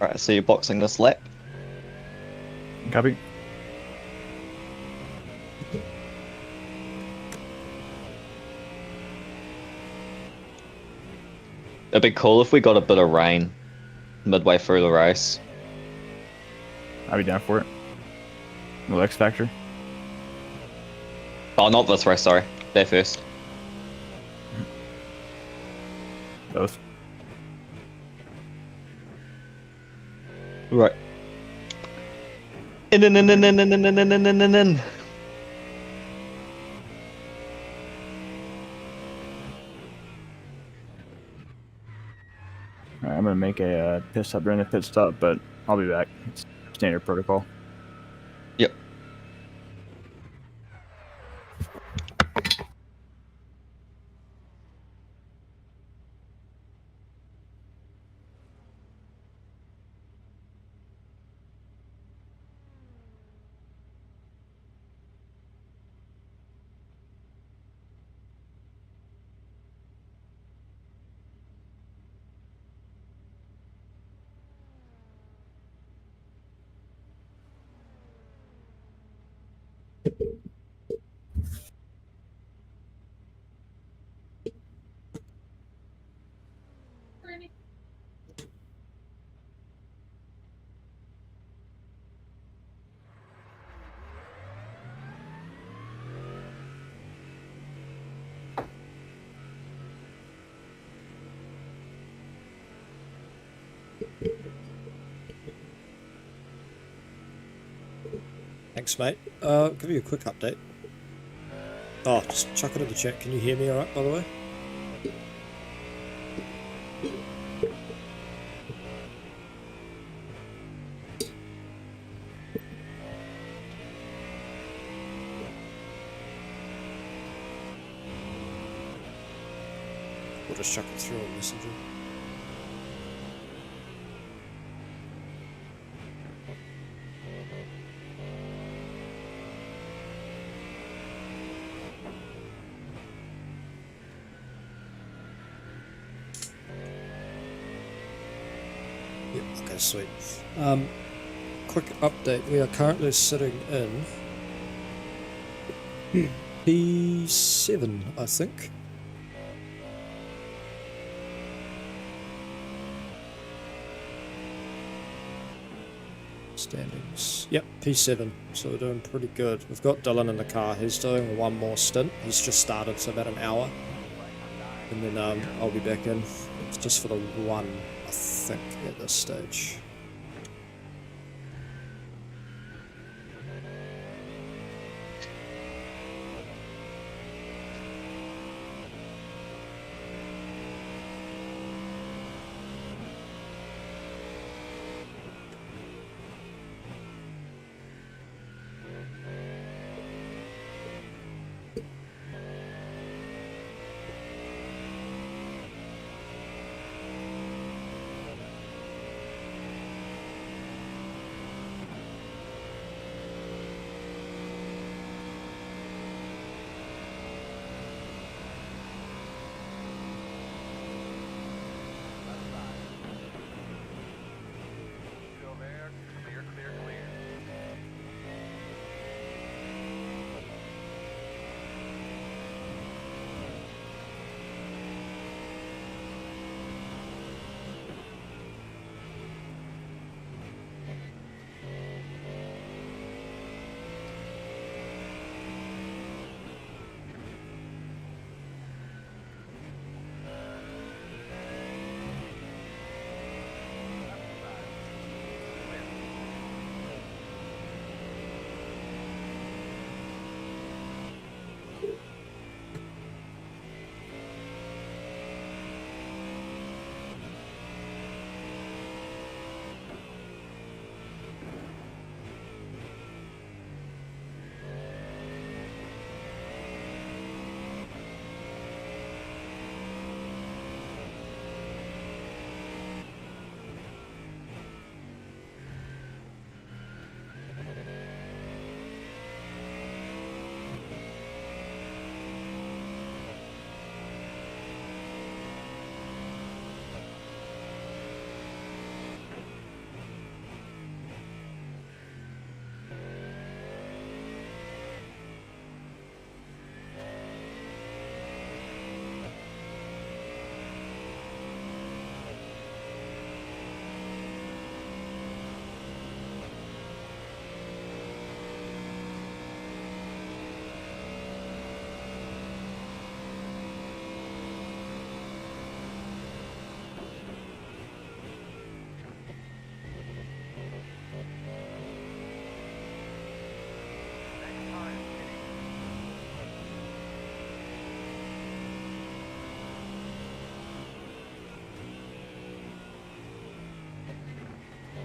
Alright, so you're boxing this lap. Copy. It'd be cool if we got a bit of rain midway through the race. I'll be down for it. Little X Factor. Oh, not this race, sorry. There first. Both. Right. In. Alright, I'm gonna make a pit stop during the pit stop, but I'll be back. It's standard protocol. Yep. Thanks, mate. Give you a quick update. Oh, just chuck it in the chat. Can you hear me alright, by the way? We'll just chuck it through on Messenger. Yep, okay, sweet. Quick update. We are currently sitting in P7, I think. Standings. Yep, P7. So we're doing pretty good. We've got Dylan in the car. He's doing one more stint. He's just started, so about an hour. And then I'll be back in. It's just for the one, I think, at this stage.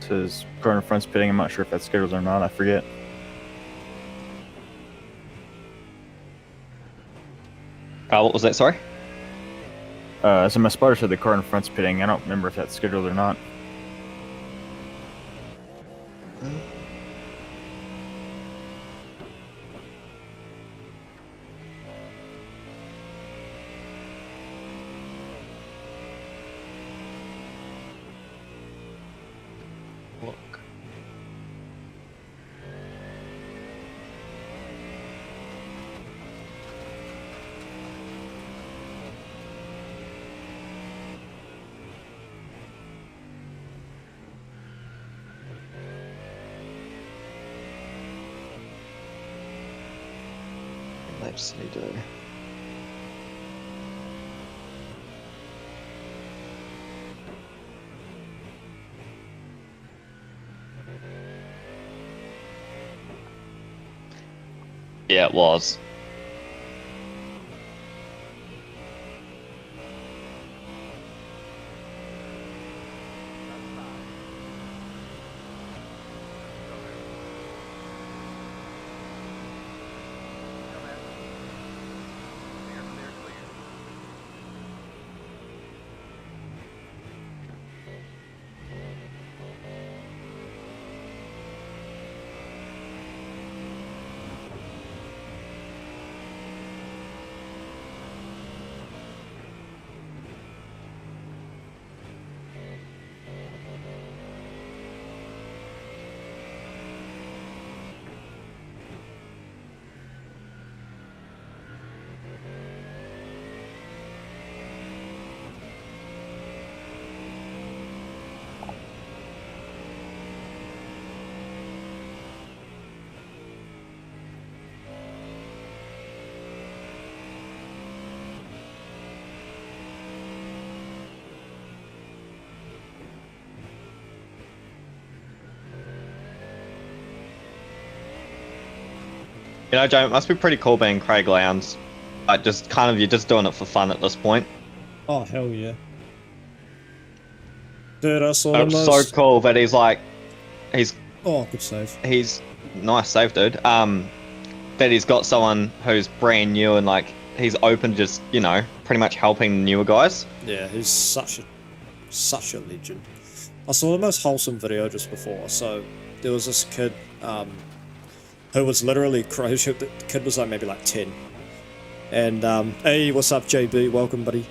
says corner front's pitting. I'm not sure if that's scheduled or not. I forget. What was that? Sorry. So my spotter said the car in front's pitting. I don't remember if that's scheduled or not. Look. Let's do. Yeah, it was. You know, Joe, it must be pretty cool being Craig Lowndes. Like, just kind of, you're just doing it for fun at this point. Oh, hell yeah. Dude, I saw It's so cool that he's like, Oh, good save. he's nice save, dude. That he's got someone who's brand new and like he's open to just, you know, pretty much helping newer guys. Yeah, he's such a legend. I saw the most wholesome video just before. So there was this kid who was literally the kid was like maybe like 10. And hey, what's up, JB? Welcome, buddy.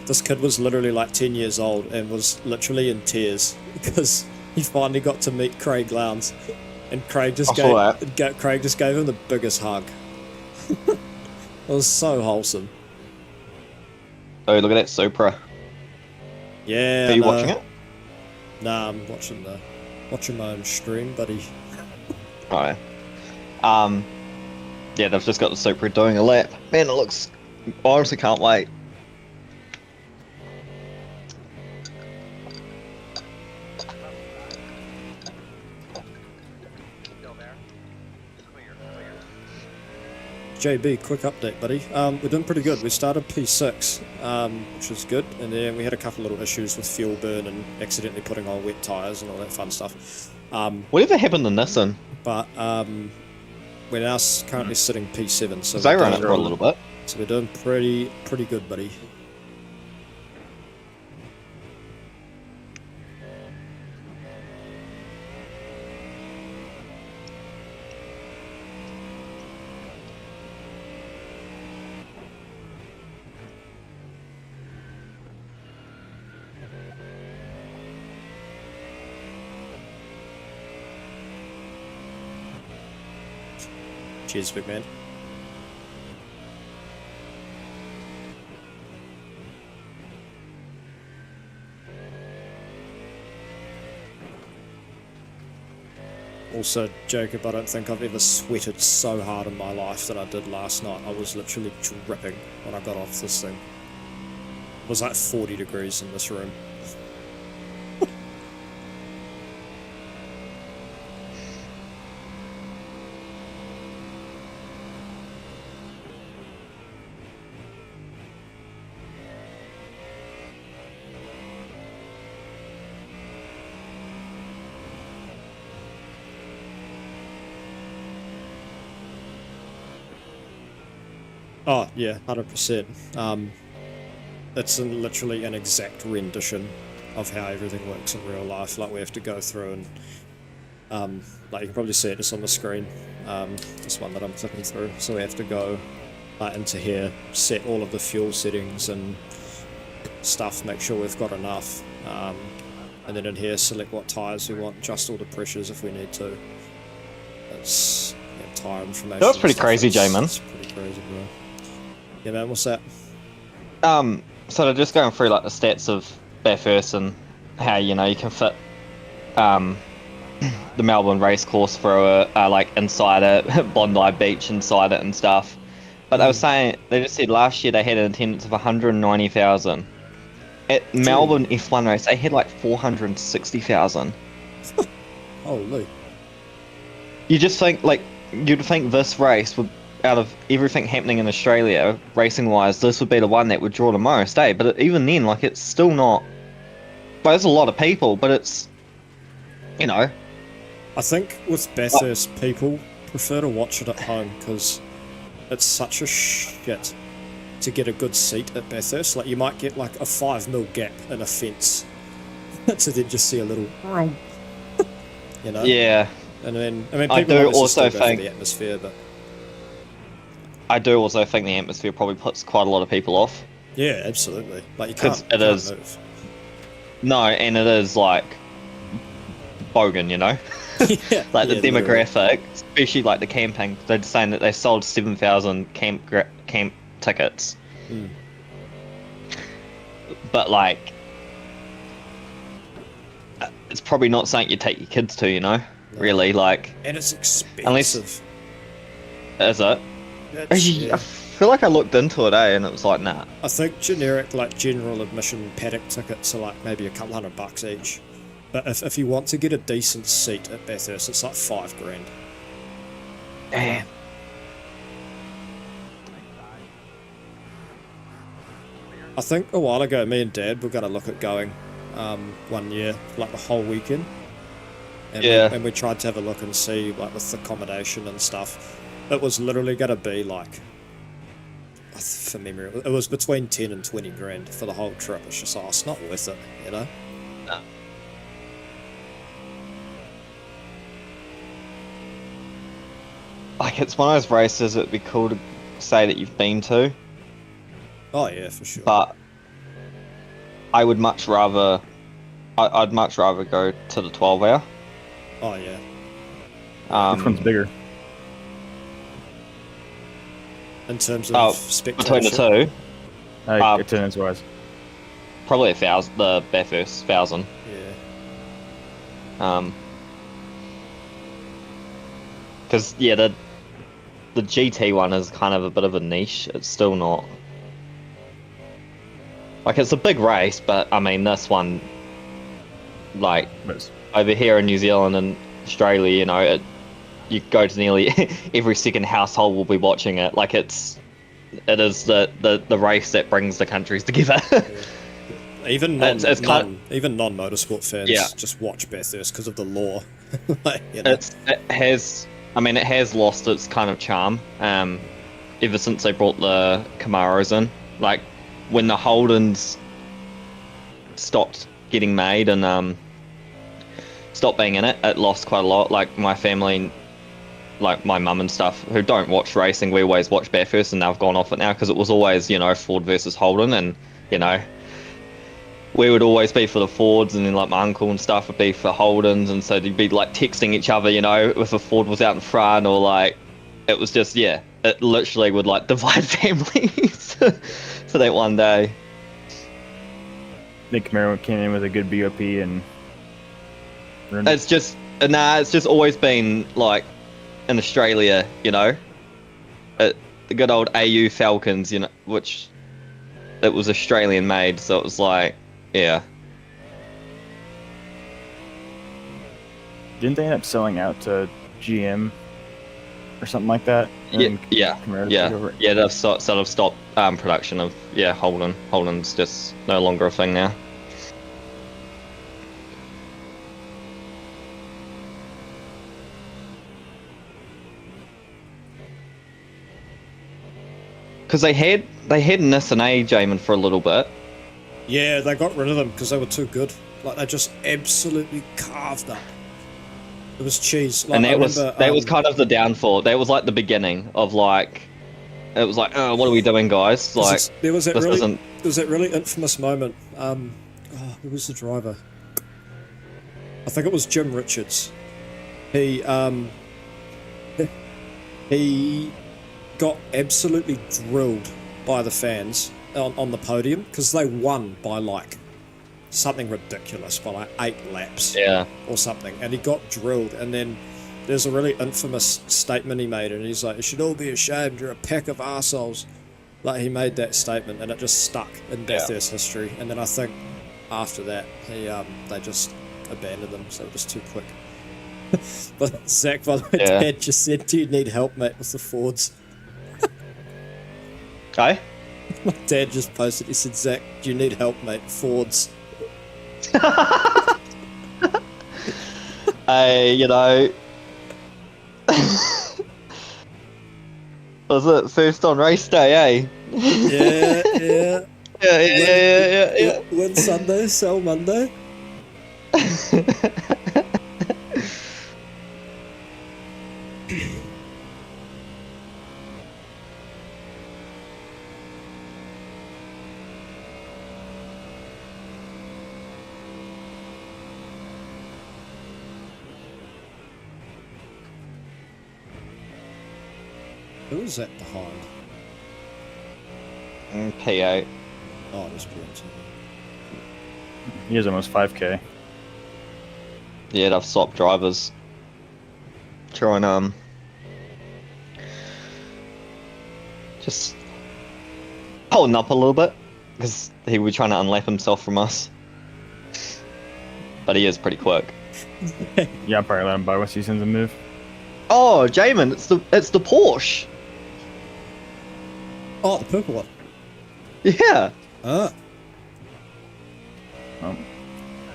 This kid was literally like 10 years old and was literally in tears because he finally got to meet Craig Lowndes, and Craig just gave him the biggest hug. It was so wholesome. Oh, look at that Supra. Yeah. Are you watching it? Nah, I'm watching my own stream, buddy. Oh yeah. Yeah, they've just got the Supra doing a lap. Man, it looks. I honestly can't wait. JB, quick update, buddy. We're doing pretty good. We started P6, which is good, and then we had a couple little issues with fuel burn and accidentally putting on wet tyres and all that fun stuff. Whatever happened to Nissan? But we're now currently sitting P7, so They run it for a little bit. So we're doing pretty good, buddy. Cheers, big man. Also, Jacob, I don't think I've ever sweated so hard in my life than I did last night. I was literally dripping when I got off this thing. It was like 40 degrees in this room. Oh yeah, 100%. It's literally an exact rendition of how everything works in real life. Like we have to go through and like you can probably see it just on the screen. This one that I'm clicking through. So we have to go into here, set all of the fuel settings and stuff, make sure we've got enough. And then in here, select what tyres we want, adjust all the pressures if we need to. It's tyre information. That's pretty crazy, J-Man. J-Man. It's pretty crazy, bro. Yeah, man, what's that? So they're just going through like the stats of Bathurst and how you can fit the Melbourne racecourse through it, like inside it, Bondi Beach inside it and stuff. But they were saying, they just said last year they had an attendance of 190,000. At Melbourne F1 race, they had like 460,000. Holy. You just think, like, you'd think this race would, out of everything happening in Australia, racing-wise, this would be the one that would draw the most, eh? But even then, like, it's still not... Well, there's a lot of people, but it's, I think with Bathurst, people prefer to watch it at home, because it's such a shit to get a good seat at Bathurst. Like, you might get, like, a 5mm gap in a fence, to then just see a little... Yeah. And then, I mean, I people do obviously also still go for think... the atmosphere, but... I do also think the atmosphere probably puts quite a lot of people off. Yeah, absolutely. Like, you can't move. No, and it is, like, bogan, Yeah, like, the yeah, demographic, especially, like, the camping. They're saying that they sold 7,000 camp tickets. Mm. But, like, it's probably not something you take your kids to, No. really, like... And it's expensive. Unless... Is it? Yeah. I feel like I looked into it, and it was like, nah. I think generic, like, general admission paddock tickets are, like, maybe a couple $100 each. But if you want to get a decent seat at Bathurst, it's like $5,000. Damn. I think a while ago, me and Dad were going to look at going one year, like the whole weekend. And Yeah. and we tried to have a look and see, like, with accommodation and stuff. It was literally going to be, like, for memory, it was between 10 and 20 grand for the whole trip. It's just, it's not worth it, No. Like, it's one of those races that'd be cool to say that you've been to, Oh, yeah, for sure. but I would much rather... I'd much rather go to the 12-hour. Oh, yeah. Which one's bigger? In terms of spectator. Between the two, Attendance-wise. probably 1,000, the Bathurst 1,000. Yeah. Because, yeah, the GT one is kind of a bit of a niche. It's still not... Like, it's a big race, but, I mean, this one, like, over here in New Zealand and Australia, you go to nearly every second household will be watching it. Like, it is the race that brings the countries together. Even non-motorsport fans just watch Bathurst because of the lore. Like, it has lost its kind of charm ever since they brought the Camaros in. Like, when the Holdens stopped getting made and stopped being in it, it lost quite a lot. Like, my family, like my mum and stuff, who don't watch racing, we always watch Bathurst, and they've gone off it now because it was always, Ford versus Holden, and, we would always be for the Fords, and then, like, my uncle and stuff would be for Holdens, and so they'd be, like, texting each other, if a Ford was out in front, or, like, it was just, it literally would, like, divide families for that one day. I think Camaro came in with a good BOP and... It's just always been, like, in Australia, the good old AU Falcons, which it was Australian made, so it was like, yeah. Didn't they end up selling out to GM or something like that? Yeah. They've sort of stopped production of Holden. Holden's just no longer a thing now. because they had Nissan A Jamin for a little bit. Yeah, they got rid of them because they were too good. Like, they just absolutely carved up. It was cheese. Like, And I remember, that was kind of the downfall. That was like the beginning of like, it was like, oh, what are we doing, guys? Like, there was that this really, isn't. there was that really infamous moment. Who was the driver? I think it was Jim Richards. He got absolutely drilled by the fans on the podium because they won by like something ridiculous, by like 8 laps or something, and he got drilled. And then there's a really infamous statement he made, and he's like, "You should all be ashamed, you're a pack of arseholes." Like, he made that statement and it just stuck in Bathurst history. And then I think after that they just abandoned them, so it was too quick. But Zach, by the way, Dad just said, "Do you need help, mate, with the Fords?" Okay. My dad just posted, he said, "Zach, do you need help, mate? Fords." Hey, you know, was it first on race day, eh? Yeah. Yeah. Win Sunday, sell Monday. Who is that behind? P8. Oh, that's brilliant. He is almost 5K. Yeah, they've swapped drivers. Try and just holding up a little bit because he was trying to unlap himself from us. But he is pretty quick. Yeah, I'll probably let him buy once he sends a move. Oh, Jamin, it's the Porsche. Oh, the purple one. Yeah. Oh.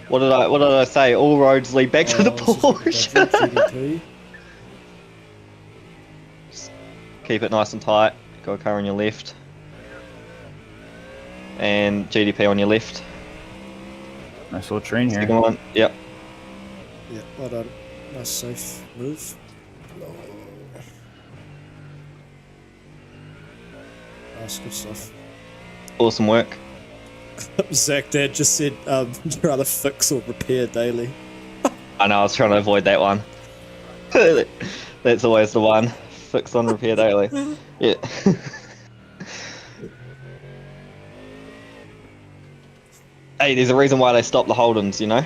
What did I say? All roads lead back to the Porsche. GDP. Keep it nice and tight. Got a car on your left. And GDP on your left. Nice little train here. Second one. Yep. Yeah, well done. Nice safe move. Nice, good stuff. Awesome work. Zach, Dad just said, you'd rather fix or repair daily. I know, I was trying to avoid that one. That's always the one. Fix on repair daily. Yeah. Hey, there's a reason why they stopped the Holdens, you know?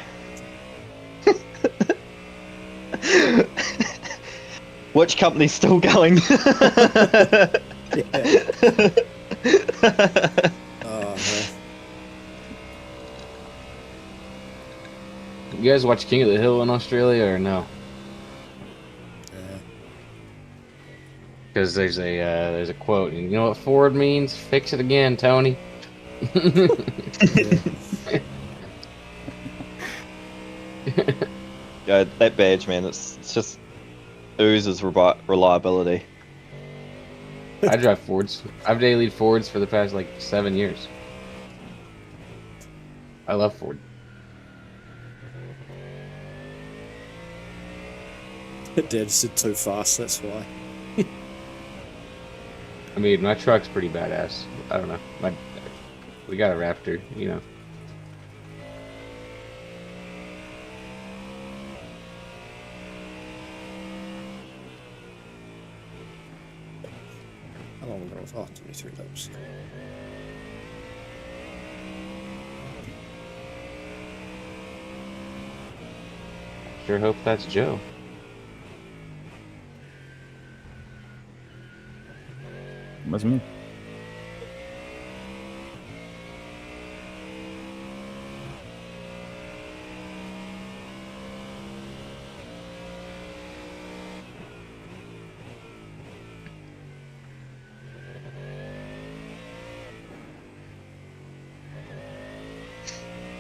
Which company's still going? Oh, man. You guys watch King of the Hill in Australia or no? Yeah. Because there's a quote, and you know what Ford means? Fix it again, Tony. Yeah, that badge, man, it's just oozes reliability. I drive Fords. I've dailied Fords for the past like 7 years. I love Ford. Dad said too fast, that's why. I mean, my truck's pretty badass. I don't know. We got a Raptor, you know. How long ago was 23 laps. Sure hope that's Joe. Wasn't me.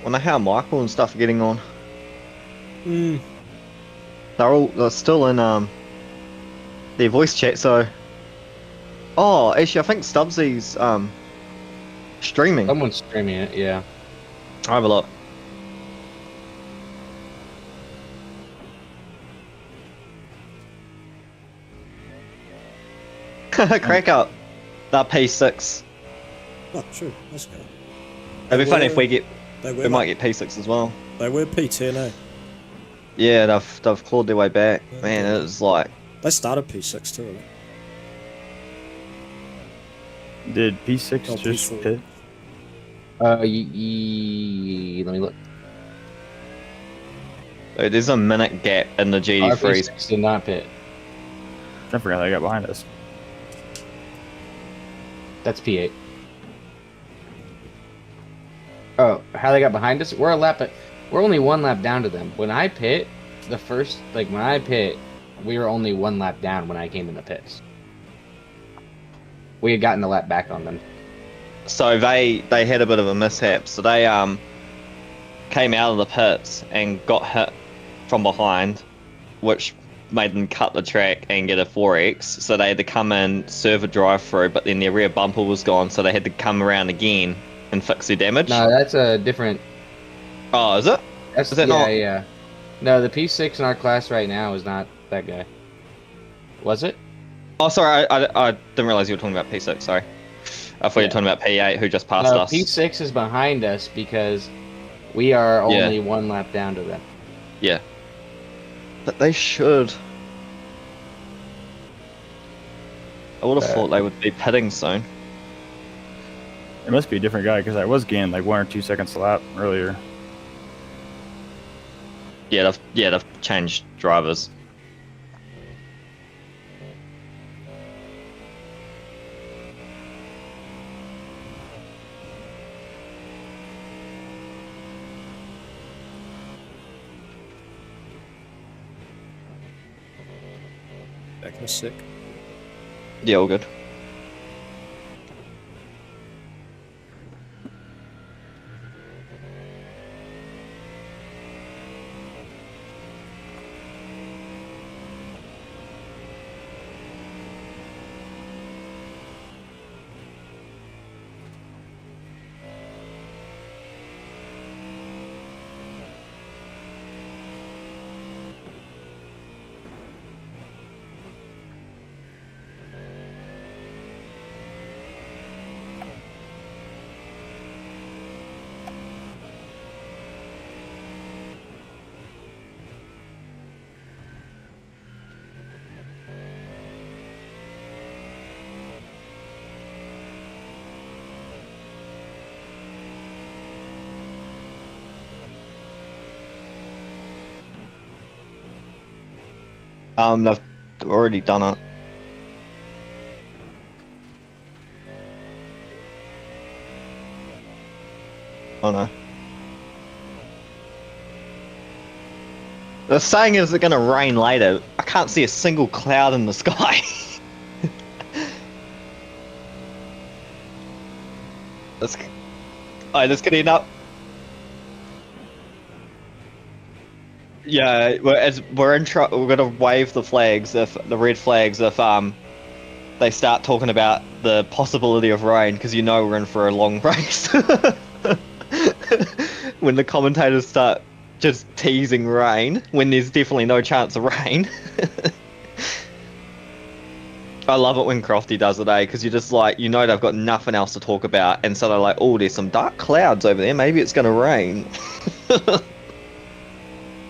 Wonder how Michael and stuff are getting on. Hmm. They're still in their voice chat, so Oh, actually, I think Stubbsy's streaming. Someone's streaming it, yeah. I'll have a look. Crack up that P6. Oh, true. That's good. It'd be funny if we They we might get P6 as well. They were P10, eh? Yeah, they've clawed their way back. Yeah, Man, yeah. it was like They started P6 too. Did P6 Oh, just P4. hit? Let me look. there's a minute gap in the GD3s. RP6 did not pit. I forgot they got behind us. That's P8. Oh, how they got behind us? We're only 1 lap down to them. When I pit, when I pit, we were only 1 lap down when I came in the pits. We had gotten a lap back on them. So they had a bit of a mishap. So they came out of the pits and got hit from behind, which made them cut the track and get a 4X. So they had to come in, serve a drive through, but then their rear bumper was gone, so they had to come around again and fix their damage. No, that's a different. Oh, is it? That's Is it yeah, not? yeah. No, the P6 in our class right now is not that guy. Was it? Oh, sorry, I didn't realize you were talking about P6, sorry. I thought you were talking about P8, who just passed No, us. P6 is behind us because we are Yeah. only 1 lap down to them. Yeah. But they should. I would have thought they would be pitting soon. It must be a different guy because I was gaining like 1 or 2 seconds a lap earlier. Yeah, they've changed drivers. Back in a sec. Yeah, all good. They've already done it. Oh no. The saying is it's gonna rain later. I can't see a single cloud in the sky. Let's get it up. Yeah, we're gonna wave the flags, if the red flags, if they start talking about the possibility of rain, because you know we're in for a long race. When the commentators start just teasing rain, when there's definitely no chance of rain. I love it when Crofty does it, because you're just like, you know they've got nothing else to talk about, and so they're like, oh, there's some dark clouds over there, maybe it's gonna rain.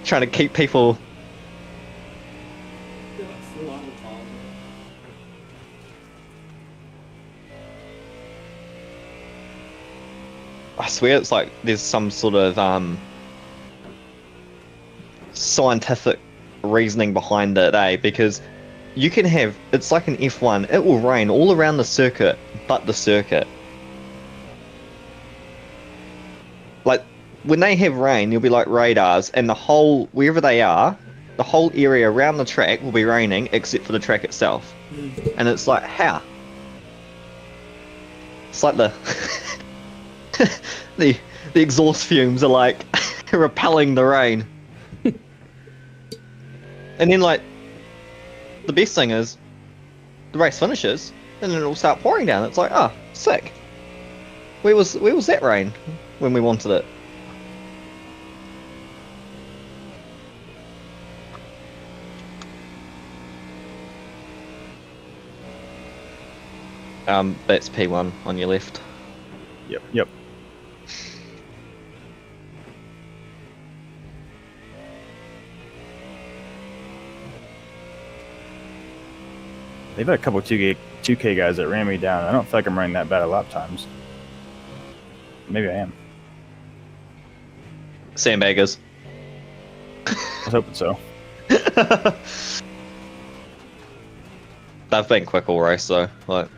Trying to keep people. I swear it's like there's some sort of scientific reasoning behind it, eh? Because you can have, it's like an F1, it will rain all around the circuit, but the circuit. Like, when they have rain, you'll be like radars, and the whole, wherever they are, the whole area around the track will be raining, except for the track itself. And it's like, how? It's like the the exhaust fumes are like repelling the rain. And then like, the best thing is, the race finishes, and then it'll start pouring down. It's like, oh, sick. Where was that rain when we wanted it? That's P1 on your left. Yep. They've had a couple 2K guys that ran me down. I don't feel like I'm running that bad at lap times. Maybe I am. Sandbaggers. I was hoping so. They've been quick all race though. Like,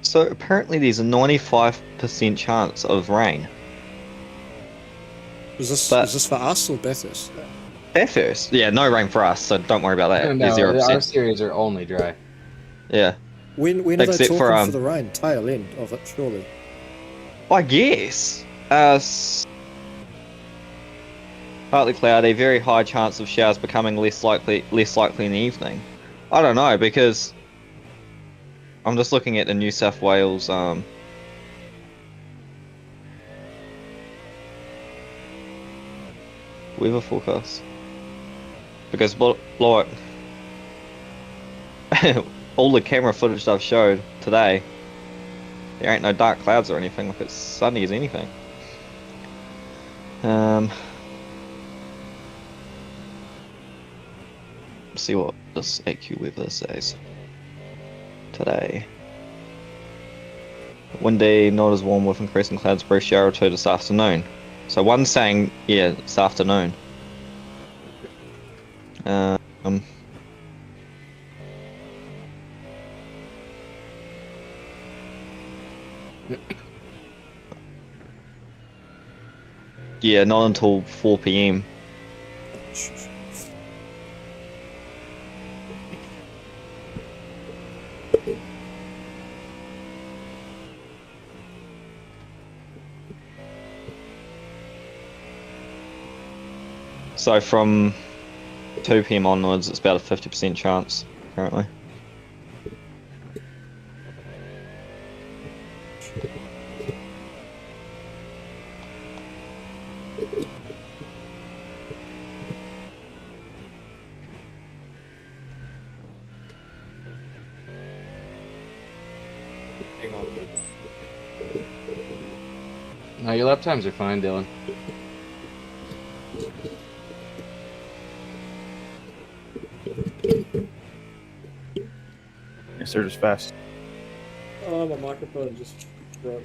so apparently there's a 95% chance of rain. Is this But- is this for us or Bathurst? Bathurst. Yeah, no rain for us, so don't worry about that. No, There's our 0%. series are only dry. Yeah. When are they Except talking for, for the rain? Tail end of it, surely. I guess. Partly cloudy, very high chance of showers becoming less likely in the evening. I don't know, because I'm just looking at the New South Wales weather forecast. Because like all the camera footage I've showed today, there ain't no dark clouds or anything. Like, it's sunny as anything. See what this AQ weather says today. Windy, not as warm, with increasing clouds, brief shower or two this afternoon. So one's saying, yeah, this afternoon. Yeah, not until 4 p.m. So from 2 p.m. onwards, it's about a 50% chance currently. Hang on. No, your lap times are fine, Dylan. Yes, they're just fast. Oh, my microphone just broke.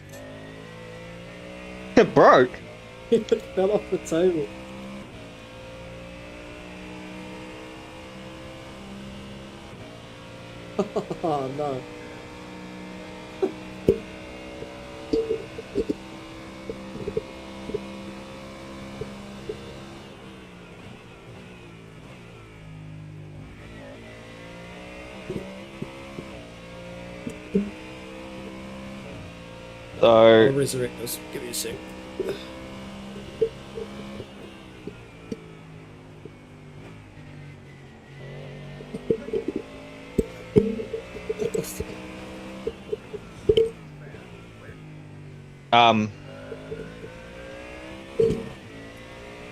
It broke. It fell off the table. Oh no. I'll So resurrect this. Give me a sec.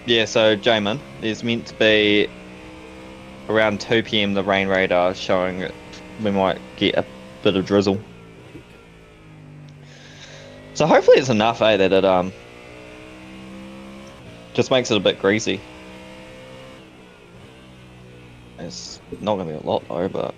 yeah, so Jamin, there's meant to be around 2 p.m. the rain radar showing that we might get a bit of drizzle. So hopefully it's enough, that it just makes it a bit greasy. It's not gonna be a lot though, but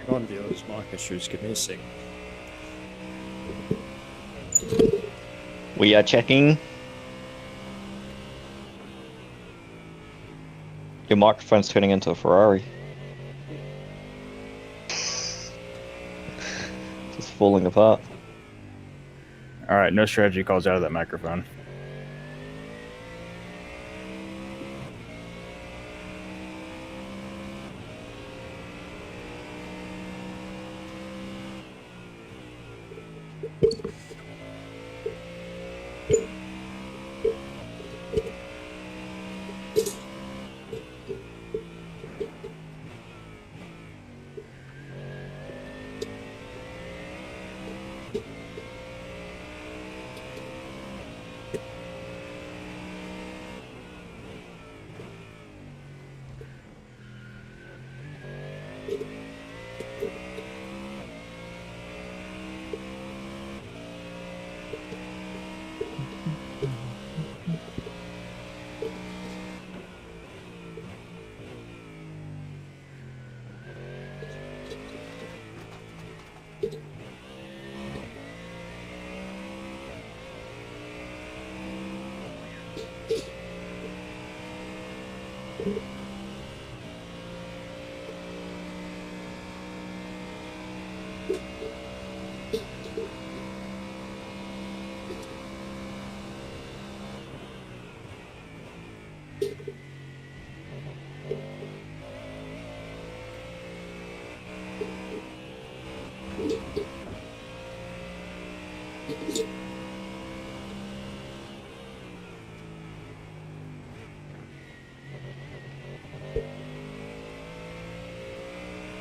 Go on, viewers. Mic issues. Give me a sec. We are checking. Your microphone's turning into a Ferrari. Just falling apart. All right, no strategy calls out of that microphone.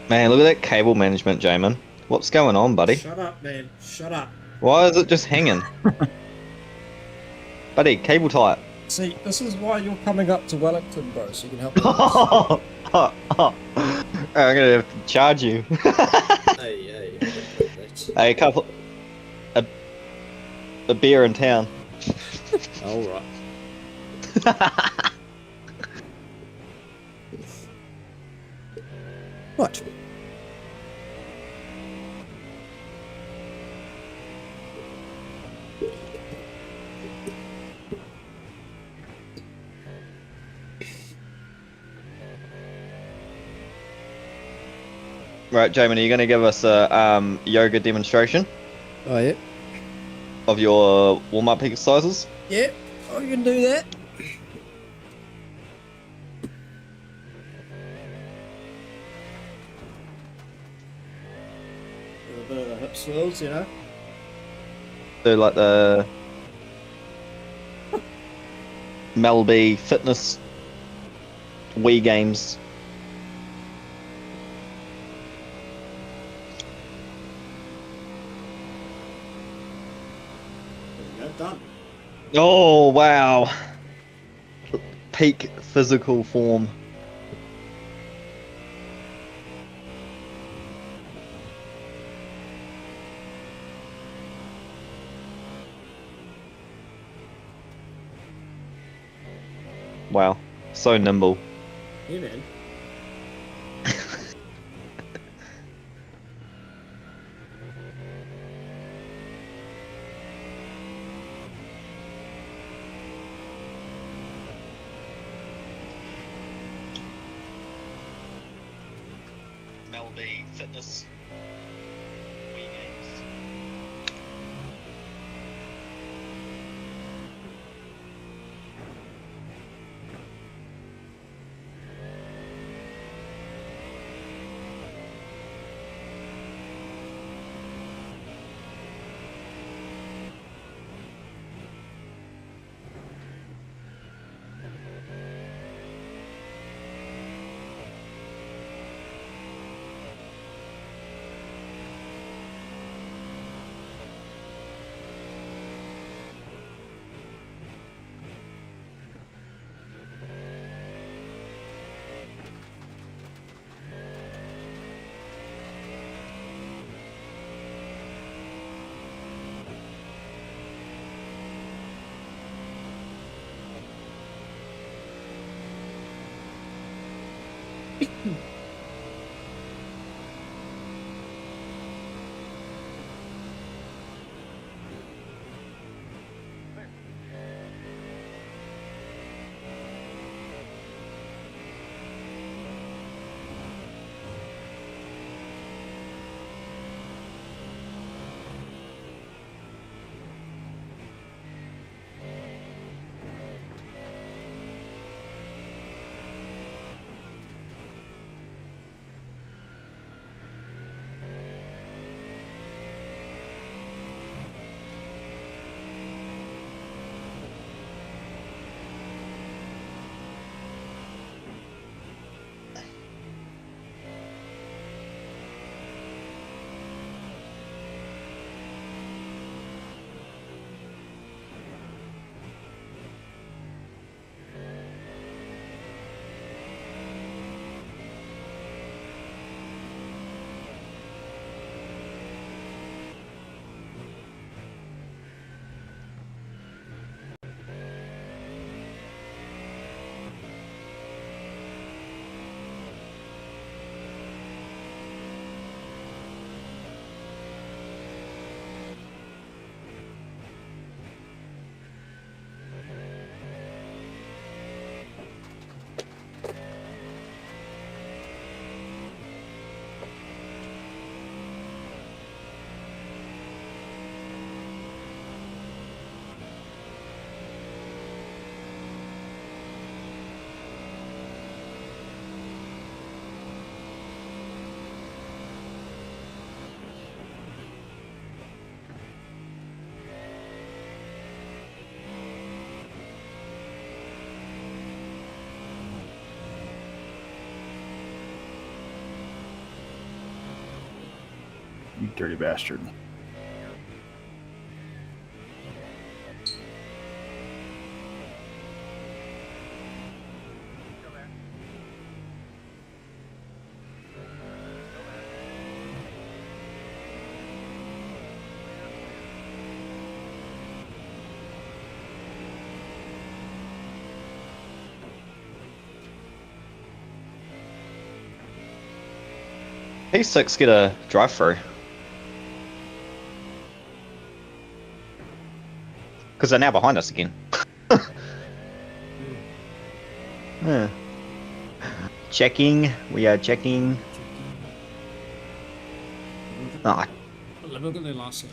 Man, look at that cable management, Jamin. What's going on, buddy? Shut up, man. Shut up. Why is it just hanging? Buddy, cable tight. See, this is why you're coming up to Wellington, bro, so you can help me. I'm gonna have to charge you. Hey. A couple, a beer in town. Alright. Right. Right, Jamin, are you gonna give us a yoga demonstration Oh, yeah? of your warm-up exercises? Yeah, I can do that. A bit of the hip swirls, you know? Do like the Melby fitness Wii games. There you go, done. Oh wow! Peak physical form. Wow, so nimble. Yeah, man. Melby fitness Wii games. You dirty bastard. P6 get a drive through. Because they're now behind us again. Yeah. Checking. We are checking. Ah, Look at their last lap.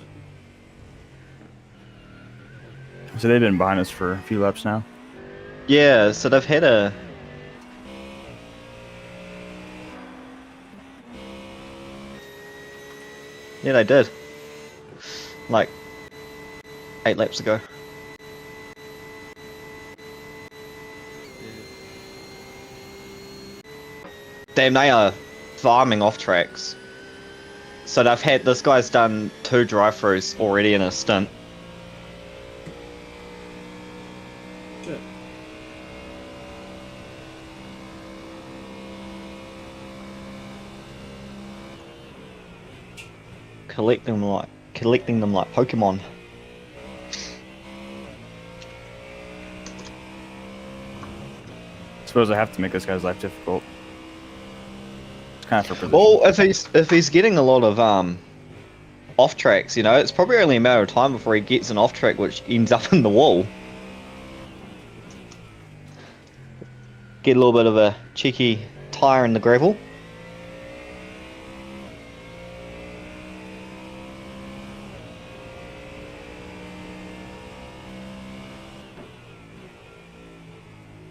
So they've been behind us for a few laps now. yeah, so they've had a... Yeah, they did. Like 8 laps ago. Damn, they are farming off tracks. So they've had, this guy's done 2 drive-throughs already in a stint. Shit. Collecting them like Pokemon. Suppose I have to make this guy's life difficult. It's kind of for position. Well, if he's getting a lot of off tracks, you know, it's probably only a matter of time before he gets an off track which ends up in the wall. Get a little bit of a cheeky tire in the gravel.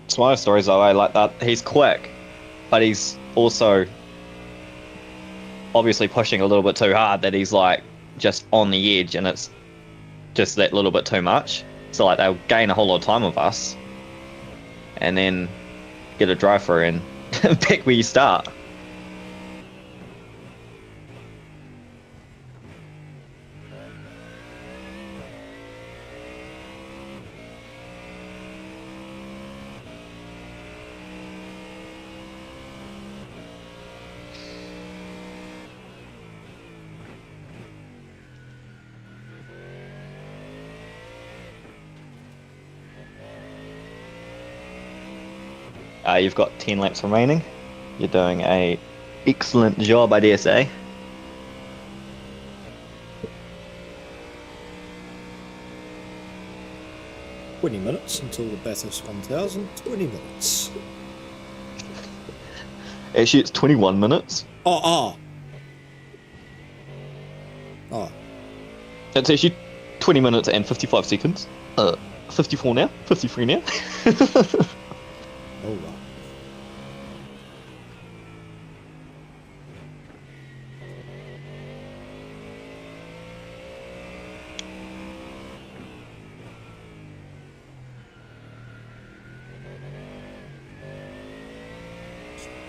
It's one of those stories though, I like that. He's quick, but he's also obviously pushing a little bit too hard that he's like just on the edge and it's just that little bit too much. So like they'll gain a whole lot of time with us and then get a drive through and pick where you start. You've got 10 laps remaining. You're doing a excellent job, I dare say. $20 until the Bathurst 1000. 20 minutes. Actually, it's 21 minutes. Oh. It's actually 20 minutes and 55 seconds. 54 now, 53 now. Oh, wow.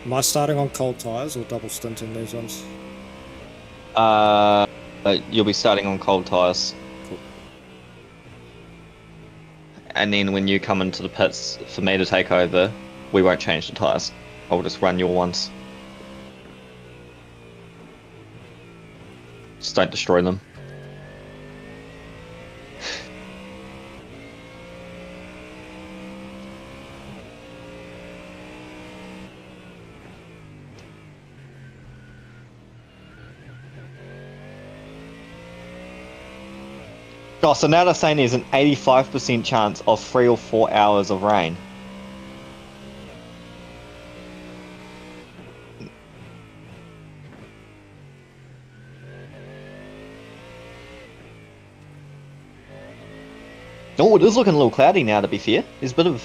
Am I starting on cold tyres or double stinting these ones? You'll be starting on cold tyres. Cool. And then when you come into the pits for me to take over, we won't change the tyres. I'll just run your ones. Just don't destroy them. Oh, so now they're saying there's an 85% chance of 3 or 4 hours of rain. Oh, it is looking a little cloudy now, to be fair. There's a bit of...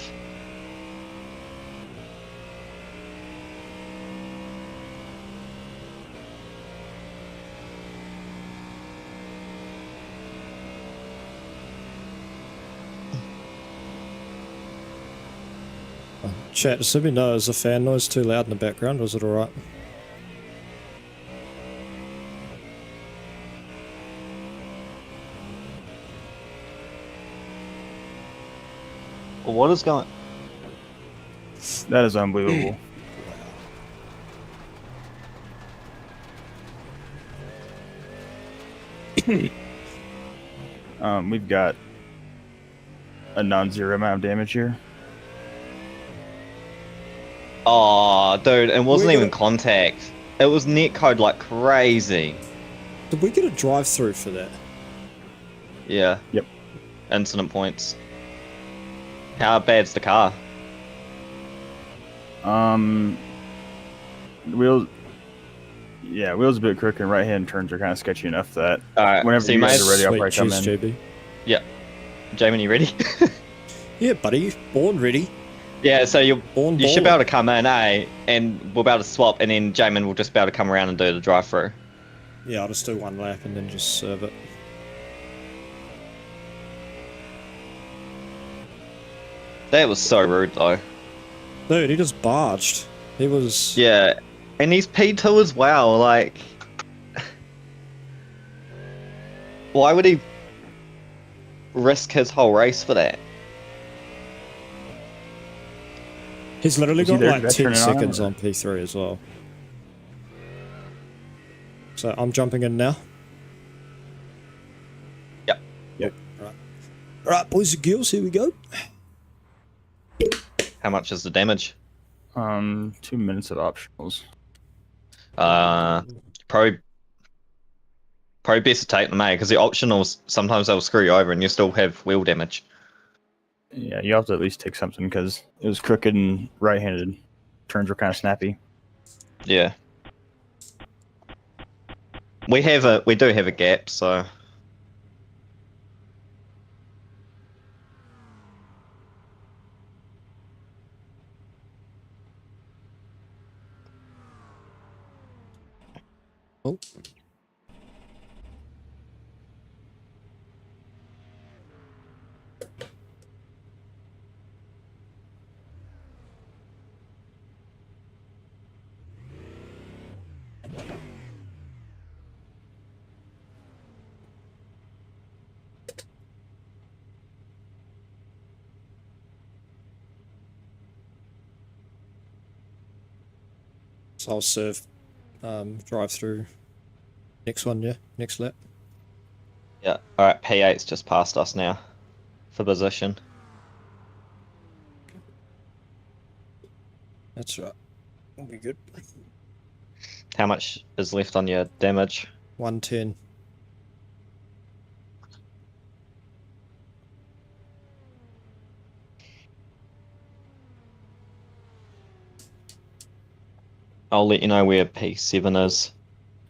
Chat, just let me know, is the fan noise too loud in the background or is it alright? What is going? That is unbelievable. We've got a non-zero amount of damage here. Oh, dude, it wasn't We're even gonna- contact. It was netcode like crazy. Did we get a drive-through for that? Yeah. Yep. Incident points. How bad's the car? Wheels. Yeah, wheels a bit crooked and right-hand turns are kind of sketchy enough that Alright, whenever so you you guys may- are ready, I'll Sweet probably come cheese, in. JB. Jamie, you ready? Yeah, buddy. Born ready. Yeah, so you Born should be ballin'. able to come in, eh? And we'll be able to swap, and then Jamin will just be able to come around and do the drive-through. Yeah, I'll just do one lap and then just serve it. That was so rude, though. Dude, he just barged. He was... Yeah, and he's P2 as well, like... Why would he risk his whole race for that? He's literally Is he got there like 10 veteran on him, seconds or- on P3 as well. So I'm jumping in now. Yep. Yep. Alright, boys and girls, here we go. How much is the damage? 2 minutes of optionals. Probably best to take them, eh? Because the optionals, sometimes they'll screw you over and you still have wheel damage. Yeah, you have to at least take something because it was crooked and right-handed. Turns were kind of snappy. Yeah. We do have a gap, so... Oh. So I'll serve drive through next one, yeah? Next lap. Yeah, alright, P8's just past us now for position. That's right. We'll be good. How much is left on your damage? 110. I'll let you know where P7 is.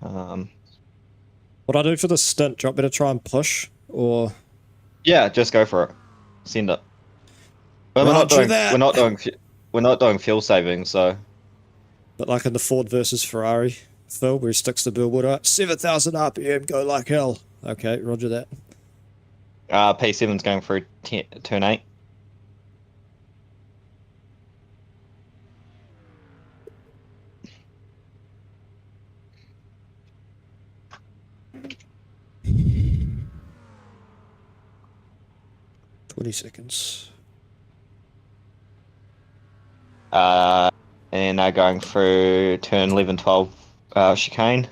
What I do for the stint, do you want me to try and push? Or... Yeah, just go for it. Send it. But Roger that. we're not doing fuel saving, so But like in the Ford versus Ferrari, Phil, where he sticks the billboard out, 7,000 RPM, go like hell. Okay, roger that. P7's going through turn 8. Seconds. And now going through turn 11, 12 chicane.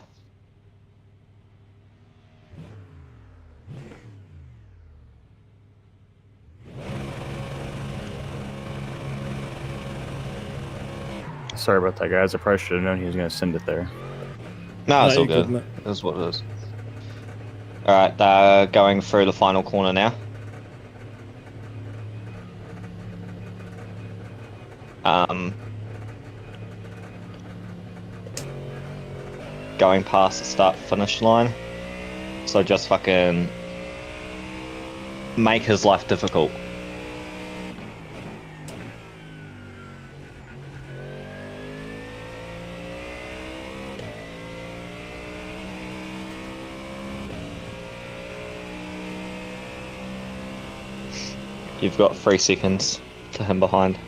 Sorry about that, guys. I probably should have known he was going to send it there. No, it's No, all you're good. mate. It is what it is. Alright, they're going through the final corner now. Going past the start-finish line. So just fucking make his life difficult. You've got 3 seconds to him behind.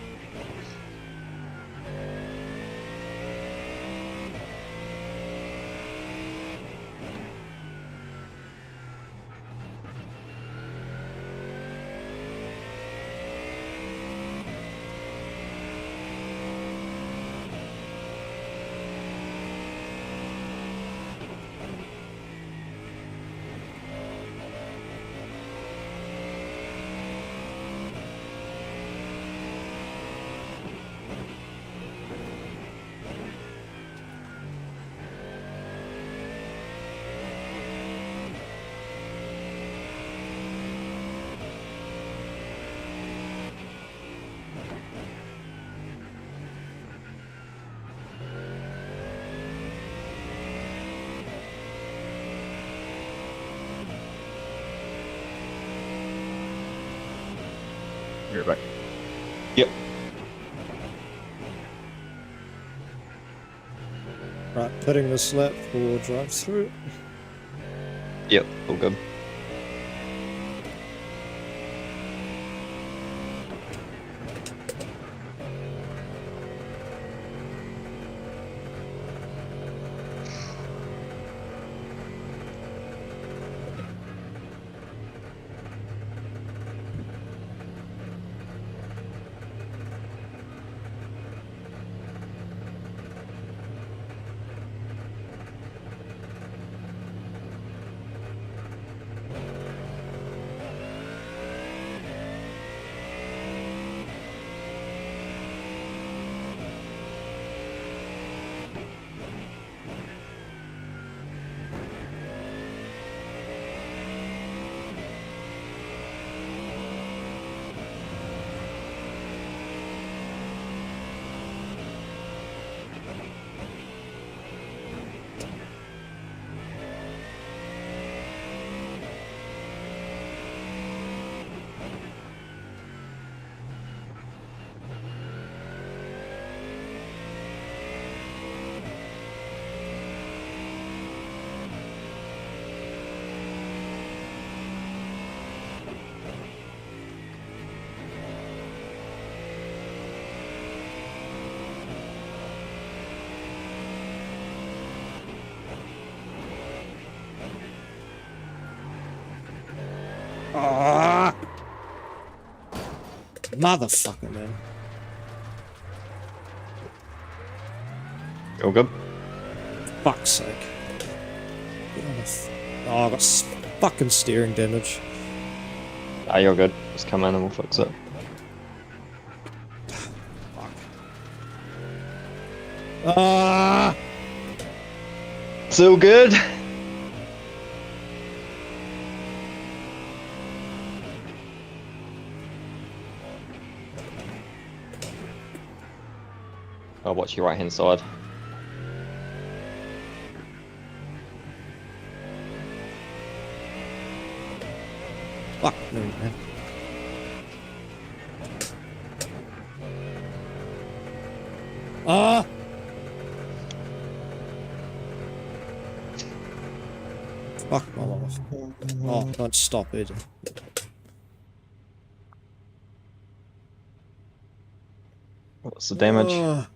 Be right back. Yep. Right, pitting this lap for drive through. Yep. All good. Ah! Motherfucker, man. All good. Fuck's sake. Get on the oh, I got fucking steering damage. Ah, you're good. Just come in and we'll fix it. Fuck. Ah! It's all good. I'll watch your right hand side. Fuck me, man. Ah! Fuck my life. Oh, don't stop it. What's the damage? Ah,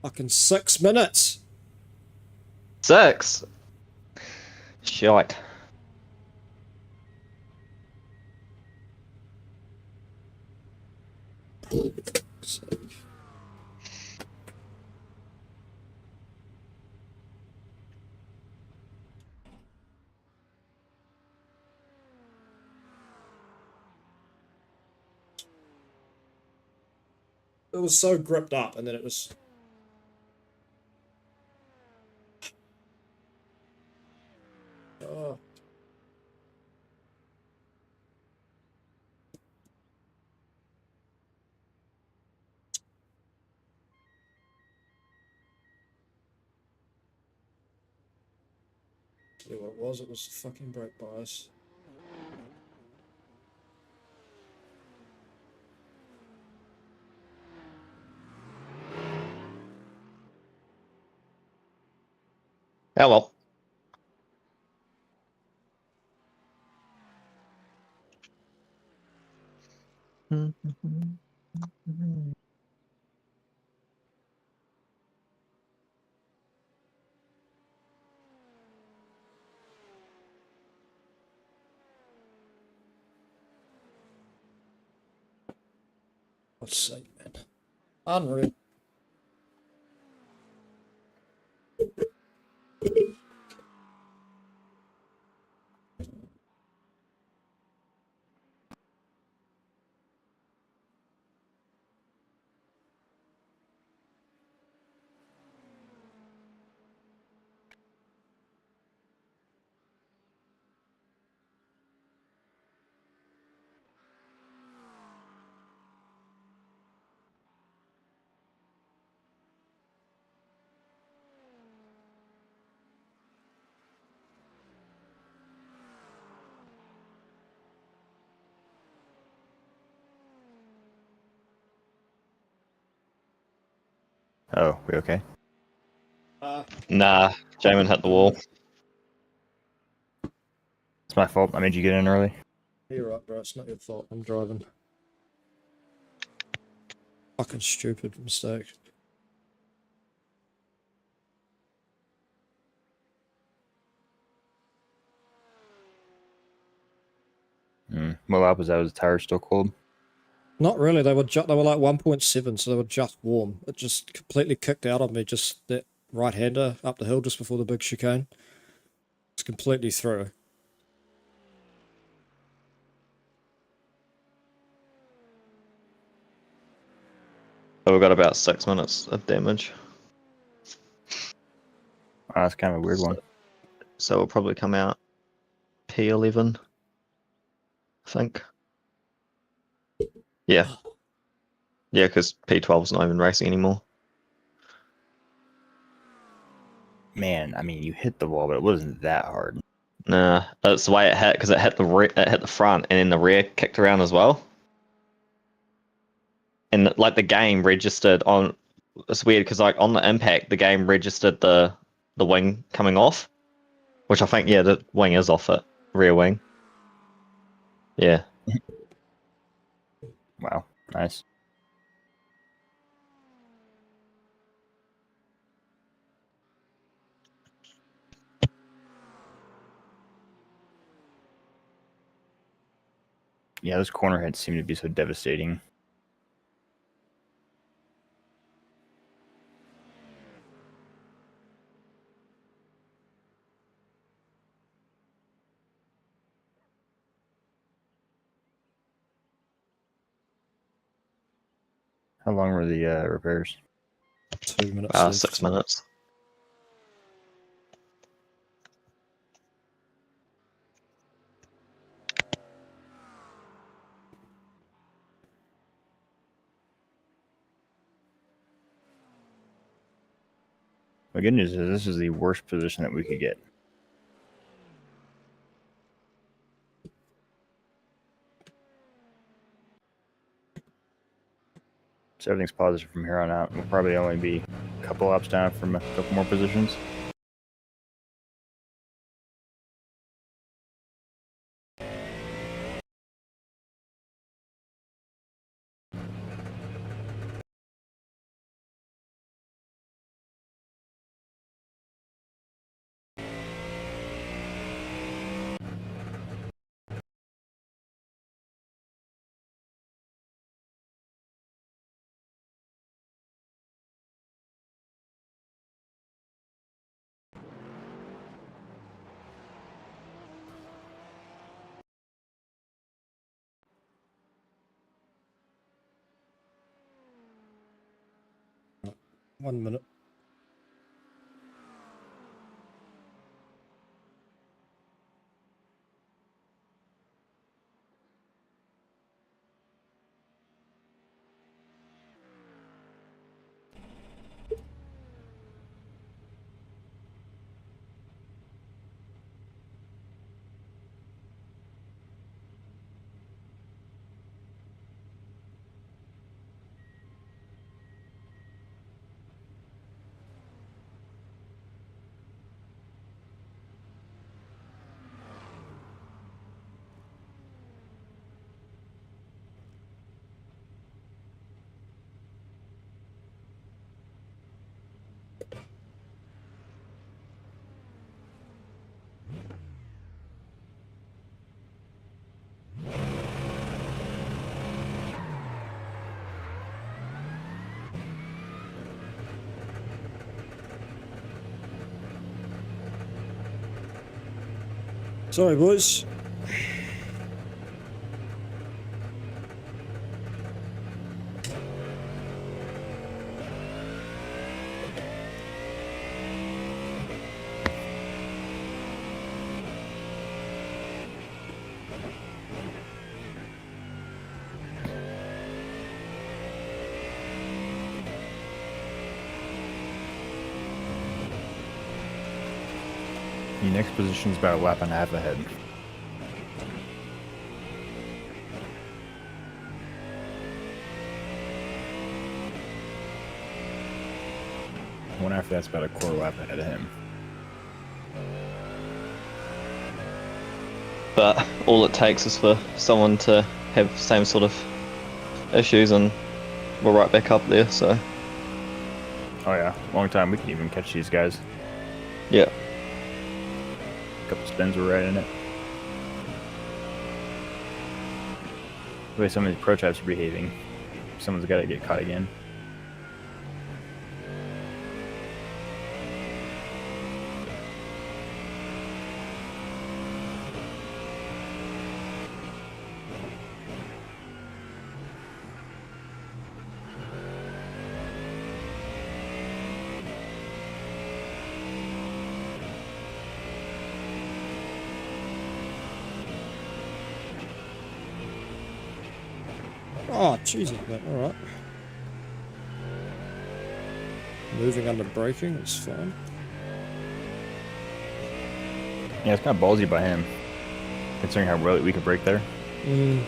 fucking 6 minutes. 6. Shite. It was so gripped up, and then it was. Oh. Yeah, what it was? It was fucking brake bias. Oh well. God's sake, man. Unreal. Oh, we okay? Nah, Jamin hit the wall. It's my fault. I made you get in early. You're right, bro. It's not your fault. I'm driving. Fucking stupid mistake. What lap was that? Was the tire still cold? Not really. They were like 1.7, so they were just warm. It just completely kicked out on me. Just that right-hander up the hill just before the big chicane. It's completely through. So we've got about 6 minutes of damage. Oh, that's kind of a weird one. So we'll probably come out P11, I think. Yeah. Yeah, because P12's not even racing anymore. Man, I mean, you hit the wall, but it wasn't that hard. Nah, that's the way it hit, because it hit the front, and then the rear kicked around as well. And like the game registered on, it's weird because like on the impact, the game registered the wing coming off, which I think the wing is off it, rear wing. Yeah. Wow, nice. Yeah, those corner hits seem to be so devastating. How long were the repairs? 2 minutes left. 6 minutes. The good news is this is the worst position that we could get. So everything's positive from here on out. We'll probably only be a couple laps down from a couple more positions. One minute. Sorry, boys. The next position is about a lap and a half ahead. One after that's about a quarter lap ahead of him. But all it takes is for someone to have same sort of issues, and we're right back up there. So Oh yeah, long time we can even catch these guys. yeah, A couple spins, we're right in it. The way some of these prototypes are behaving, someone's got to get caught again. Oh, Jesus, man. Alright. Moving under braking is fine. Yeah, it's kind of ballsy by him, considering how well we could break there. Mm.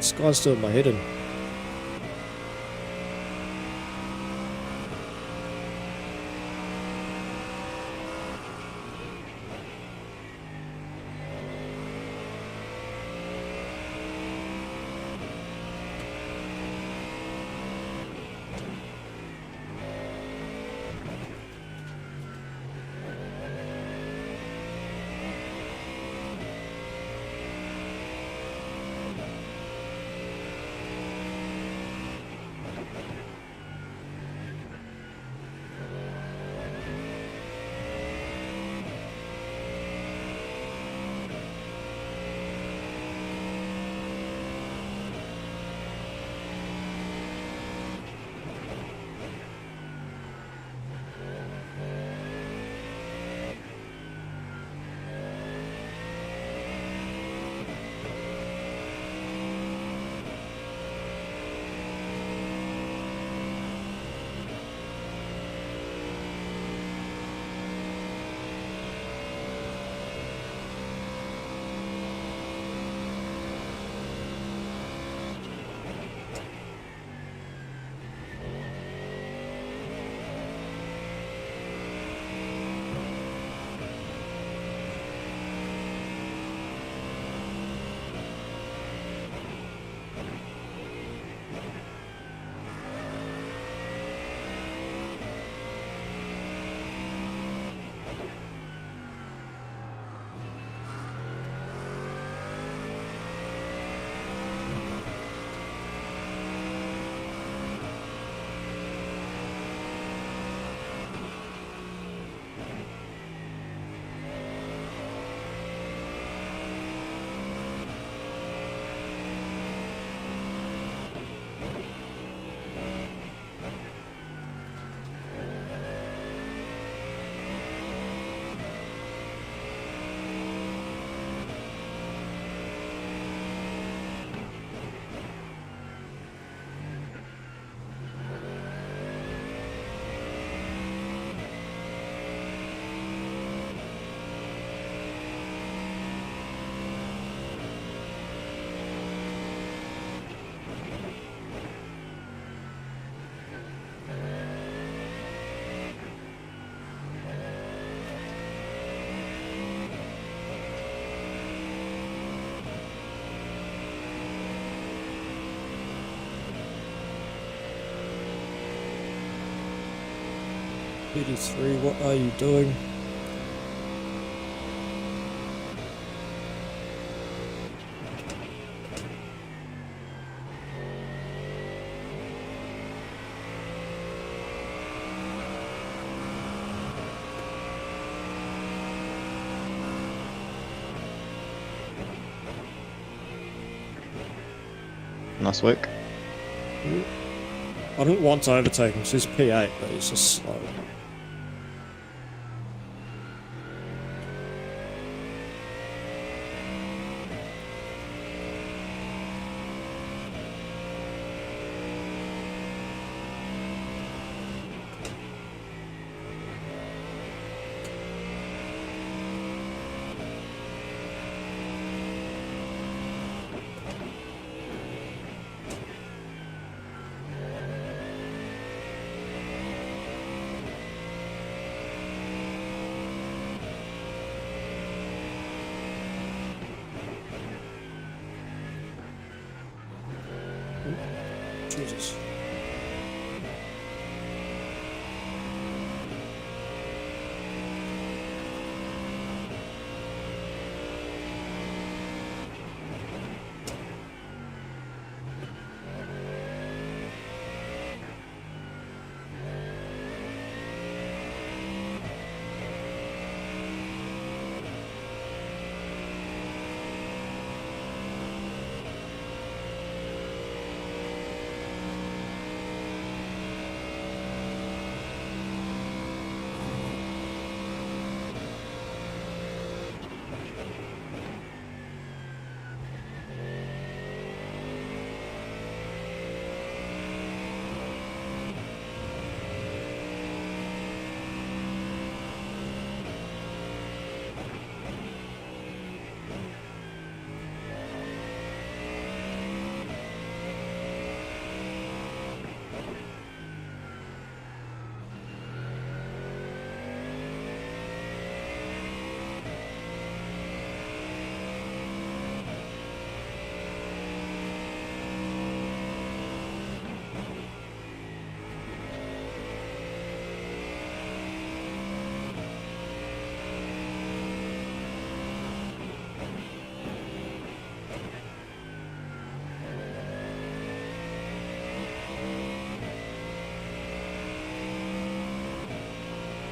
This guy's doing my head in. BD3, what are you doing? Nice work. I didn't want to overtake him, so he's P8, but he's just slow. Jesus.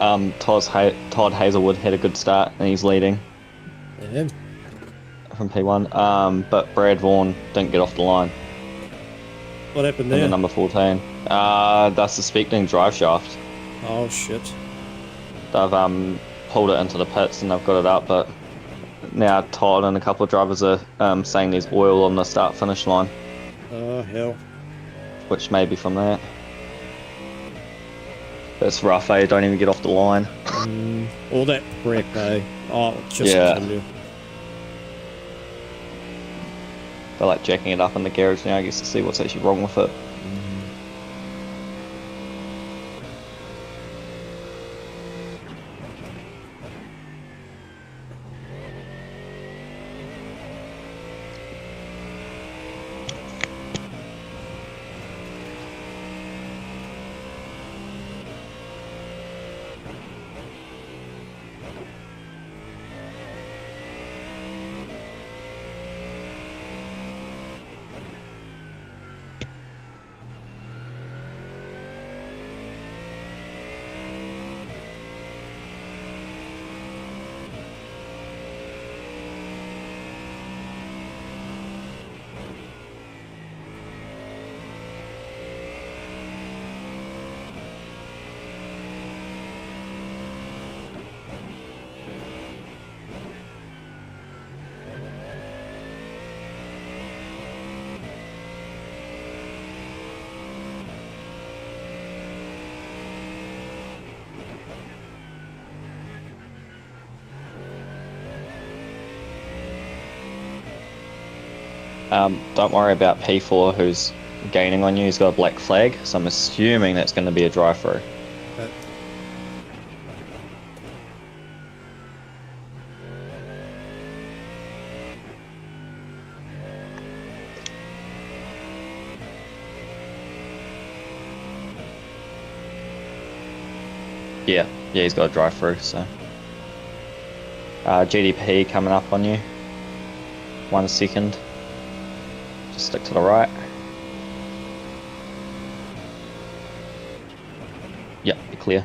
Todd Hazelwood had a good start and he's leading Yeah. from P1. But Brad Vaughan didn't get off the line What happened in the there? number 14. They're suspecting drive shaft. Oh shit. They've pulled it into the pits and they've got it up, but now Todd and a couple of drivers are saying there's oil on the start finish line, Oh hell. which may be from that. It's rough, eh? Don't even get off the line. All that prep, eh? Oh, just Yeah. kill you. They're like jacking it up in the garage now, I guess, to see what's actually wrong with it. Don't worry about P4 who's gaining on you. He's got a black flag, so I'm assuming that's going to be a drive-through. Okay. Yeah, he's got a drive-through, so. GDP coming up on you. 1 second. Just stick to the right. Yep, you're clear.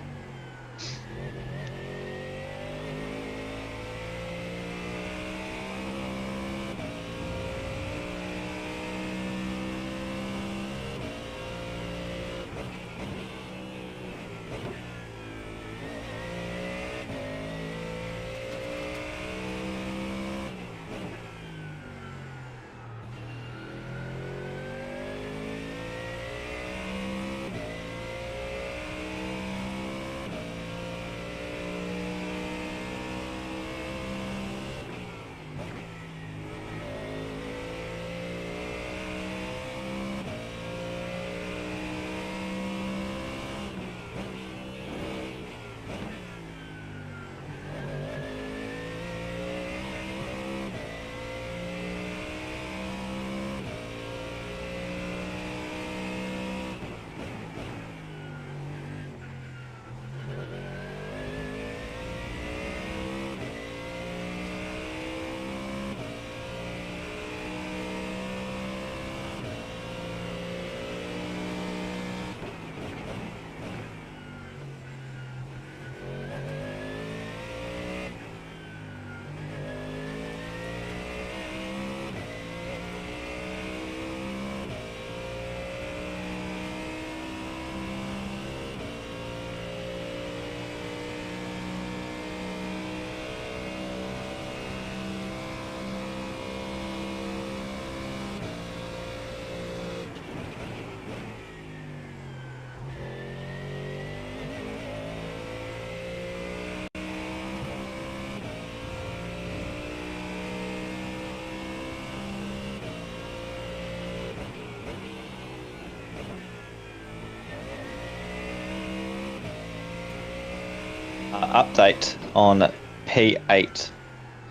Update on P8.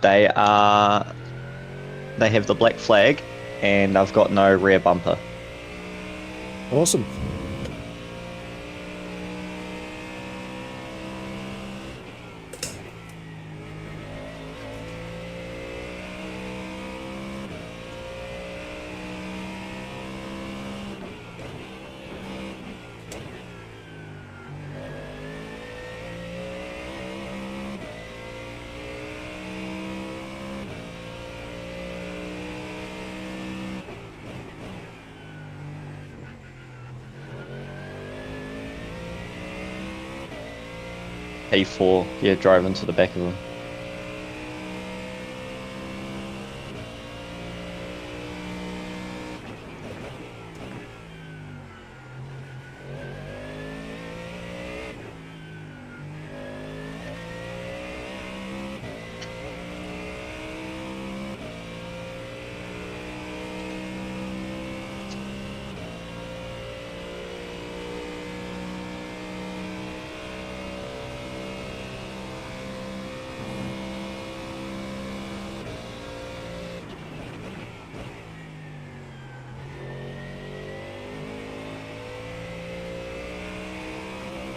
They have the black flag and I've got no rear bumper. Awesome. P4, yeah, drove into the back of him.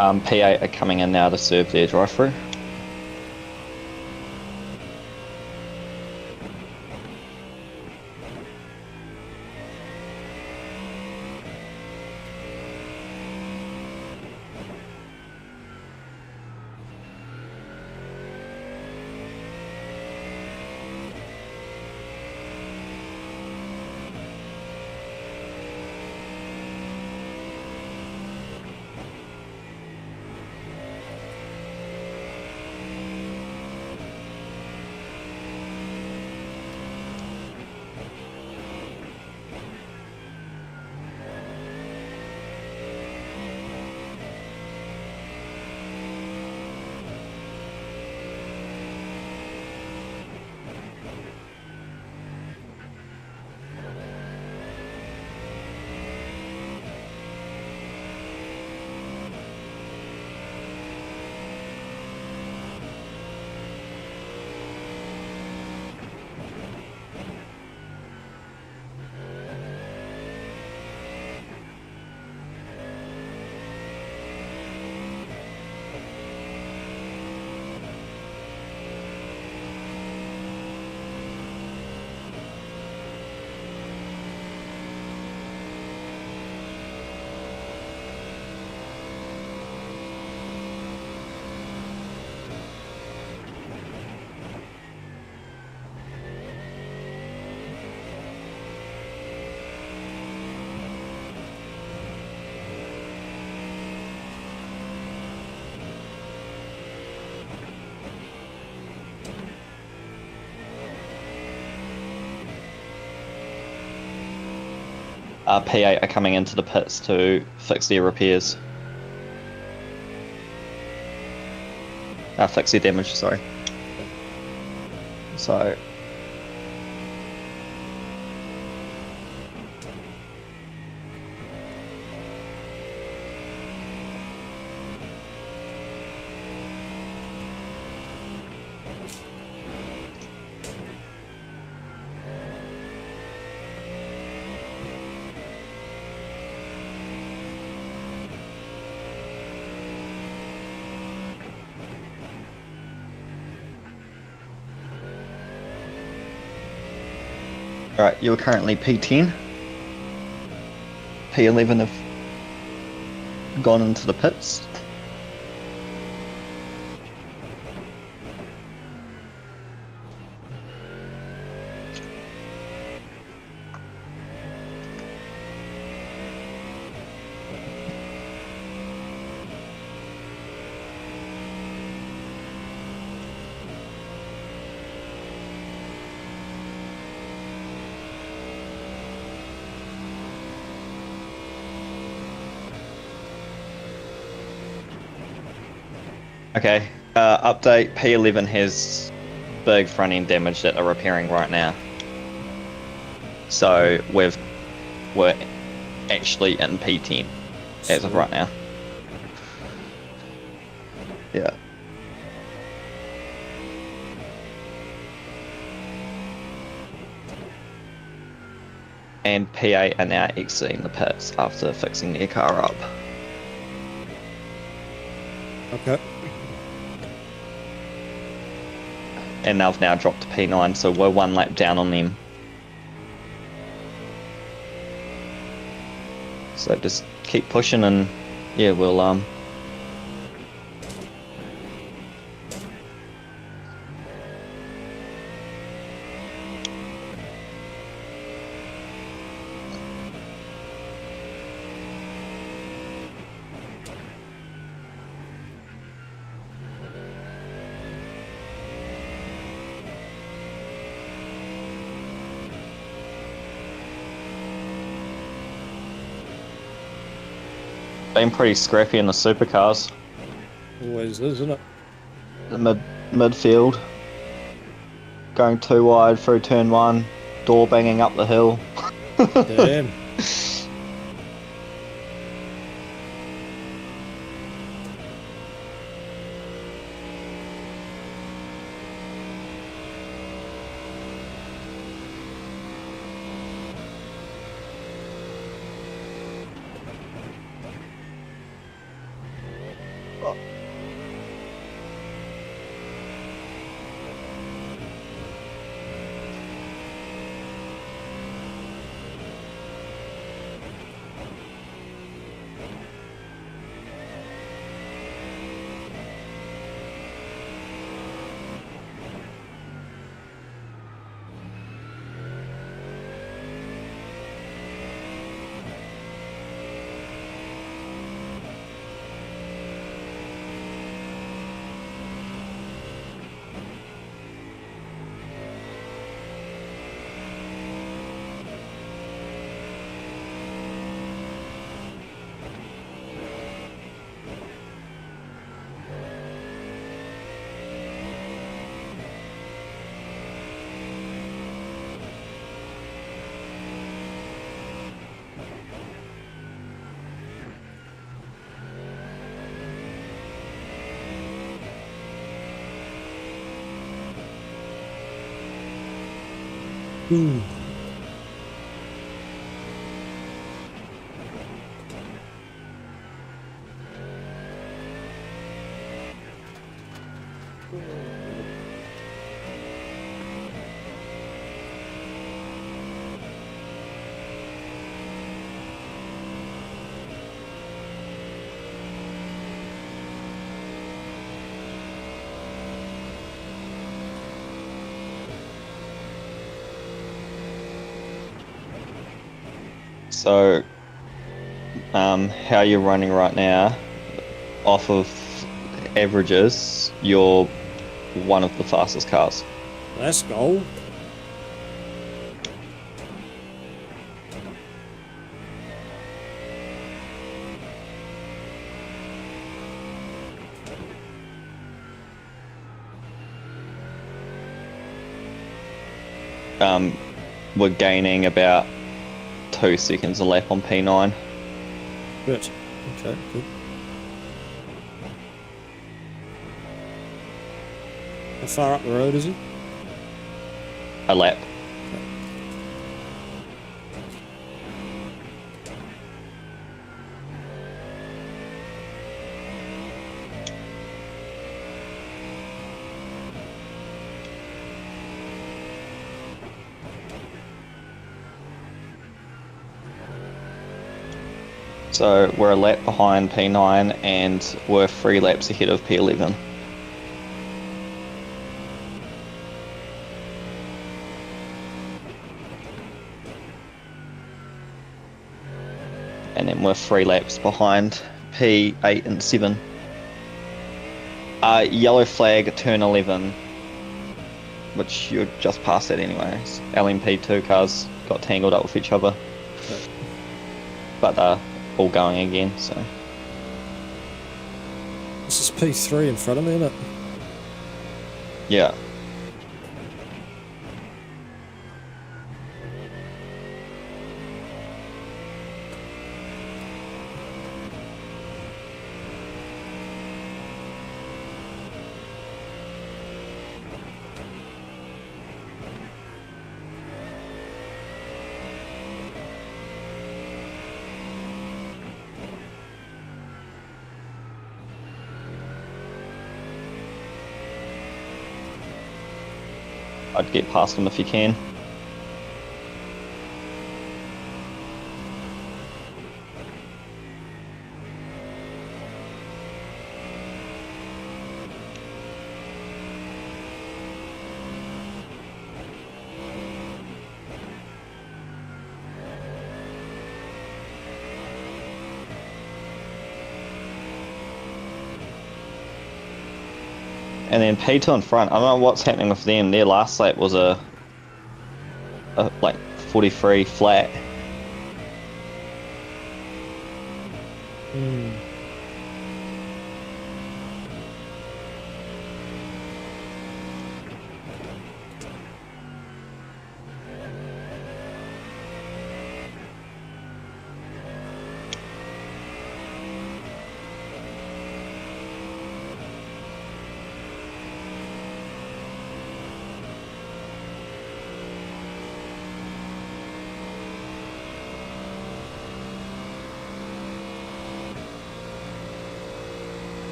P8 are coming in now to serve their drive-through. P8 are coming into the pits to fix their repairs. Fix their damage, sorry. So... Alright, you're currently P10. P11 have gone into the pits. Okay, update, P11 has big front end damage that they're repairing right now. So we're actually in P10 as of right now. Yeah. And P8 are now exiting the pits after fixing their car up. Okay. And they've now dropped to P9, so we're one lap down on them. So just keep pushing and yeah, we'll been pretty scrappy in the supercars. Always is, isn't it? The midfield, going too wide through turn 1, door banging up the hill. Damn. Ooh. So, how you're running right now, off of averages, you're one of the fastest cars. Let's go. We're gaining about 2 seconds a lap on P9. Good. Okay, good. How far up the road is he? A lap. So we're a lap behind P9 and we're 3 laps ahead of P11. And then we're 3 laps behind P8 and 7. Yellow flag, turn 11, which you're just past that anyways. LMP2 cars got tangled up with each other. Okay. But they're all going again, so. This is P3 in front of me, isn't it? Yeah. I'd get past them if you can. And then P2 in front, I don't know what's happening with them. Their last lap was a like 43 flat. Hmm.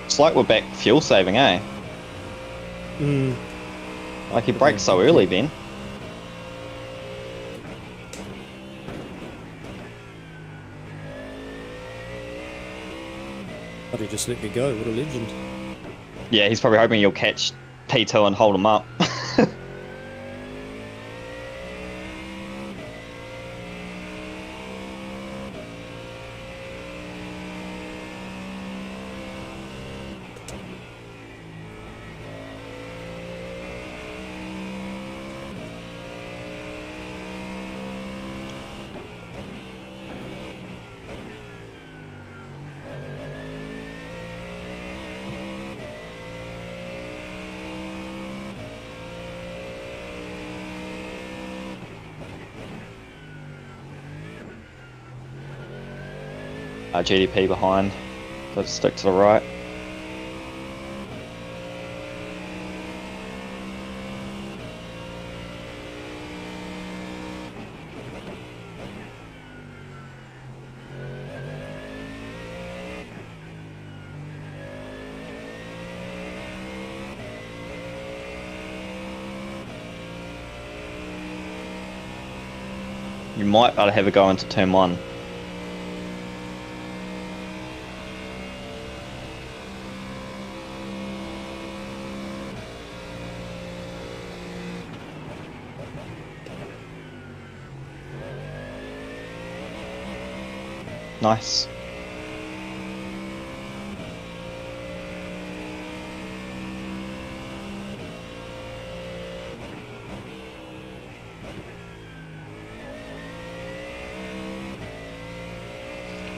It's like we're back fuel saving, eh? Hmm. Like he brakes so early, Ben. But he just let me go. What a legend. Yeah, he's probably hoping you'll catch P2 and hold him up. GDP behind. Let's stick to the right. You might be able to have a go into turn 1. Nice.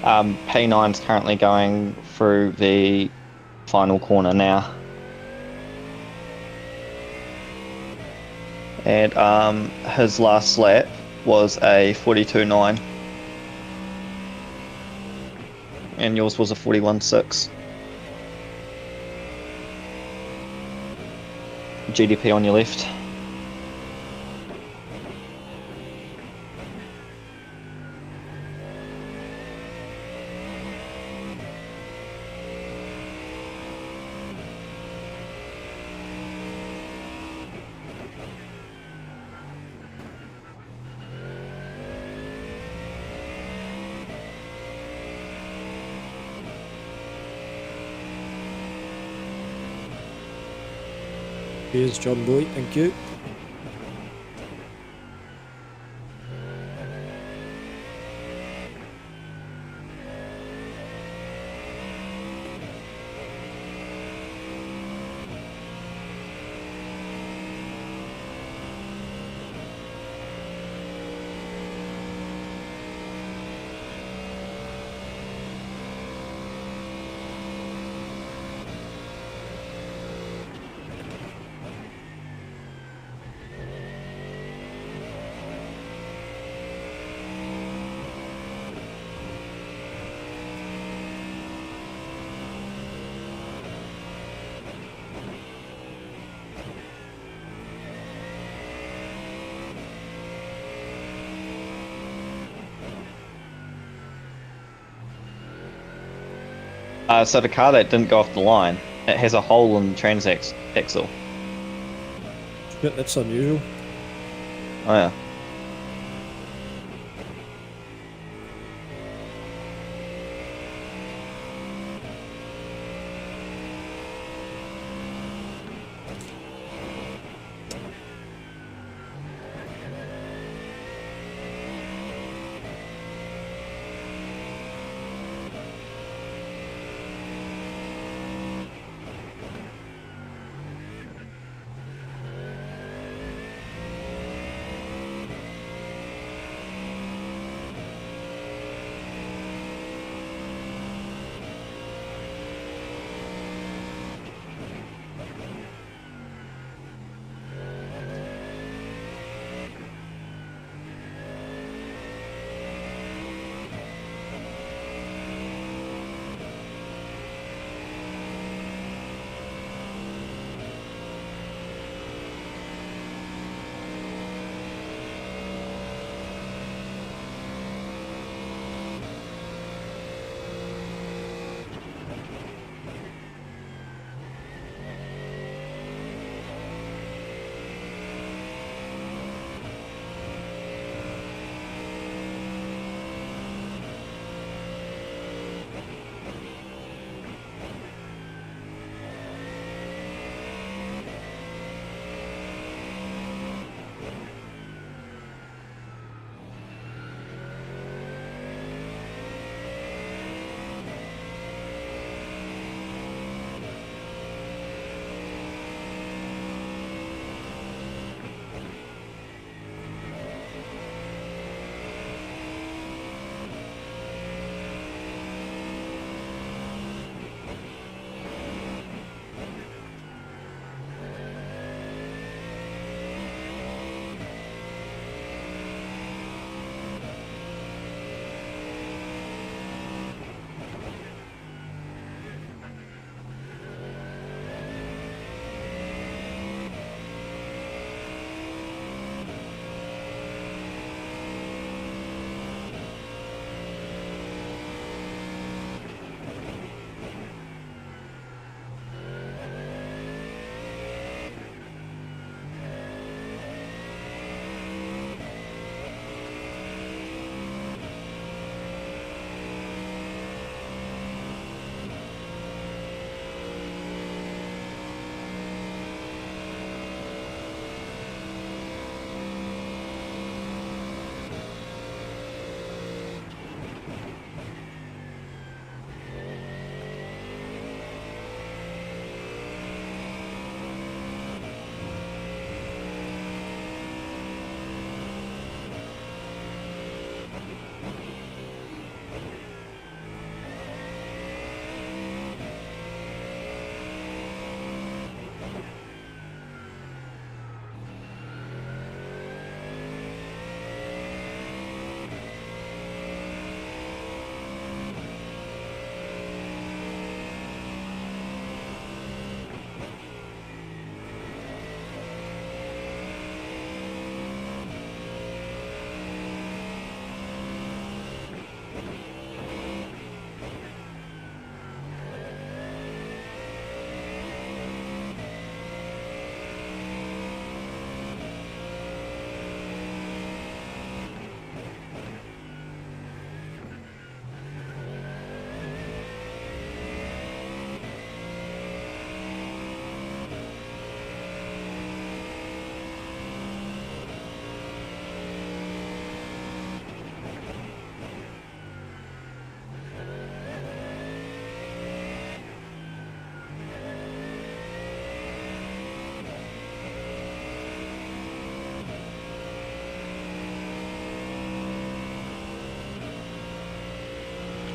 P9's currently going through the final corner now. And his last lap was a 42.9. And yours was a 41.6. GDP on your left. Here's John Boy, thank you. So the car that didn't go off the line, it has a hole in the transaxle. Shit, that's unusual. Oh yeah.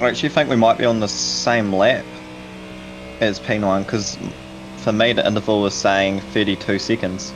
I actually think we might be on the same lap as P9 because for me the interval was saying 32 seconds.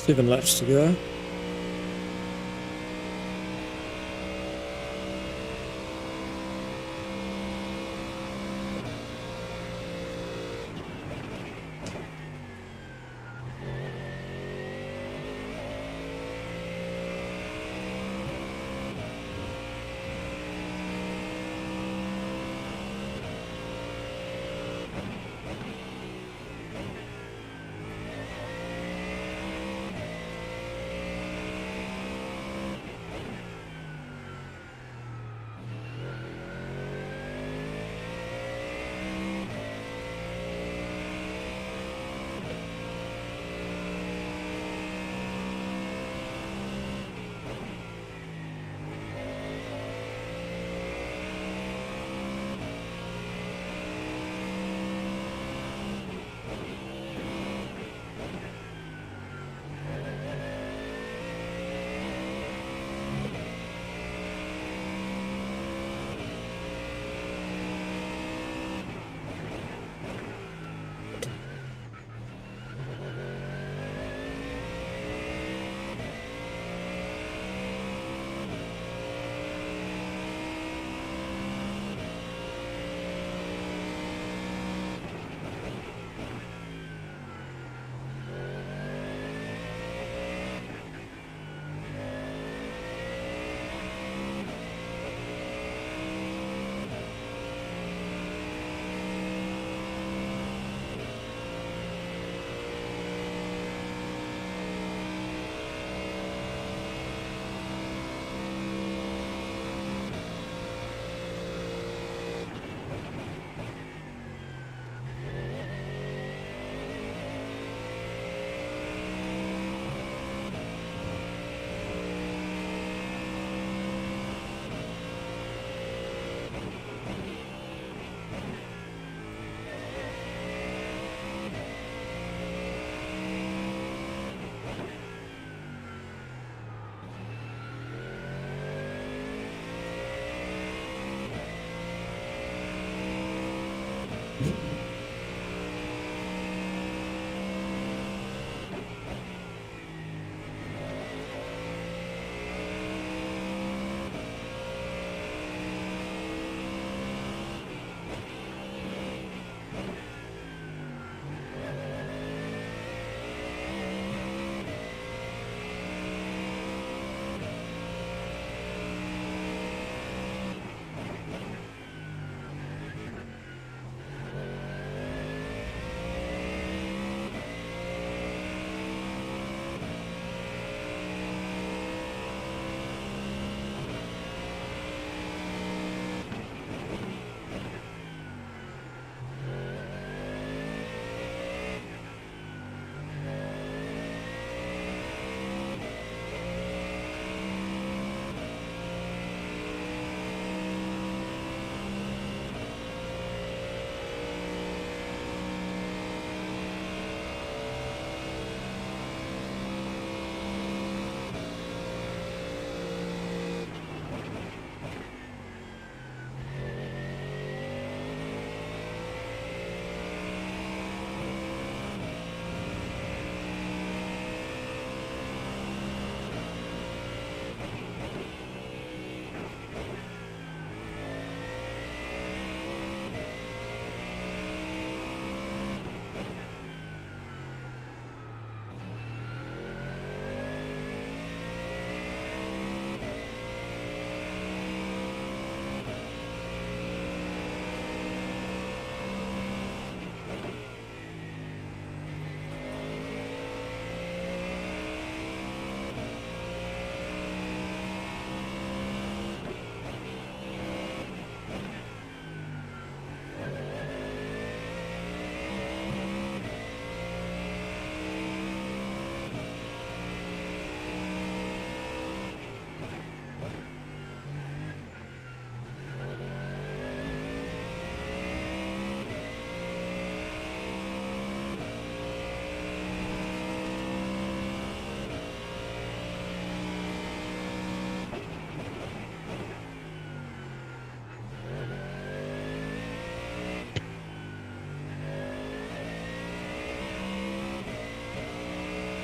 Seven laps to go.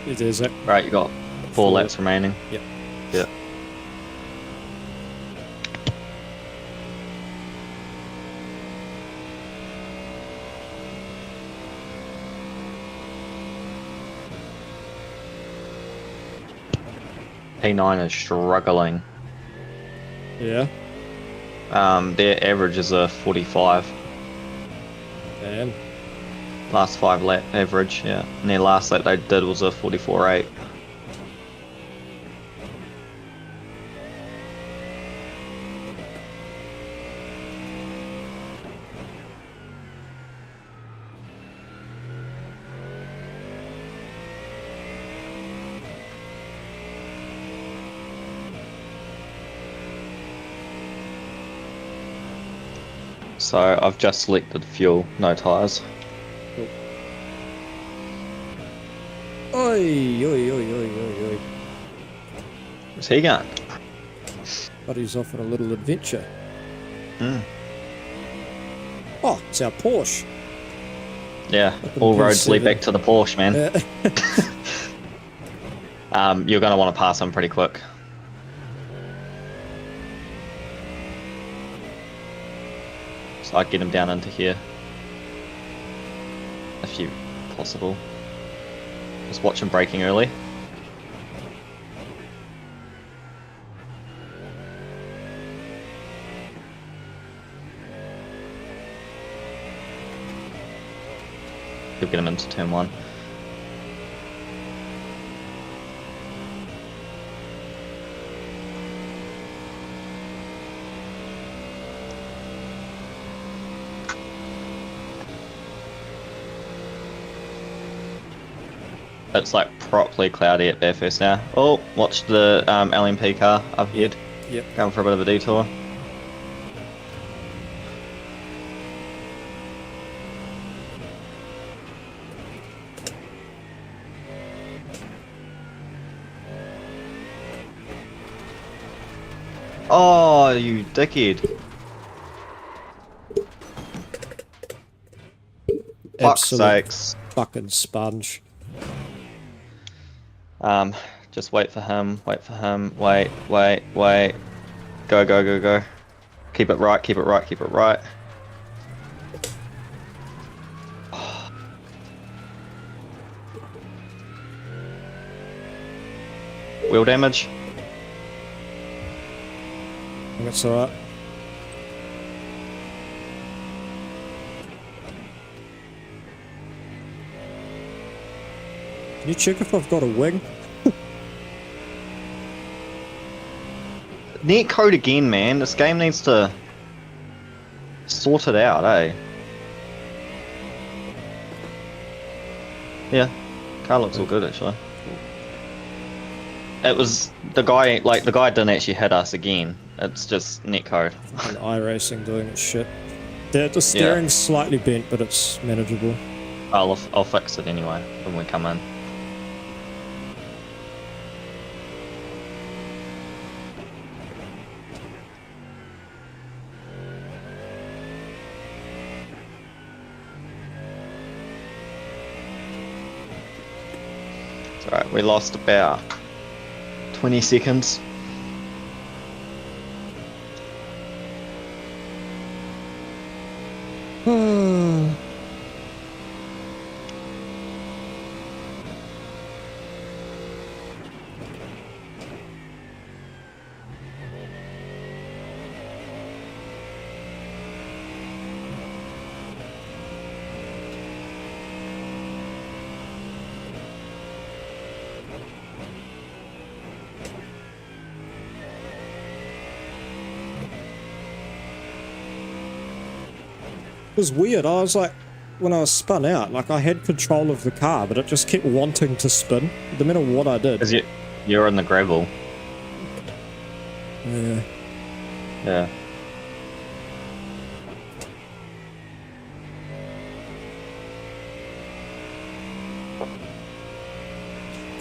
It is it. Right, you got 4 laps remaining. Yep. Yeah. P9 is struggling. Yeah. Their average is a 45. And Last 5 lap average, yeah. And their last lap they did was a 44.8. So I've just selected fuel, no tyres. oi, oi, oi, oi, oi, oi. Where's he going? Buddy's off on a little adventure. Hmm. Oh, it's our Porsche. Yeah, Up in all roads lead P7. back to the Porsche, man. Yeah. You're going to want to pass him pretty quick. So I'd get him down into here. If you possible. Just watch him braking early. You'll get him into turn 1. It's like properly cloudy at Bathurst now. Oh, watch the LMP car up ahead. Yep. Going for a bit of a detour. Oh, you dickhead. Fuck's Absolute sakes. fucking sponge. Just wait for him, wait. Go, go, go, go. Keep it right, keep it right, keep it right. Wheel damage. I think it's alright. Can you check if I've got a wing? Net code again, man. This game needs to sort it out, eh? Yeah, car looks all good actually. It was the guy, like the guy didn't actually hit us again. It's just net code. And iRacing doing its shit. The steering's slightly bent, but it's manageable. I'll fix it anyway when we come in. It's alright, we lost about 20 seconds. It was weird. I was like, when I was spun out, like I had control of the car, but it just kept wanting to spin, no matter what I did. Because you're in the gravel. Yeah. Yeah.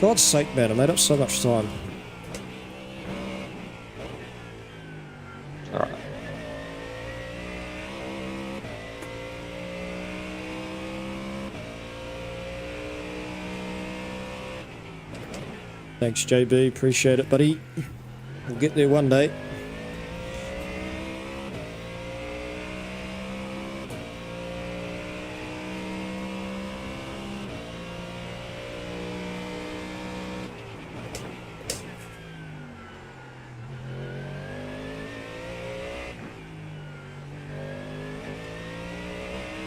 God's sake, man, I made up so much time. Alright. Thanks, JB. Appreciate it, buddy. We'll get there one day.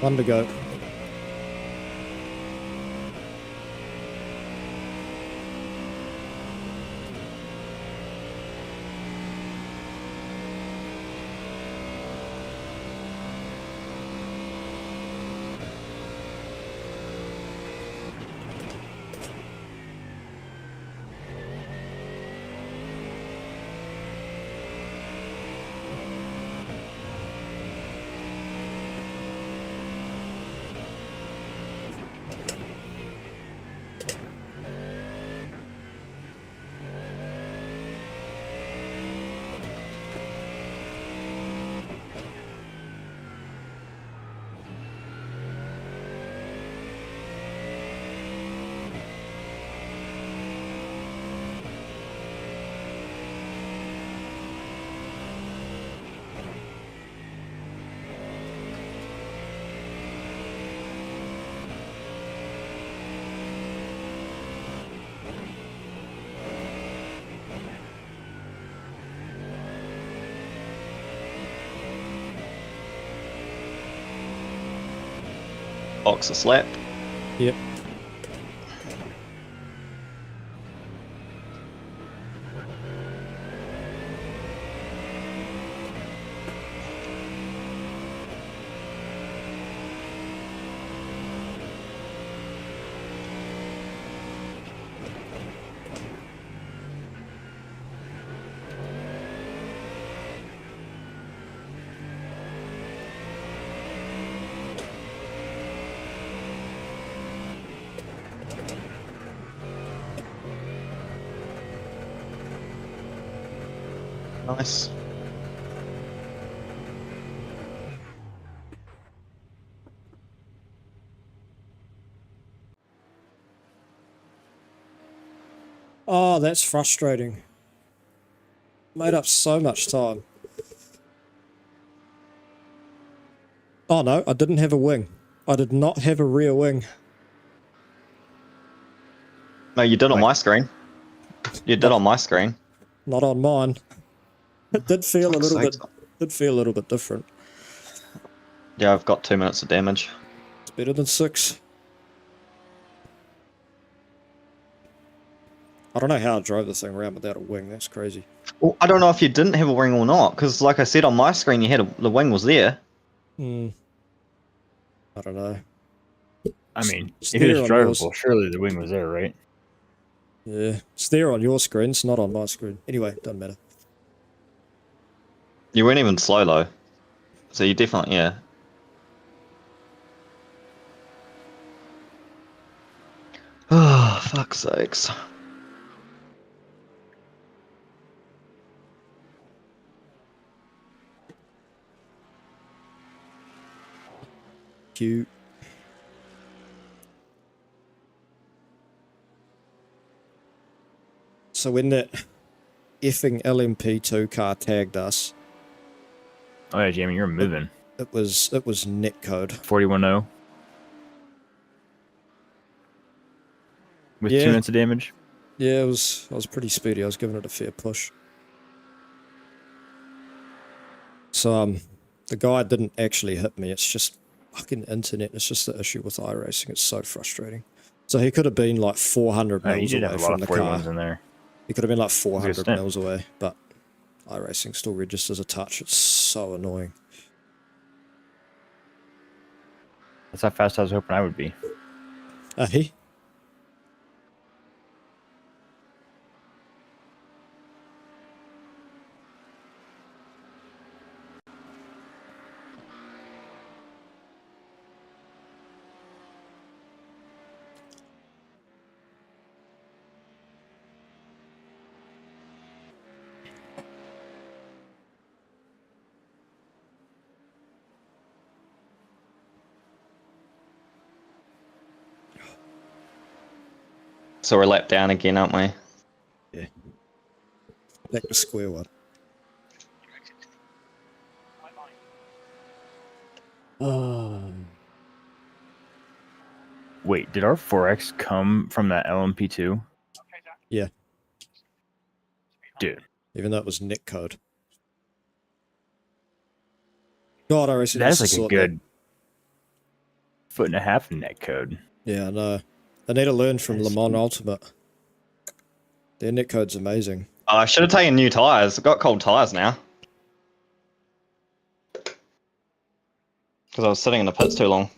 One to go. Box a slap. Yep. Nice. Oh, that's frustrating. Made up so much time. Oh no, I didn't have a wing. I did not have a rear wing. No, you did on Wait. my screen. You did on my screen. Not on mine. It did feel a Fuck's little bit. sakes. Did feel a little bit different. Yeah, I've got 2 minutes of damage. It's better than 6. I don't know how I drove this thing around without a wing. That's crazy. Well, I don't know if you didn't have a wing or not, because like I said on my screen, you had the wing was there. Hmm. I don't know. I mean, It's if it was there on yours. drivable, surely the wing was there, right? Yeah, it's there on your screen. It's not on my screen. Anyway, doesn't matter. You weren't even slow though, so you definitely yeah. Oh fuck's sakes! Cute. So when that effing LMP2 car tagged us, Oh yeah, Jamie, you're moving. it was netcode. 41-0. With Yeah. 2 minutes of damage. Yeah, I was pretty speedy. I was giving it a fair push. So the guy didn't actually hit me. It's just fucking internet. It's just the issue with iRacing. It's so frustrating. So he could have been like 400 Oh, you mils did away have a lot from of the 41s car. in there. He could have been like a 400 stint. mils away, but iRacing still registers a touch. It's so annoying. That's how fast I was hoping I would be. He? So we're a lap down again, aren't we? Back to square one. Wait, did our 4X come from that LMP2? Yeah, Dude, even though it was net code. God, I actually that need is to like a sort good foot and a half in net code. that. Yeah, I know. I need to learn from Le That's Mans deep. Ultimate. Their net code's amazing. Oh, I should have taken new tires. I've got cold tires now. Because I was sitting in the pits too long.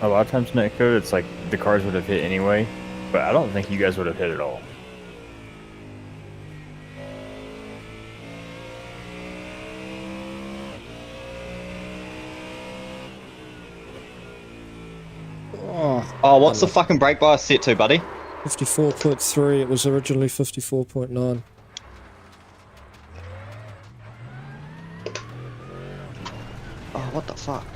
A lot of times net code, it's like the cars would have hit anyway, but I don't think you guys would have hit at all. Oh, what's the fucking brake bias set to, buddy? 54.3, it was originally 54.9. Oh, what the fuck?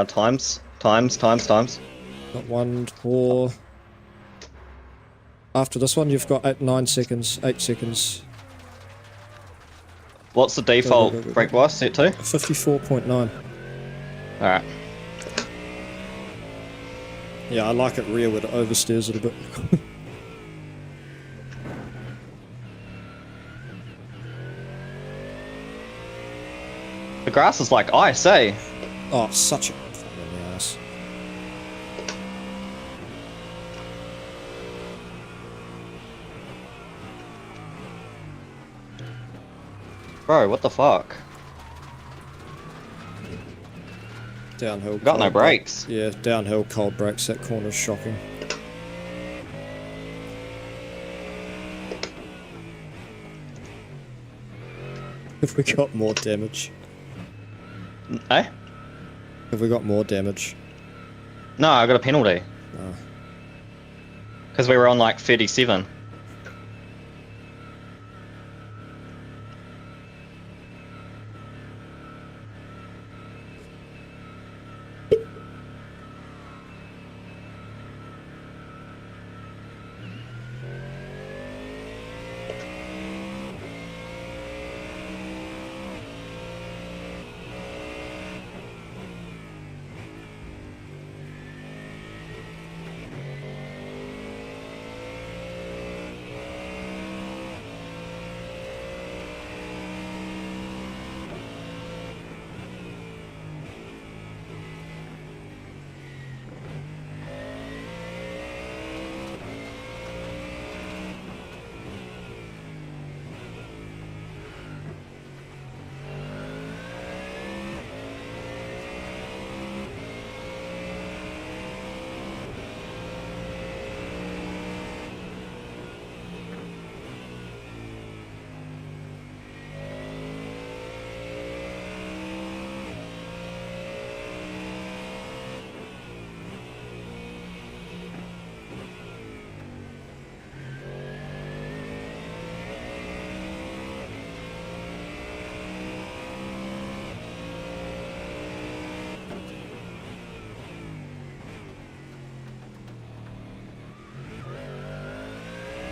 Times. Got one for... After this one, you've got 9 seconds, 8 seconds. What's the default go. brake bias set to? 54.9. Alright. Yeah, I like it rearward, it oversteers it a bit. The grass is like ice, eh? Oh, such a pain in the ass. Bro, what the fuck? Downhill. Got no cold brakes. Yeah, downhill cold brakes, that corner's shocking. Have we got more damage? Eh? Have we got more damage? No, I got a penalty. Oh. Because we were on like 37.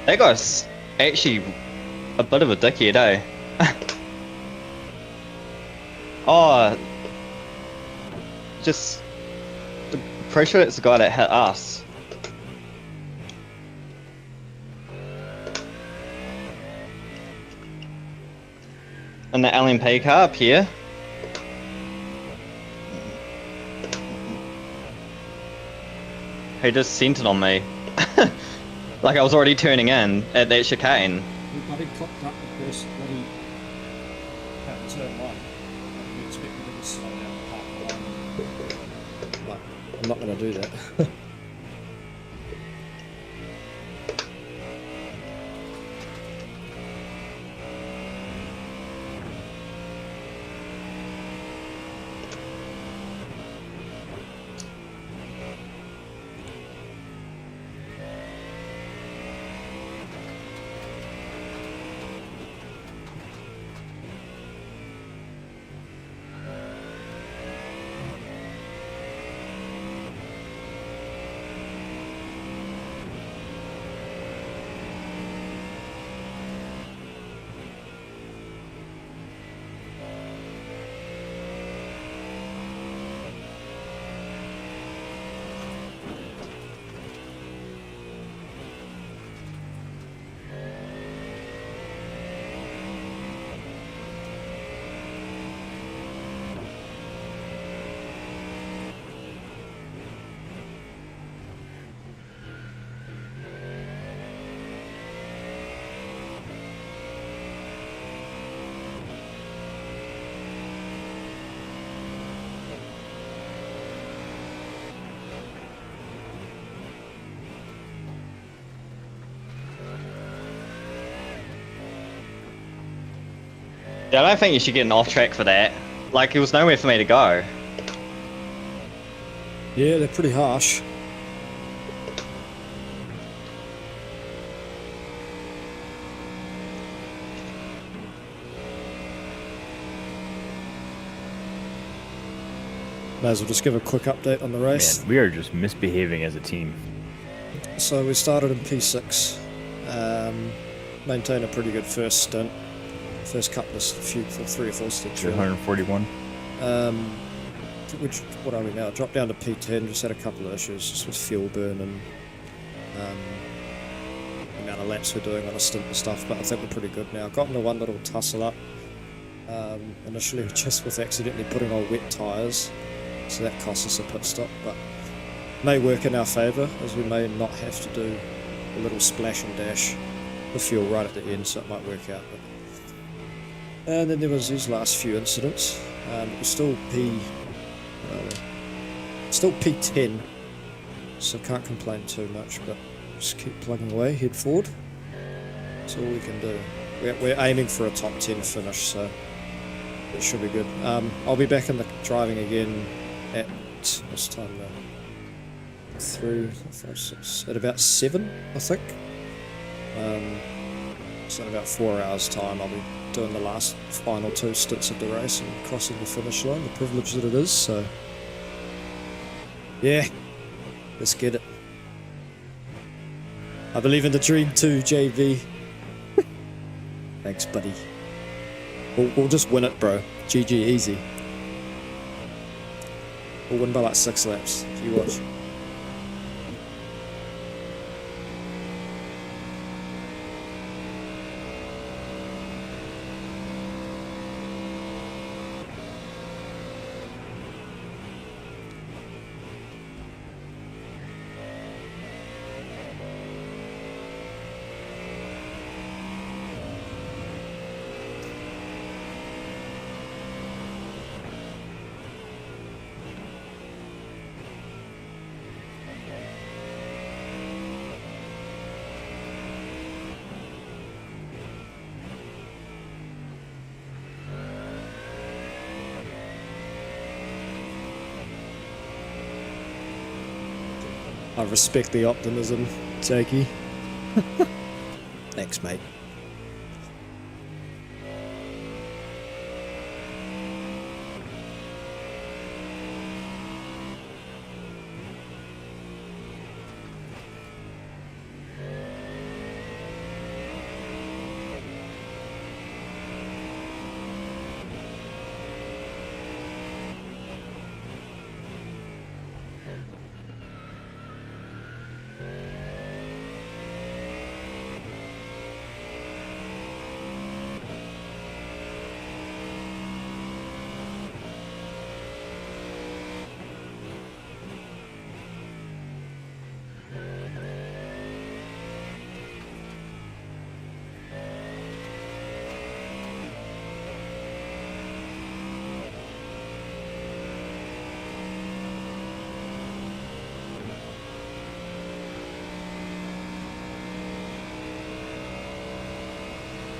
That guy's actually a bit of a dickhead, eh? Oh, just pretty sure it's the guy that hit us. In the LMP car up here. He just sent it on me. Like I was already turning in at that chicane. We bloody clocked up the first bloody turn one. We expected it to slow down half the line. But I'm not going to do that. Yeah, I don't think you should get an off track for that. Like, there was nowhere for me to go. Yeah, they're pretty harsh. May as well just give a quick update on the race. Man, we are just misbehaving as a team. So we started in P6, maintained a pretty good first stint. First couple of few, 3 or 4 stints. 241. Which, what are we now? Dropped down to P10, just had a couple of issues just with fuel burn and the amount of laps we're doing on a stint and stuff, but I think we're pretty good now. Got into one little tussle up initially just with accidentally putting on wet tyres, so that cost us a pit stop, but may work in our favour as we may not have to do a little splash and dash the fuel right at the end, so it might work out. But... And then there was these last few incidents. We're still P10, so can't complain too much, but just keep plugging away, head forward. That's all we can do. We're aiming for a top 10 finish, so it should be good. I'll be back in the driving again at what's the time now? 3, 4, 5, 6, at about 7, I think. So in about 4 hours time I'll be doing the last final 2 stints of the race and crossing the finish line, the privilege that it is, so yeah, let's get it. I believe in the dream too, JV. Thanks, buddy. We'll just win it, bro. GG, easy. We'll win by like 6 laps, if you watch. I respect the optimism, Jakey. Thanks, mate.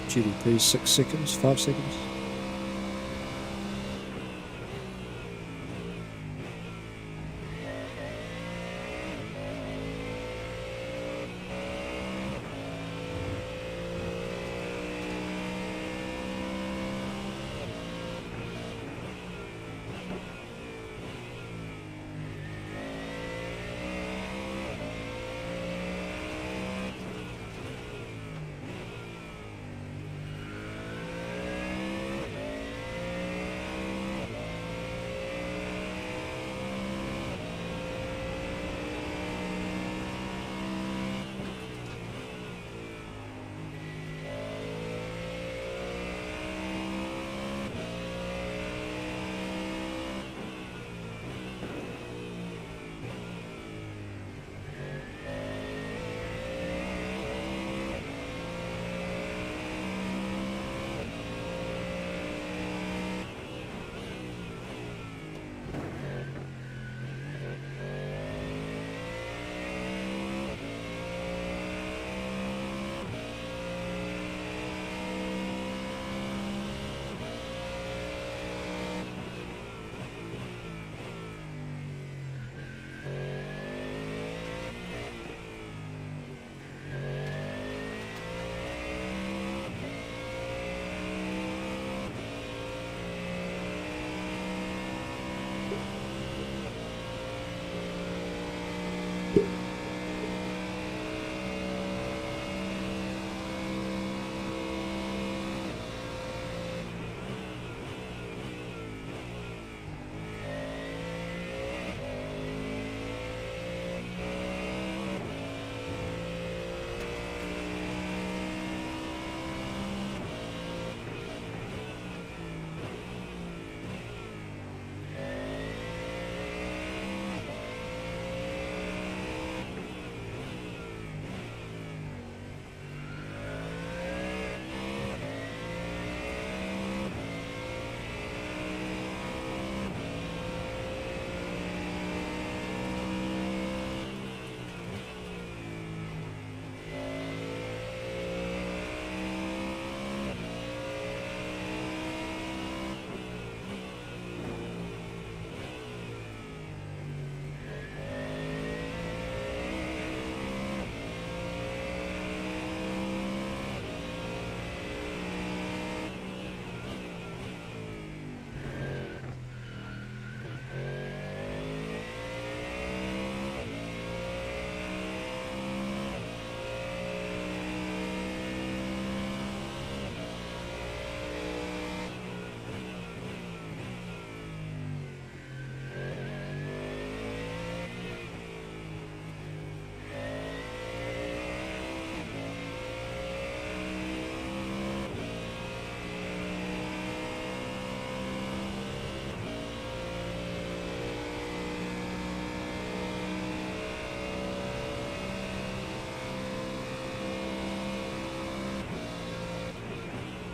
GDP 6 seconds, 5 seconds.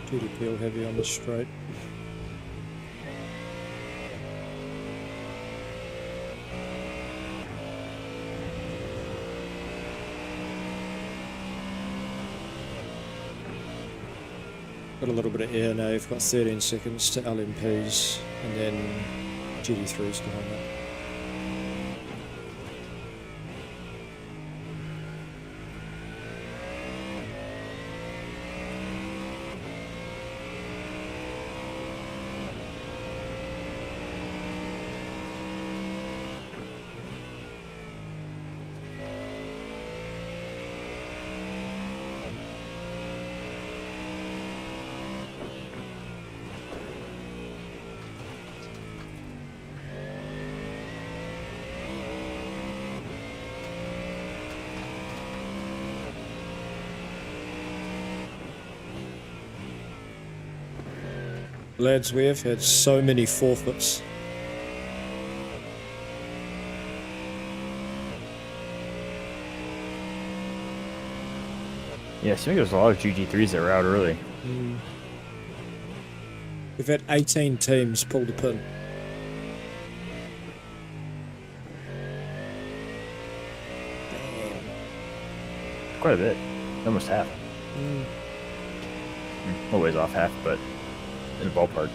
GDPL heavy on the straight. Got a little bit of air now, you've got 13 seconds to LMPs, and then GD3's behind that. Lads, we have had so many forfeits. Yeah, I think there's a lot of GG3s that were out early. We've had 18 teams pull the pin. Quite a bit. Almost half. Always off half, but in the ballpark.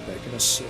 Back in a sec.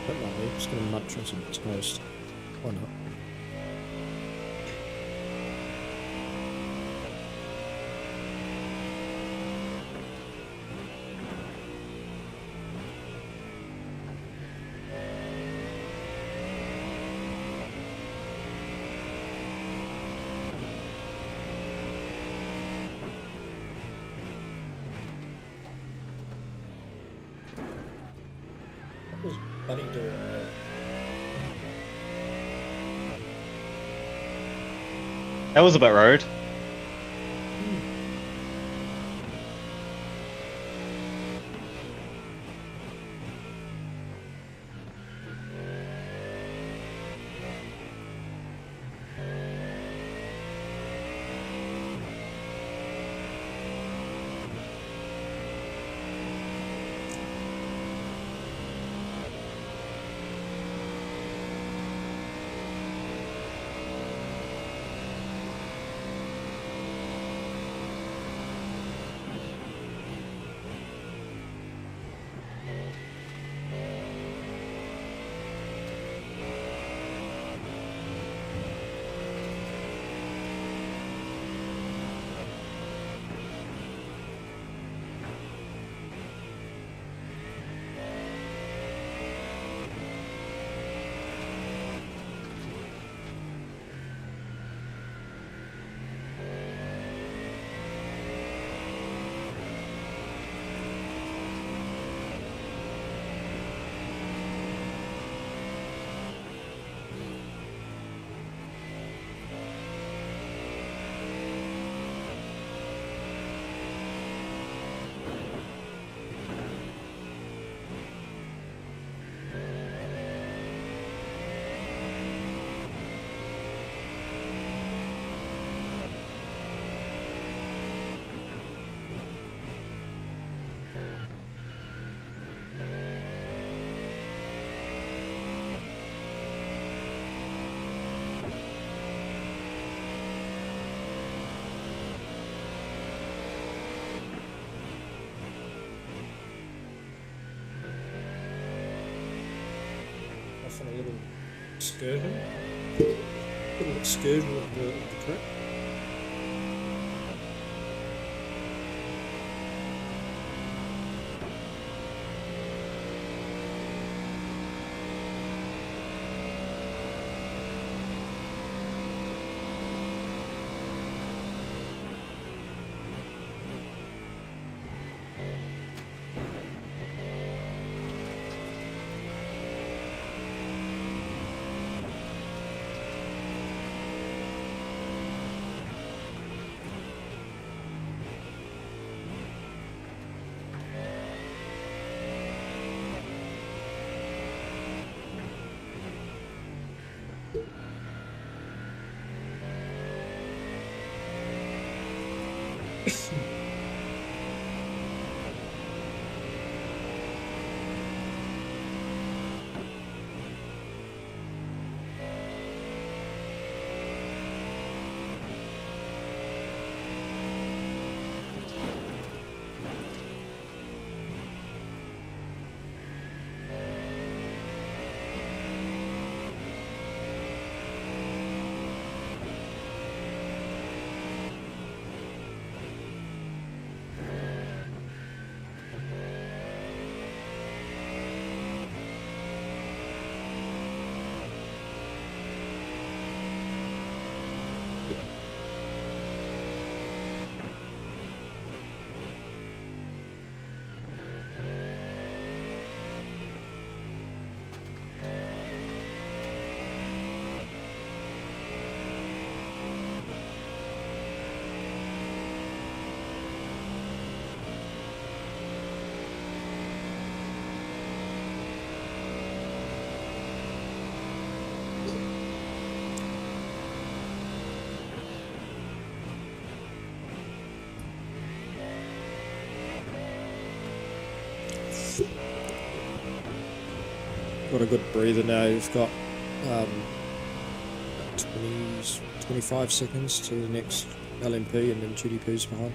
Don't mind me, just gonna munch on some toast. Why not? What was Buddy doing there? That was a bit rude. Off on a little excursion. Little excursion of the trip. Got a good breather now. You've got 20, 25 seconds to the next LMP and then GDP's behind.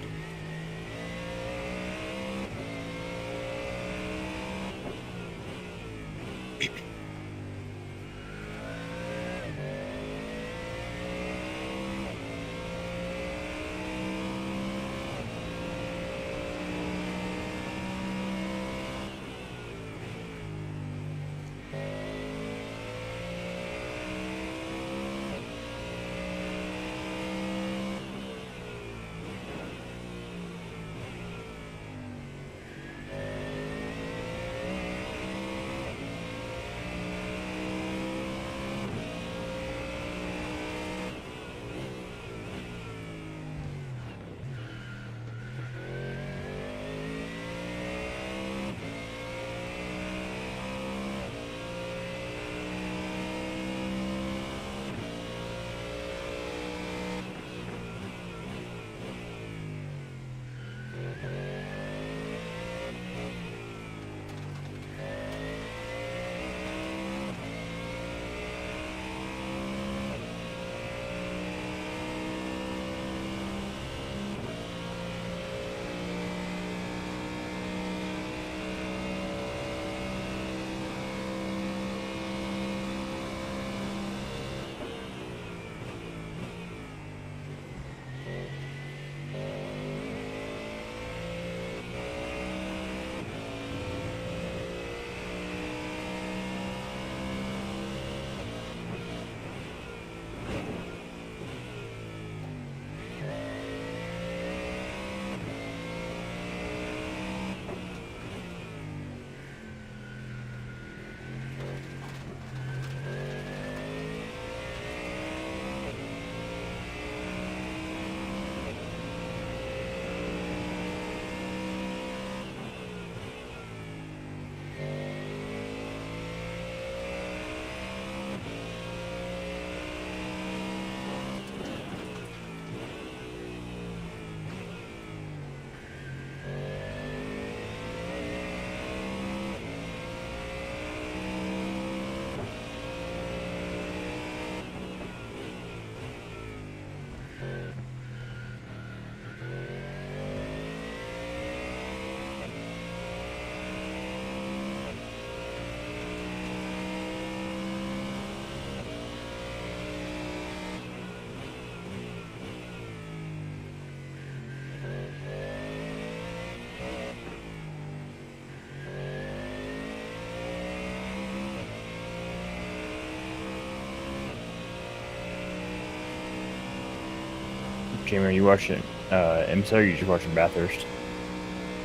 Jamie, are you watching IMSA or are you just watching Bathurst?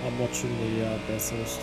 I'm watching the Bathurst.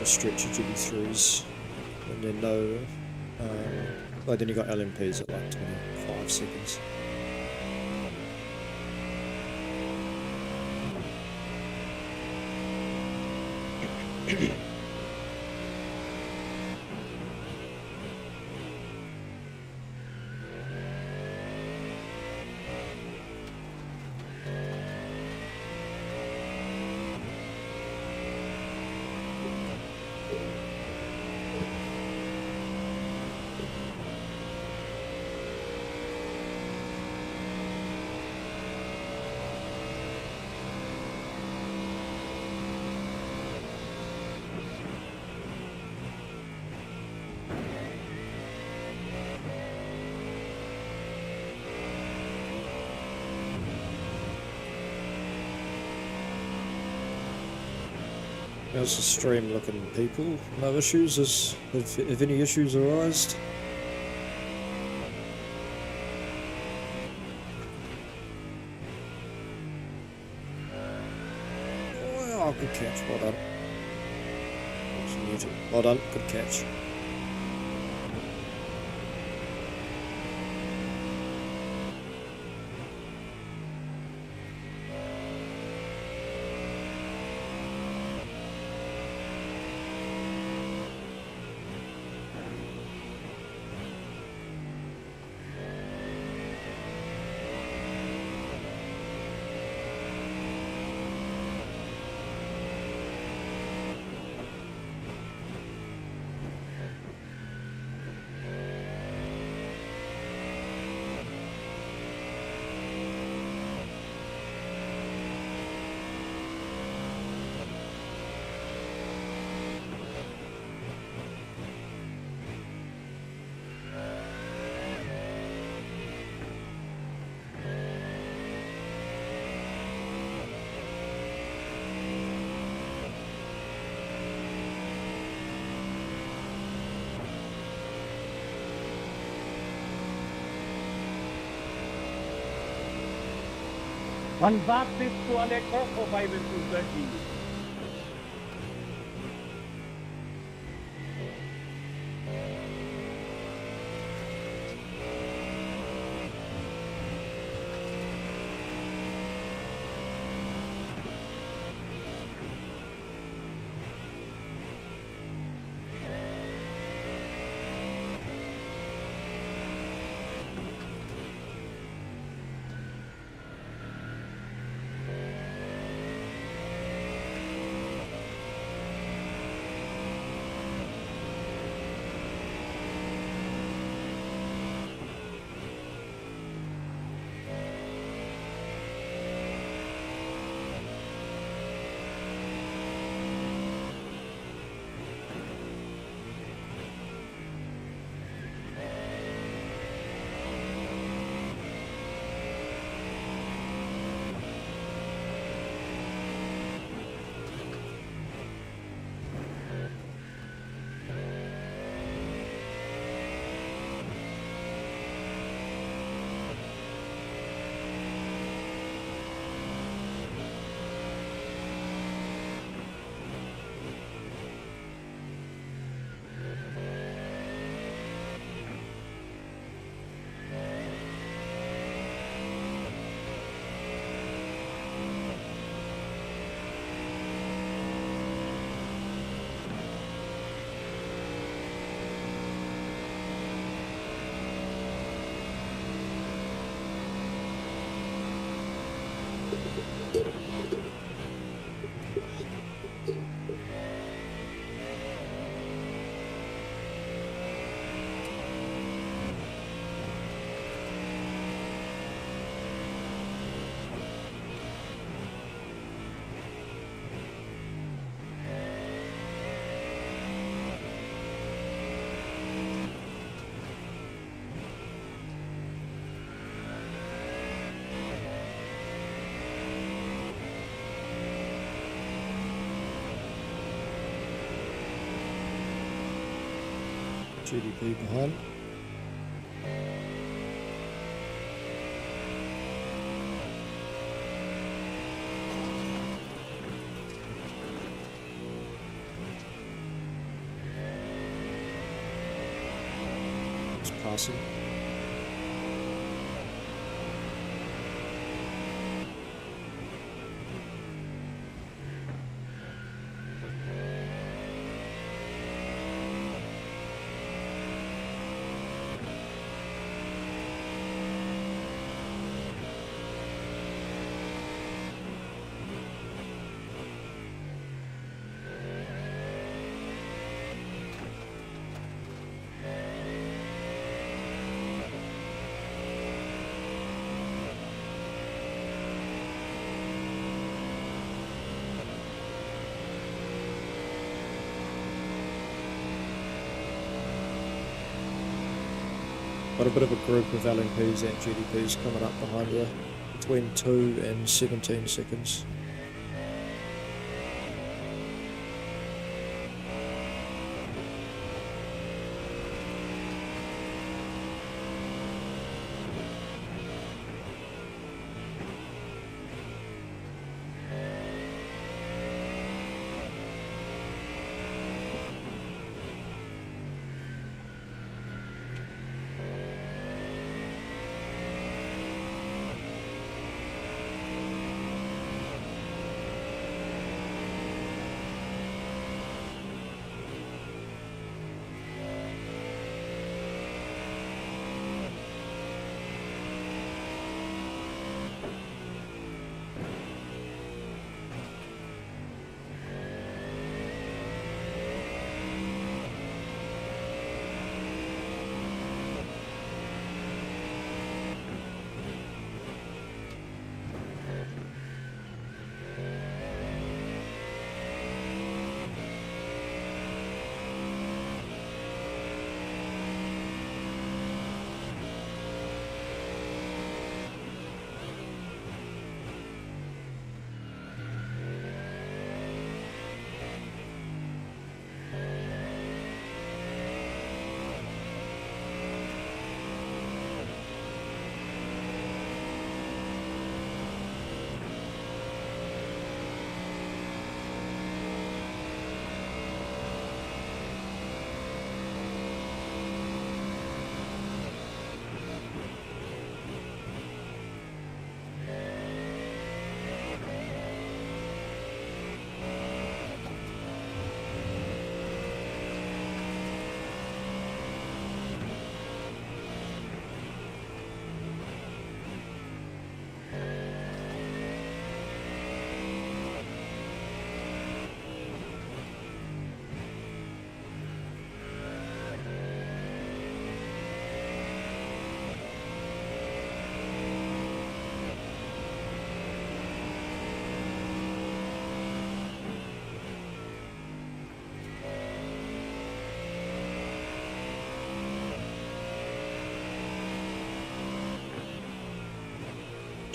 stretch of GD3s, and then no. Oh, then you got LMPs at like 25 seconds. How's the stream looking, people? No issues? Have any issues arisen? Oh, good catch. Well done. Well done. Good catch. Wann wartest du an der Koch vorbei, wenn du Götti? GDP behind. Just passing. Got a bit of a group of LMPs and GDPs coming up behind you, between 2 and 17 seconds.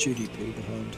GDP behind.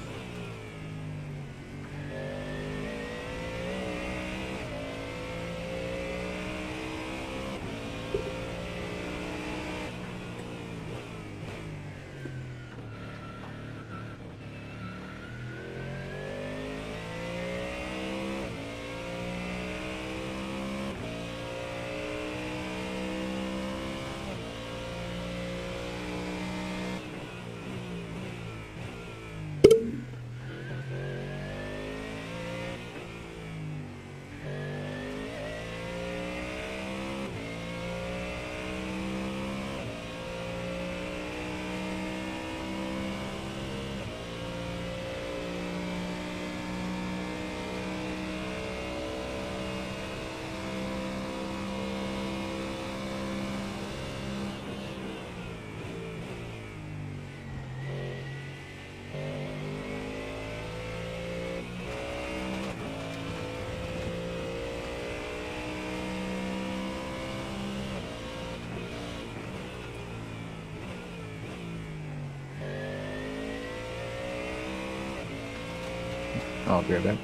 I'll be right back.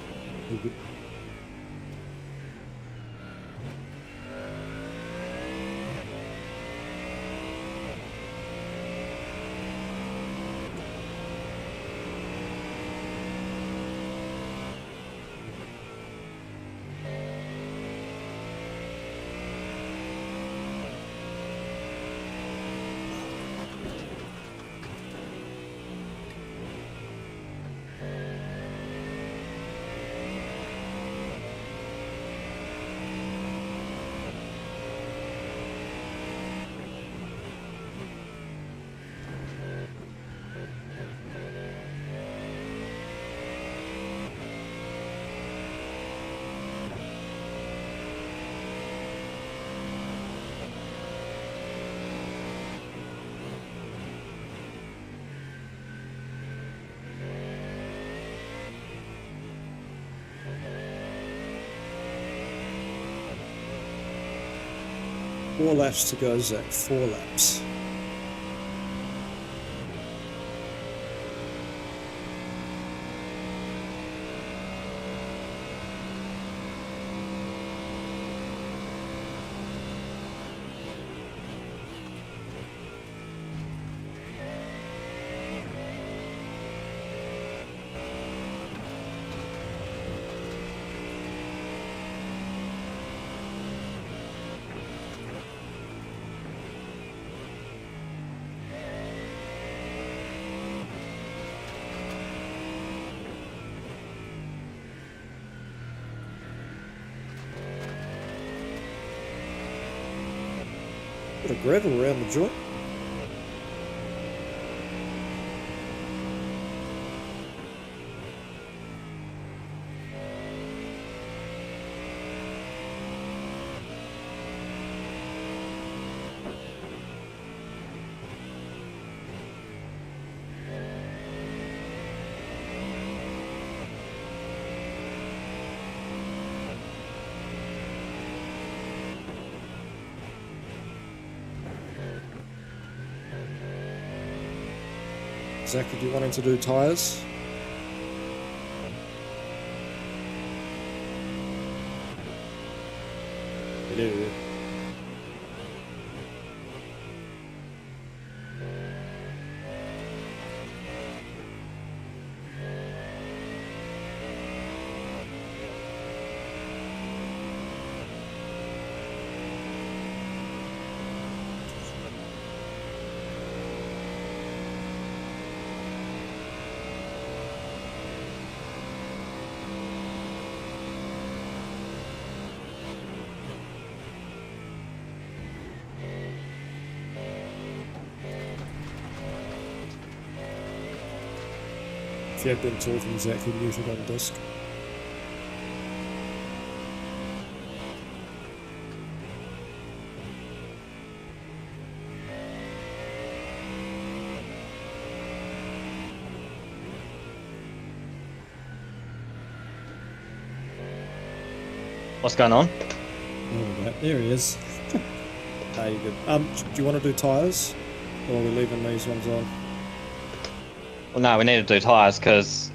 4 laps to go, Zach. 4 laps. Bit of gravel around the joint. Zach, are you wanting to do tyres? Hello. If you had been talking, Zach, you're muted on disc. What's going on? There he is. Ah, you good. Do you want to do tyres? Or are we leaving these ones on? Well, no, we need to do tyres because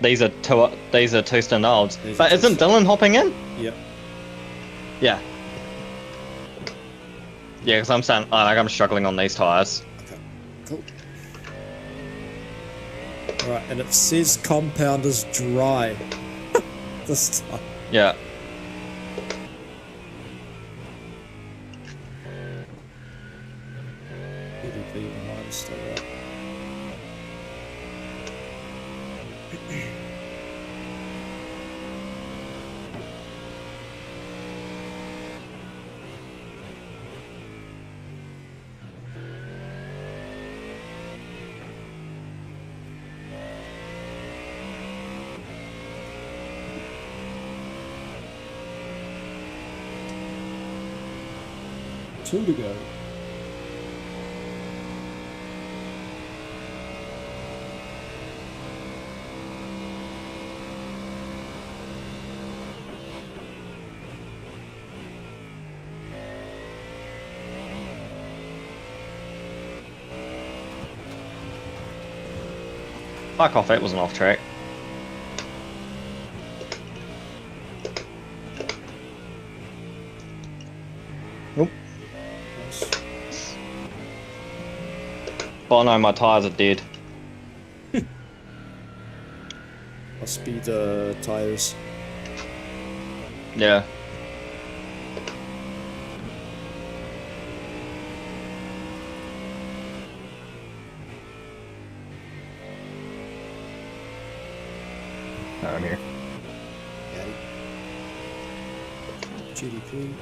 these are two stint olds. These But are isn't two Dylan hopping in? Yep. Yeah. Yeah, because I'm struggling on these tyres. Okay, cool. Alright, and it says compound is dry. This time. Yeah. PvP behind, stay up. Two to go. Fuck off, that wasn't off track. Nope. Nice. Oh no, my tyres are dead. Must be the tyres. Yeah. Oh, I'm here. Got it. GDP.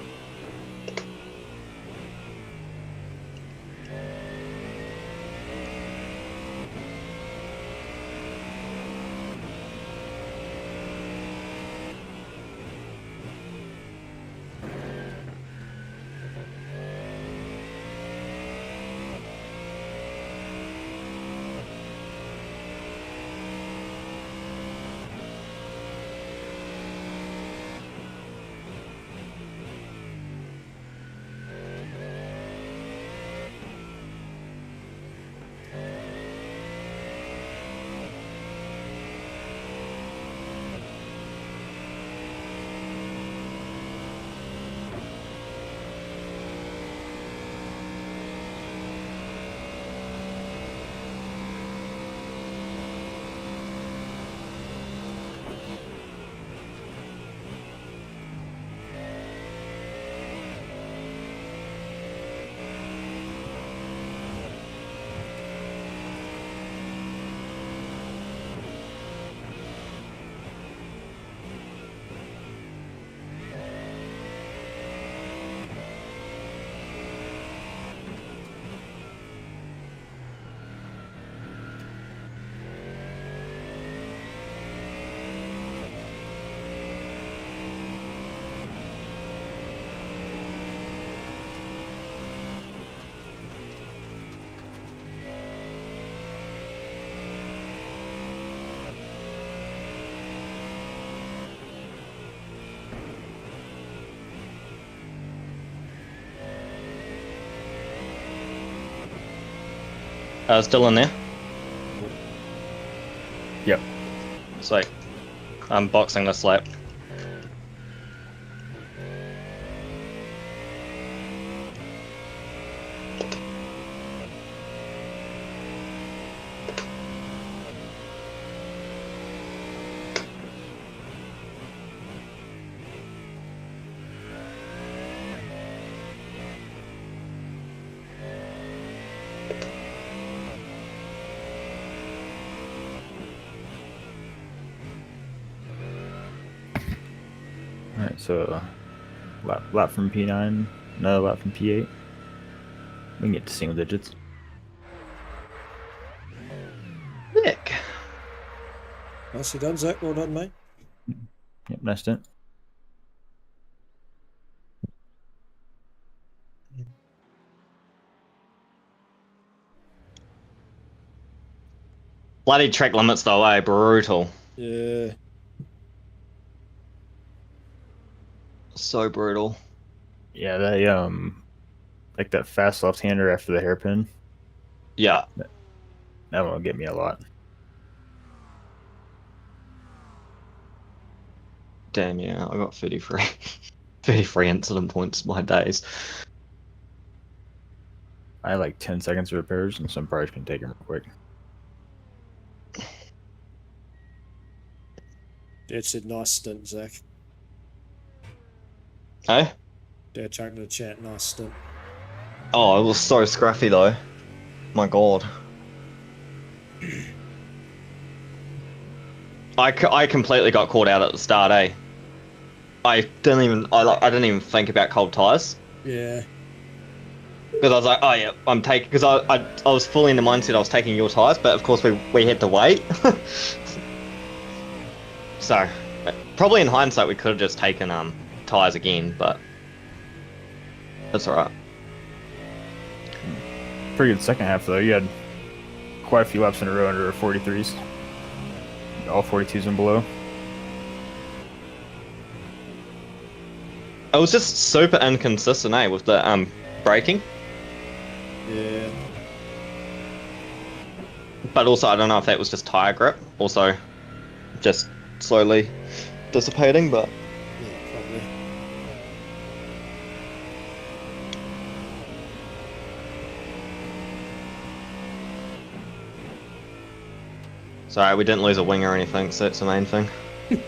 Still in there? Yep. Sweet. I'm boxing this lap. Alright, so lap from P9, another lap from P8. We can get to single digits. Nick. Nicely done, Zach. Well done, mate. Yep, nice stint. Bloody track limits though, eh? Brutal. Yeah. So brutal. Yeah, they like that fast left-hander after the hairpin. Yeah. That one will get me a lot. Damn, yeah. I got 33. 33 incident points my days. I had like 10 seconds of repairs, and some probably can take them real quick. Dad said nice stint, Zach. Eh? Dad chucked in the chat, nice stint. Oh, it was so scruffy though. My god. I completely got caught out at the start, eh? I didn't even think about cold tires. Yeah. Because I was like, oh yeah, I'm taking, because I was fully in the mindset I was taking your tires, but of course we had to wait. So, probably in hindsight we could have just taken tires again, but that's alright. Pretty good second half though. You had quite a few laps in a row under 43s. All 42s and below. It was just super inconsistent, eh, with the braking. Yeah. But also, I don't know if that was just tire grip, also just slowly dissipating, but Yeah, probably. sorry, we didn't lose a wing or anything, so that's the main thing. I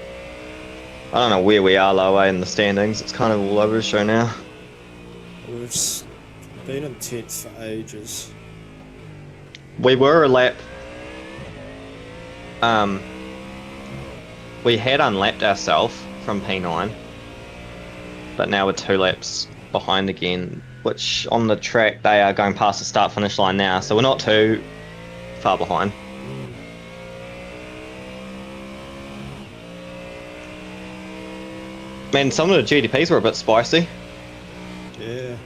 don't know where we are low in the standings, it's kind of all over the show now. We've been in 10th for ages. We were a lap. We had unlapped ourselves from P9, but now we're 2 laps behind again, which on the track they are going past the start finish line now, so we're not too far behind. Man, some of the GDPs were a bit spicy. Yeah.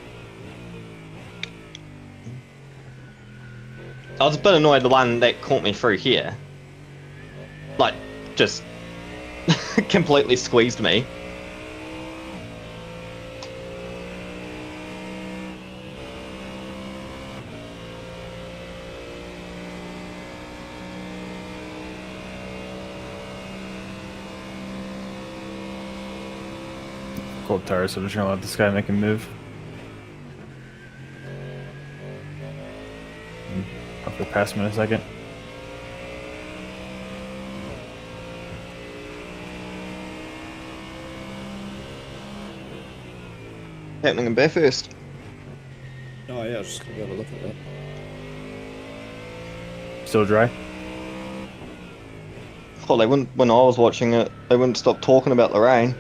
I was a bit annoyed the one that caught me through here. Like, just completely squeezed me. Cold tires, so I'm just gonna let this guy make a move. Hopefully pass him in a second. Happening in Bathurst. Oh yeah, I was just gonna have a look at that. Still dry? Oh, they wouldn't. When I was watching it, they wouldn't stop talking about the rain.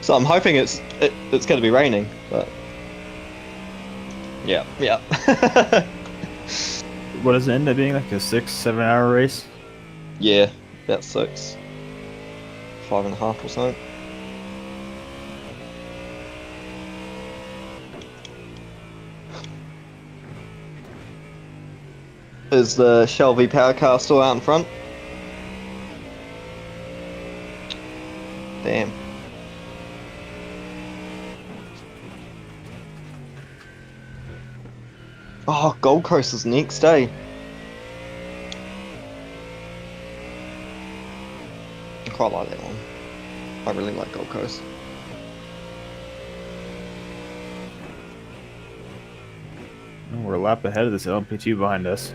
So I'm hoping it's going to be raining, but yeah. What does it end up being, like a 6-7 hour race? Yeah, about 6, 5.5 or something. Is the Shelby power car still out in front? Damn. Oh, Gold Coast is next day. I quite like that one. I really like Gold Coast. Oh, we're a lap ahead of this LMP2 behind us.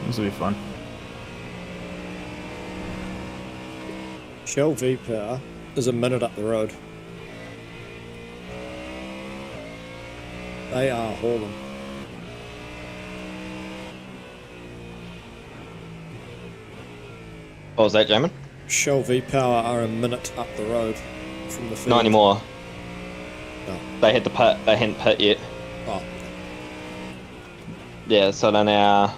This will be fun. Shell V Power is a minute up the road. They are hauling. What was that, Jamin? Shell V Power are a minute up the road from the field. Not anymore. No. They had to pit. They hadn't pit yet. Oh, Yeah, so they're now.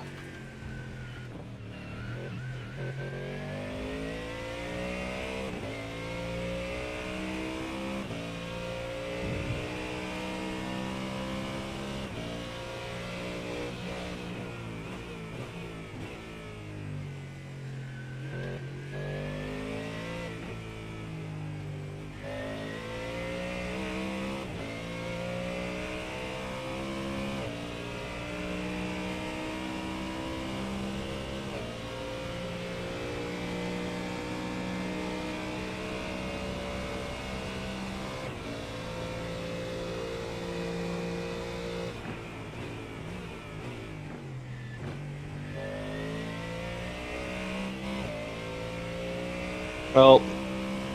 Well,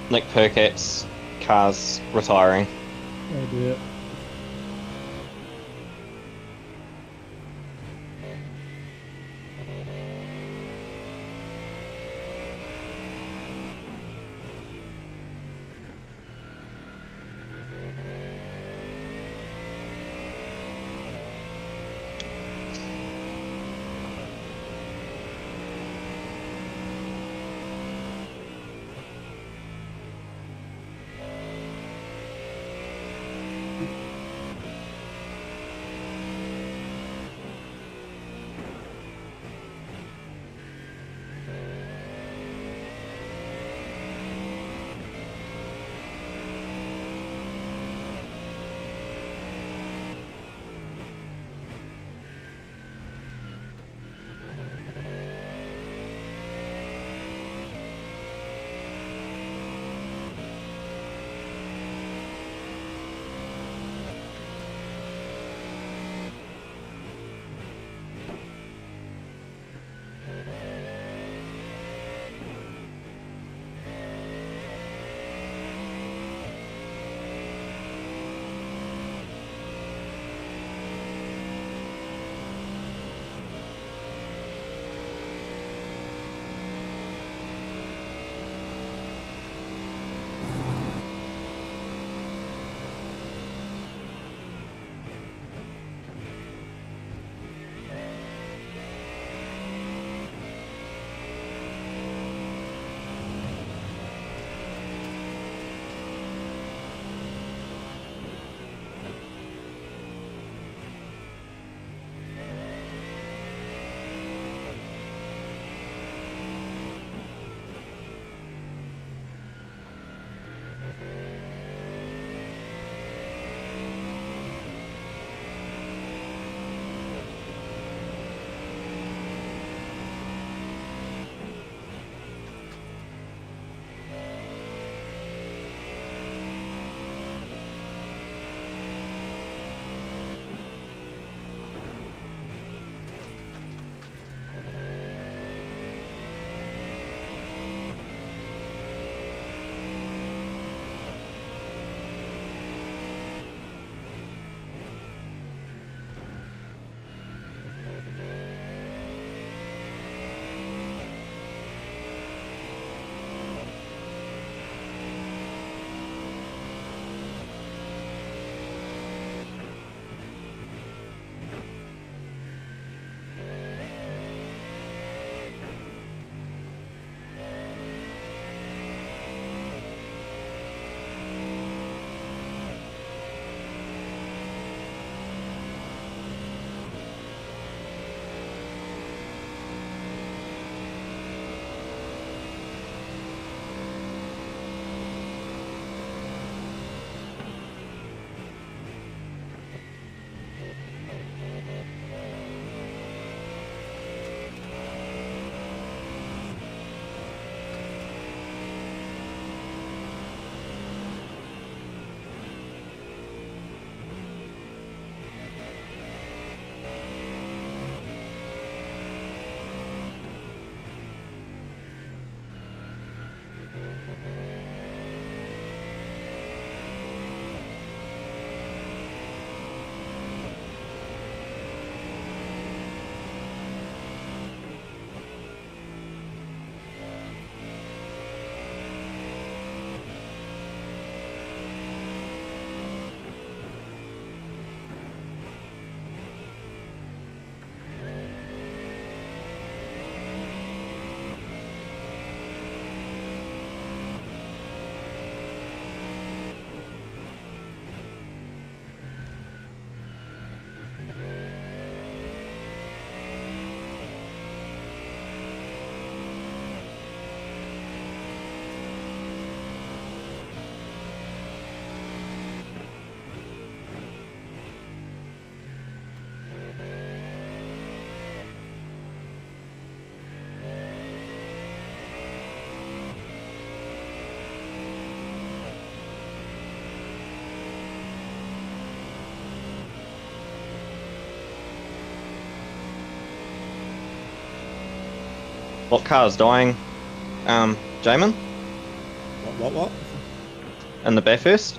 Nick Perkat's car's retiring. oh dear. What car's dying? Jamin? What? In the Bathurst?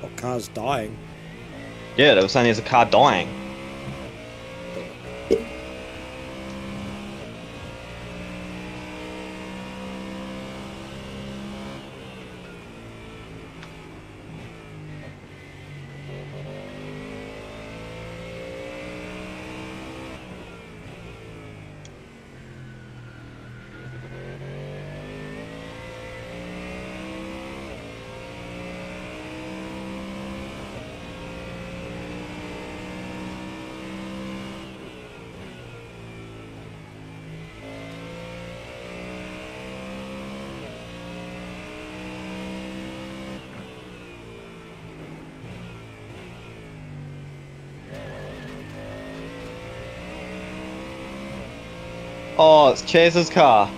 What car's dying? Yeah, they were saying there's a car dying. Oh, it's Chaz's car.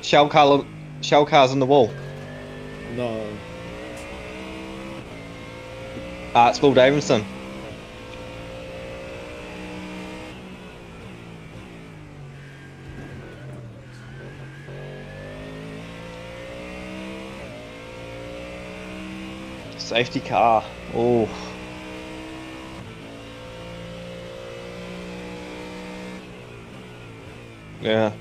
Shell car's in the wall. No. It's Will Davidson. Safety car. Oh. Yeah.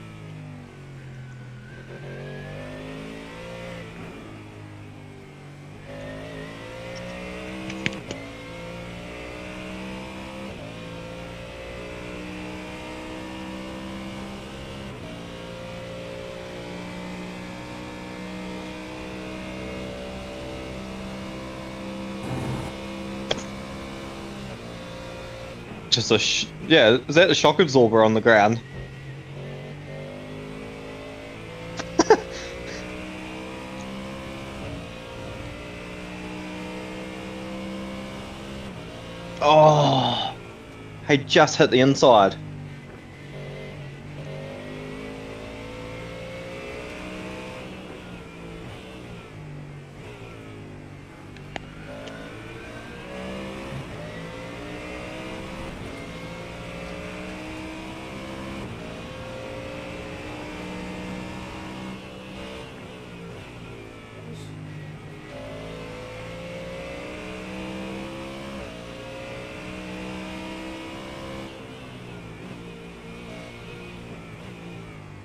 Just yeah, is that the shock absorber on the ground? Oh, he just hit the inside.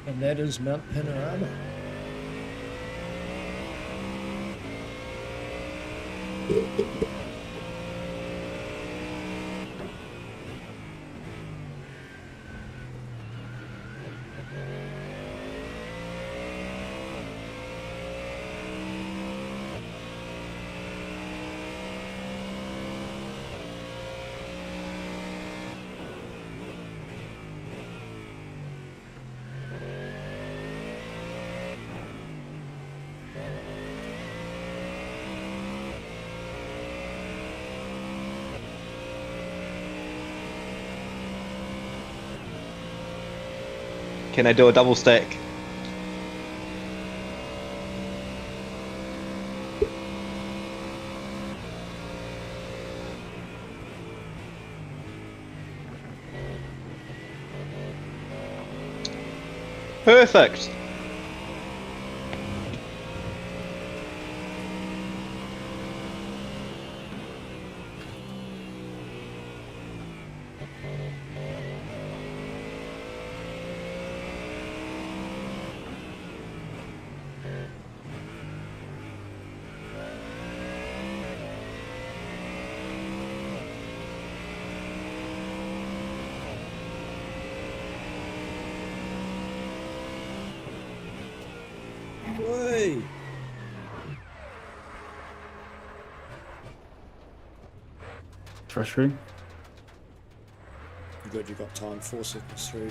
And that is Mount Panorama. Can I do a double stack? Perfect. Whey! Frustrating. Good, you got time. 4 seconds through.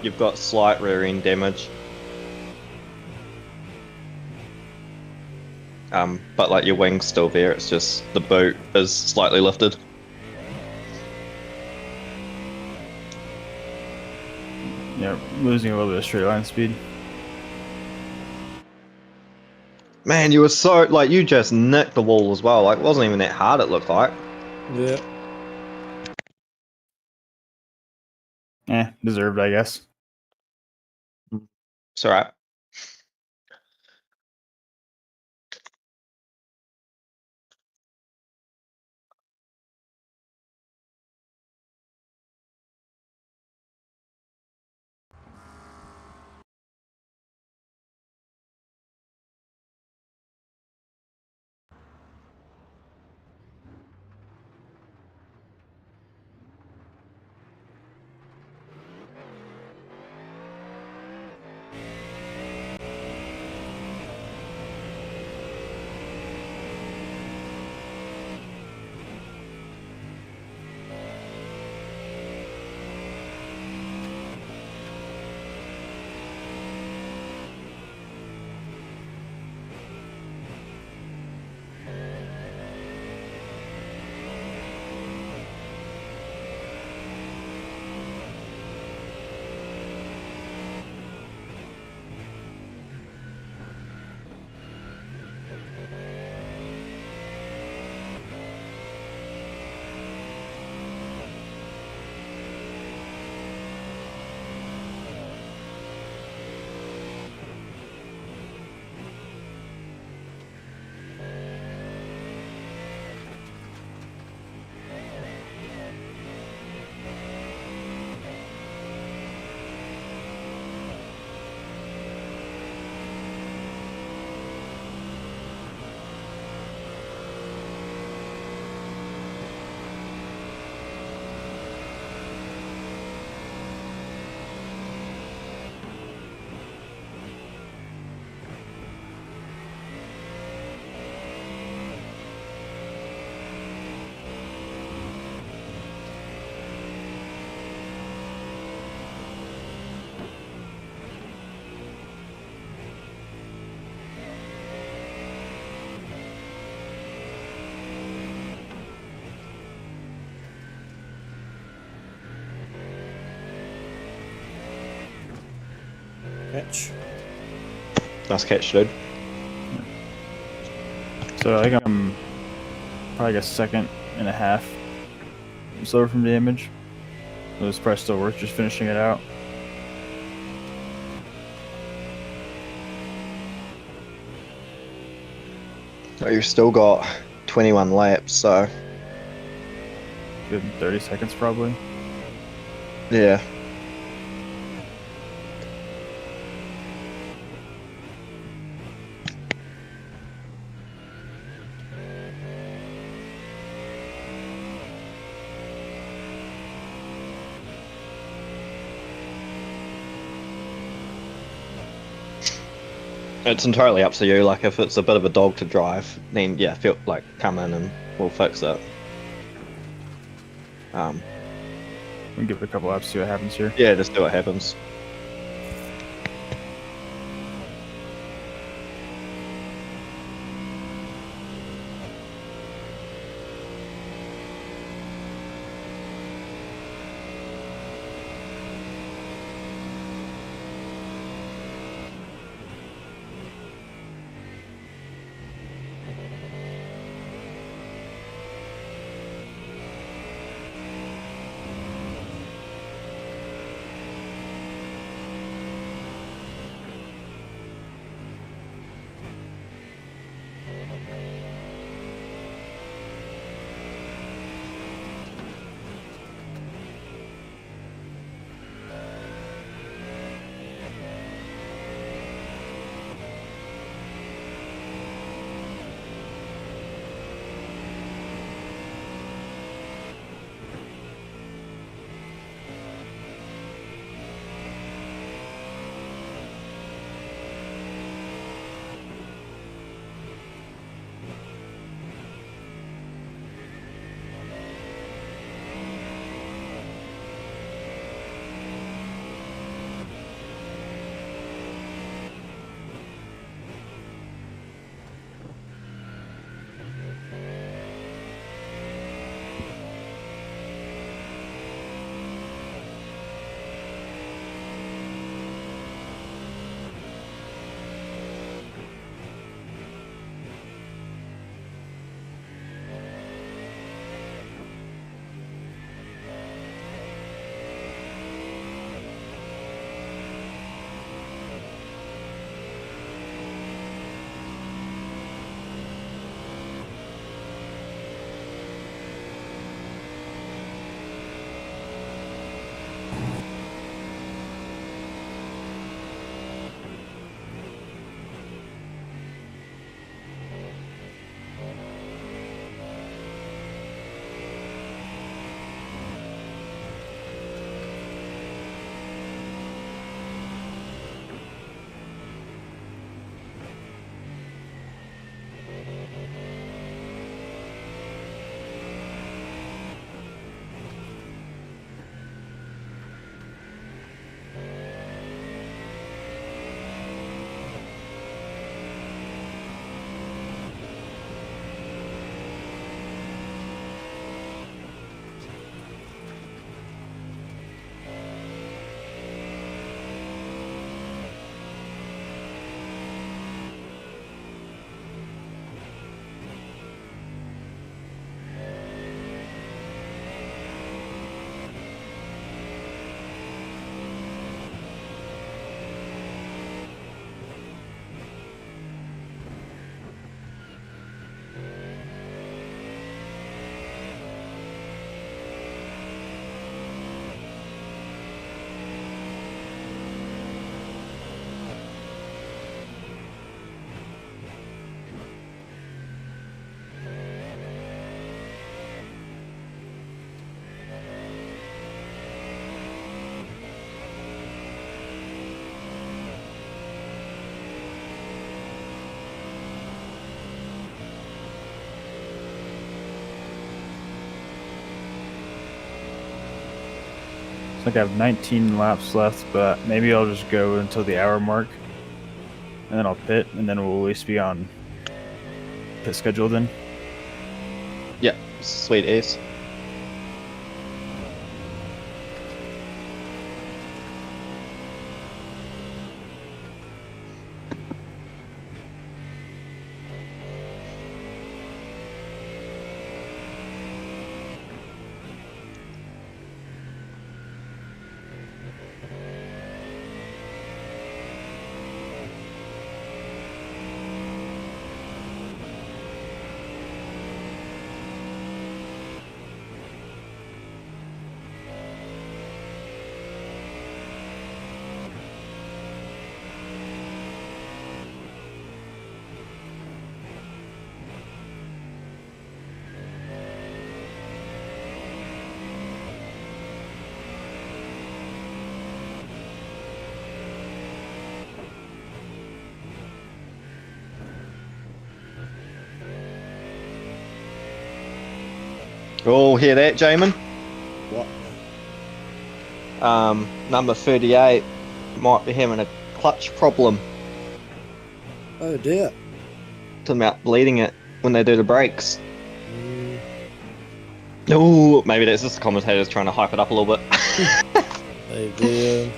You've got slight rear end damage. But like your wing's still there, it's just the boot is slightly lifted. Yeah, losing a little bit of straight line speed. Man, you were so like you just nicked the wall as well. Like it wasn't even that hard. It looked like. Yeah. Deserved, I guess. It's alright. Catch. Nice catch, dude. So I think I'm probably like a second and a half slower from damage. So it's probably still worth just finishing it out. Oh, you've still got 21 laps, so Good 30 seconds probably. yeah. It's entirely up to you. Like if it's a bit of a dog to drive, then yeah, feel like come in and we'll fix it. We can give it a couple laps, see what happens here. Yeah, just see what happens. Looks like I have 19 laps left, but maybe I'll just go until the hour mark, and then I'll pit, and then we'll at least be on pit schedule then. Yeah, sweet ace. Oh, hear that, Jamin? What? Number 38 might be having a clutch problem. Oh dear. Talking about bleeding it when they do the brakes. Mm, Oh, maybe that's just the commentators trying to hype it up a little bit. maybe.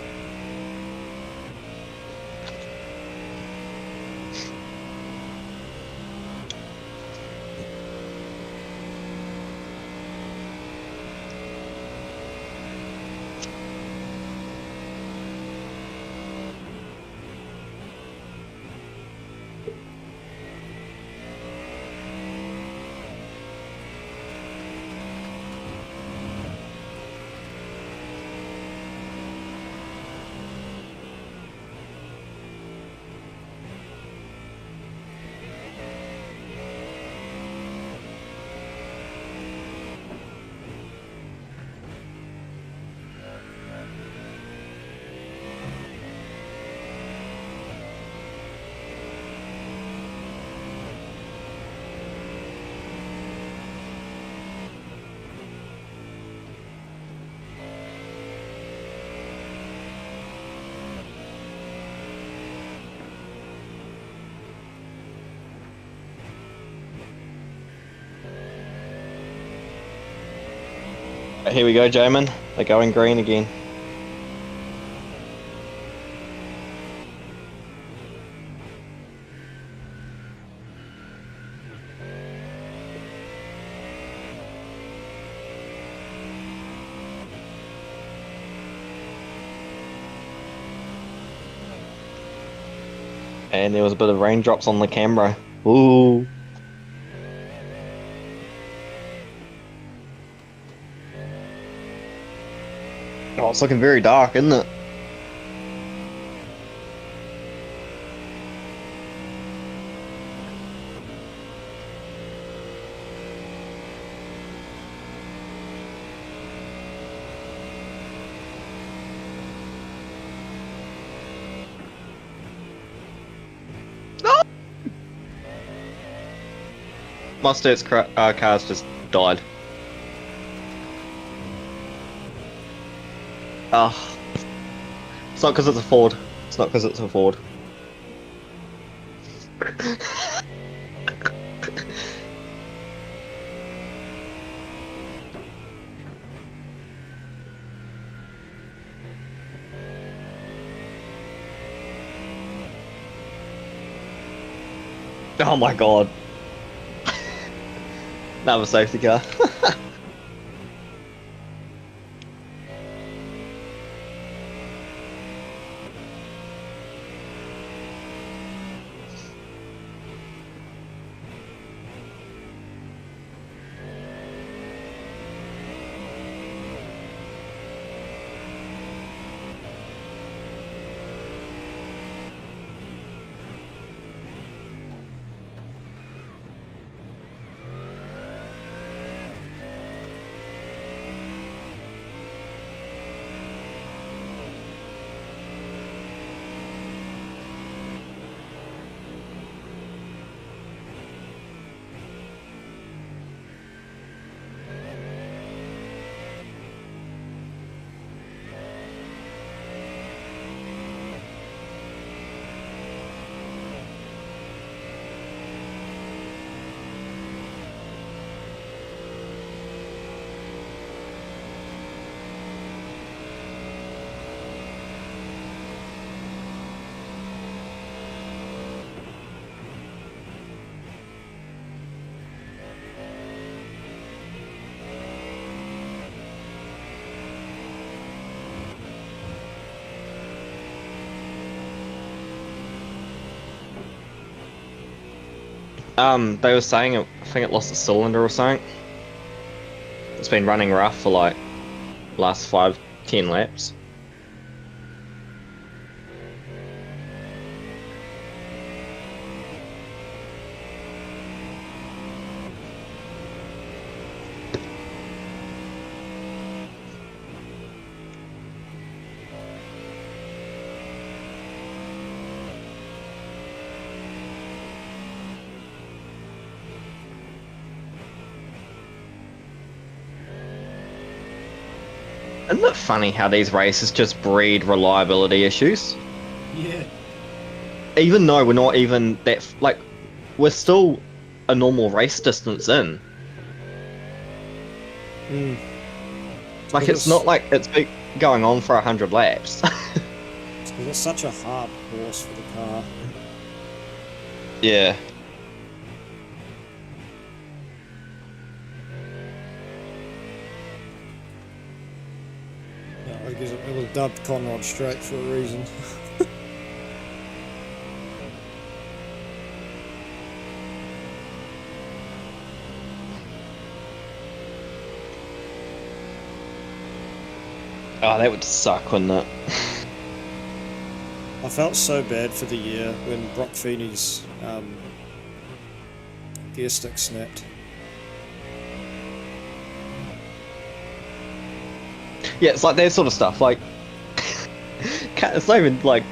Here we go, Jamin. They're going green again. And there was a bit of raindrops on the camera. Ooh. Oh, it's looking very dark, isn't it? Mustard's car's just died. Ah. It's not because it's a Ford. It's not because it's a Ford. Oh my god. Another safety car. They were saying I think it lost a cylinder or something. It's been running rough for like last 5-10 laps. Isn't it funny how these races just breed reliability issues? Yeah. Even though we're not even that like, we're still a normal race distance in. Mm. Like it's not like it's been going on for 100 laps. It's because it's such a hard course for the car. Yeah. Yeah, I guess it was dubbed Conrod Straight for a reason. Oh, that would suck, wouldn't it? I felt so bad for the year when Brock Feeney's gear stick snapped. Yeah, it's like that sort of stuff. Like, it's not even like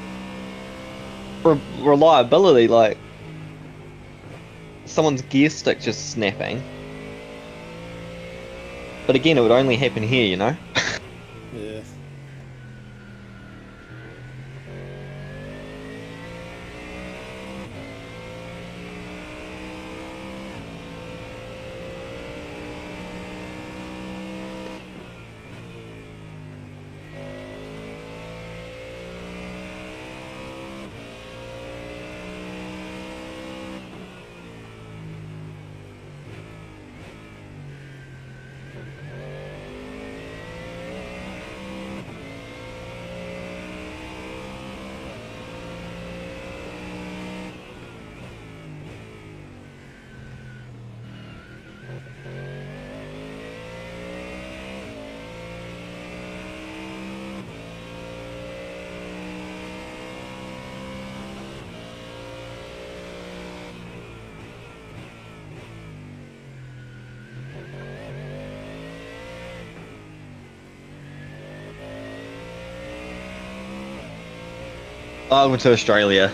reliability. Like, someone's gear stick just snapping. But again, it would only happen here, you know? Yeah. I went to Australia.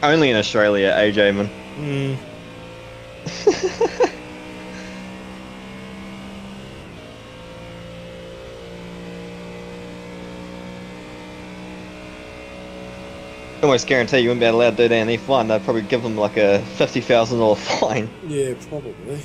Only in Australia, AJ, man. Mm. Almost guarantee you wouldn't be allowed to do that in F1. They'd probably give them like a $50,000 fine. Yeah, probably.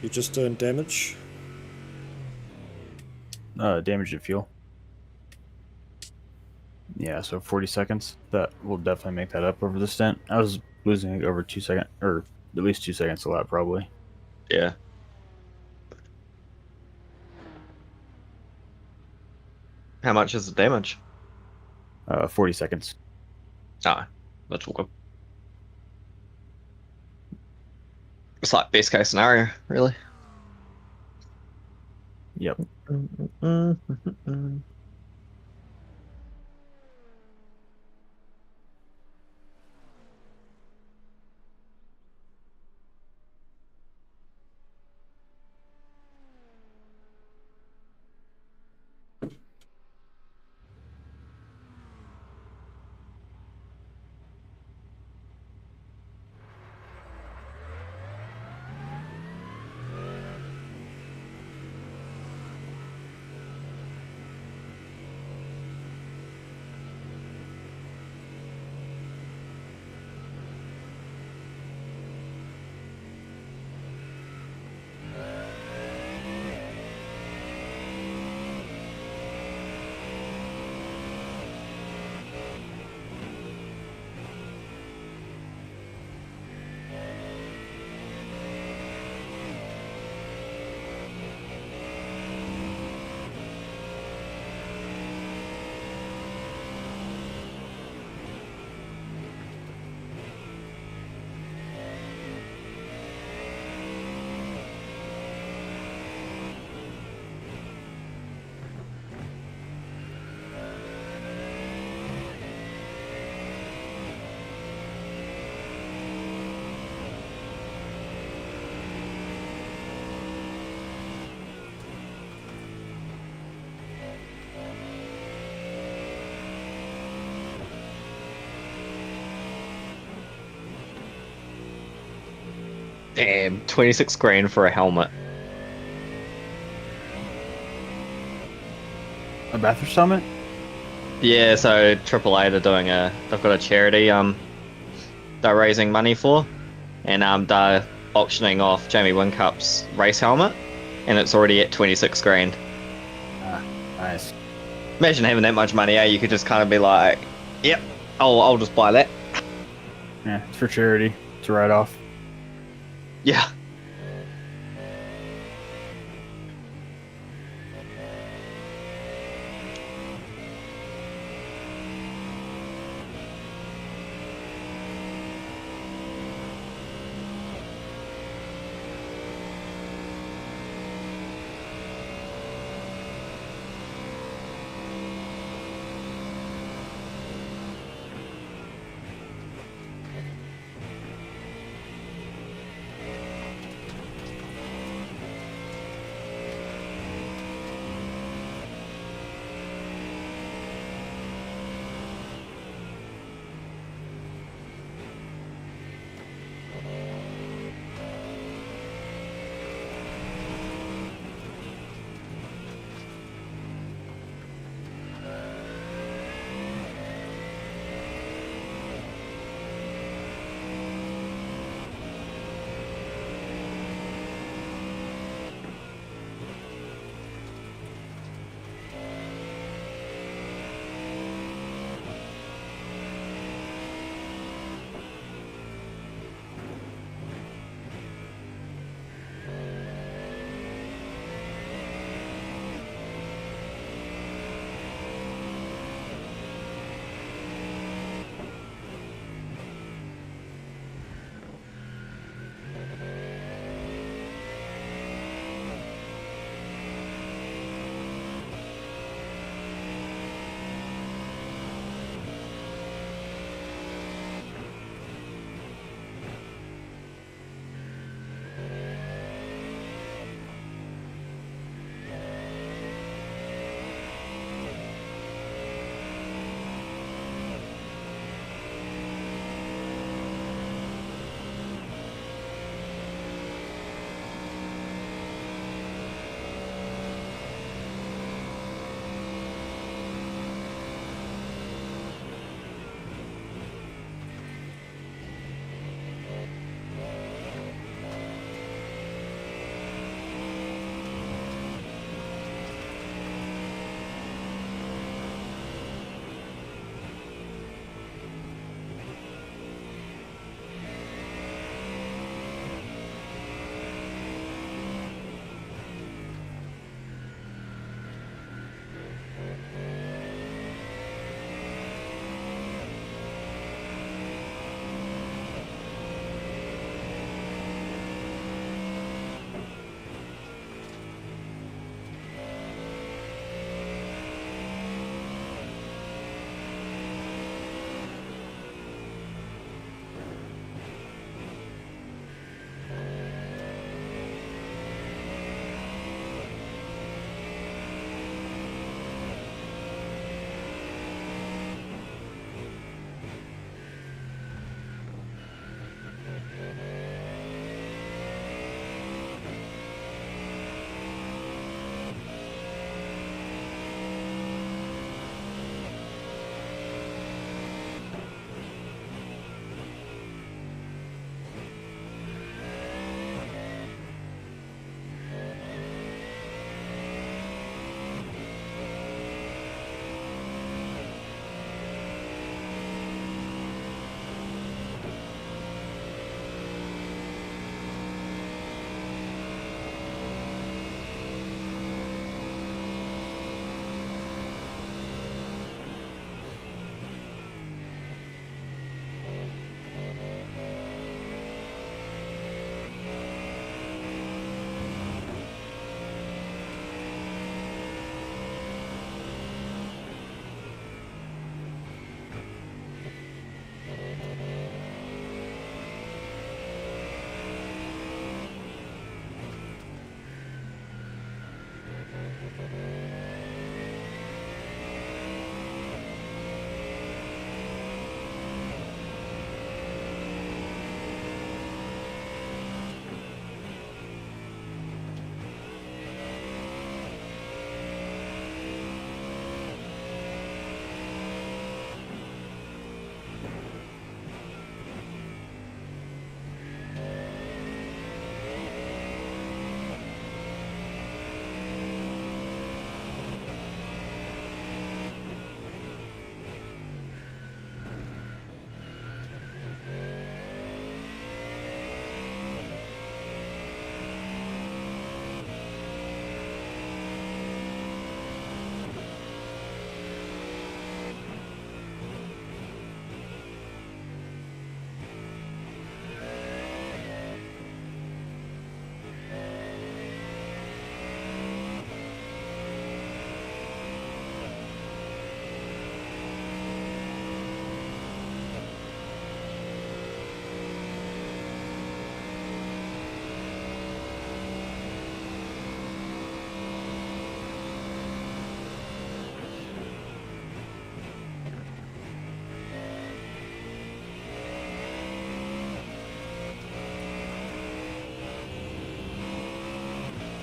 You're just doing damage? Damage to fuel. Yeah, so 40 seconds. That will definitely make that up over the stint. I was losing like over 2 seconds, or at least 2 seconds a lap, probably. Yeah. How much is the damage? 40 seconds. Ah, that's all good. It's like best case scenario, really. Yep. Damn, 26 grand for a helmet. A Bathurst helmet? Yeah, so AAA they're doing they've got a charity they're raising money for, and they're auctioning off Jamie Wincup's race helmet, and it's already at 26 grand. Ah, nice. Imagine having that much money, eh? You could just kind of be like, yep, I'll just buy that. Yeah, it's for charity. It's a write-off. Yeah.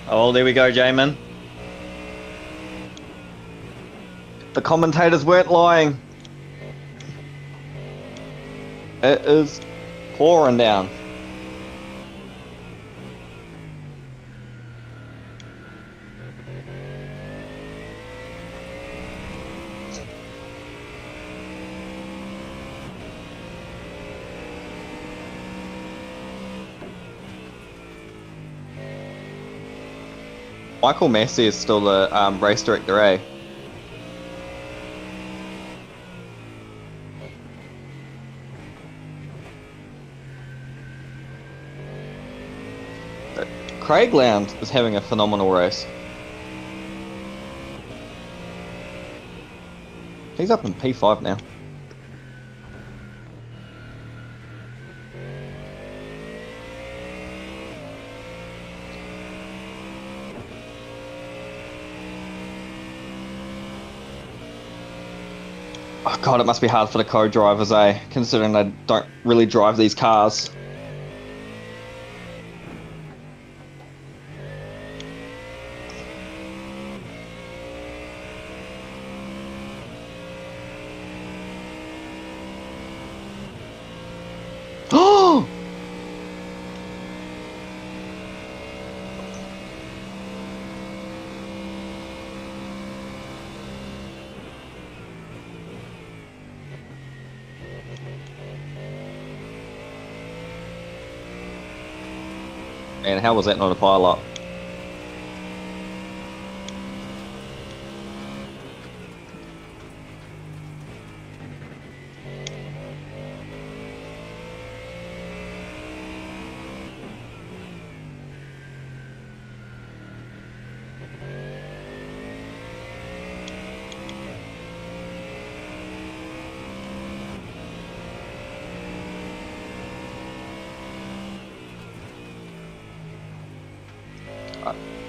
Oh, there we go, Jamin. The commentators weren't lying. It is pouring down. Michael Massey is still the race director, eh? Craig Lound is having a phenomenal race. He's up in P5 now. Oh god, it must be hard for the co-drivers, eh? Considering they don't really drive these cars. Oh! And how was that not a pile-up?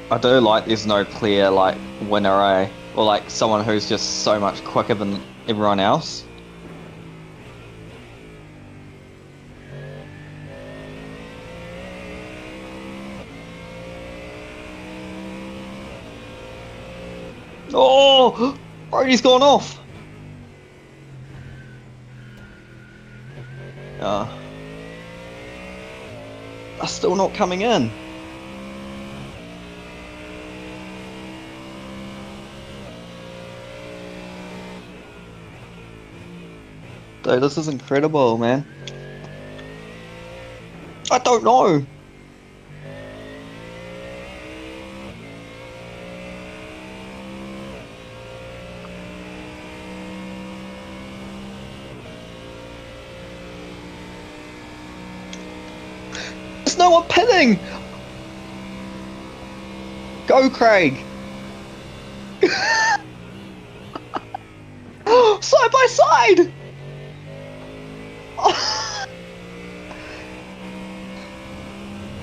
I do like there's no clear like winner, eh? Or like someone who's just so much quicker than everyone else. Oh! Brody's gone off! They're still not coming in. Dude, this is incredible, man. I don't know. There's no one pinning. Go, Craig. Side by side.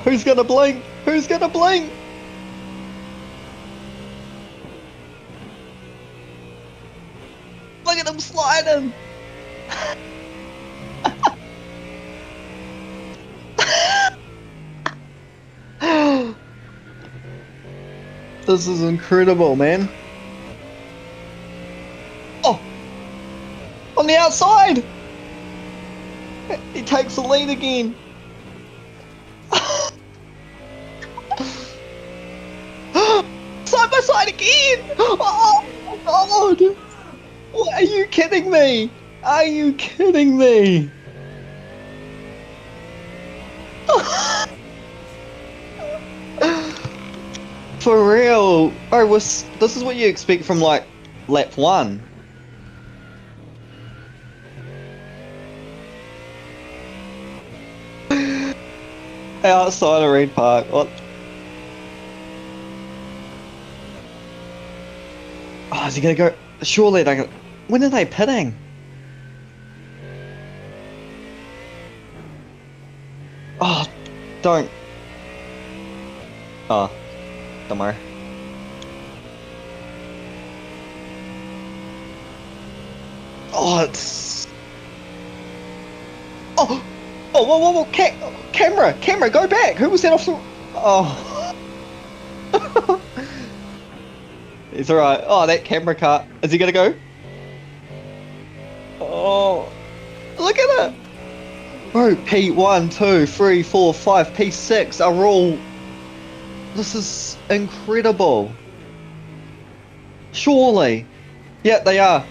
Who's gonna blink? Who's gonna blink? Look at him sliding! This is incredible, man. Oh! On the outside! He takes the lead again. Side by side again! Oh god! What, are you kidding me? Are you kidding me? For real? Oh, this is what you expect from like lap 1. Outside of Reed Park. What? Oh, is he gonna go? Surely they're gonna. When are they pitting? Oh, don't. Oh, don't worry. Oh, it's. Oh! Oh, whoa, whoa, whoa! Camera, go back! Who was that off the? Oh. He's alright. Oh, that camera car. Is he gonna go? Oh, look at it! Bro, P1, 2, 3, 4, 5, P6 are all... This is incredible. Surely. Yeah, they are.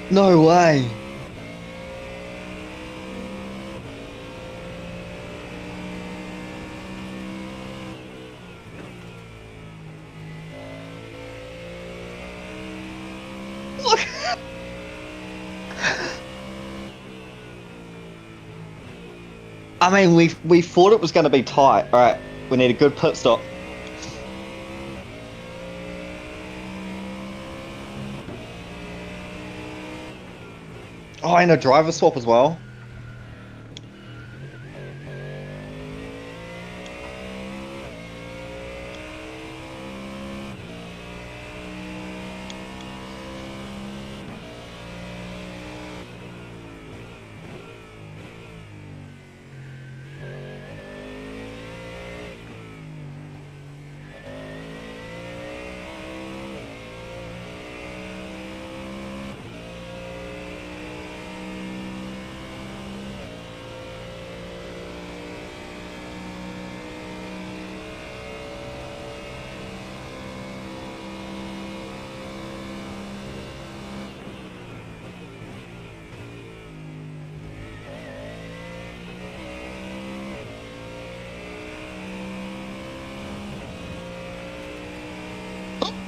No way. Look. I mean, we thought it was going to be tight. All right, we need a good pit stop. Oh, and a driver swap as well.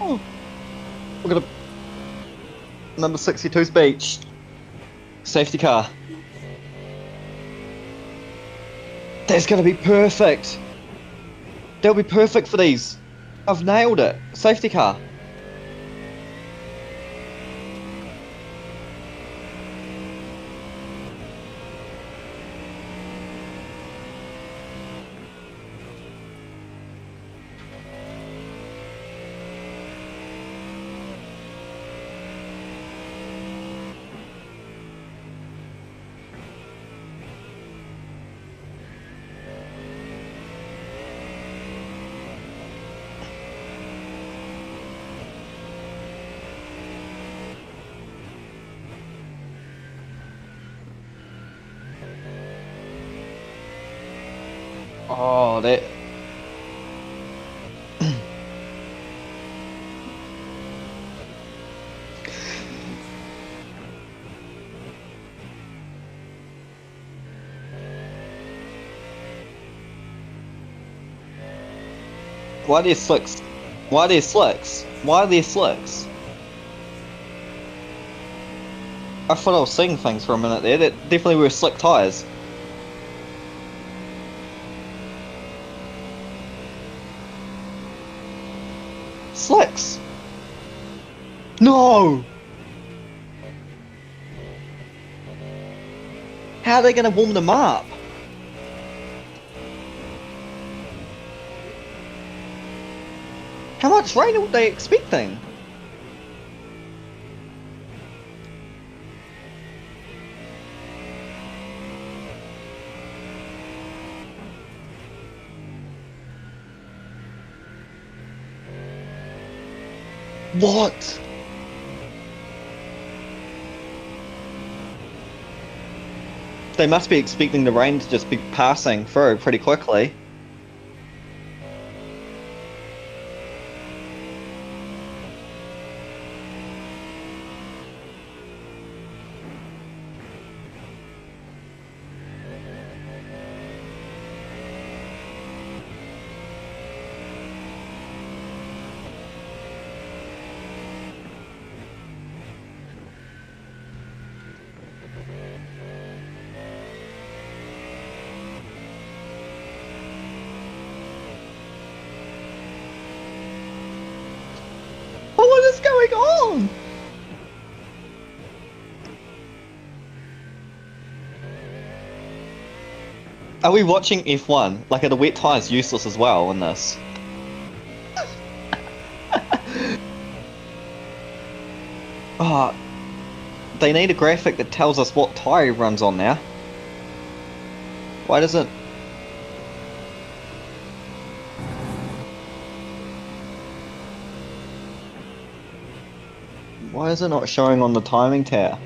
Oh, we're gonna number 62's beach. Safety car. That's gonna be perfect. That'll be perfect for these. I've nailed it. Safety car. Oh, that. Why are there slicks? Why are there slicks? Why are there slicks? I thought I was seeing things for a minute there. That definitely were slick tyres. Slicks. No. How are they going to warm them up? How much rain are they expecting? What? They must be expecting the rain to just be passing through pretty quickly. What is going on? Are we watching F1? Like, are the wet tyres useless as well in this? Oh, They need a graphic that tells us what tire he runs on now. Why does it? Why is it not showing on the timing tower?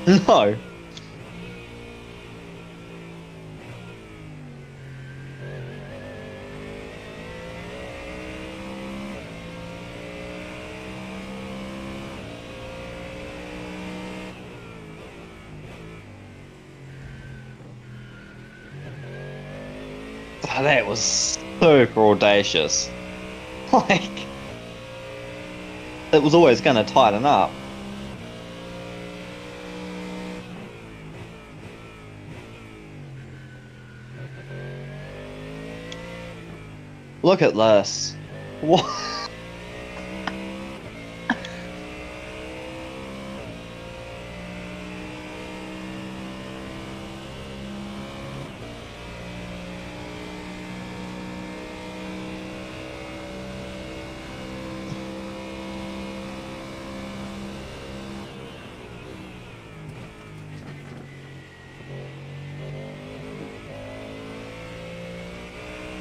No. Oh, that was super audacious. Like, it was always going to tighten up. Look at this. What?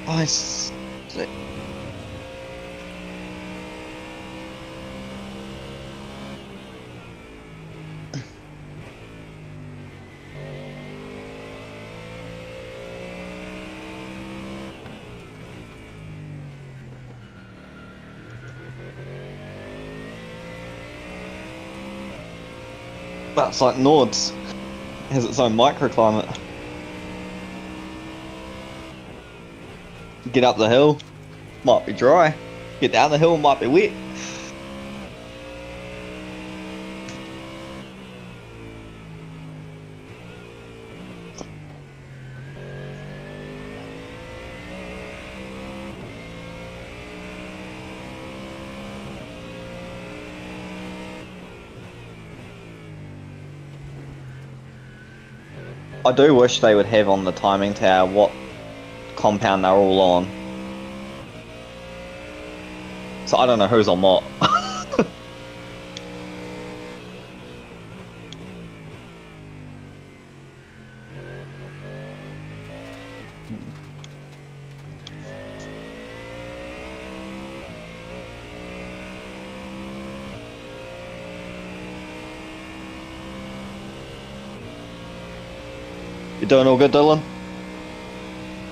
I s- That's like Nords. Has its own microclimate. Get up the hill, might be dry. Get down the hill, might be wet. I do wish they would have on the timing tower what compound they're all on. So I don't know who's on what. You doing all good, Dylan?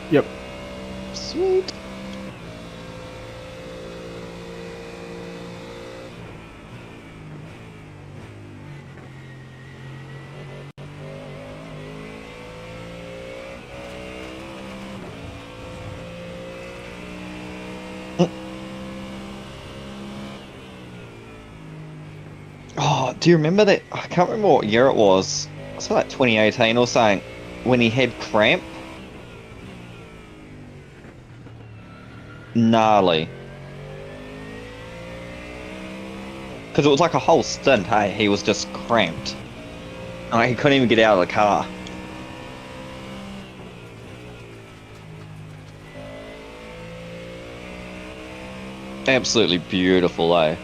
Yep. Sweet. Oh, do you remember that? I can't remember what year it was. It's like 2018 or something. When he had cramp. Gnarly. Because it was like a whole stint, hey? He was just cramped. Like, he couldn't even get out of the car. Absolutely beautiful, eh?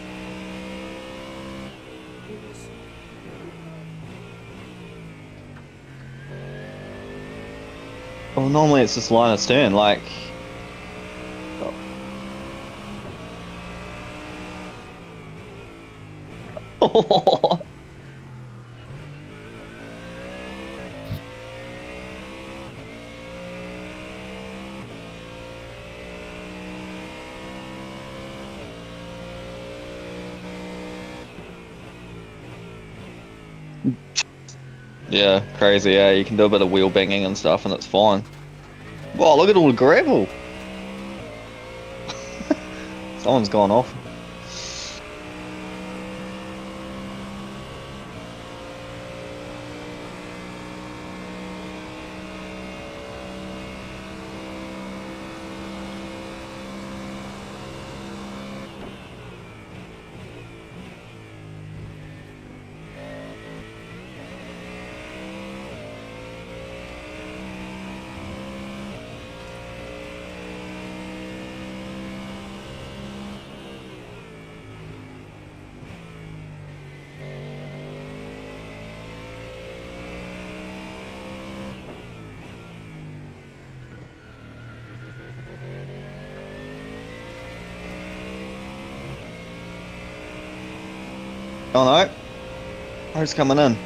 Well, normally it's just line of stern, like... Yeah, crazy. Yeah, you can do a bit of wheel banging and stuff, and it's fine. Wow, look at all the gravel. Someone's gone off. Oh no. Who's coming in?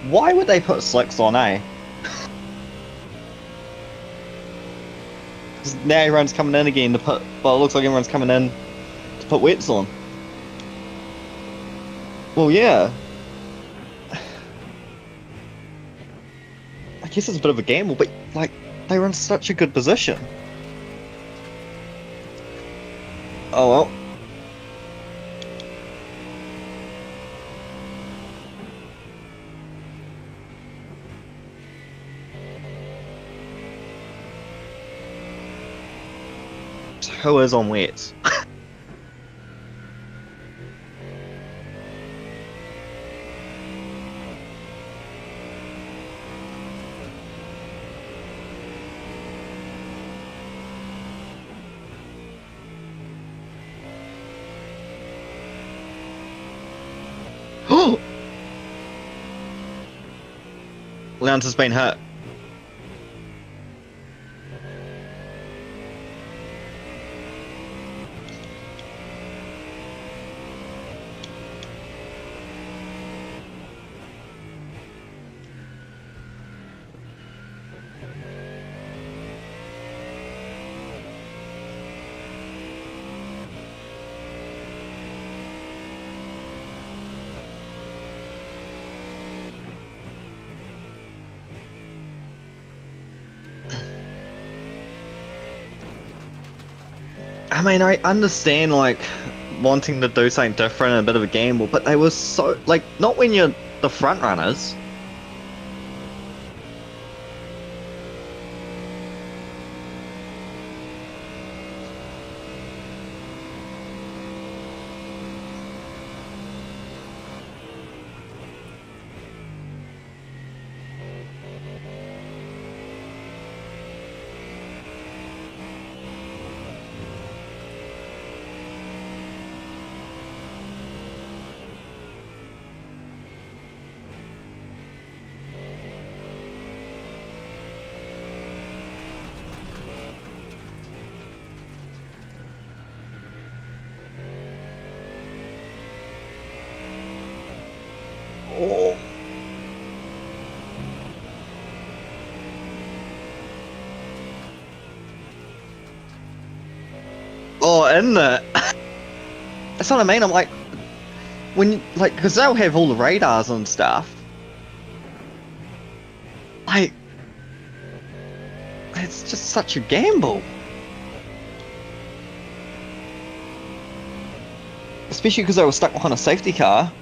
Why would they put slicks on, eh? 'Cause now everyone's coming in again to put. Well, it looks like everyone's coming in to put wets on. Well, yeah. I guess it's a bit of a gamble, but like they were in such a good position. Oh well. So who is on wets? Lance has been hurt. I mean, I understand, like, wanting to do something different and a bit of a gamble, but they were so, like, not when you're the front runners. Oh. Oh, isn't it? That's what I mean. I'm like, when you, like, because they'll have all the radars and stuff. Like, it's just such a gamble. Especially because they were stuck behind a safety car.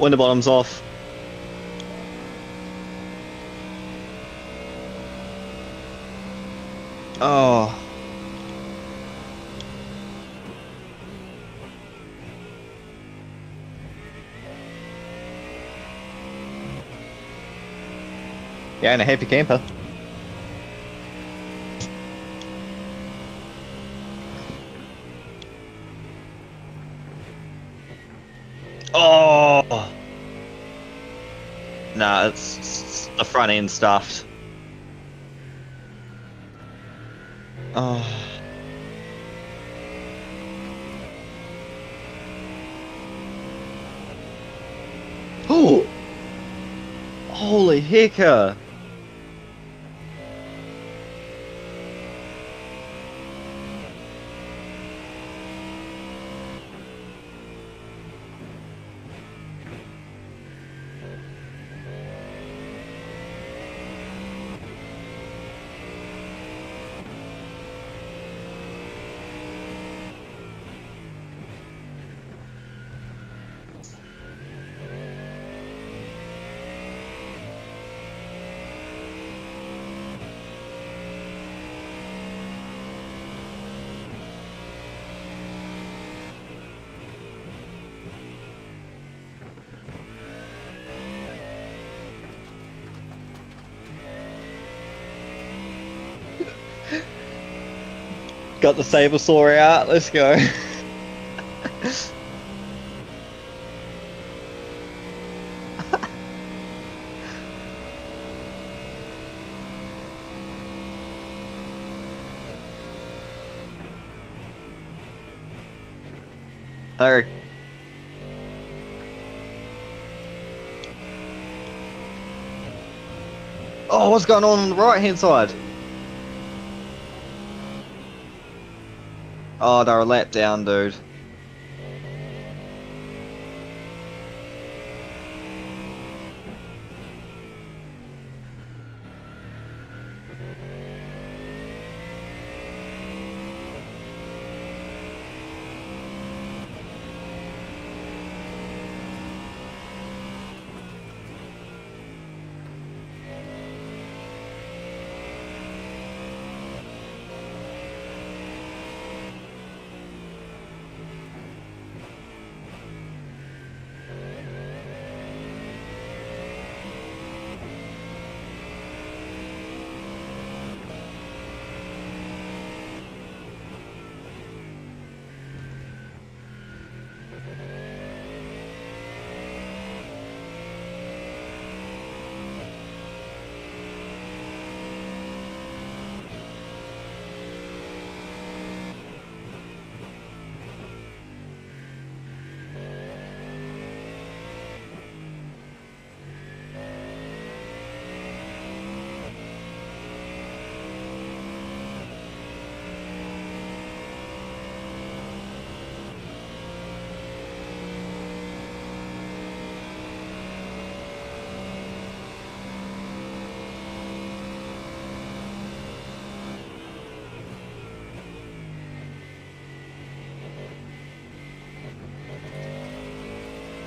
Winterbottom's off. Oh. Yeah, and a happy camper. Oh! Nah, it's the front end stuffed. Oh. Oh! Holy hecker! Got the Sabersaw out, let's go. There. Oh, what's going on the right hand side? Oh, they're a lap down, dude.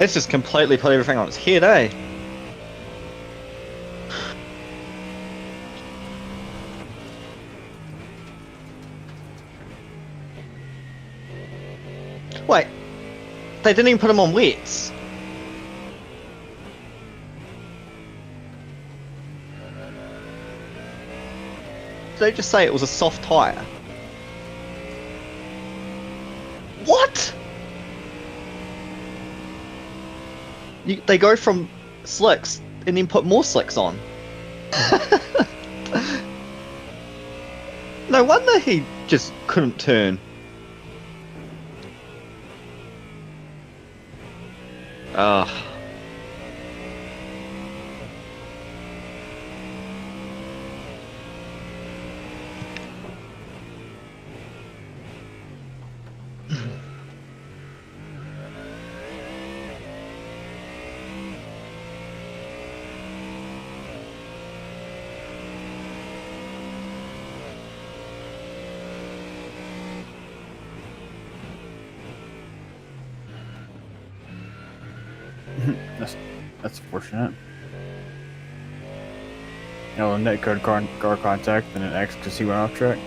It's just completely put everything on its head, eh? Wait, they didn't even put them on wets. Did they just say it was a soft tyre? What? They go from slicks and then put more slicks on. No wonder he just couldn't turn. Ugh. That's fortunate. Netcode car contact, and an X because he went off track.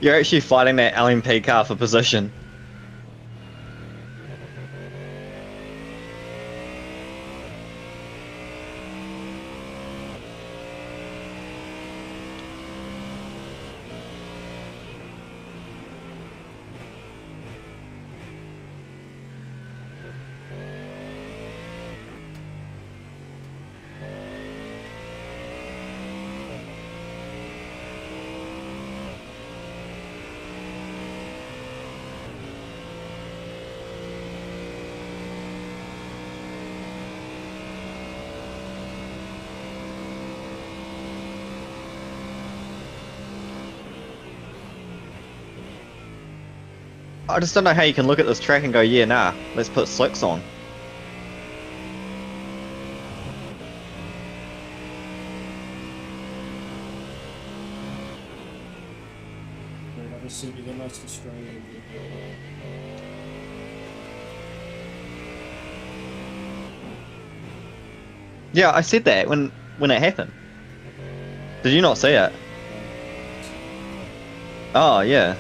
You're actually fighting that LMP car for position. I just don't know how you can look at this track and go, yeah, nah, let's put slicks on. Obviously, the most Australian. Yeah, I said that when it happened. Did you not see it? Oh, yeah.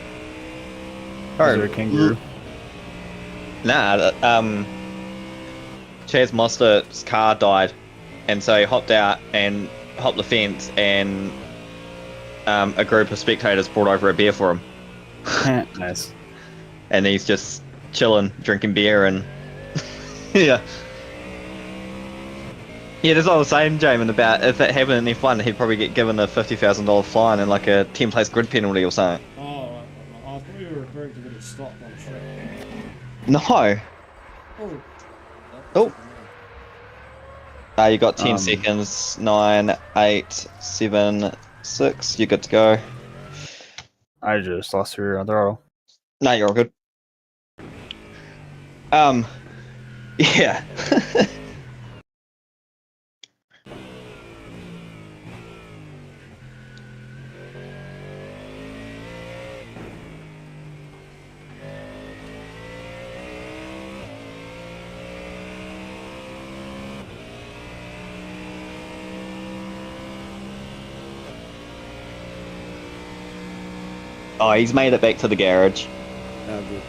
Is there a kangaroo? Nah, Chaz Mostert's car died, and so he hopped out and hopped the fence, and a group of spectators brought over a beer for him. Nice. And he's just chilling, drinking beer, and yeah. Yeah, that's what I was saying, Jamin, about if it happened in F1, he'd probably get given a $50,000 fine and like a 10-place grid penalty or something. Oh, right. I thought you were referring to when he stopped on track. No. Oh. Oh. You got 10 seconds. 9, 8, 7, 6. You're good to go. I just lost her on throttle. No, you're all good. Yeah. Oh, he's made it back to the garage. Oh, good.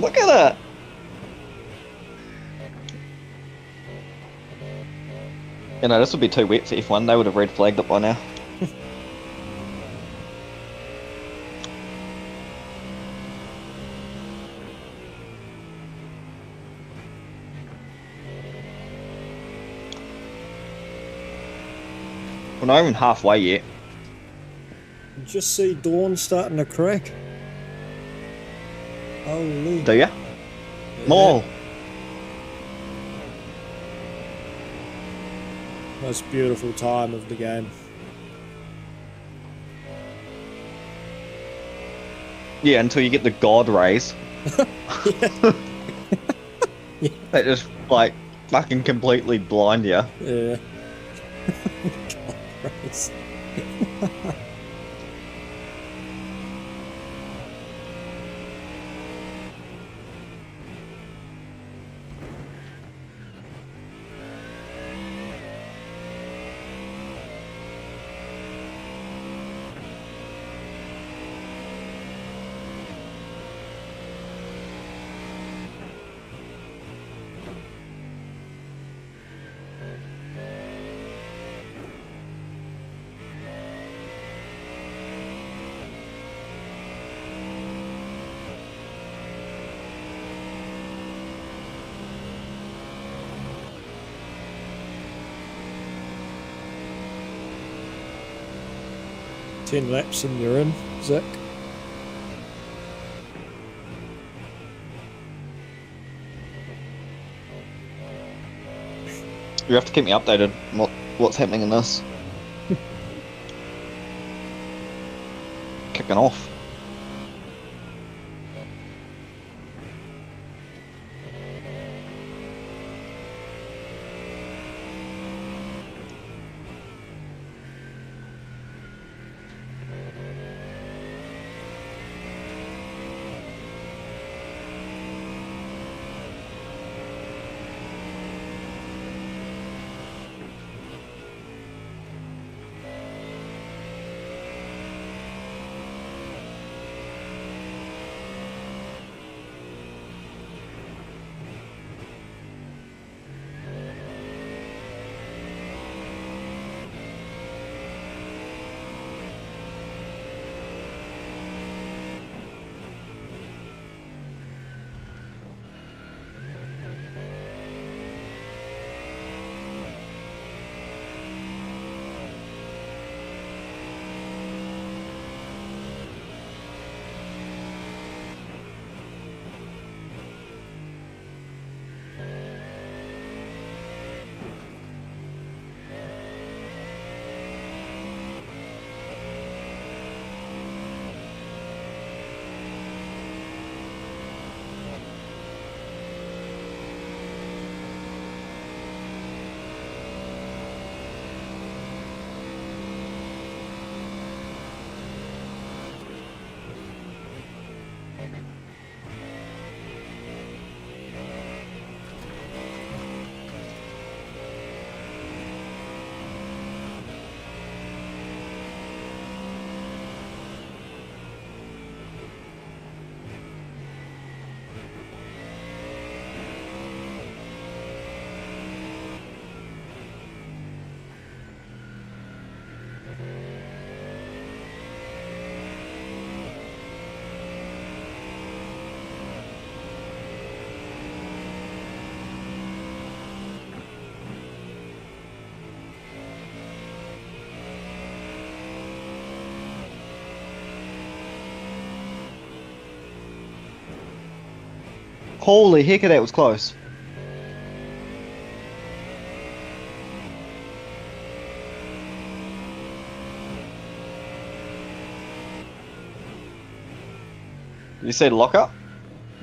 Look at that! You know, this would be too wet for F1. They would have red flagged it by now. We're not even halfway yet. You just see Dawn starting to crack. Holy. Do ya? More! Most beautiful time of the game. Yeah, until you get the God rays. Yeah. That just, like, fucking completely blind you. Yeah. God, Christ. 10 laps and you're in, Zach. You have to keep me updated on what's happening in this. Kicking off. Holy heck, that was close. Did you say lock up?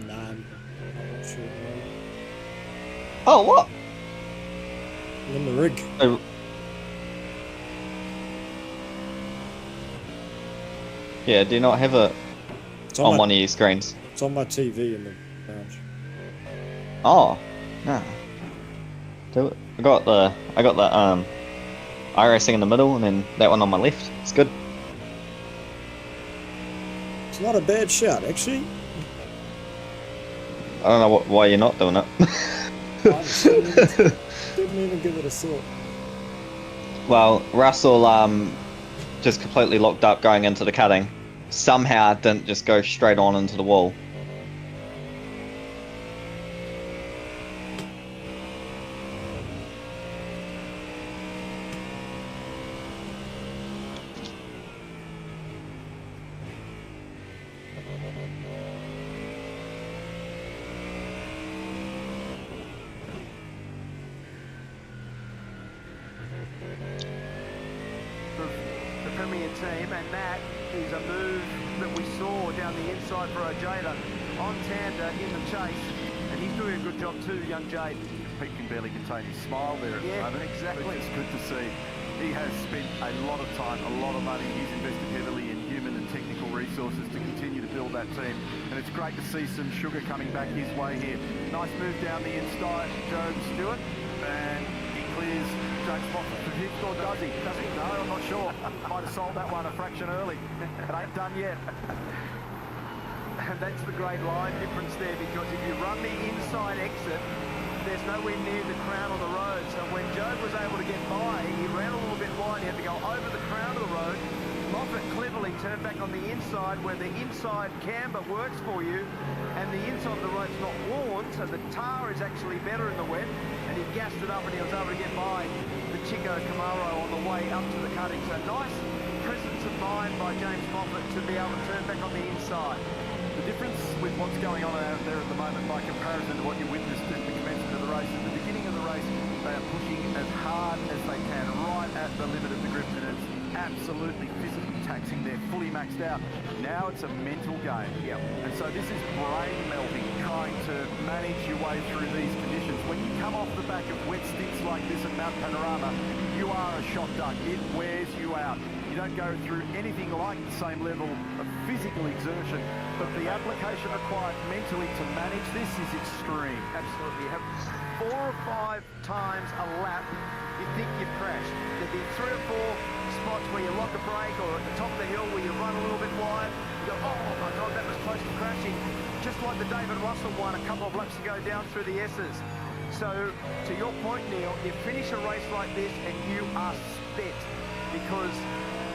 Nah, I'm not sure. Oh, what? I'm in the rig. Oh. Yeah, do you not have it It's on my, one of your screens? It's on my TV in the lounge. Oh, no. Do it. I got the iRacing in the middle and then that one on my left. It's good. It's not a bad shout, actually. I don't know why you're not doing it. Didn't even give it a thought. Well, Russell just completely locked up going into the cutting. Somehow didn't just go straight on into the wall. The Premier team, and that is a move that we saw down the inside for Ojeda on Tander in the chase, and he's doing a good job too, young Jade. Pete can barely contain his smile there at the Yeah, moment. exactly. It's good to see. He has spent a lot of time, a lot of money. He's invested heavily in human and technical resources to continue to build that team. And it's great to see some sugar coming back his way here. Nice move down the inside, Job Stewart. And he clears James Moffat for fifth, or does he? Does he? No, I'm not sure. Might have sold that one a fraction early. It ain't done yet. And that's the great line difference there, because if you run the inside exit, there's nowhere near the crown of the road. So when Job was able to get by, he ran a little bit wide. He had to go over the crown of the road. Moffat cleverly turned back on the inside, where the inside camber works for you, and the inside of the road's not worn, so the tar is actually better in the wet, and he gassed it up and he was able to get by the Chico Camaro on the way up to the cutting. So nice presence of mind by James Moffat to be able to turn back on the inside. The difference with what's going on out there at the moment by comparison to what you witnessed at the commencement of the race, at the beginning of the race, they are pushing as hard as they can right at the limit of the grip, and it's absolutely physically taxing. They're fully maxed out. Now it's a mental game. Yep. And so this is brain melting, trying to manage your way through these conditions. When you come off the back of wet sticks like this at Mount Panorama, you are a shot duck. It wears you out. You don't go through anything like the same level of physical exertion, but the application required mentally to manage this is extreme. Absolutely. You have 4 or 5 times a lap you think you've crashed. There'll be 3 or 4 spots where you lock a brake, or at the top of the hill where you run a little bit wide. You go, oh my God, that was close to crashing. Just like the David Russell one a couple of laps ago down through the S's. So, to your point, Neil, you finish a race like this and you are spent, because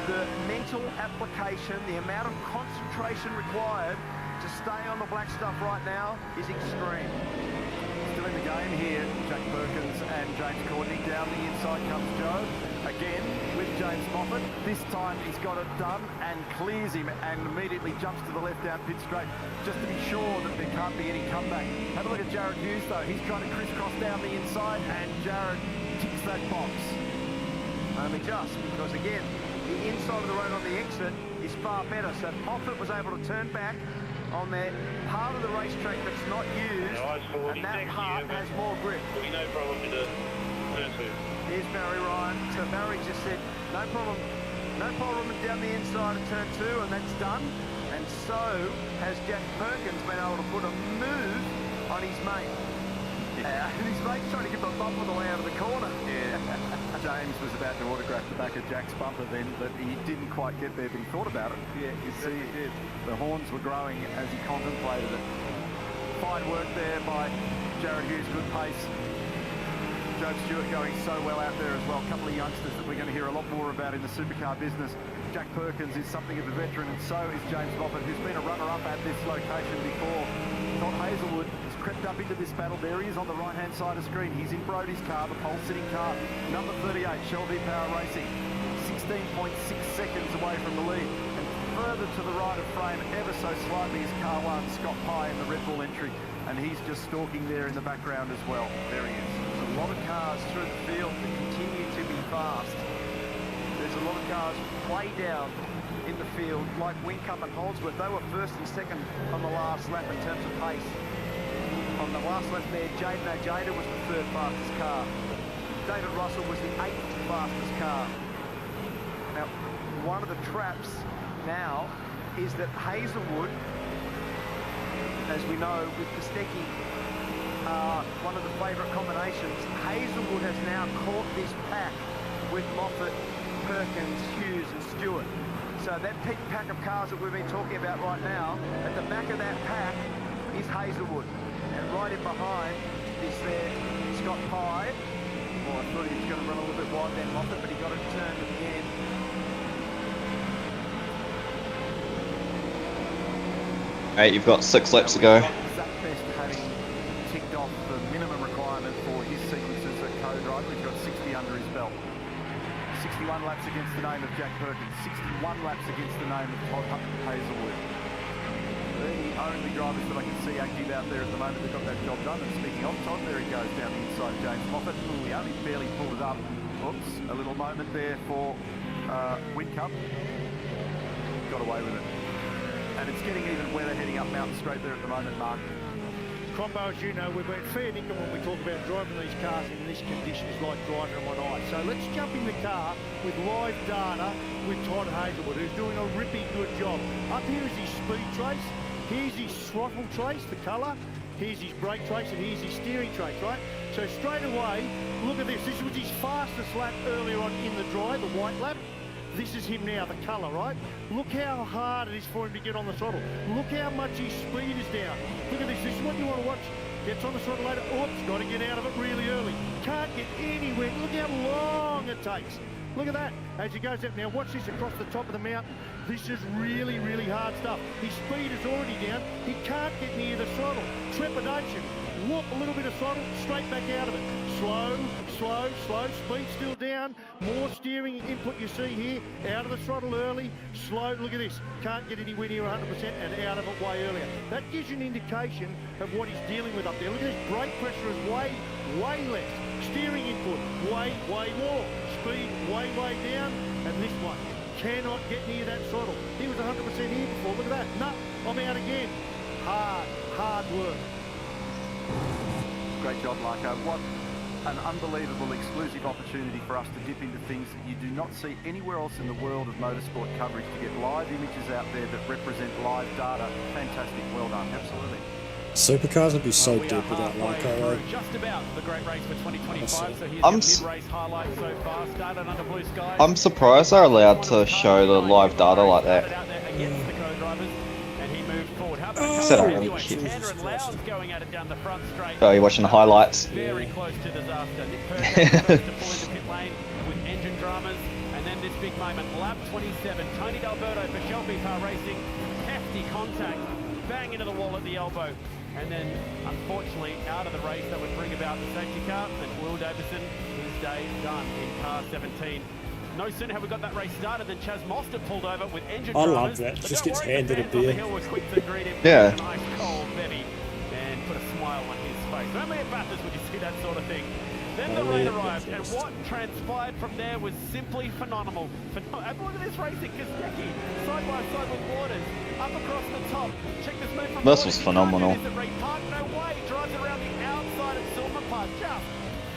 the mental application, the amount of concentration required to stay on the black stuff right now is extreme. Still in the game here, Jack Perkins and James Courtney. Down the inside comes Joe. Again with James Moffat. This time he's got it done and clears him and immediately jumps to the left down pit straight, just to be sure that there can't be any comeback. Have a look at Jared Hughes though. He's trying to crisscross down the inside and Jared ticks that box. Only just, because again, the inside of the road on the exit is far better. So Moffat was able to turn back on that part of the racetrack that's not used, and that part has more grip. No problem with the turn 2. Here's Barry Ryan. So Barry just said, no problem down the inside of turn 2, and that's done. And so has Jack Perkins been able to put a move on his mate. And his mate's trying to give a bump on the way out of the corner. Yeah. James was about to autograph the back of Jack's bumper then, but he didn't quite get there, but he thought about it. Yeah, you see, the horns were growing as he contemplated it. Fine work there by Jared Hughes, good pace. Joe Stewart going so well out there as well. A couple of youngsters that we're going to hear a lot more about in the supercar business. Jack Perkins is something of a veteran, and so is James Moffat, who's been a runner-up at this location before. Todd Hazelwood has crept up into this battle. There he is on the right-hand side of the screen. He's in Brody's car, the pole-sitting car. Number 38, Shell V-Power Racing. 16.6 seconds away from the lead. And further to the right of frame, ever so slightly, is car 1, Scott Pye in the Red Bull entry. And he's just stalking there in the background as well. There he is. There's a lot of cars through the field that continue to be fast. There's a lot of cars way down in the field, like Wincup and Holdsworth. They were first and second on the last lap in terms of pace. On the last lap there, Jaden Ojeda was the 3rd fastest car. David Russell was the 8th fastest car. Now, one of the traps now is that Hazelwood, as we know with Kostecki, one of the favourite combinations, Hazelwood has now caught this pack with Moffat, Perkins, Hughes and Stewart. So that peak pack of cars that we've been talking about right now, at the back of that pack is Hazelwood. And right in behind is there Scott Pye. Well, I thought he was going to run a little bit wide then Moffat, but he got it turned at the end. Alright, you've got 6 laps to go. Zach Best having ticked off the minimum requirement for his sequences at co-drive. He's got 60 under his belt. 61 laps against the name of Jack Perkins. 61 laps against the name of Todd Hazelwood. They're the only drivers that I can see active out there at the moment that got that job done. And speaking of Todd, there he goes down the inside of James Moffat. Ooh, he only barely pulled it up. Oops, a little moment there for Wincup. Got away with it. And it's getting even weather heading up Mountain Straight there at the moment, Mark. Combo, as you know, we've been fair dinkum when we talk about driving these cars in these conditions like driving them on ice. So let's jump in the car with live data with Todd Hazelwood, who's doing a ripping good job. Up here is his speed trace, here's his throttle trace, the colour, here's his brake trace, and here's his steering trace, right? So straight away, look at this. This was his fastest lap earlier on in the drive, the white lap. This is him now, the colour, right? Look how hard it is for him to get on the throttle. Look how much his speed is down. Look at this. This is what you want to watch. Gets on the throttle later. Oops, got to get out of it really early. Can't get anywhere. Look how long it takes. Look at that. As he goes up. Now watch this across the top of the mountain. This is really, really hard stuff. His speed is already down. He can't get near the throttle. Trepidation. whoop, a little bit of throttle, straight back out of it. Slow, slow, slow, speed still down, more steering input you see here, out of the throttle early, slow, look at this, can't get anywhere near 100% and out of it way earlier. That gives you an indication of what he's dealing with up there. Look at this, brake pressure is way, way less, steering input, way, way more, speed way, way down, and this one cannot get near that throttle. He was 100% here before, look at that, no, I'm out again. Hard work. Great job, Larko. What an unbelievable exclusive opportunity for us to dip into things that you do not see anywhere else in the world of motorsport coverage, to get live images out there that represent live data. Fantastic, well done. Absolutely. Supercars would be so deep without Larko. Just about the great race for 2025. So here's I'm the mid-race highlights so far. Started under blue skies. I'm surprised they're allowed to show the live data like that. Started out there against the co-drivers, and he moved forward. How about Set up. anyway, Tanner and Lowndes going at it down the front straight. Oh, you're watching the highlights. Very close to disaster. Nick Perkins first to pull into pit lane with engine dramas, and then this big moment, lap 27. Tony D'Alberto for Shelby Car Racing, hefty contact, bang into the wall at the elbow. And then, unfortunately, out of the race that would bring about the safety car, and Will Davison, his day done in car 17. No sooner have we got that race started than Chaz Mostert pulled over with engine I dramas. love that. But Just don't gets worry, handed the a fans on the beer. hill were quick to greet him Yeah. with an ice cold bevy and put a smile on his face. Only at Bathurst would you see that sort of thing. Then the rain arrived, and what transpired from there was simply phenomenal. Have a look at this racing, Kostecki, side by side with Waters, up across the top. Check this move from This Waters. was He phenomenal. can't do this at Reed Park, no way. Drives around the outside of Silver Park. Just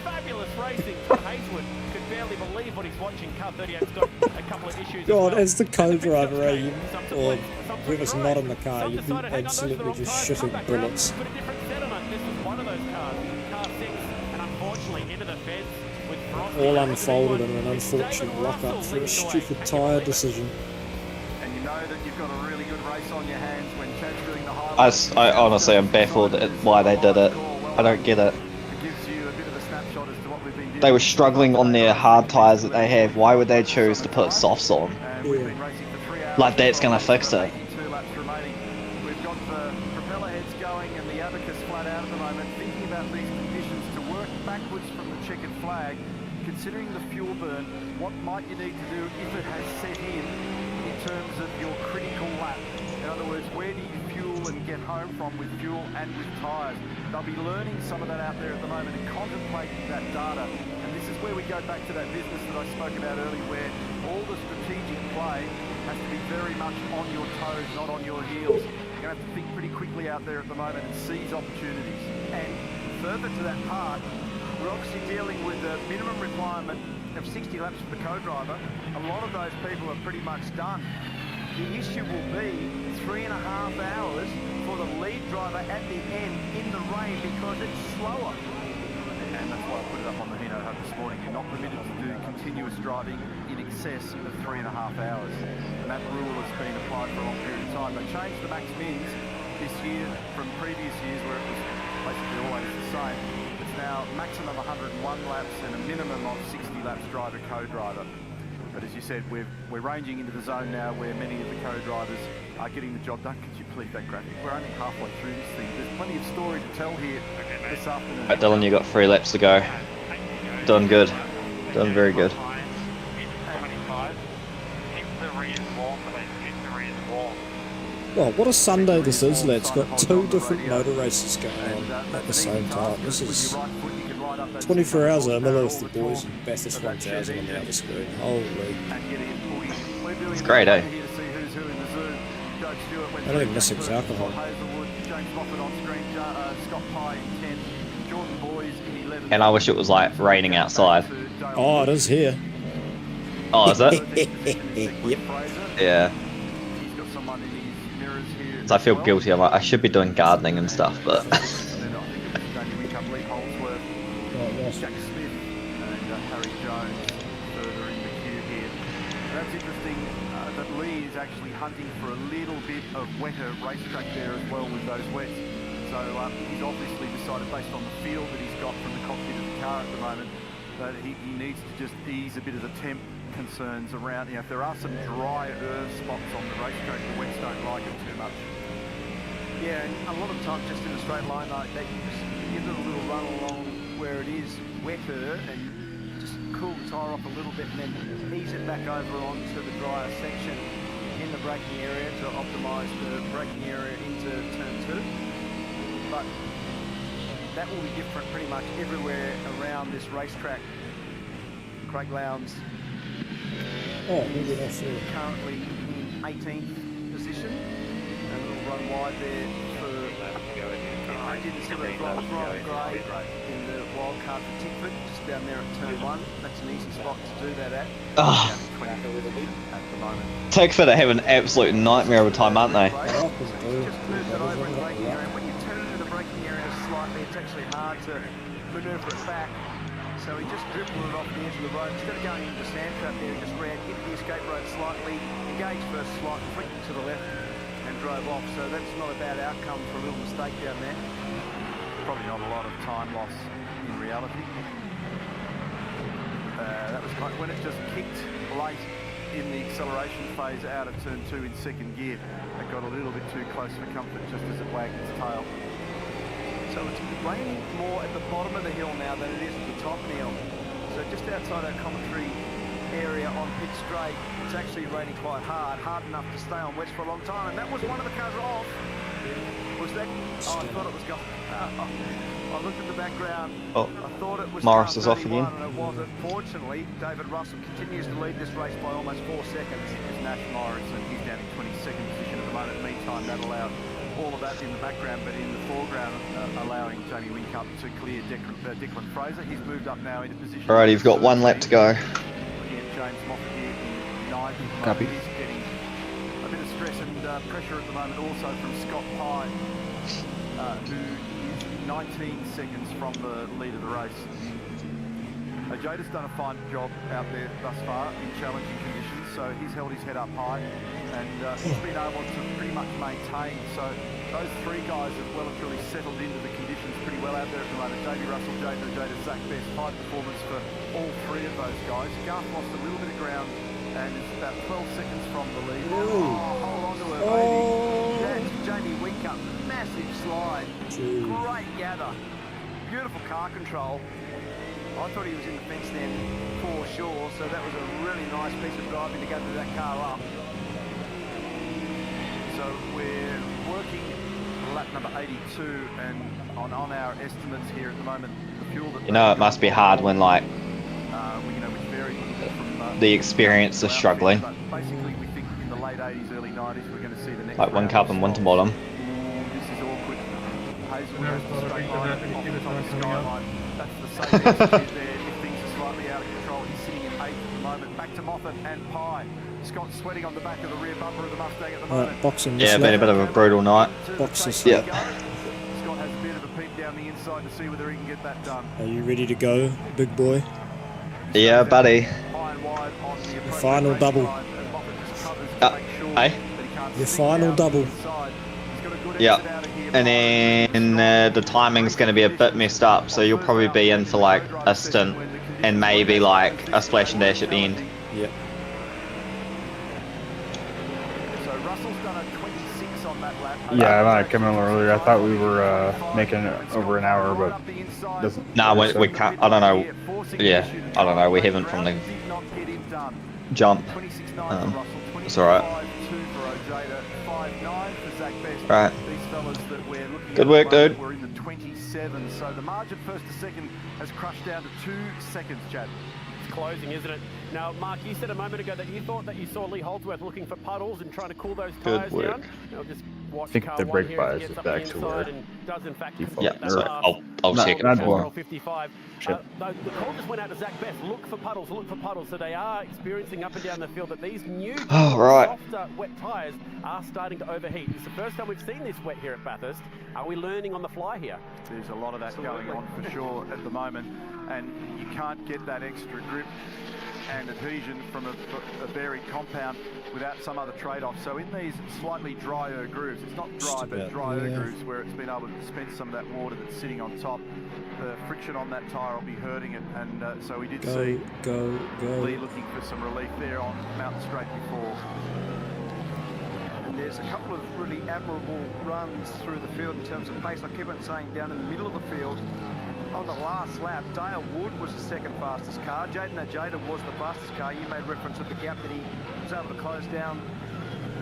fabulous racing. Todd Hazelwood could barely believe what he's watching. Car 38's got a couple of issues. God, as as the well. co-driver, you, Some to or blame, some to whoever's right. not in the car, Some you'd be decided, hang on, those are the absolutely wrong just tyres, shooting come back around, bullets. put a different set on it. This was one of those cars, car 6, and unfortunately into the fence with Frost. All unfolded in an unfortunate lock-up for a stupid tyre decision. And you know that you've got a really good race on your hands when Chad's doing the highlights. I honestly am baffled at why they did it. I don't get it. It gives you a bit of a snapshot as to what we've been doing. They were struggling on their hard tyres that they have. Why would they choose to put softs on? And we've been racing for 3 hours. Like that's gonna fix it. 82 laps remaining. We've got the propeller heads going and the abacus flat out at the moment. Thinking about these conditions to work backwards from the checkered flag, considering the fuel burn, what might you need to do if it has set in terms of your critical lap? In other words, where do you fuel and get home from with fuel and with tyres? They'll be learning some of that out there at the moment and contemplating that data. And this is where we go back to that business that I spoke about earlier, where all the strategic play has to be very much on your toes, not on your heels. You're going to have to think pretty quickly out there at the moment and seize opportunities. And further to that part, we're obviously dealing with a minimum requirement of 60 laps for the co-driver. A lot of those people are pretty much done. The issue will be 3.5 hours for the lead driver at the end in the rain because it's slower. And that's why I put it up on the Hino Hub this morning. You're not permitted to do continuous driving in excess of 3.5 hours. And that rule has been applied for a long period of time. They changed the max mins this year from previous years where it was basically always the same. It's now maximum 101 laps and a minimum of 60 laps driver co-driver. But as you said, we're ranging into the zone now where many of the co-drivers are getting the job done. Could you please that graphic? We're only halfway through this thing. There's plenty of story to tell here this afternoon. Right, Dylan, you got 3 laps to go. Done good. Done very good. Well, what a Sunday this is, lads. Got 2 different motor races going on at the same time. This is 24 hours of Imola with the boys and Bathurst 1000 on the other screen. Holy. It's great, eh? I don't even miss his alcohol. And I wish it was like raining outside. Oh, it is here. Oh, is it? Yep. Yeah. So I feel guilty. I'm like, I should be doing gardening and stuff, but Jack Smith and Harry Jones further in the queue here. That's interesting that Lee is actually hunting for a little bit of wetter racetrack there as well with those wets. So he's obviously decided, based on the feel that he's got from the cockpit of the car at the moment, that he needs to just ease a bit of the temp concerns around. You know, if there are some drier spots on the racetrack, the wets don't like it too much. Yeah, and a lot of times just in a straight line like that, give it a little run along where it is wetter and just cool the tyre off a little bit and then ease it back over onto the drier section in the braking area to optimise the braking area into turn 2. But that will be different pretty much everywhere around this racetrack. Craig Lowndes maybe off currently in 18th position. A little run wide there for I didn't see the Brian Gray in the wild card for Tickford, just down there at turn 1. That's an easy spot to do that at. Oh, 20 at the moment. Tickford are having an absolute nightmare of a time, aren't they? Just moved it over in the braking area. When you turn into the braking area slightly, it's actually hard to manoeuvre it back. So he just dribbled it off the edge of the road. Instead of going into the sand trap there, he just ran into the escape road slightly, engaged first slightly, flicked to the left and drove off. So that's not a bad outcome for a little mistake down there. Probably not a lot of time loss in reality. That was kind of, when it just kicked late in the acceleration phase out of turn 2 in second gear. It got a little bit too close for comfort just as it wagged its tail. So it's raining more at the bottom of the hill now than it is at the top, Neil. So just outside our commentary area on pit straight, it's actually raining quite hard enough to stay on wets for a long time. And that was one of the cars off. Was that? Oh, I thought it was going. I looked at the background. Oh, I thought it was Morris car is off 31, again. and it wasn't. Fortunately, David Russell continues to lead this race by almost 4 seconds. It's Nash Morrison, he's down in 22nd position at the moment. Meantime, that allowed all of that in the background, but in the foreground, allowing Jamie Whincup to clear Declan Fraser. He's moved up now into position. Alright, you've got 1 lap to go. Looking at James Moffat here in 9th. Copy. He's getting a bit of stress and pressure at the moment, also from Scott Pye, who is 19 seconds from the lead of the race. Jada's done a fine job out there thus far in challenging conditions, so he's held his head up high and he's been able to pretty much maintain. So those 3 guys have well and truly settled into the conditions pretty well out there at the moment. Davey Russell, Jada, Zach Best, high performance for all 3 of those guys. Garth lost a little bit of ground and is about 12 seconds from the lead. Oh, hold on to her, baby. That's Jamie Whincup, massive slide, great gather, beautiful car control. I thought he was in the fence then for sure, so that was a really nice piece of driving to gather that car up. So we're working lap number 82, and on our estimates here at the moment, the fuel that... You know, it must be hard when, like, you know, which vary from, the experience is struggling. But basically, we think in the late 80s, early 90s, we're going to see the next... Like Whincup and Winterbottom. This is awkward. Hazel goes to straight line off the top of the skyline. That's the same attitude there. If things are slightly out of control, he's sitting in 8th at the moment. Back to Moffat and Pye. Scott sweating on the back of the rear bumper of the Mustang at the moment. boxing. Yeah, been a bit of a brutal night. Boxes. Yeah. Scott has a bit of a peek down the inside to see whether he can get that done. Are you ready to go, big boy? Yeah, buddy. High and wide on the approach final racing double. line, and Moffat just covers to make sure eh? that he can't Your sneak final down double. the inside. He's got a good Yeah. exit out of here. And then the timing's going to be a bit messed up, so you'll probably be in for like a stint and maybe like a splash and dash at the end. Yeah. So Russell's done a 26 on that lap. Yeah, I might have come in earlier. I thought we were making it over an hour, but doesn't. Nah, we can't. I don't know. Yeah, I don't know. We haven't from the jump. It's alright. Right. Good work, dude. We're in the 27, so the margin first to second has crushed down to 2 seconds, Chad. It's closing, isn't it? Now, Mark, you said a moment ago that you thought that you saw Lee Holdsworth looking for puddles and trying to cool those Good tyres work. down. Now, just watch I think car the one brake here as he bias gets is up back the to inside where and does in fact default. Yeah, complete that Or- pass. I'll No, check it. not Control well. 55. Chip. The call just went out to Zach Best. Look for puddles, look for puddles. So they are experiencing up and down the field that these new Oh, right. softer wet tyres are starting to overheat. It's the first time we've seen this wet here at Bathurst. Are we learning on the fly here? There's a lot of that going on for sure at the moment, and you can't get that extra grip and adhesion from a varied compound without some other trade-off. So in these slightly drier grooves, it's not dry, but drier grooves where it's been able to dispense some of that water that's sitting on top, the friction on that tyre will be hurting it, and so we did see Go. Lee looking for some relief there on Mountain Straight before. there's a couple of really admirable runs through the field in terms of pace. I keep on saying down in the middle of the field, on the last lap, Dale Wood was the second fastest car. Jaden Ojeda was the fastest car. You made reference to the gap that he was able to close down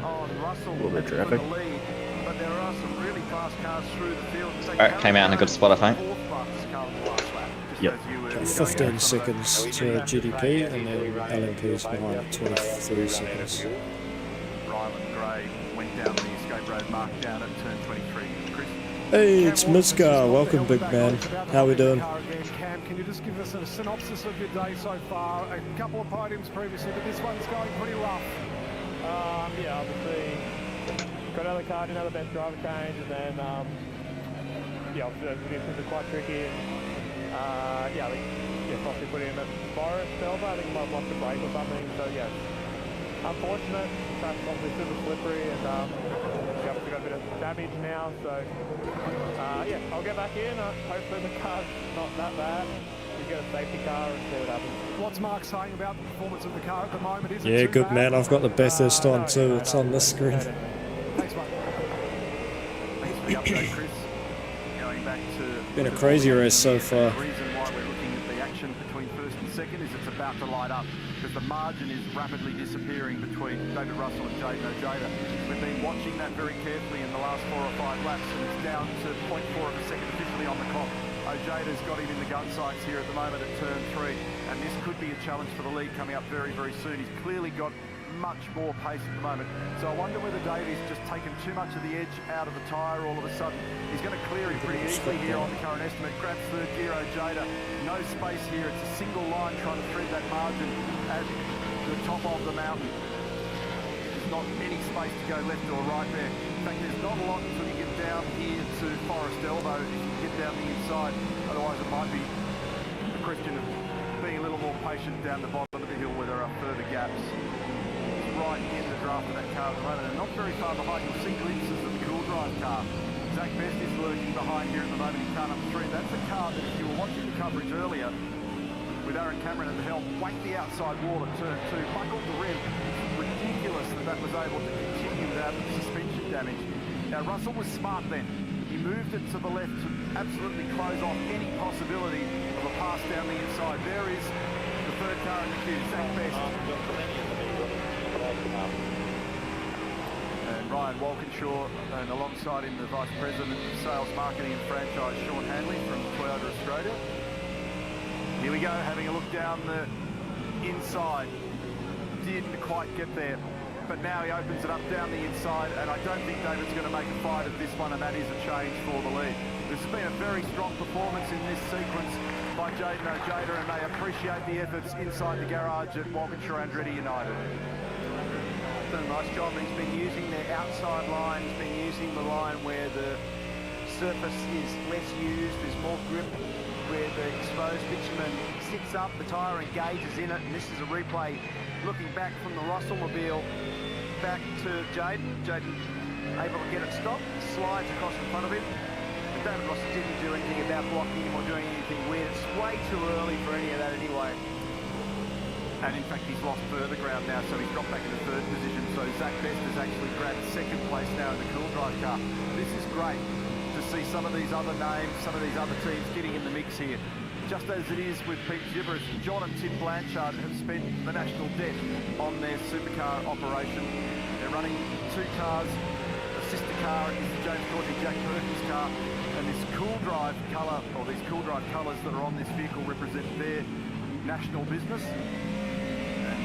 on Russell little bit for traffic. the lead. But there are some really fast cars through the field. So Alright, came out in a good spot, I think. fourth fastest car on the last lap. Yep. 15 seconds to GDP, and then LMP is behind 23 seconds. Ryland Gray went down the escape road mark down at turn 23. Chris? Hey, it's Miska. Welcome, big man. How we doing? Cam, can you just give us a synopsis of your day so far? A couple of podiums previously, but this one's going pretty rough. Yeah, obviously got out of the car, didn't have the best driver change, and then yeah, obviously those conditions are quite tricky. And, yeah, I think possibly put in a Boris Delva. I think he might have lost a brake or something. So yeah, unfortunate. The track's obviously super slippery, and we obviously got a bit of damage now. So yeah, I'll get back in. Hopefully the car's not that bad. We get a safety car and see what happens. What's Mark saying about the performance of the car at the moment? Is it Yeah, too good bad? man. I've got the Bathurst on too. It's on this screen. Thanks, mate. Thanks for the update, Chris. Going back to Been a crazy race so far. The reason why we're looking at the action between first and second is it's about to light up because the margin is rapidly disappearing between David Russell and Jaden Ojeda. We've been watching that very carefully in the last 4 or 5 laps, and it's down to 0.4 of a second officially on the clock. Ojeda's got him in the gun sights here at the moment at turn 3, and this could be a challenge for the lead coming up very, very soon. He's clearly got much more pace at the moment. So I wonder whether Davey's just taken too much of the edge out of the tyre all of a sudden. He's going to clear him pretty easily here on the current estimate. Grabs third gear, Ojeda. No space here. It's a single line trying to thread that margin at the top of the mountain. There's not any space to go left or right there. In fact, there's not a lot until you get down here to Forest Elbow if you can get down the inside. Otherwise, it might be a question of being a little more patient down the bottom of the hill where there are further gaps. Right in the draft of that car at the moment, and not very far behind. You'll see glimpses of the Cool Drive car. Zach Best is lurking behind here at the moment in car number 3. That's a car that, if you were watching the coverage earlier, with Aaron Cameron at the helm, whacked the outside wall at turn 2, buckled the rim. It's ridiculous that was able to continue without suspension damage. Now, Russell was smart then. He moved it to the left to absolutely close off any possibility of a pass down the inside. There is the third car in the queue, Zach Best. And Ryan Walkinshaw, and alongside him the Vice President of Sales, Marketing and Franchise, Sean Hanley from Toyota Australia. Here we go, having a look down the inside. Didn't quite get there, but now he opens it up down the inside, and I don't think David's going to make a fight of this one, and that is a change for the lead. This has been a very strong performance in this sequence by Jaden Ojeda, and they appreciate the efforts inside the garage at Walkinshaw Andretti United. Done a nice job. He's been using the outside line. He's been using the line where the surface is less used. There's more grip where the exposed bitumen sits up. The tyre engages in it, and this is a replay looking back from the Russell-mobile back to Jaden. Jaden able to get it stopped, slides across in front of him. But David Russell didn't do anything about blocking him or doing anything weird. It's way too early for any of that anyway. And in fact, he's lost further ground now, so he's dropped back into third position. So Zach Best has actually grabbed second place now in the Cool Drive car. This is great to see some of these other names, some of these other teams getting in the mix here. Just as it is with Pete Gibbers, John and Tim Blanchard have spent the national debt on their supercar operation. They're running 2 cars. The sister car is the James Corty Jack Perkins car. And this Cool Drive colour, or these Cool Drive colours that are on this vehicle represent their national business.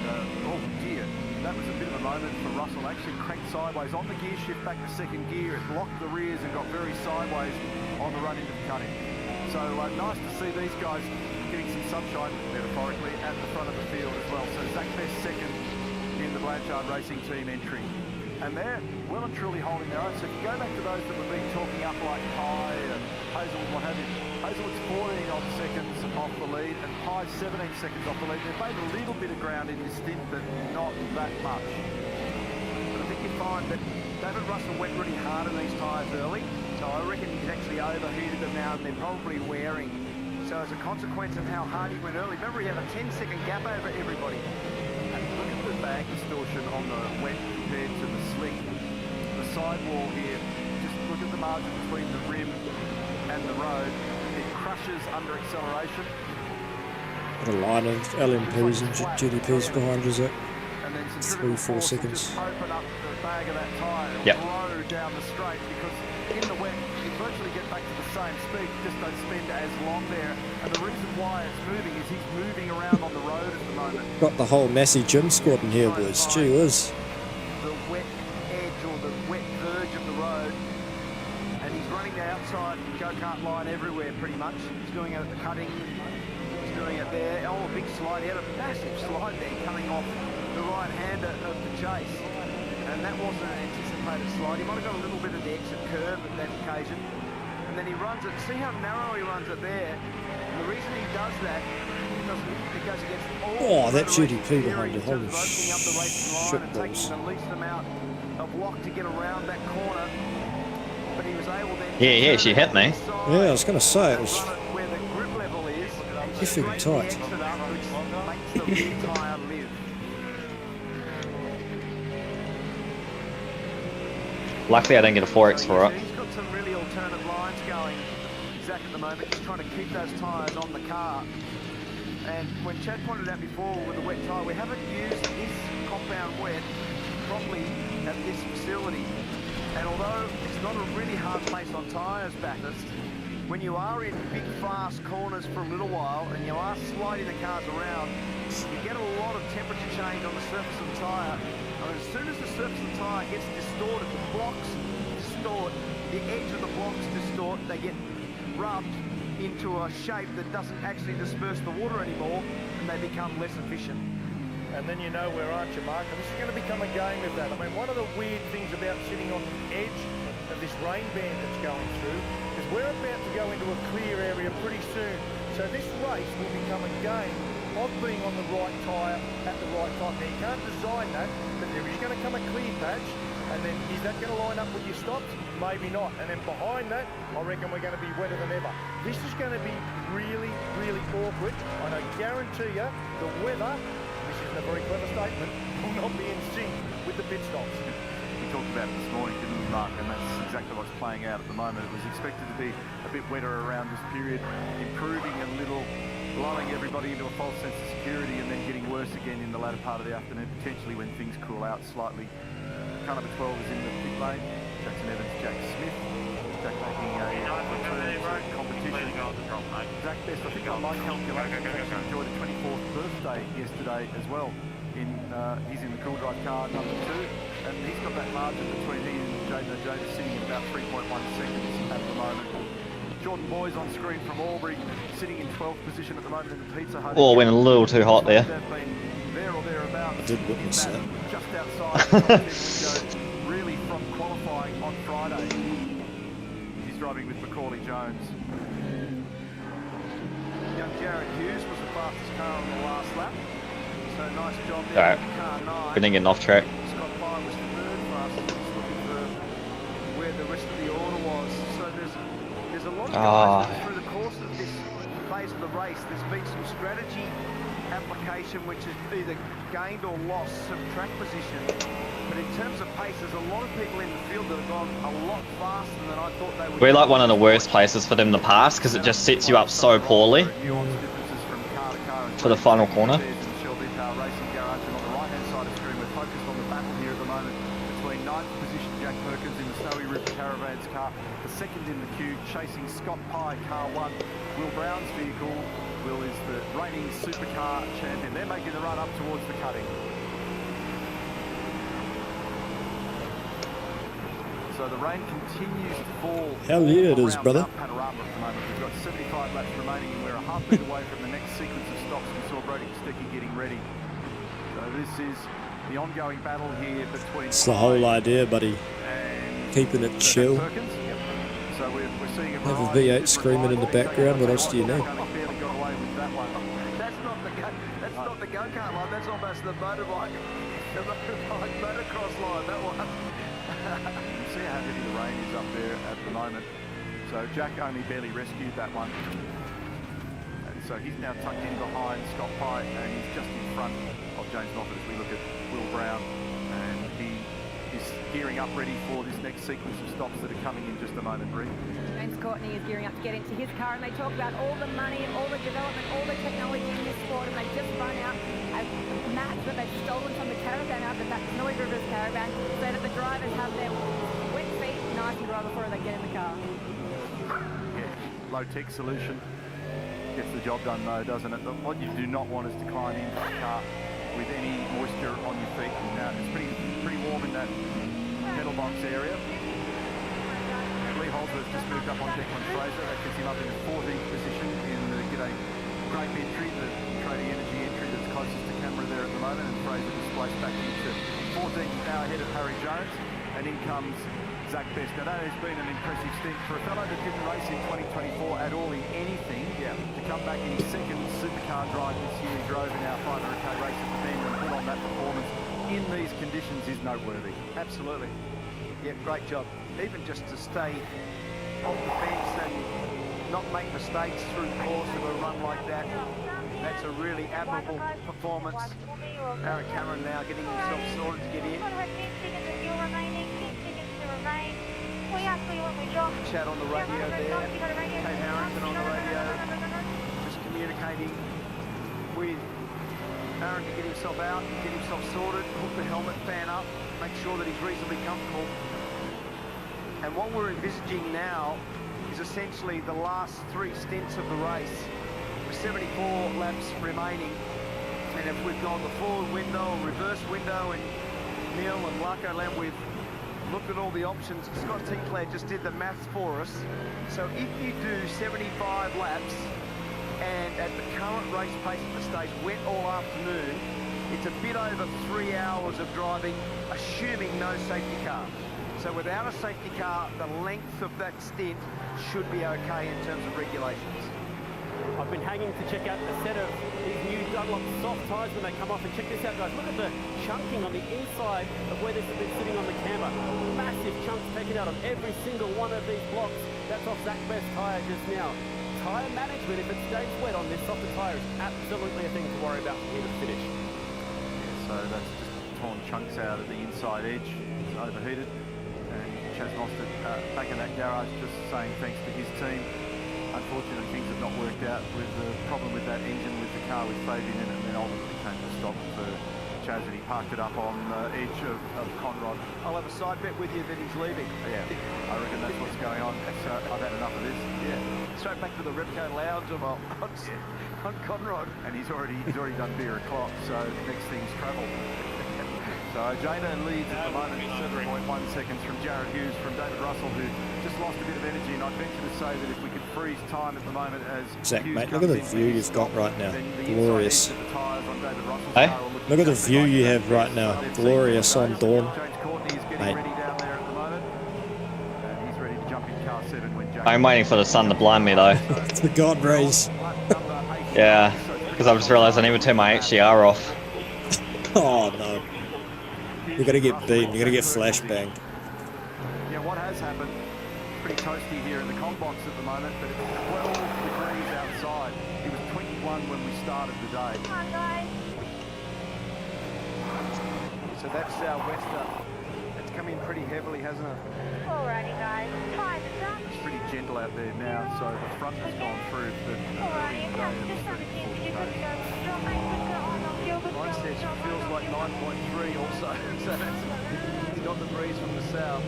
Oh dear, that was a bit of a moment for Russell. Actually cranked sideways on the gear shift back to second gear. It locked the rears and got very sideways on the run into the cutting. So nice to see these guys getting some sunshine, metaphorically, at the front of the field as well. So Zach Best second in the Blanchard Racing Team entry. And they're well and truly holding their own. So if you go back to those that were being talking up like Pye and Hazelwood, what have you, Hazelwood's 14 odd seconds off the lead and Pye's 17 seconds off the lead. They've made a little bit of ground in this stint, but not that much. But I think you find that David Russell went really hard on these tyres early, so I reckon he's actually overheated them now and they're probably wearing. So as a consequence of how hard he went early, remember he had a 10-second gap over everybody. And look at the bag distortion on the wet compared to the slick. sidewall here. Just look at the margin between the rim and the road. It crushes under acceleration. Got a line of LMPs and GDPs behind you, Zach. And then 3-4 centrifugal force will seconds. just open up the bag of that tyre. It'll Yep. blow down the straight because in the wet, you virtually get back to the same speed, you just don't spend as long there. And the reason why it's moving is he's moving around on the road at the moment. Got the whole Massey gym squad in here, boys. Gee whiz. The wet edge or the wet verge of the road. And he's running the outside go-kart line everywhere pretty much. He's doing it at the cutting. He's doing it there. Oh, a big slide. He had a massive slide there coming off the right-hander of the chase. And that wasn't an anticipated slide. He might have got a little bit of the exit curve at that occasion. And then he runs it. See how narrow he runs it there? And the reason he does that is it goes against all Oh, that motor GDP racing behind theory you. in terms Holy of opening up the racing line shit and balls. taking the least amount of lock to get around that corner. But he was able then Yeah, she hit me. Yeah, I was going to say, it was run it where the grip level is and Effing straighten the tight. exit up, which makes the rear tyre live. Luckily, I didn't get a 4X for it. He's got some really alternate lines going, Zach, at the moment. He's trying to keep those tyres on the car. And when Chad pointed out before with the wet tyre, we haven't used this compound wet properly at this facility. And although it's not a really hard place on tyres, Bathurst, when you are in big, fast corners for a little while and you are sliding the cars around, you get a lot of temperature change on the surface of the tyre. And as soon as the surface of the tyre gets distorted, the blocks distort, the edge of the blocks distort, they get rubbed into a shape that doesn't actually disperse the water anymore, and they become less efficient. And then you know where, aren't you, Mark? And this is going to become a game of that. I mean, one of the weird things about sitting on the edge of this rain band that's going through is we're about to go into a clear area pretty soon. So this race will become a game of being on the right tyre at the right time. Now, you can't design that, but there is going to come a clear patch, and then is that going to line up with your stops? Maybe not. And then behind that, I reckon we're going to be wetter than ever. This is going to be really, really awkward. And I guarantee you, the weather, this isn't a very clever statement, will not be in sync with the pit stops. We talked about it this morning, didn't we, Mark? And that's exactly what's playing out at the moment. It was expected to be a bit wetter around this period, improving a little, blowing everybody into a false sense of security, and then getting worse again in the latter part of the afternoon, potentially when things cool out slightly. Car number 12 is in the pit lane. Jackson Evans, Jack Smith. Jack making a return to competition. Zach Best, I think on my calculation, actually enjoyed a 24th birthday yesterday as well. He's in the Cool Drive car number 2, and he's got that margin between he and Jaden O'Joda sitting at about 3.1 seconds at the moment. Jordan Boys on screen from Albury, sitting in 12th position at the moment in the Pizza Hut. Oh, went a little too hot there. They've been there or thereabouts. I did witness that. Just outside the top 10 window, really from qualifying on Friday. He's driving with Macaulay Jones. Young Jared Hughes was the fastest car on the last lap. So nice job there. Alright. with car 9. We didn't get off track. Scott Pye was the third fastest. He's looking for where the rest of the order was. So there's a lot of guys that through the course of this phase of the race, there's been some strategy application which has either gained or lost some track position. But in terms of pace, there's a lot of people in the field that have gone a lot faster than I thought they would. We're like one of the worst places for them to pass because it just sets you up so poorly for the final corner. Shelby Power Racing Garage, and on the right-hand side of the screen, we're focused on the battle here at the moment between 9th position Jack Perkins in the Snowy River Caravans car, the second in the queue, chasing Scott Pye, car 1, Will Brown's vehicle. Will is the reigning supercar champion. They're making the run up towards the cutting. So the rain continues to fall. Hell yeah, it is, around brother. Mount Panorama at the moment. We've got 75 laps remaining, and we're a half beat away from the next sequence of stops. We saw Brody Kostecki getting ready. So this is the ongoing battle here between. It's the whole idea, buddy. and Keeping it chill. Perkins. So we're seeing a Have a variety V8 of screaming in the different background. What else do you lines. need? Barely got away with that one. That's not the go-kart line. That's almost the motorbike motocross line. That one. You see how heavy the rain is up there at the moment. So Jack only barely rescued that one. And so he's now tucked in behind Scott Pye, and he's just in front of James Moffat as we look at Will Brown. And he is gearing up ready for this next sequence of stops that are coming in just a moment, Bree. James Courtney is gearing up to get into his car, and they talk about all the money and all the development, all the technology in this sport, and they just run out a map that they've stolen from the caravan out, that's Snowy River's caravan, so that the drivers have their wet feet nice and dry before they get in the car. Yeah, low-tech solution. Gets the job done though, doesn't it? But what you do not want is to climb into the car with any moisture on your feet. Now, it's pretty warm in that pedal box area. Lee Holdsworth just moved up on Declan Fraser. That gets him up in the 14th position in the G'day Grape entry, the Trading Energy entry that's closest to camera there at the moment. And Fraser displaced back into 14th, now ahead of Harry Jones. And in comes Zach Best. Now that has been an impressive stint for a fellow that didn't race in 2024 at all in anything. To come back in his second supercar drive this year, he drove in our 500k race at the Bend and put on that performance in these conditions is noteworthy. Absolutely. Yeah, great job. Even just to stay on the fence and not make mistakes through the course of a run like that. That's a really admirable performance. Aaron Cameron now getting himself sorted to get in. Chat on the radio there. Kate Harrington on the radio. Just communicating with Aaron to get himself out, get himself sorted, hook the helmet fan up, make sure that he's reasonably comfortable. And what we're envisaging now is essentially the last 3 stints of the race, with 74 laps remaining. And if we've gone the forward window, reverse window, and Neil and Larko Lamb, we've looked at all the options. Scott Tinclair just did the maths for us. So if you do 75 laps, and at the current race pace at the stage, wet all afternoon, it's a bit over 3 hours of driving, assuming no safety car. So without a safety car, the length of that stint should be okay in terms of regulations. I've been hanging to check out a set of these new Dunlop soft tyres when they come off, and check this out, guys. Look at the chunking on the inside of where this has been sitting on the camber. Massive chunks taken out on every single one of these blocks. That's off Zach Best's tyre just now. Tyre management, if it stays wet on this softer tyre, is absolutely a thing to worry about from here to the finish. Yeah, so that's just torn chunks out of the inside edge. It's overheated. And Chaz Mostert back in that garage just saying thanks to his team. Unfortunately, things have not worked out with the problem with that engine, with the car with Fabian in it, and then ultimately came to a stop for Chaz, and he parked it up on the edge of Conrod. I'll have a side bet with you that he's leaving. Yeah, I reckon that's what's going on. I've had enough of this. Yeah, straight back to the Repco Lounge on Conrod. And he's already done beer o'clock, so next thing's travel. So Jada leads at the moment 7.1 seconds from Jared Hughes, from David Russell, who just lost a bit of energy. And I'd venture to say that if we could freeze time at the moment as Zach, Hughes mate, look at the comes view in, you've got right now. then the Glorious. inside edge of the tyres on David Russell's Hey? car will look Look at the exactly view like you that. have right now. They've Glorious seen on those. dawn. James Courtney is getting Mate. ready down there at the moment. And he's ready to jump in car 7 when James... I'm waiting for the sun to blind me though. It's the God rays. Yeah, because I've just realised I need to turn my HDR off. Oh no. You're gonna get beaten. You're gonna get flashbanged. Yeah, what has happened, pretty toasty here in the com box at the moment, but it's 12 degrees outside. It was 21 when we started the day. Come on, guys. So that's Southwester. It's come in pretty heavily, hasn't it? Alrighty, guys. Time is up. It's pretty gentle out there now, so the front has gone through the Alrighty, Mine says it feels like 9.3 also. So that's, it's got the breeze from the south.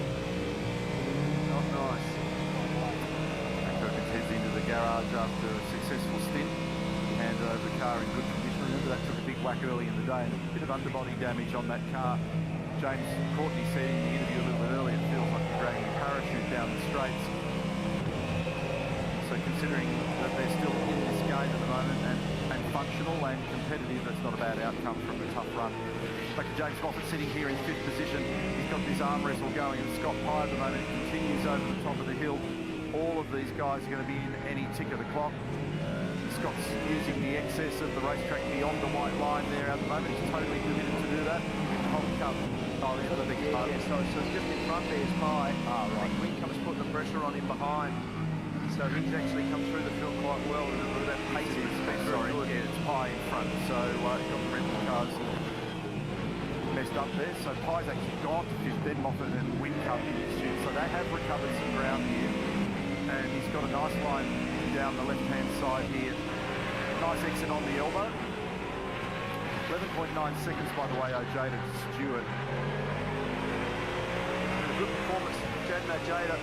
Not nice. Perkins heads into the garage after a successful stint. Hand over the car in good condition. Remember that took a big whack early in the day and a bit of underbody damage on that car. James Courtney said in the interview a little bit earlier, it feels like you're dragging a parachute down the straights. So considering that they're still in this game at the moment and functional and competitive, that's not a bad outcome from a tough run. Back to James Moffat sitting here in 5th position. He's got this arm wrestle going, and Scott Pye at the moment continues over the top of the hill. All of these guys are going to be in any tick of the clock. Scott's using the excess of the racetrack beyond the white line there at the moment. He's totally committed to do that. Oh, there's the big part. Yeah, so it's just in front there is Pye. Right. Wincombe's putting the pressure on him behind. So he's actually come through the field quite well. Remember that pace has been very good. Yeah, it's Pye in front. So got the rental cars messed up there. So Pye's actually gone to 5th, then Moffat and Windcup in pursuit. So they have recovered some ground here. And he's got a nice line down the left-hand side here. Nice exit on the elbow. 11.9 seconds, by the way, Ojeda to Stewart. A good performance from Jaden Ojeda.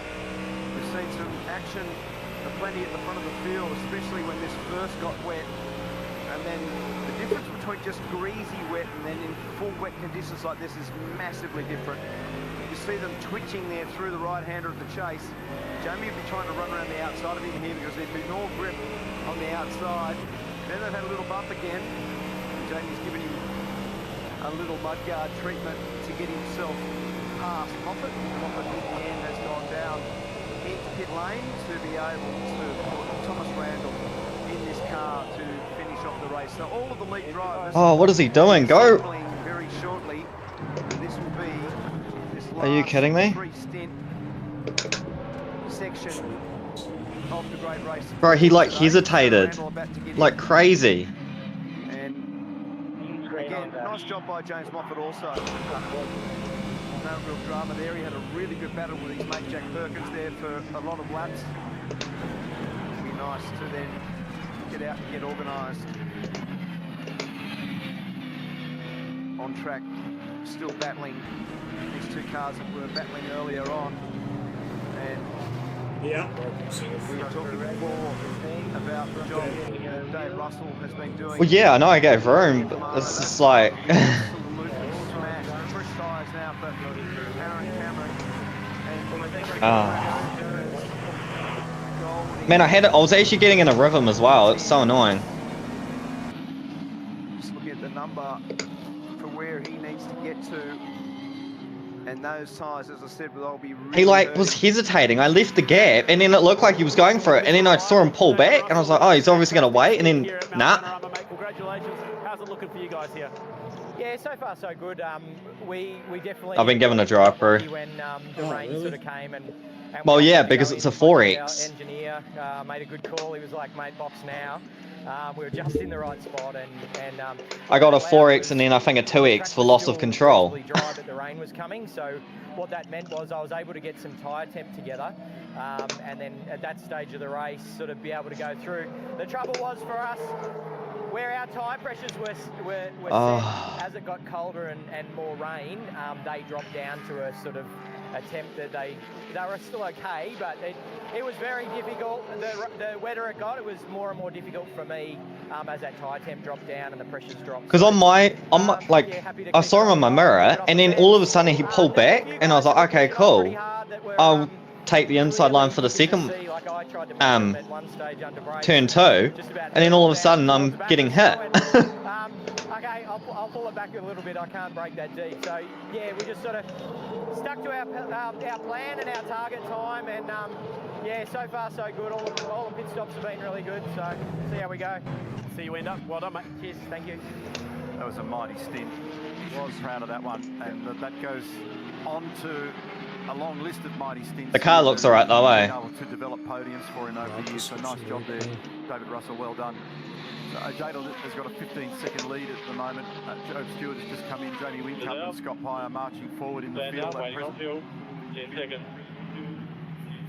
We've seen some action plenty at the front of the field, especially when this first got wet. And then the difference between just greasy wet and then in full wet conditions like this is massively different. You see them twitching there through the right-hander of the chase. Jamie would be trying to run around the outside of him here because there'd be more grip on the outside. Then they've had a little bump again. Jamie's given him a little mudguard treatment to get himself past Moffat. Moffat in the end has gone down into pit lane to be able to put Thomas Randall in this car to finish off the race. So all of the lead drivers. Oh, what is he doing? Go! Very shortly. This will be this last Are you kidding me? three-stint section of the great race. Bro, he like hesitated like crazy. And again, nice job by James Moffat also. No real drama there. He had a really good battle with his mate Jack Perkins there for a lot of laps. It'd be nice to then get out and get organised. On track, still battling these two cars that were battling earlier on. And Yeah. we were talking before about the job that Dave Russell has been doing. Well, yeah, I know I gave room, but it's just like. Man, I was actually getting in a rhythm as well. It's so annoying. Just looking at the number for where he needs to get to, and those tyres, as I said, will be really He like was hesitating. I left the gap, and then it looked like he was going for it, and then I saw him pull back, and I was like, oh, he's obviously gonna wait, and then nah. Congratulations. How's it looking for you guys here? Yeah, so far so good. We definitely. I've been given a drive through. When the rain sort of came and well, yeah, because it's a 4X. Our engineer made a good call. He was like, mate, box now. We were just in the right spot, and I got a 4X and then I think a 2X for loss of control. Drive that the rain was coming, so what that meant was I was able to get some tyre temp together, and then at that stage of the race, sort of be able to go through. The trouble was for us, where our tyre pressures were set, as it got colder and more rain, they dropped down to a sort of attempt that they were still okay, but it was very difficult. The wetter it got, it was more and more difficult for me as that tyre temp dropped down and the pressures dropped. Because on my like, I saw him on my mirror, and then all of a sudden he pulled back, and I was like, okay, cool. I'll take the inside line for the second turn 2, and then all of a sudden I'm getting hit. Okay, I'll pull it back a little bit. I can't break that deep. So yeah, we just sort of stuck to our plan and our target time, and yeah, so far so good. All the pit stops have been really good. So see how we go. See you end up. Well done, mate. Cheers. Thank you. That was a mighty stint. I was proud of that one, and that goes on to a long list of mighty stints. The car looks alright though, eh? Able to develop podiums for him over the years. So nice job there, David Russell. Well done. So Ojeda has got a 15-second lead at the moment. Joe Stewart has just come in. Jamie Windcup and Scott Pye are marching forward in the field at present. 10 seconds.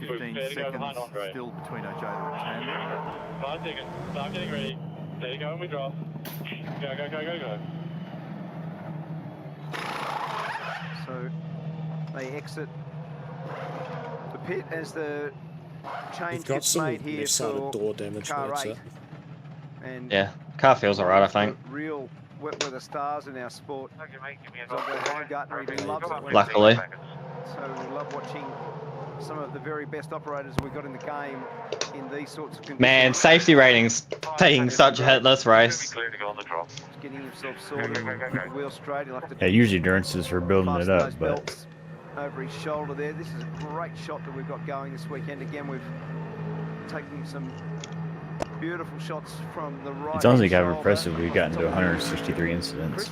15 seconds still between Ojeda and Chandler. 5 seconds. Start getting ready. There you go, and we drop. Go, go, go, go, go. So they exit the pit as the change gets made here for door damage, car 8. And yeah, car feels alright, I think. Real wet weather stars in our sport. Luckily. So we love watching some of the very best operators we've got in the game in these sorts of conditions. Man, safety ratings taking such a hit this race. Getting himself sorted, wheel straight. Yeah, usually Durances are building it up, but over his shoulder there. This is a great shot that we've got going this weekend. Again, we've taken some beautiful shots from the right. it's honestly kind of impressive. We've gotten to 163 incidents.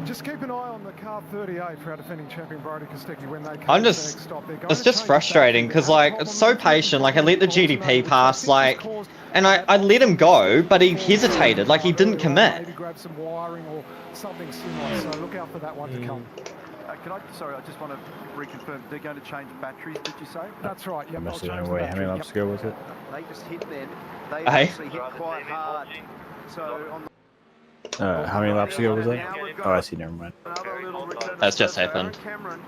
Just keep an eye on the car 38 for our defending champion Brody Kostecki when they come I'm to the just, next stop. They're going it's to just change frustrating the because battery. like They had it's a so problem with patient. Like I let the GDP pass, like, and I let him go, but he hesitated. Like he didn't commit. Maybe grab some wiring or something similar. So look out for that one to come. Sorry, I just want to reconfirm. They're going to change batteries, did you say? That's right. I Yep, missed they'll it change the anyway. How battery. many laps to go was it? They just hit then. They Hey. actually hit quite hard. So on How many laps ago was that? Oh, I see. Never mind. another little return. That's just So Aaron happened. Cameron,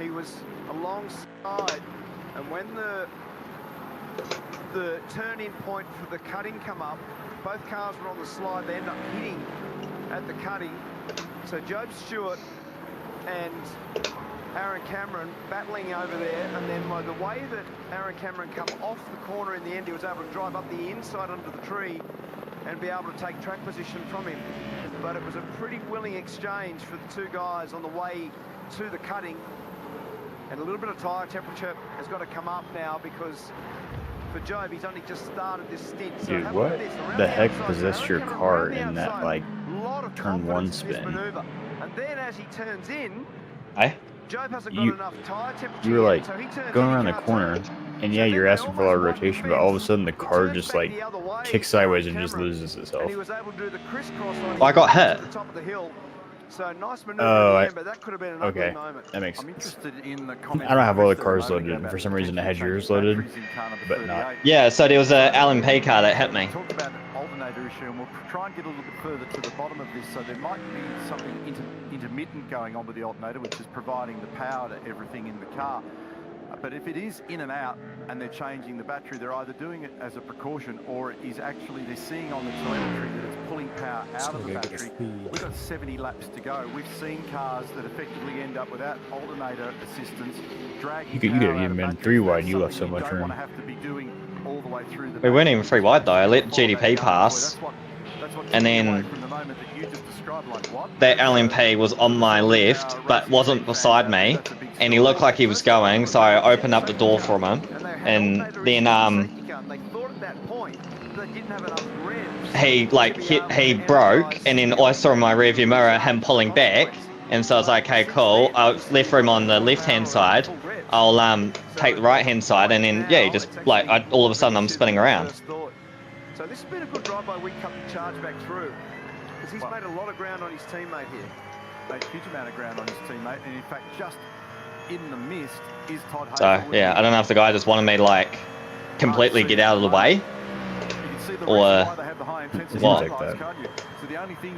he was alongside, and when the turn-in point for the cutting come up, both cars were on the slide. They end up hitting at the cutting. So Job Stewart and Aaron Cameron battling over there, and then by the way that Aaron Cameron come off the corner in the end, he was able to drive up the inside under the tree and be able to take track position from him. But it was a pretty willing exchange for the two guys on the way to the cutting. And a little bit of tyre temperature has got to come up now because for Job, he's only just started this stint. So Dude, have a look what at this. Around the the heck outside, possessed Aaron your Cameron car around the in that outside. like Lot of turn one confidence in this spin? maneuver. And then as he turns in, Hey, Job hasn't got You- enough tyre temperature You were like yet, so he turns going in, around he the can't corner, turn. and So yeah, then you're they asking for a lot of almost rotation, widen but all of a fence. sudden the He car turns just back like the other way, kicks sideways and Aaron just Cameron, loses and itself. he was able to do the crisscross on Well, I got his way hit. to the top of the hill. So nice maneuver Oh, in the end, but that could have been an ugly Okay, moment. that makes I'm sense. interested in the I comment. don't have all the Chris cars there a moment loaded, ago and about for some reason it had potentially yours changing loaded, batteries in car number but not. 38. yeah. So there was a LMP car that hit me. We talked about an alternator issue, and we'll try and get a little bit further to the bottom of this. So there might be something intermittent going on with the alternator, which is providing the power to everything in the car. But if it is in and out and they're changing the battery, they're either doing it as a precaution or it is actually they're seeing on the telemetry that it's pulling power out of the battery. We've got 70 laps to go. We've seen cars that effectively end up without alternator assistance, dragging You could power have out even of been batteries. 3 wide. That's You left so something much don't room. want to have to be doing all the way through the We weren't battery. even 3 wide though. I let Follow that GDP gun pass, for you. That's what and took me away then from the moment that you just described, like what? that LMP was on my left, but wasn't beside me, and he looked like he was going, so I opened up the door for him, and then They thought at that point they didn't have enough revs. he like he broke, and then I saw in my rearview mirror him pulling back, and so I was like, okay, cool. I left room on the left hand side. I'll take the right hand side, and then yeah, he just like all of a sudden I'm spinning around. So this has been a good drive by Whincup to charge back through, because he's made a lot of ground on his teammate here. Made a huge amount of ground on his teammate, and in fact, just in the mist is Todd So Hazelwood. yeah, I don't know if the guy just wanted me to like completely get out of the way, or what.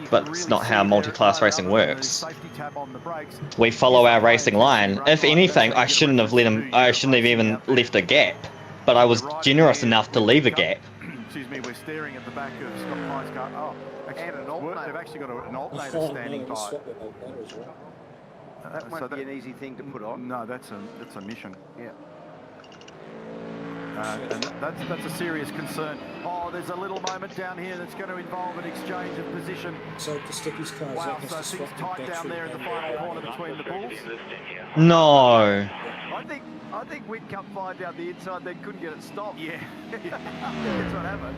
But it's not how multi-class racing works. We follow our racing line. If anything, I shouldn't have let him. I shouldn't have even left a gap. But I was generous enough to leave a gap. Excuse me, we're staring at the back of Scott Pye's car. Oh, actually, they've actually got an alternator standing by. That won't be an easy thing to put on. No, that's a mission. Yeah. And that's a serious concern. Oh, there's a little moment down here that's going to involve an exchange of position. So Kostecki's car Wow, so things tight down there in the final corner between the bulls. No. I think Whincup fired down the inside, they couldn't get it stopped. Yeah. That's what happened.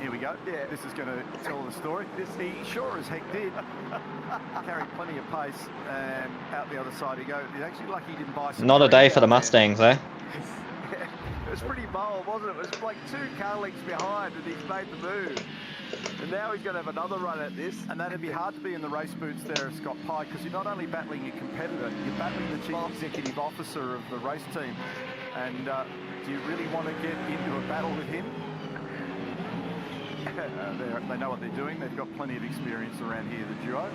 Here we go. Yeah, this is going to tell the story. He sure as heck did. Carried plenty of pace, and out the other side he goes. He's actually lucky he didn't buy some. Not a day for the Mustangs, eh? It was pretty bold, wasn't it? It was like 2 car lengths behind, and he's made the move. And now he's going to have another run at this. And that'd be hard to be in the race boots there of Scott Pye, because you're not only battling your competitor, you're battling the chief executive officer of the race team. And do you really want to get into a battle with him? They know what they're doing. They've got plenty of experience around here, the duo.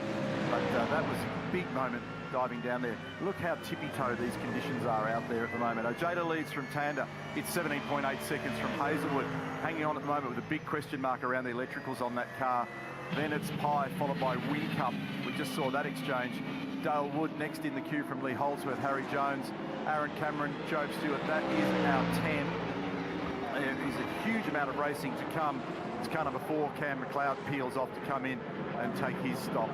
But that was a big moment diving down there. Look how tippy-toe these conditions are out there at the moment. Ojeda leads from Tanda. It's 17.8 seconds from Hazelwood. Hanging on at the moment with a big question mark around the electricals on that car. Then it's Pye, followed by Whincup. We just saw that exchange. Dale Wood next in the queue from Lee Holdsworth, Harry Jones, Aaron Cameron, Job Stewart. That is our 10. There is a huge amount of racing to come. It's car number 4, Cam McLeod, peels off to come in and take his stop.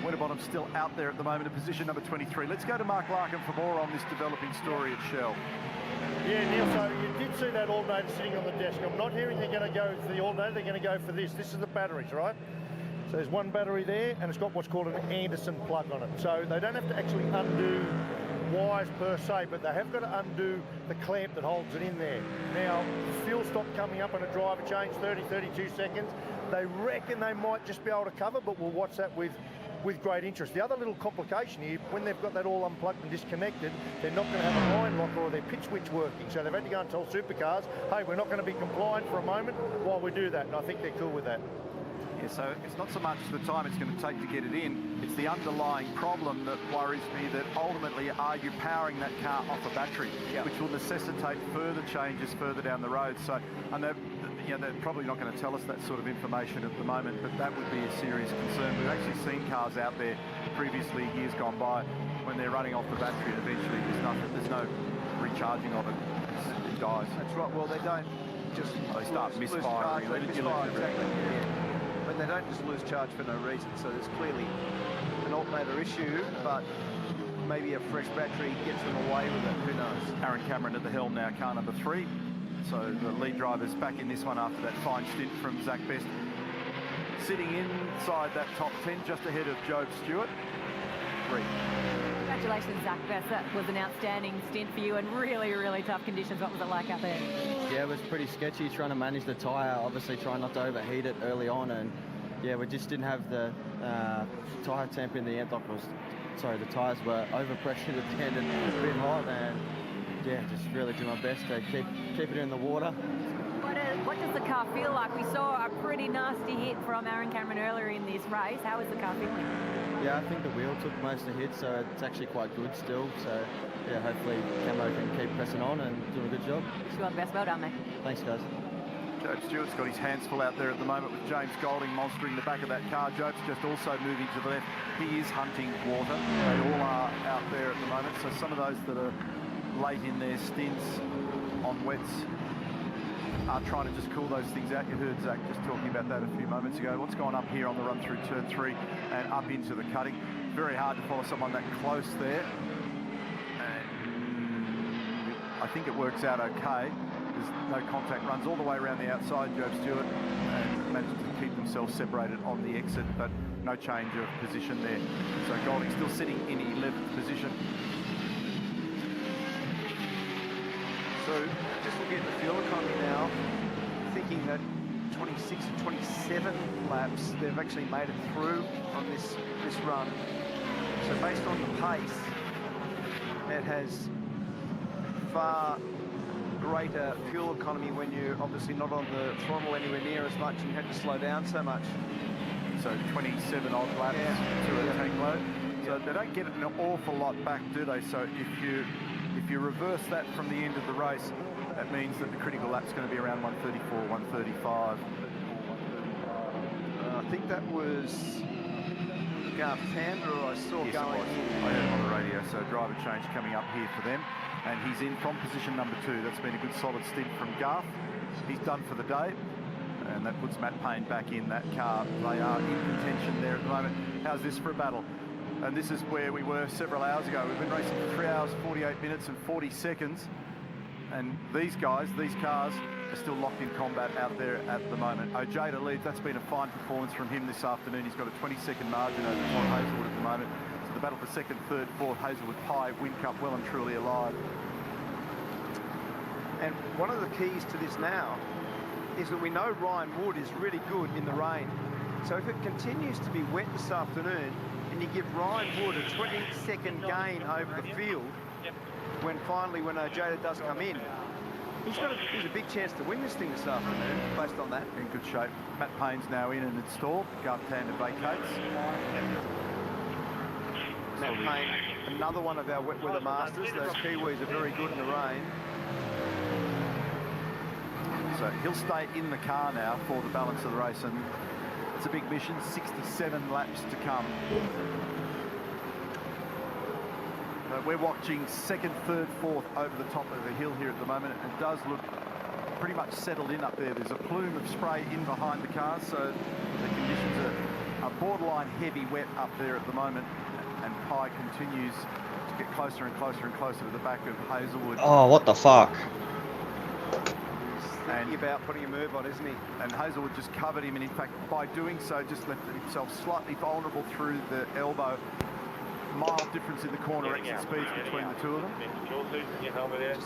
Winterbottom's still out there at the moment in position number 23. Let's go to Mark Larkin for more on this developing story at Shell. Yeah, Neil, so you did see that alternator sitting on the desk. I'm not hearing they're going to go for the alternator, they're going to go for this. This is the batteries, right? So there's one battery there, and it's got what's called an Anderson plug on it. So they don't have to actually undo wires per se, but they have got to undo the clamp that holds it in there. Now, fuel stop coming up on a driver change, 30, 32 seconds. They reckon they might just be able to cover, but we'll watch that with great interest. The other little complication here, when they've got that all unplugged and disconnected, they're not going to have a line locker or their pitch switch working. So they've had to go and tell supercars, hey, we're not going to be compliant for a moment while we do that. And I think they're cool with that. Yeah, so it's not so much the time it's going to take to get it in, it's the underlying problem that worries me, that ultimately are you powering that car off a battery, which will necessitate further changes further down the road. So I know, they're probably not going to tell us that sort of information at the moment, but that would be a serious concern. We've actually seen cars out there previously, years gone by, when they're running off the battery and eventually there's no recharging of it. It dies. That's right. Well, they don't just they start misfiring. Exactly. But they don't just lose charge for no reason. So there's clearly an alternator issue, but maybe a fresh battery gets them away with it. Who knows? Aaron Cameron at the helm now, car number 3. So the lead driver's back in this one after that fine stint from Zach Best. Sitting inside that top 10, just ahead of Job Stewart. 3. Congratulations, Zach Best. That was an outstanding stint for you and really, really tough conditions. What was it like out there? Yeah, it was pretty sketchy trying to manage the tyre, obviously trying not to overheat it early on, and yeah, we just didn't have the tyre temp in the end. The tyres were overpressured at the end and a bit hot, and yeah, just really do my best to keep it in the water. What does the car feel like? We saw a pretty nasty hit from Aaron Cameron earlier in this race. How is the car feeling? Yeah, I think the wheel took most of the hit, so it's actually quite good still. So yeah, hopefully Camo can keep pressing on and do a good job. Wish you all the best. Well done, mate. Thanks, guys. Job Stewart's got his hands full out there at the moment with James Golding monstering the back of that car. Job's just also moving to the left. He is hunting water. They all are out there at the moment. So some of those that are late in their stints on wets are trying to just cool those things out. You heard Zach just talking about that a few moments ago. What's going up here on the run through turn 3 and up into the cutting. Very hard to follow someone that close there. And I think it works out okay. There's no contact, runs all the way around the outside, Job Stewart, and manages to keep themselves separated on the exit, but no change of position there. So Golding still sitting in 11th position. So just looking at the fuel economy now, thinking that 26 and 27 laps, they've actually made it through on this run. So based on the pace, it has far greater fuel economy when you're obviously not on the throttle anywhere near as much and you have to slow down so much. So 27 odd laps to a tank load. So they don't get an awful lot back, do they? So if you reverse that from the end of the race, that means that the critical lap's going to be around 134, 135. I think that was Garth Tander I saw yes, going in. I heard him on the radio, so driver change coming up here for them. And he's in from position number 2. That's been a good solid stint from Garth. He's done for the day. And that puts Matt Payne back in that car. They are in contention there at the moment. How's this for a battle? And this is where we were several hours ago. We've been racing for 3 hours, 48 minutes and 40 seconds. And these guys, these cars, are still locked in combat out there at the moment. Ojeda leads. That's been a fine performance from him this afternoon. He's got a 20-second margin over Todd Hazelwood at the moment. So the battle for second, third, fourth, Hazelwood Pie, Whincup well and truly alive. And one of the keys to this now is that we know Ryan Wood is really good in the rain. So if it continues to be wet this afternoon and you give Ryan Wood a 20-second gain over the field, when Ojeda does come in, he's a big chance to win this thing this afternoon based on that. In good shape. Matt Payne's now in and installed. Garth Tander vacates. Matt Payne, another one of our wet weather masters. Those Kiwis are very good in the rain. So he'll stay in the car now for the balance of the race, and it's a big mission. 67 laps to come. We're watching second, third, fourth over the top of the hill here at the moment. It does look pretty much settled in up there. There's a plume of spray in behind the car, so the conditions are borderline heavy wet up there at the moment. And Pye continues to get closer and closer and closer to the back of Hazelwood. Oh, what the fuck? thinking about putting a move on, isn't he? And Hazelwood just covered him, and in fact, by doing so, just left himself slightly vulnerable through the elbow. Mild difference in the corner exit speeds between the two of them.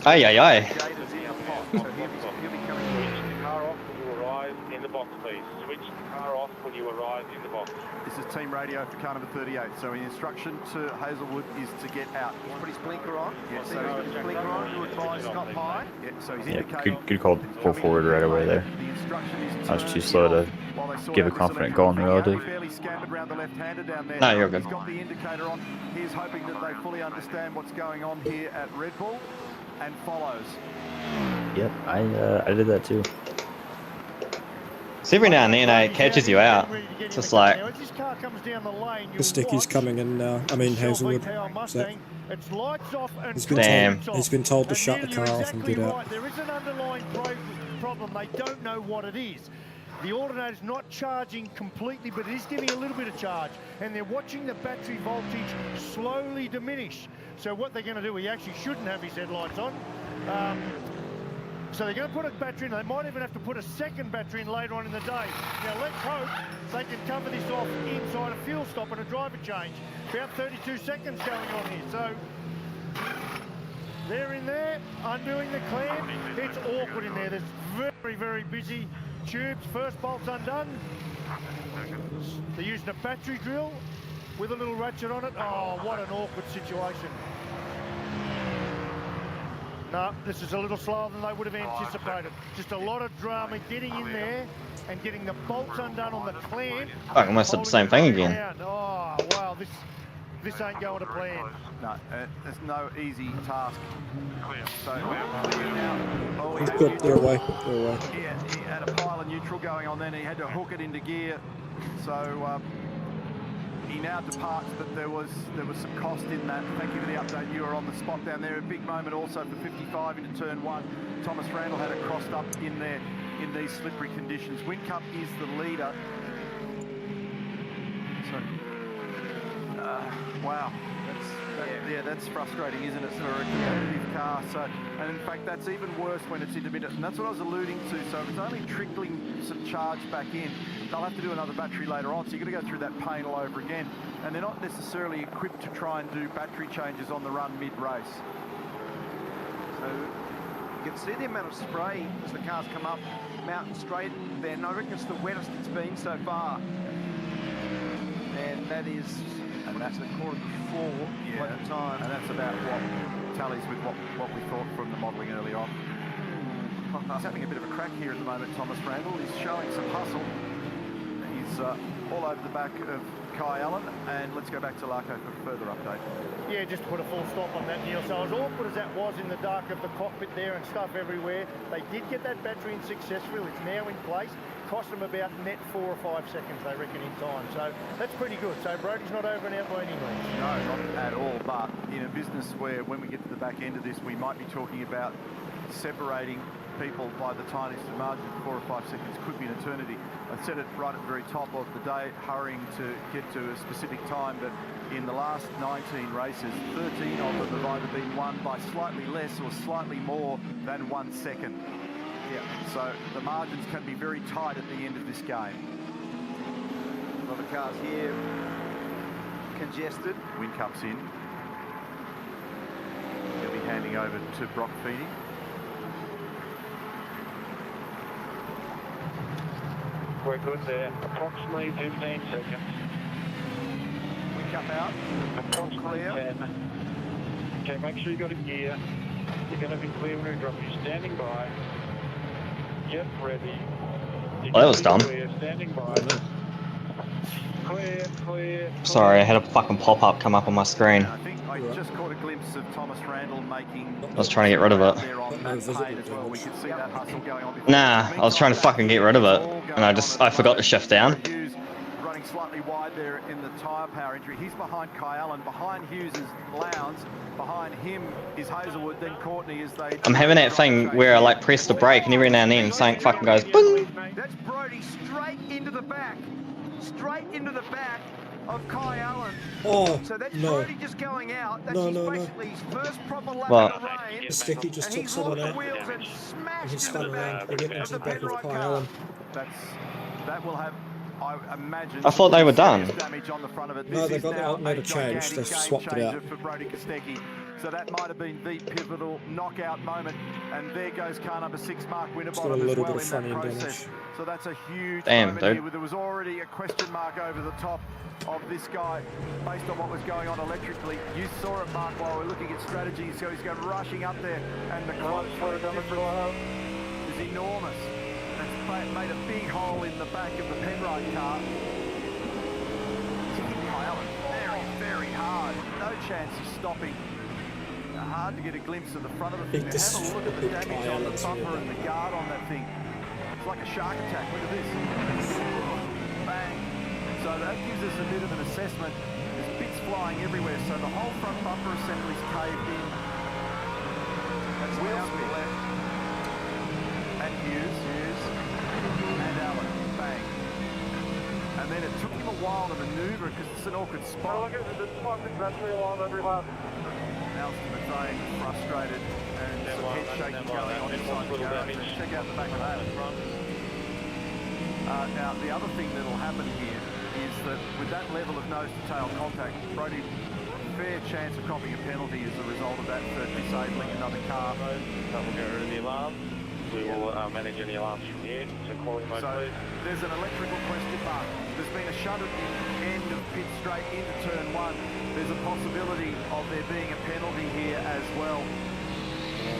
Aye, aye, aye. Gate is in the pot, so he'll be coming in. Car off when you arrive in the box, please. Switch car off when you arrive in the box. This is team radio for car number 38. So the instruction to Hazelwood is to get out. He's put his blinker on. Yeah, So he's got his blinker on to advise stop high. Yeah, so he's Yeah, indicating. good call. Pull forward right away there. The instruction is I was turn too slow to while they sort give a out this confident electrical call in thing. relative. He barely scampered around the left-hander down there. No, you're good. He's got the indicator on. He's hoping that they fully understand what's going on here at Red Bull and follows. Yep, I did that too. So every now and then it catches you out. It's just like, The sticky's coming in now. I mean Hazelwood. So It's lights off and Damn. he's been told to shut the car off and get out. There is an underlying problem. They don't know what it is. The alternator's not charging completely, but it is giving a little bit of charge. And they're watching the battery voltage slowly diminish. So what they're going to do, he actually shouldn't have his headlights on. So they're going to put a battery in. They might even have to put a second battery in later on in the day. Now let's hope they can cover this off inside a fuel stop and a driver change. About 32 seconds going on here. So they're in there, undoing the clamp. It's awkward in there. There's very, very busy tubes. First bolt's undone. They're using a battery drill with a little ratchet on it. Oh, what an awkward situation. No, this is a little slower than they would have anticipated. Just a lot of drama getting in there and getting the bolts undone on the clamp. I almost did the same thing again. Oh, wow, this ain't going to plan. No, it's no easy task. So clear now. Oh, He's good. They're away. They're away. He had a pile of neutral going on then. He had to hook it into gear. So he now departs, but there was some cost in that. Thank you for the update. You were on the spot down there. A big moment also for 55 into turn 1. Thomas Randall had it crossed up in there in these slippery conditions. Whincup is the leader. So, wow. That's frustrating, isn't it, for a competitive car? So, and in fact, that's even worse when it's intermittent. And that's what I was alluding to. So if it's only trickling some charge back in, they'll have to do another battery later on. So you're going to go through that pain all over again. And they're not necessarily equipped to try and do battery changes on the run mid-race. So you can see the amount of spray as the cars come up Mountain Straight. Then I reckon it's the wettest it's been so far. And that is, and that's the quarter before at the time. And that's about what tallies with what we thought from the modelling early on. He's having a bit of a crack here at the moment, Thomas Randall. He's showing some hustle. He's all over the back of Kai Allen. And let's go back to Larko for a further update. Yeah, just to put a full stop on that, Neil. So as awkward as that was in the dark of the cockpit there and stuff everywhere, they did get that battery in successfully. It's now in place. Cost them about net 4 or 5 seconds, they reckon, in time. So that's pretty good. So Brody's not over and out by any means. No, not at all. But in a business where when we get to the back end of this, we might be talking about separating people by the tiniest margin. 4 or 5 seconds could be an eternity. I said it right at the very top of the day, hurrying to get to a specific time, but in the last 19 races, 13 of them have either been won by slightly less or slightly more than 1 second. Yeah, so the margins can be very tight at the end of this game. A lot of cars here congested. Whincup's in. He'll be handing over to Brock Feeney. We're good there. Approximately 15 seconds. Whincup out. Approximately 10. Okay, make sure you got a gear. You're going to be clear when we drop you. Standing by. Yep, ready. Well, that was dumb. Clear, standing by. Clear. Sorry, I had a fucking pop-up come up on my screen. I think I just caught a glimpse of Thomas Randall making... I was trying to get rid of it. There on that pain as well. We could see that hustle going on. Nah, I was trying to fucking get rid of it, and I forgot to shift down. Hughes running slightly wide there in the tyre power injury. He's behind Kai Allen. Behind Hughes is Lowndes. Behind him is Hazelwood. Then Courtney as they... I'm having that thing where I like press the brake, and every now and then something fucking goes boom. That's Brody straight into the back. Straight into the back. of Kai Allen. Oh, So that's no. Brody just going out. That's No, his no, no. basically his first proper lap What? in the rain. Sticky just And took he's someone lost out. the wheels and And smashed he into spun the around. back He went of into the the back of Penrite Kai car. Allen. That will have, I imagine, I thought they were serious done. damage on the front of it. No, This they is got the now alternator a changed. They gigantic game swapped it out. changer for Brody Kostecki. So that might have been the pivotal knockout moment. And there goes car number 6, Mark It's got a Winterbottom, as little well bit of in that front end process. damage. So that's a huge Damn, moment dude. here. There was already a question mark over the top of this guy based on what was going on electrically. You saw it, Mark, while we're looking at strategy. So he's going rushing up there, and the close difference is enormous. It's made a big hole in the back of the Penrite car. It's hit Kai Allen very, very hard. No chance of stopping. Hard to get a glimpse of the front of the thing. Now have a look at the damage on the bumper and the guard on that thing. It's like a shark attack. Look at this. Bang. So that gives us a bit of an assessment. There's bits flying everywhere. So the whole front bumper assembly's caved in. That's wheels to the left. And Hughes. And Allen. Bang. And then it took him a while to manoeuvre because it's an awkward spot. Look at the fucking battery alarm every lap. Nelson McVeigh frustrated and some head shaking going on inside the garage. Check out the back of that. Now, the other thing that'll happen here is that with that level of nose-to-tail contact, Brody, fair chance of copping a penalty as a result of that for disabling another car. That will get rid of the alarm. We will manage any alarms from here. So calling mode, please. There's an electrical question mark. There's been a shut at the end of pit straight into turn 1. There's a possibility of there being a penalty here as well.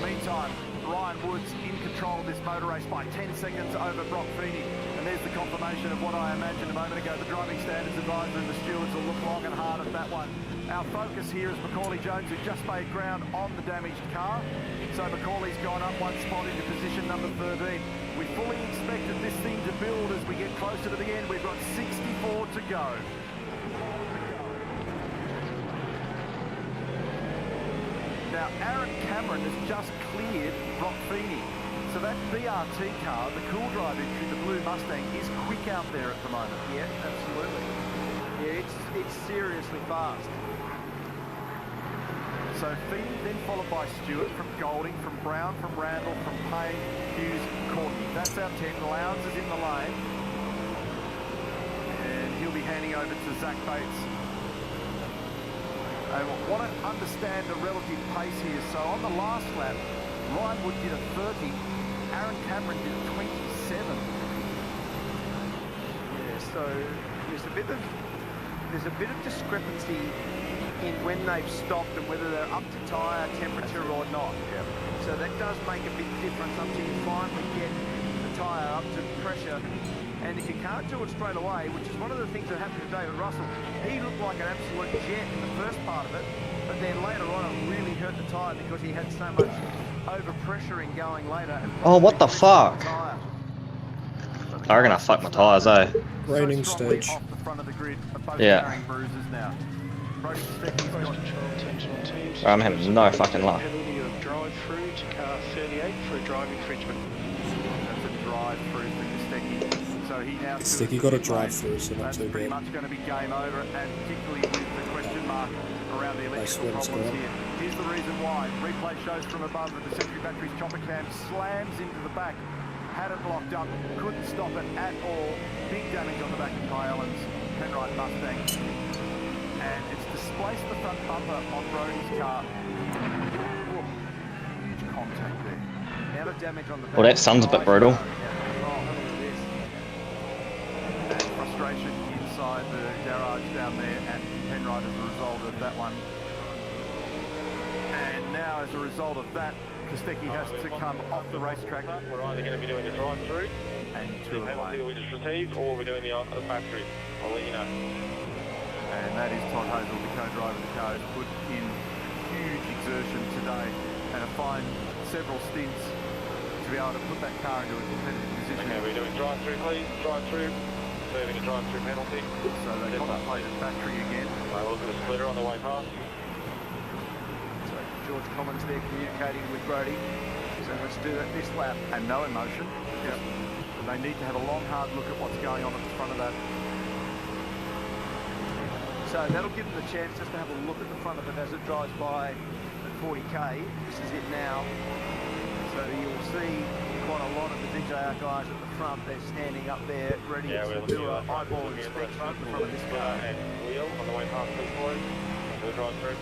Meantime, Ryan Woods in control of this motor race by 10 seconds over Brock Feeney. And there's the confirmation of what I imagined a moment ago. The driving standards advisor and the stewards will look long and hard at that one. Our focus here is Macaulay Jones, who just made ground on the damaged car. So Macaulay's gone up one spot into position number 13. We fully expected this thing to build as we get closer to the end. We've got 64 to go. Now, Aaron Cameron has just cleared Brock Feeney. So that BRT car, the cool drive entry, the blue Mustang, is quick out there at the moment. Yeah, absolutely. Yeah, it's seriously fast. So Feeney, then followed by Stewart, from Golding, from Brown, from Randall, from Payne, Hughes, Courtney. That's our 10. Lowndes is in the lane. And he'll be handing over to Zach Bates. I want to understand the relative pace here. So on the last lap, Ryan Wood did a 30. Aaron Cameron did a 27. Yeah, so there's a bit of discrepancy in when they've stopped and whether they're up to tyre temperature or not. Yep. So that does make a big difference until you finally get the tyre up to pressure. And if you can't do it straight away, which is one of the things that happened to David Russell, he looked like an absolute jet in the first part of it, but then later on it really hurt the tyre because he had so much overpressuring going later. And Oh, what the fuck? They're gonna fuck my tyres, eh? Raining stage. Off the front of the grid, both Yeah. carrying bruises now. Brody Kostecki's got I'm having no fucking luck. Penalty of drive through to car 38 for a drive infringement. That's a drive through for Kostecki. So he now Sticky got a drive through, so not that's too pretty bad. much going to be game over, and particularly with the question mark around the electrical problems here. Here's the reason why. Replay shows from above that the Century Batteries chopper cam slams into the back. Had it locked up, couldn't stop it at all. Big damage on the back of Kai Allen's Penrite Mustang. And it's displaced the front bumper on Brody's car. Whoa, huge contact there. Now the damage on the back. Well, that sounds a bit brutal. And frustration inside the garage down there at Penrite as a result of that one. And now as a result of that, Kostecki has to come off the racetrack. We're either going to be doing a drive through and the penalty that we just received, or we're doing the factory. I'll let you know. And that is Todd Hazel, the co-driver of the car, who's put in huge exertion today and have find several stints to be able to put that car into a competitive position. Okay, we're doing drive through, please. Drive through. Serving a drive through penalty. So they contemplated factory again. I'll look at the splitter on the way past. So George Commons there communicating with Brody. So let's do that this lap. And no emotion. Yep. They need to have a long, hard look at what's going on at the front of that. So that'll give them the chance just to have a look at the front of it as it drives by at 40k. This is it now. So you'll see quite a lot of the DJR guys at the front. They're standing up there ready to do an eyeball inspection at the front of this car. And wheel on the way past P4. We'll drive through.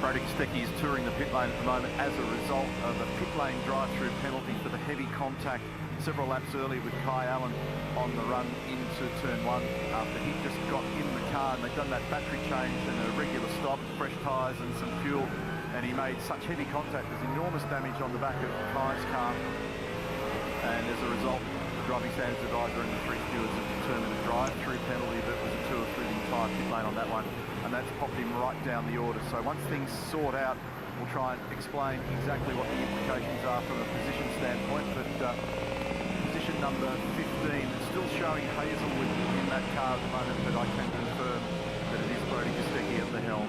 Brody Kostecki is touring the pit lane at the moment as a result of a pit lane drive-through penalty for the heavy contact several laps early with Kai Allen on the run into turn 1 after he just got in the car and they'd done that battery change and a regular stop, fresh tyres and some fuel, and he made such heavy contact, there's enormous damage on the back of Kai's car, and as a result the driving standards advisor and the 3 stewards have determined a drive-through penalty that was a tour through the entire pit lane on that one, and that's popped him right down the order. So once things sort out, we'll try and explain exactly what the implications are from a position standpoint, but position number 15, it's still showing Hazelwood in that car at the moment, but I can confirm that it is Brody Kostecki at the helm.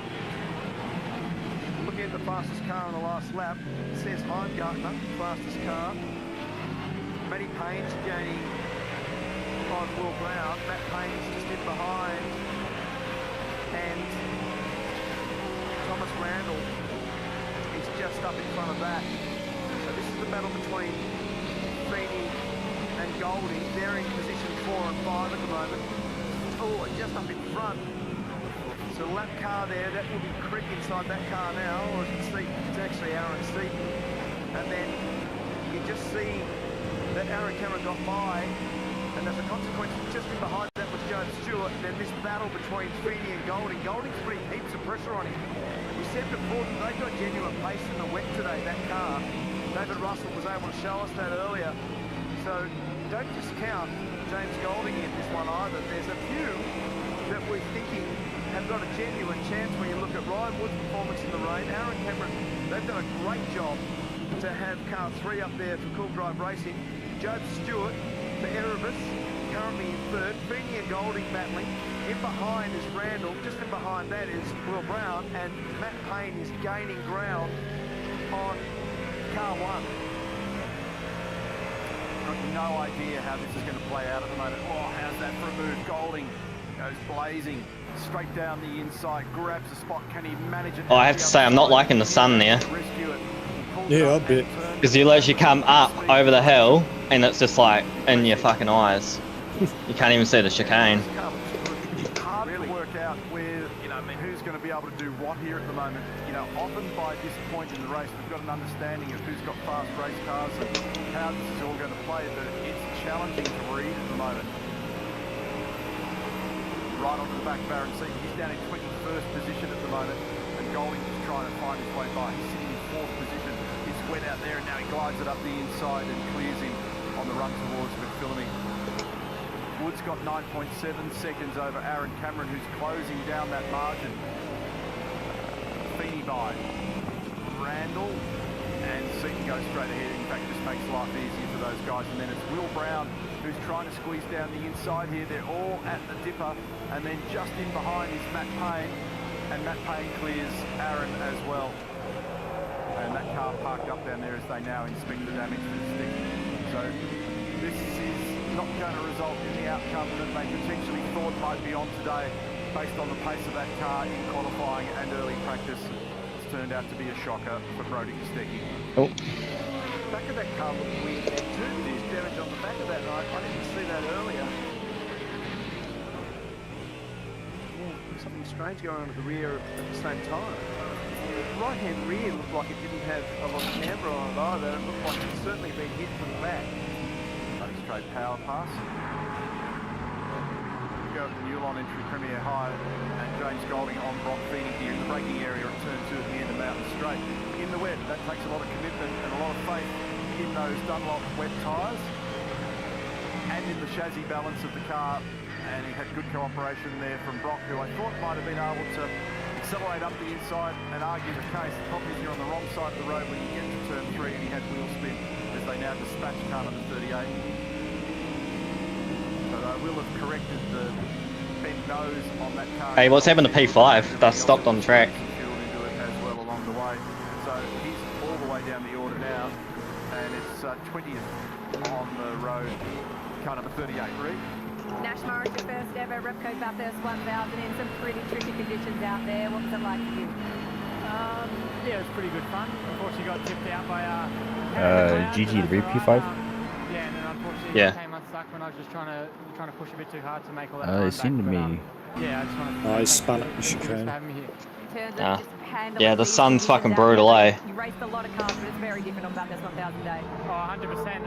Looking at the fastest car on the last lap, it says Heimgartner, fastest car. Matty Payne's gaining on Will Brown. Matt Payne's just in behind. And Thomas Randall is just up in front of that. So this is the battle between Feeney and Goldie. They're in position 4 and 5 at the moment. Oh, and just up in front. So lap car there, that will be Crick inside that car now, or is it Seaton? It's actually Aaron Seaton. And then you just see that Aaron Cameron got by, and as a consequence, just in behind that was Joe Stewart, and then this battle between Feeney and Goldie. Goldie's putting heaps of pressure on him. We said before that they got genuine pace in the wet today, that car. David Russell was able to show us that earlier. So don't discount James Golding in this one either. There's a few that we're thinking have got a genuine chance when you look at Ryan Wood's performance in the rain. Aaron Cameron, they've done a great job to have car 3 up there for Cool Drive Racing. Joe Stewart for Erebus, currently in 3rd. Feeney and Golding battling. In behind is Randall. Just in behind that is Will Brown. And Matt Payne is gaining ground on car 1. I've got no idea how this is going to play out at the moment. Oh, how's that for a move? Golding goes blazing straight down the inside, grabs a spot. Can he manage it? Oh, I have to say, I'm not liking the sun there. Yeah, I bet. Because you let you come up over the hill, and it's just like in your fucking eyes. You can't even see the chicane. Hard to work out where, who's going to be able to do what here at the moment. Often by this point in the race, we've got an understanding of who's got fast race cars and how this is all going to play, but it's challenging to read at the moment. Right onto the back of Aaron Seaton. He's down in 21st position at the moment, and Golding is trying to find his way by. He's sitting in 4th position. It's wet out there, and now he glides it up the inside and clears him on the run towards McPhillamy. Wood's got 9.7 seconds over Aaron Cameron, who's closing down that margin. Feeney by Randall, and Seaton goes straight ahead. In fact, just makes life easier for those guys. And then it's Will Brown who's trying to squeeze down the inside here. They're all at the dipper, and then just in behind is Matt Payne, and Matt Payne clears Aaron as well. And that car parked up down there as they now inspect the damage to the stick. So this is not going to result in the outcome that they potentially thought might be on today, based on the pace of that car in qualifying and early practice. It's turned out to be a shocker for Brody Kostecki. Oh. Back of that car looked weird there too. There's damage on the back of that, and I didn't see that earlier. Yeah, something strange going on at the rear at the same time. The right-hand rear looked like it didn't have a lot of camber on it either. It looked like it's certainly been hit from the back. Running straight power pass. We go at the Newlon entry Premier High, and James Golding on Brock Feeney here in the braking area at turn 2 at the end of Mountain Straight. In the wet, that takes a lot of commitment and a lot of faith in those Dunlop wet tyres and in the chassis balance of the car, and he had good cooperation there from Brock, who I thought might have been able to accelerate up the inside and argue the case. The problem is you're on the wrong side of the road when you get to turn 3, and he had wheel spin as they now dispatch car number 38. So they will have corrected the bent nose on that car. Hey, what's happened to P5? That's stopped on track. Into it as well along the way. So he's all the way down the order now, and it's 20th on the road, car number 38, Reed. Now Nash Morris, your first ever Repco Bathurst 1000 in some pretty tricky conditions out there. What was it like for you? Yeah, it was pretty good fun. Unfortunately, got tipped out by GG to P5. Yeah, and then unfortunately Yeah. came unstuck when I was just trying to push a bit too hard to make all that It time seemed to back. me. Yeah, I just want to. Oh, he spun it. You Thank you chicane. for having me here. In terms of Ah. just handling Yeah, the these sun's conditions fucking out brutal, there, eh? You raced a lot of cars, but it's very different on Bathurst 1000 day. Oh, 100%.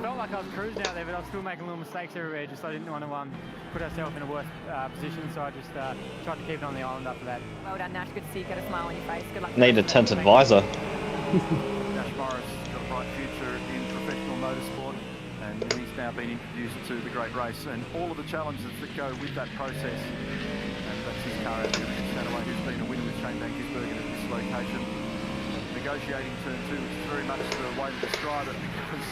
Felt like I was cruising out there, but I was still making little mistakes everywhere. Just I didn't want to put ourselves in a worse position, so I just tried to keep it on the island after that. Well done, Nash. Good to see you. Got a smile on your face. Good luck. Need a tinted visor. Nash Morris got a bright future in professional motorsport, and he's now been introduced to the great race and all of the challenges that go with that process. And that's his car out there, Richard Stanaway, who's been a winner with Shane Bankers-Bergen at this location. Negotiating turn 2, which is very much the way to describe it, because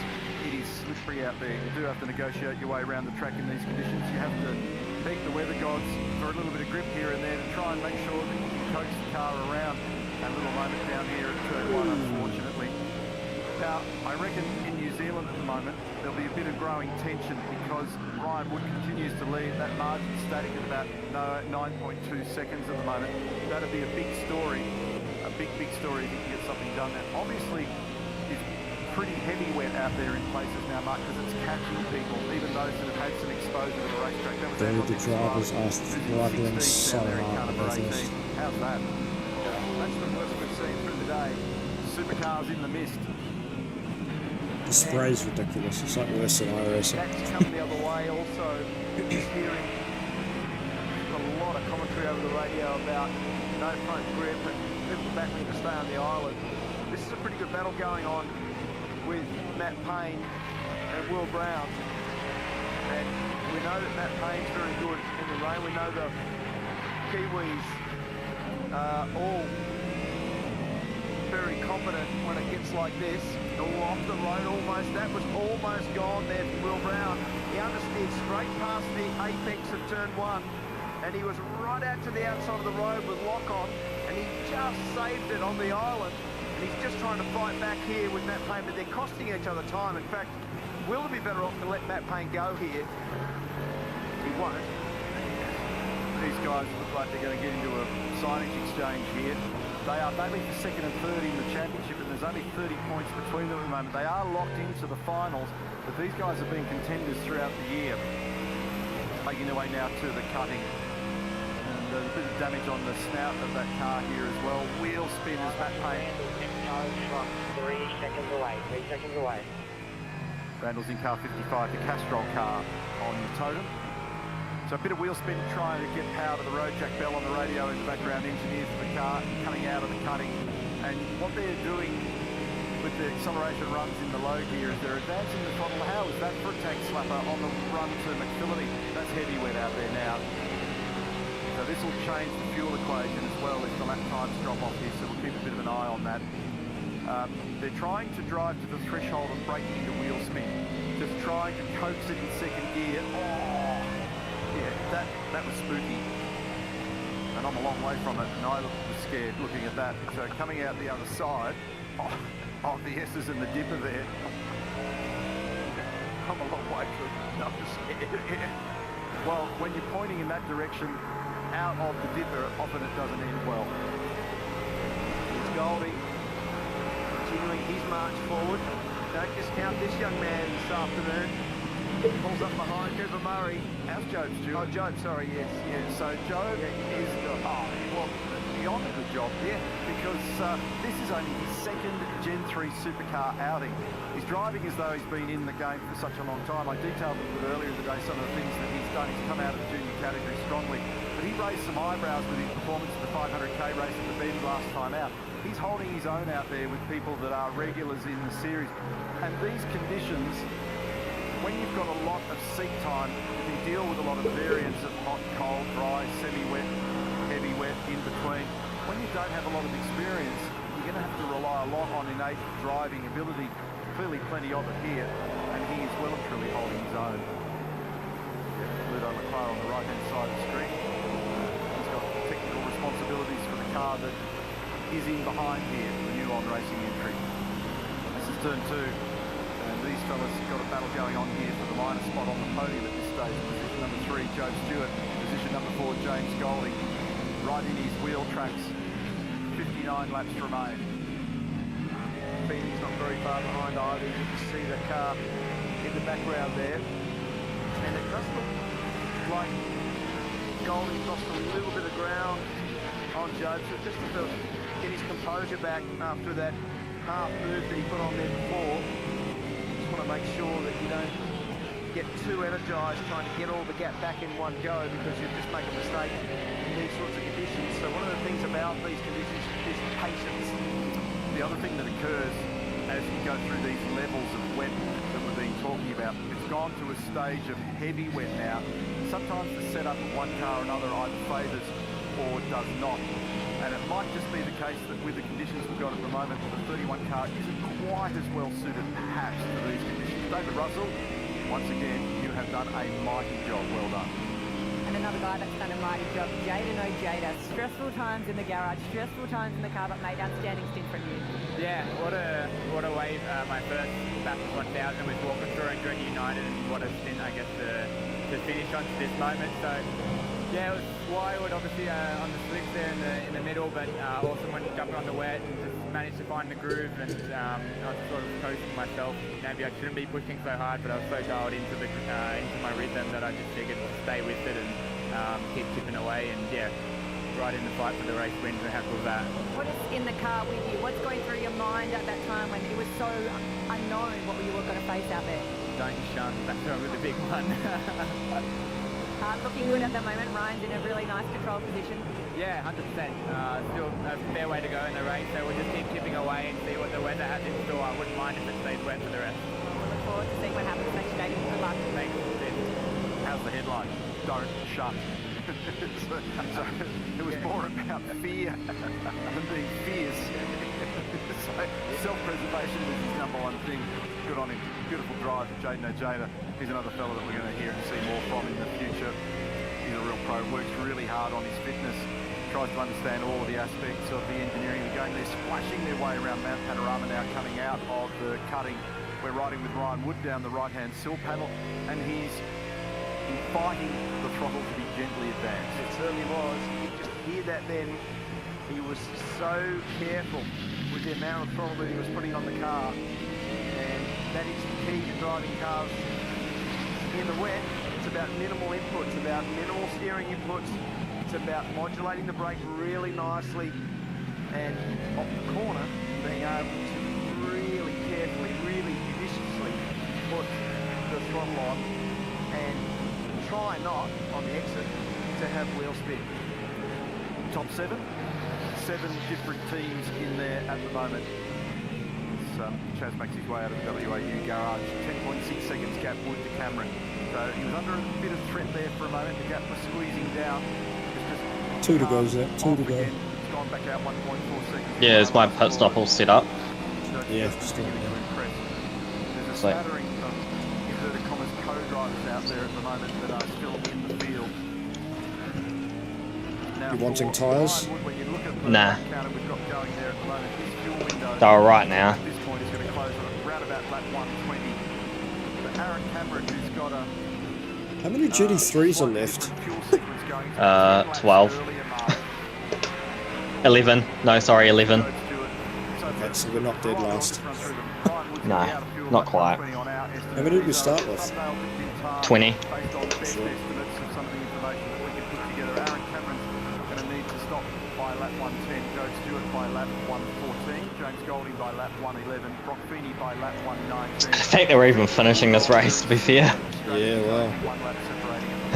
it is slippery out there. You do have to negotiate your way around the track in these conditions. You have to beg the weather gods for a little bit of grip here and there to try and make sure that you can coax the car around. A little moment down here at turn 1, unfortunately. Now, I reckon in New Zealand at the moment, there'll be a bit of growing tension because Ryan Wood continues to lead. That margin static at about 9.2 seconds at the moment. That'd be a big story, a big story if he can get something done. That obviously is pretty heavy wet out there in places now, Mark, because it's catching people, even those that have had some exposure to the racetrack. That was The drivers are struggling so hard with this. How's that? That's the worst we've seen through the day. Supercars in the mist. The spray's ridiculous. It's like worse than iRacing. That's coming the other way also. Hearing a lot of commentary over the radio about no front grip and people battling to stay on the island. This is a pretty good battle going on with Matt Payne and Will Brown. And we know that Matt Payne's very good in the rain. We know the Kiwis are all very competent when it gets like this. All off the road almost. That was almost gone there for Will Brown. He understeered straight past the apex of turn 1 and he was right out to the outside of the road with lock on and he just saved it on the island. And he's just trying to fight back here with Matt Payne, but they're costing each other time. In fact, Will be better off to let Matt Payne go here. He won't. These guys look like they're going to get into a signage exchange here. They are battling for second and third in the championship, and there's only 30 points between them at the moment. They are locked into the finals, but these guys have been contenders throughout the year. Making their way now to the cutting. And there's a bit of damage on the snout of that car here as well. Wheel spin as Matt Payne. 3 seconds away, 3 seconds away. Randall's in car 55, the Castrol car on the totem. So a bit of wheel spin trying to get power to the road. Jack Bell on the radio in the background, engineers for the car coming out of the cutting. And what they're doing with the acceleration runs in the low gear is they're advancing the throttle. How is that for a tank slapper on the run to McPhillity? That's heavy wet out there now. So this will change the fuel equation as well if the lap times drop off here, so we'll keep a bit of an eye on that. They're trying to drive to the threshold of breaking into wheel spin. Just trying to coax it in second gear. Oh! Yeah, that was spooky. And I'm a long way from it, and I was scared looking at that. So coming out the other side, the S's and the dipper there. I'm a long way from it, I'm scared. Well, when you're pointing in that direction, out of the dipper, often it doesn't end well. It's Goldie, continuing his march forward. Don't discount this young man this afternoon. Pulls up behind Cooper Murray. How's Job, Stuart? Oh, Job, sorry, yes. So Job is beyond a good job, because this is only his second Gen 3 supercar outing. He's driving as though he's been in the game for such a long time. I detailed a little bit earlier in the day some of the things that he's done. He's come out of the junior category strongly, but he raised some eyebrows with his performance at the 500k race at the Bend last time out. He's holding his own out there with people that are regulars in the series, and these conditions, when you've got a lot of seat time, you can deal with a lot of variance of hot, cold, dry, semi-wet, heavy wet, in between. When you don't have a lot of experience, you're going to have to rely a lot on innate driving ability. Clearly plenty of it here, and he is well and truly holding his own. Ludo Leclerc on the right-hand side of the screen. He's got technical responsibilities for the car that is in behind here, the new on racing entry. This is turn 2. And these fellas got a battle going on here for the minor spot on the podium at this stage. Position number 3, Joe Stewart. Position number 4, James Golding. Right in his wheel tracks. 59 laps remain. Feeney's not very far behind either. You can see the car in the background there. And it does look like Golding's lost a little bit of ground on Joe. So just to get his composure back after that half move that he put on there before. Just want to make sure that you don't get too energised trying to get all the gap back in one go, because you just make a mistake in these sorts of conditions. So one of the things about these conditions is patience. The other thing that occurs as you go through these levels of wet that we've been talking about, it's gone to a stage of heavy wet now. Sometimes the setup of one car or another either favours or does not. And it might just be the case that with the conditions we've got at the moment, the 31 car isn't quite as well suited perhaps to these conditions. David Russell, once again, you have done a mighty job. Well done. And another guy that's done a mighty job, Jada no Jada. Stressful times in the garage, stressful times in the car, but mate, outstanding stint from you. Yeah, what a wave. My first back of 1000 with Walkinshaw and Gurney United, and what a stint, I guess, to finish on to this moment. So yeah, it was Wirewood obviously on the slicks there in the middle, but awesome when jumping on the wet and just managed to find the groove, and I was sort of coasting myself. Maybe I shouldn't be pushing so hard, but I was so dialed into my rhythm that I just figured to stay with it and keep chipping away, and yeah, right in the fight for the race wins, and how cool was that? What is in the car with you? What's going through your mind at that time when it was so unknown what you were going to face out there? Don't shun, that's probably the big one. Looking good at the moment. Ryan's in a really nice control position. Yeah, 100%. Still a fair way to go in the race, so we'll just keep chipping away and see what the weather has in store. I wouldn't mind if it stays wet for the rest. We'll look forward to seeing what happens next day. Good luck. Thanks. How's the headline? Don't shun. so it was more about fear than being fierce. So self-preservation was his number one thing. Good on him. Beautiful drive, Jaden Ojeda. He's another fella that we're going to hear and see more from in the future. He's a real pro. Works really hard on his fitness. Tries to understand all of the aspects of the engineering. Again, they're splashing their way around Mount Panorama now, coming out of the cutting. We're riding with Ryan Wood down the right-hand sill panel, and he's fighting the throttle to be gently advanced. It certainly was. You could just hear that then. He was so careful with the amount of throttle that he was putting on the car. And that is the key to driving cars in the wet. It's about minimal input. It's about minimal steering inputs. It's about modulating the brake really nicely. And off the corner, being able to really carefully, really judiciously put the throttle on. And try not, on the exit, to have wheel spin. Top 7 different teams in there at the moment. Chaz makes his way out of the WAU garage. 10.6 seconds gap, Wood to Cameron. So he was under a bit of threat there for a moment. The gap was squeezing down. Two to go, Zach. Two to go. It's gone back out 1.4 seconds. Yeah, is my pit stop all set up? Yeah, continuing to impress. There's a smattering of inverted commas co-drivers out there at the moment that are still in the field. Now, You wanting tyres? Nah. They're alright now. At this point, he's going to close on around about lap 120. But Aaron Cameron, who's got a How many GT3s are left? 12. 11. No, sorry, 11. Okay, so we're not dead last. No, not quite. How many did we start with? 20. Sure. By lap 110, Joe Stewart by lap 114, James Golding by lap 111, Brock Feeney by lap 119. The fact that we're even finishing this race, to be fair. Yeah, well. One lap separating them.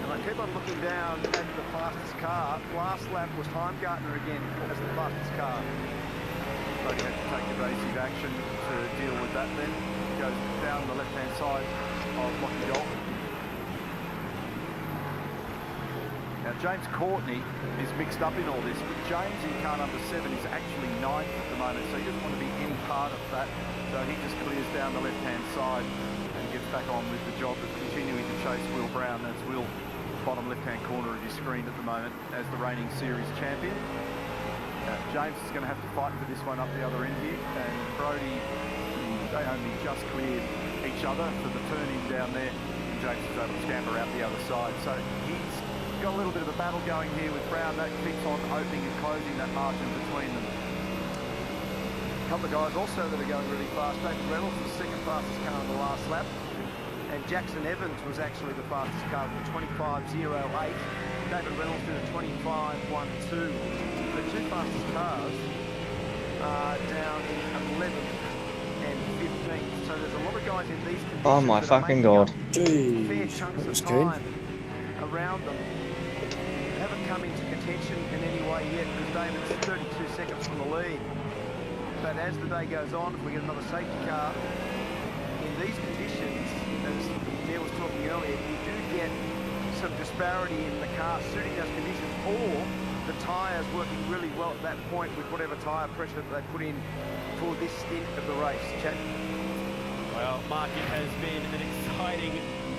And I keep on looking down at the fastest car. Last lap was Heimgartner again as the fastest car. But he had to take evasive action to deal with that then. Goes down the left-hand side of Lockie Dalton. Now James Courtney is mixed up in all this, but James in car number 7 is actually 9th at the moment, so he doesn't want to be any part of that. So he just clears down the left-hand side and gets back on with the job of continuing to chase Will Brown. That's Will, bottom left-hand corner of your screen at the moment, as the reigning series champion. James is going to have to fight for this one up the other end here, and Brodie they only just cleared each other for the turn in down there. James was able to scamper out the other side. So he's got a little bit of a battle going here with Brown. That keeps on opening and closing that margin between them. A couple of guys also that are going really fast. David Reynolds was the second fastest car on the last lap. And Jackson Evans was actually the fastest car with a 25.08. David Reynolds did a 25.12. The two fastest cars are down in 11th and 15th. So there's a lot of guys in these conditions. Oh my fucking god. Gee, Fair chunks that was of keen. time around them. Haven't come into contention in any way yet because David's 32 seconds from the lead. But as the day goes on, if we get another safety car, in these conditions, as Neil was talking earlier, you do get some disparity in the car suiting those conditions, or the tyres working really well at that point with whatever tyre pressure that they put in for this stint of the race. Chad? Well, Mark, it has been an exciting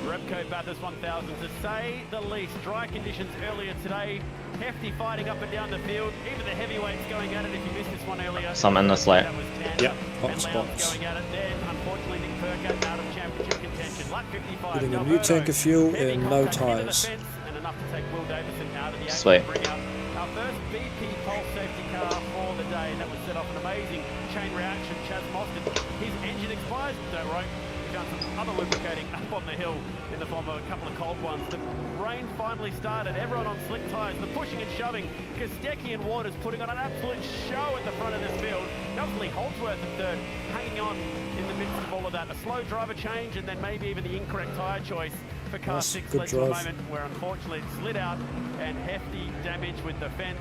Repco Bathurst 1000 to say the least. Dry conditions earlier today, hefty fighting up and down the field. Even the heavyweights going at it. If you missed this one earlier, Some in this lap. that was Tanda Yep, hot and Lowndes spots. going at it. Then, unfortunately, Nick Percat out of championship contention. Lap 55. Getting a new tank of fuel Heavy and no contact into the tyres. fence and enough to take Will Davison out of the action. Sweet. Bring out our first BP pulse safety car for the day. That would set off an amazing chain reaction. Chaz Mostert, his engine expires. Don't worry. Found some other lubricating up on the hill in the form of a couple of cold ones. The rain finally started, everyone on slick tyres, the pushing and shoving. Kostecki and Waters putting on an absolute show at the front of this field. Obviously Holdsworth in third, hanging on in the midst of all of that. A slow driver change and then maybe even the incorrect tyre choice for car Nice, 6 good led to a drive. moment where unfortunately it slid out and hefty damage with the fence.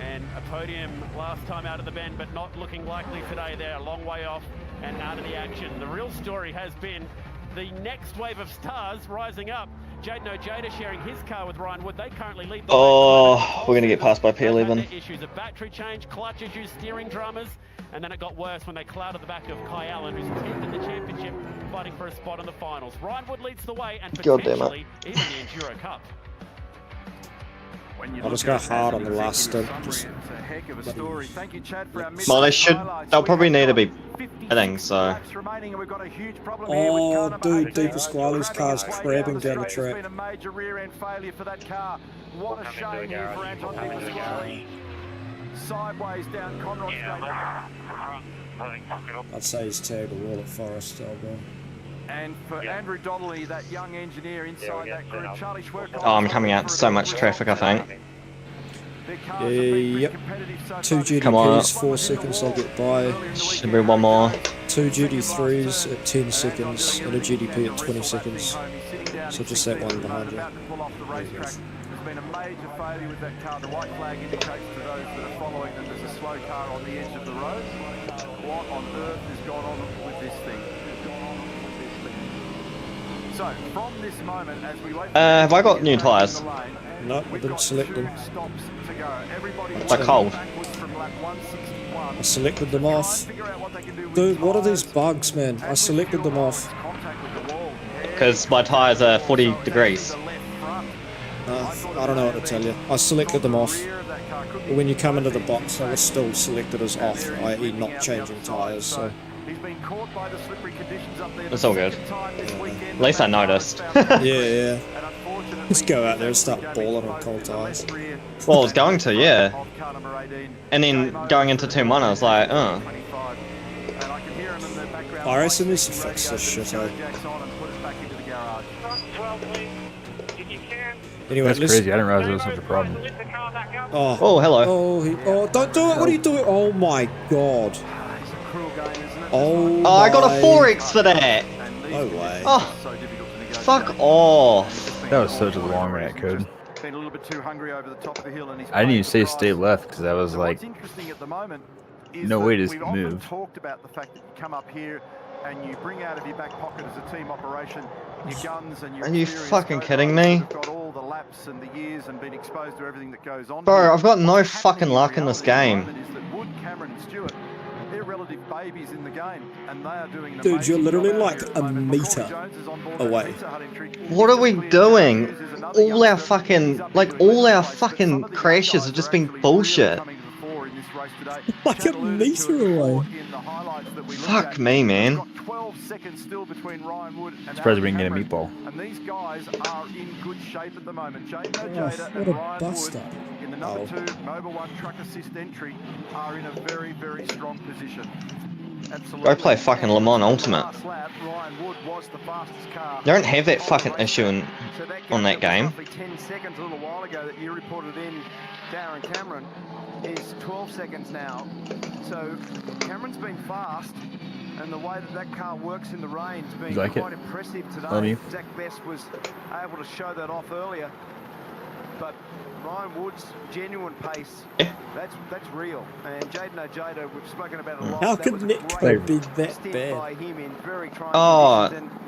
And a podium last time out of the bend, but not looking likely today. They're a long way off and out of the action. The real story has been the next wave of stars rising up. Jaden Ojeda sharing his car with Ryan Wood. They currently lead the Oh, we're gonna get passed by They've had P11. their issues of battery change, clutch issues, steering dramas, and then it got worse when they clouded the back of Kai Allen, who's 10th in the championship, fighting for a spot in the finals. Ryan Wood leads the way and God damn it. potentially even the Enduro Cup. I'll just go hard on the last stint. Just Well, they'll probably need to be pitting, so. Oh, dude, De Pasquale's car's crabbing down the track. Been a major rear end failure for that car. What a shame here for Anton De Pasquale. Sideways down Conrod Straight. I'd say he's tagged a wall at Forest, Albon. And for Andrew Donnelly, that young engineer inside that group, Charlie Schwerkoff. Oh, I'm coming out so much traffic, I think. Yep. 2 Come on. GDPs, 4 seconds I'll get by. Should be one more. 2 GD3s at 10 seconds and a GDP at 20 seconds. So just that one behind you. There's been a major failure with that car. The white flag indicates to those that are following that there's a slow car on the edge of the road. What on earth has gone on with this thing? So, from this moment, as we wait... Have I got new tyres? No, I didn't select them. They're cold. I selected them off. Dude, what are these bugs, man? I selected them off. Because my tyres are 40 degrees. I don't know what to tell you. I selected them off. But when you come into the box, they were still selected as off, i.e. not changing tyres, so... It's all good. At least I noticed. yeah. Just go out there and start balling on cold tyres. Well, I was going to, yeah. And then going into turn 1, I was like, I reckon needs to fix this shit, eh? Anyway, That's crazy. I didn't realize it was such a problem. Oh, hello. Oh, don't do it. What are you doing? Oh my god. Oh, I got a 4X for that. No way. Oh, fuck off. That was such a long rant code. Been a little bit too hungry over the top of the hill, and he's I didn't even say stay left because I was like, interesting at the moment is no that way to we've often move. talked about the fact that you come up here and you bring out of your back pocket as a team operation your guns and your Are you experience fucking go kidding guys me? who've got all the laps and the years and been exposed to everything that goes on. Bro, here. I've got no What's fucking happening luck in this reality at the game. moment is that Wood, Cameron and Stewart, they're relative babies in the game, and they are doing an Dude, amazing you're literally job out like here at a the moment. meter Corey Jones is on board away. that Pizza Hut entry. What are we doing? All our fucking crashes have just been bullshit. race today. Like a metre away. In the highlights that we looked Fuck at, me, man. we've got 12 seconds still between Ryan Wood and Surprised we Aaron didn't get a Cameron. meatball. And these guys are in good shape at the moment. Jada Oh, and what a Ryan bust Wood up. in the number 2 Mobil 1 truck assist entry are in a very, very strong position. Absolutely. Go play fucking Le Mans Ultimate. Last lap, Ryan Wood was the fastest car. You don't have that on the fucking race issue track. in, So that on gap that was game. roughly 10 seconds a little while ago that you reported in Darren Cameron is 12 seconds now. So Cameron's been fast, and the way that that car works in the rain's been You like quite it? impressive Love today. you. Zach Best was able to show that off earlier, but Ryan Wood's genuine pace, that's real. And Jaden Ojeda, we've spoken about it a lot. How That could was a Nick great be that stint bad? by him in very trying Oh. conditions,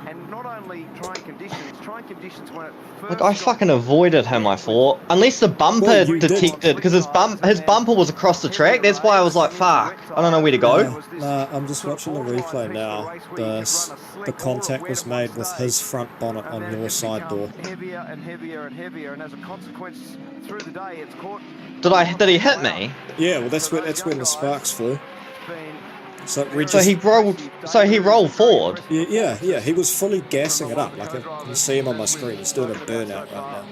and not only trying conditions when it first Like I got fucking avoided him, I thought. Unless the bumper Well, you did. detected, because his bumper was across the track. That's why I was like, fuck, I don't know where to go. Nah, I'm just watching the replay now. The contact was made with his front bonnet and on then your it side door. becomes heavier and heavier and heavier, and as a consequence, through the day, it's caught. Did he hit me? Yeah, well that's when the sparks flew. So it So he rolled forward. Yeah, he was fully gassing it up. Like I can see him on my screen. He's doing a burnout right now.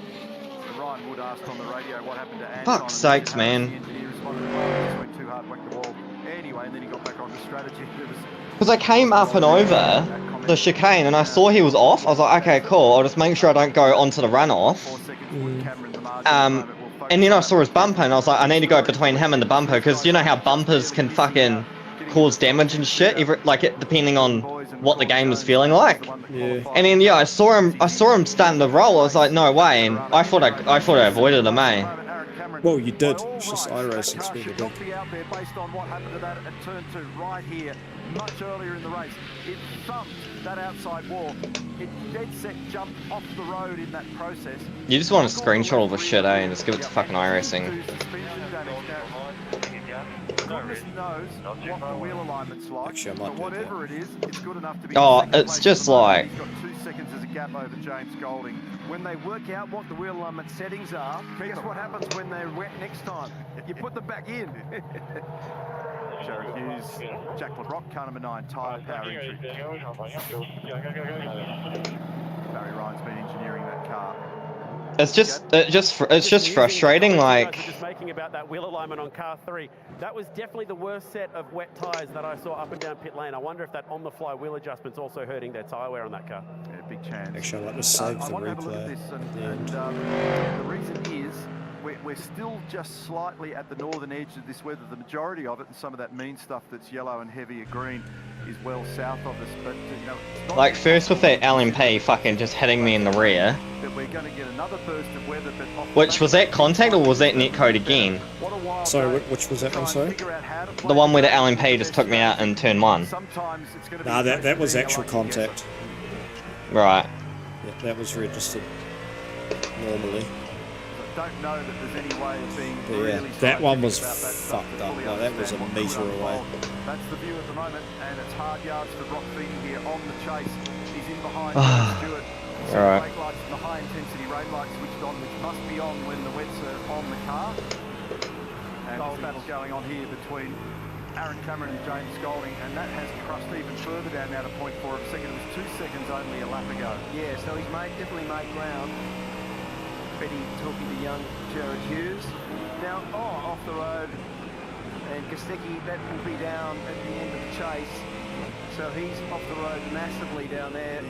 Ryan Wood asked on the radio what happened to Anton. Fuck's sakes, man. He responded, "Well, just went too hard, whacked the wall." Anyway, and then he got back on the strategy. There was Because I came up and over the chicane and I saw he was off. I was like, okay, cool. I'll just make sure I don't go onto the runoff. And then I saw his bumper and I was like, I need to go between him and the bumper because you know how bumpers can fucking cause damage and shit, depending on what the game is feeling like. Yeah. And then I saw him starting to roll. I was like, no way. And I thought I avoided him, eh? Well, you did. It's just iRacing speed should not be out there based on what happened to that at turn 2 right here, much earlier in the race. It thumped that outside wall. It dead set jumped off the road in that process. You just want a screenshot of the shit, eh? And just give it to fucking iRacing. Goodness knows what the wheel alignment's like, Actually, I might but do whatever it is, it's good enough to be Oh, in second it's place just at the moment. like- He's got 2 seconds as a gap over James Golding. When they work out what the wheel alignment settings are, guess what happens when they're wet next time? You put them back in. Jared Hughes, Jack LeBrock, car number 9, tyre power entry. Barry Ryan's been engineering that car. It's just frustrating, like. Just making about that wheel alignment on car 3. That was definitely the worst set of wet tyres that I saw up and down pit lane. I wonder if that on-the-fly wheel adjustment's also hurting their tyre wear on that car. Yeah, big chance. Actually, I'd like to save I the want to have a look at replay. this, and the reason is we're still just slightly at the northern edge of this weather. The majority of it, and some of that mean stuff that's yellow and heavier green, is well south of us. But you know, it's not Like first with that LMP fucking just hitting me in the rear. that we're going to get another burst of weather. But off the Which back was of that contact or was that netcode again? what a wild Sorry, day which was that to one, try and sorry? figure out how to The play one where the game LMP just took me out in turn 1. Sometimes it's going to be Nah, a case that of was being a actual lucky guesser. contact. Right. Yeah, that was registered normally. Don't know that there's any way of being But yeah, really that one was scientific about that stuff fucked to up. fully Like, that was a understand what metre could away. unfold. That's the view at the moment, and it's hard yards for Rock Feeny here on the chase. He's in behind Stewart. All right. Brake lights and the high intensity rain lights switched on, which must be on when the wets are on the car. And this battle's going on here between Aaron Cameron and James Golding, and that has crushed even further down now to point 4 of a second. It was 2 seconds only a lap ago. Yeah, so he's definitely made ground. Betty talking to young Jared Hughes. Now, off the road, and Kostecki, that will be down at the end of the chase. So he's off the road massively down there.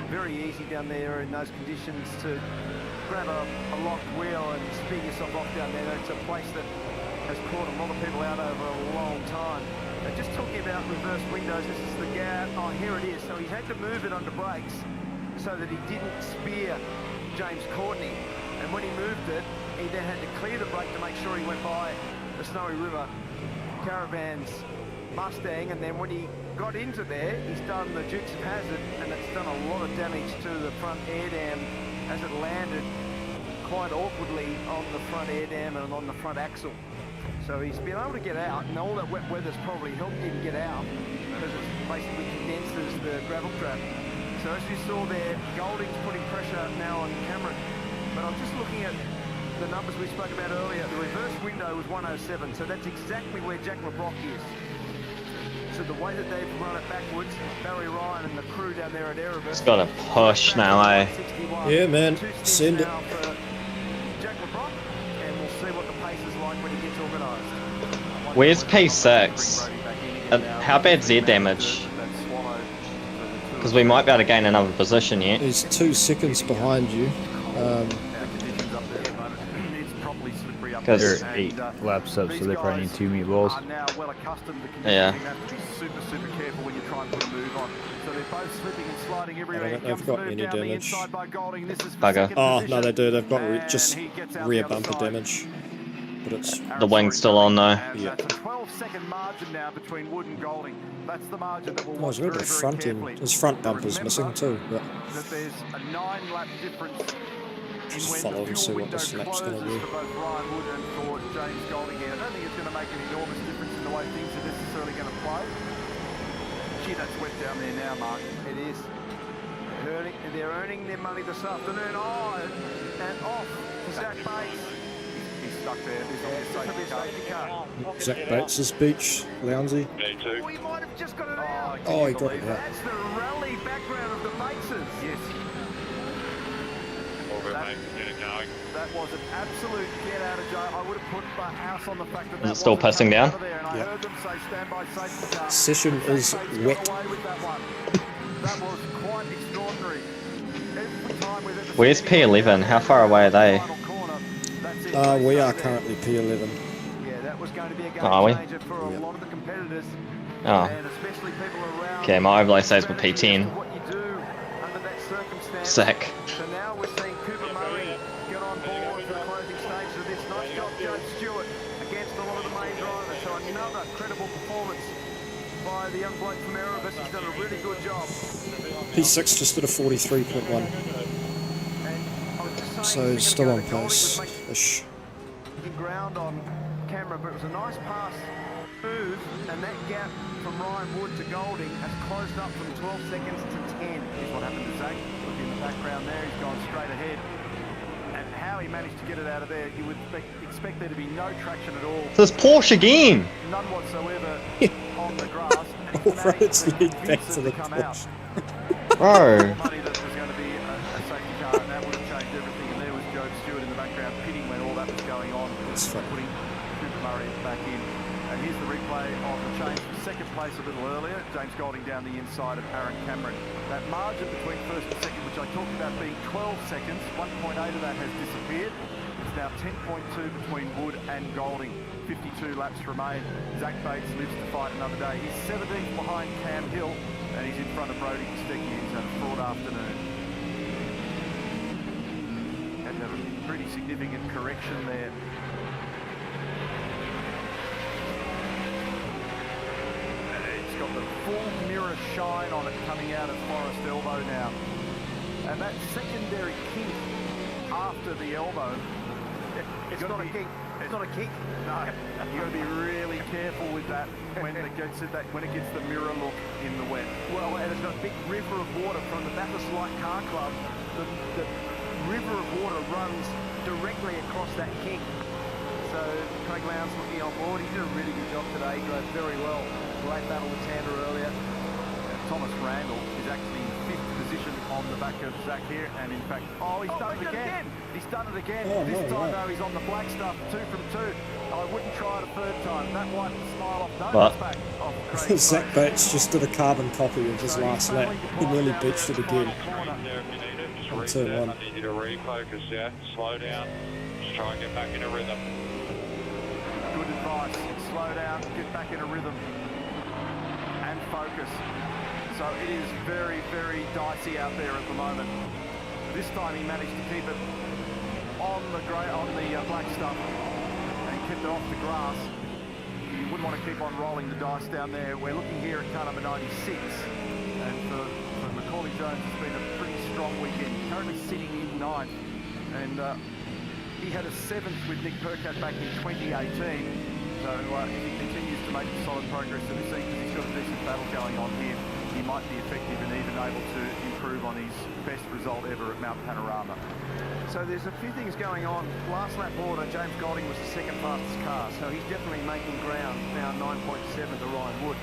Very easy down there in those conditions to grab a locked wheel and speed yourself off down there. It's a place that has caught a lot of people out over a long time. And just talking about reverse windows, this is the gap. Oh, here it is. So he's had to move it under brakes so that he didn't spear James Courtney. And when he moved it, he then had to clear the brake to make sure he went by the Snowy River Caravan's Mustang. And then when he got into there, he's done the Dukes of Hazzard, and it's done a lot of damage to the front air dam as it landed quite awkwardly on the front air dam and on the front axle. So he's been able to get out, and all that wet weather's probably helped him get out because it basically condenses the gravel trap. So as you saw there, Golding's putting pressure now on Cameron. But I'm just looking at the numbers we spoke about earlier. The reverse window was 107, so that's exactly where Jack LeBrock is. So the way that they've run it backwards, Barry Ryan and the crew down there at Erebus. It's got to push now, eh? Yeah, man. Send it. Jack LeBrock, and we'll see what the pace is like when he gets organised. Where's P6? How bad's their damage? Because we might be able to gain another position yet. He's 2 seconds behind you. They're 8 laps up, so they probably need 2 meatballs. Yeah. Super careful when you try and put a move on. So they're both slipping and sliding everywhere. I don't think they've got any damage. Bugger. Oh, no, they do. They've got just rear bumper damage. But it's... The wing's still on though. Yeah. It's a 12-second margin now between Wood and Golding. That's the margin that we'll watch Oh, his front end. His front bumper's missing too. But... that there's a 9-lap difference. Just follow and see what this lap's going to be. For both Ryan Wood and for James Golding here. I don't think it's going to make an enormous difference in the way things are necessarily going to play. Gee, that's wet down there now, Mark. It is. They're earning their money this afternoon. Oh, and off to Zach Bates. He's stuck there. There's a safety car. Zach Bates' beach, Lounsey. Oh, he might have just got it out. Oh, he got it out. That's the rally background of the Bateses. Yes. That was an absolute get out of jail. I would have put my house on the fact that Is it still pissing down? Yeah. Session is wet. That was quite extraordinary. Every time we've ever Where's P11? How far away are they? We are currently P11. Yeah, that was going to be a game Are we? changer for a lot of the competitors. Oh. And especially people around. Okay, my overlay says we're P10. What you do under that circumstance. Sick. So now we're seeing Cooper Murray get on board for the closing stage of this. Nice job, Joe Stewart, against a lot of the main drivers. So another credible performance by the young bloke from Erebus. He's done a really good job. P6 just did a 43.1. So he's still on pace-ish. Ground on camera, but it was a nice pass move, and that gap from Ryan Wood to Golding has closed up from 12 seconds to 10. Here's what happened to Zach. Look in the background there, he's gone straight ahead. And how he managed to get it out of there, you would expect there to be no traction at all. This Porsche again! None whatsoever on the grass. All roads lead back to the Porsche. Bro. Money that was going to be a safety car, and that would have changed everything. And there was Joe Stewart in the background pitting when all that was going on. That's fun. Putting Cooper Murray back in. And here's the replay of the change from second place a little earlier. James Golding down the inside of Aaron Cameron. That margin between first and second, which I talked about being 12 seconds, 1.8 of that has disappeared. It's now 10.2 between Wood and Golding. 52 laps remain. Zach Bates lives to fight another day. He's 17th behind Cam Hill, and he's in front of Brodie Kostecki. He's had a fraud afternoon. And a pretty significant correction there. It's got the full mirror shine on it coming out of Forest Elbow now. And that secondary kink after the elbow, it's not a kink. It's not a kick. No, you've got to be really careful with that when it gets the mirror look in the wet. Well, and it's got a big river of water from the Bathurst Light Car Club. The river of water runs directly across that kink. So Craig Lowndes looking on board. He did a really good job today. He drove very well. Great battle with Tander earlier. Thomas Randall is actually in 5th position on the back of Zach here, and in fact, he's done it again. He's done it again. This time though, he's on the black stuff, 2 from 2. I wouldn't try it a third time. That wiped the smile off. No, it's back. Oh, Zach Bates just did a carbon copy of his last lap. He nearly beached it again. On turn 1. I need you to refocus, yeah? Slow down. Just try and get back in a rhythm. Good advice. Slow down, get back in a rhythm, and focus. So it is very, very dicey out there at the moment. This time he managed to keep it on the black stuff and kept it off the grass. You wouldn't want to keep on rolling the dice down there. We're looking here at car number 96, and for Macaulay Jones, it's been a pretty strong weekend. Currently sitting in 9th, and he had a 7th with Nick Percat back in 2018. So if he continues to make solid progress in this season, he's got a decent battle going on here. he might be effective and even able to improve on his best result ever at Mount Panorama. So there's a few things going on. Last lap order, James Golding was the second fastest car, so he's definitely making ground now, 9.7 to Ryan Wood.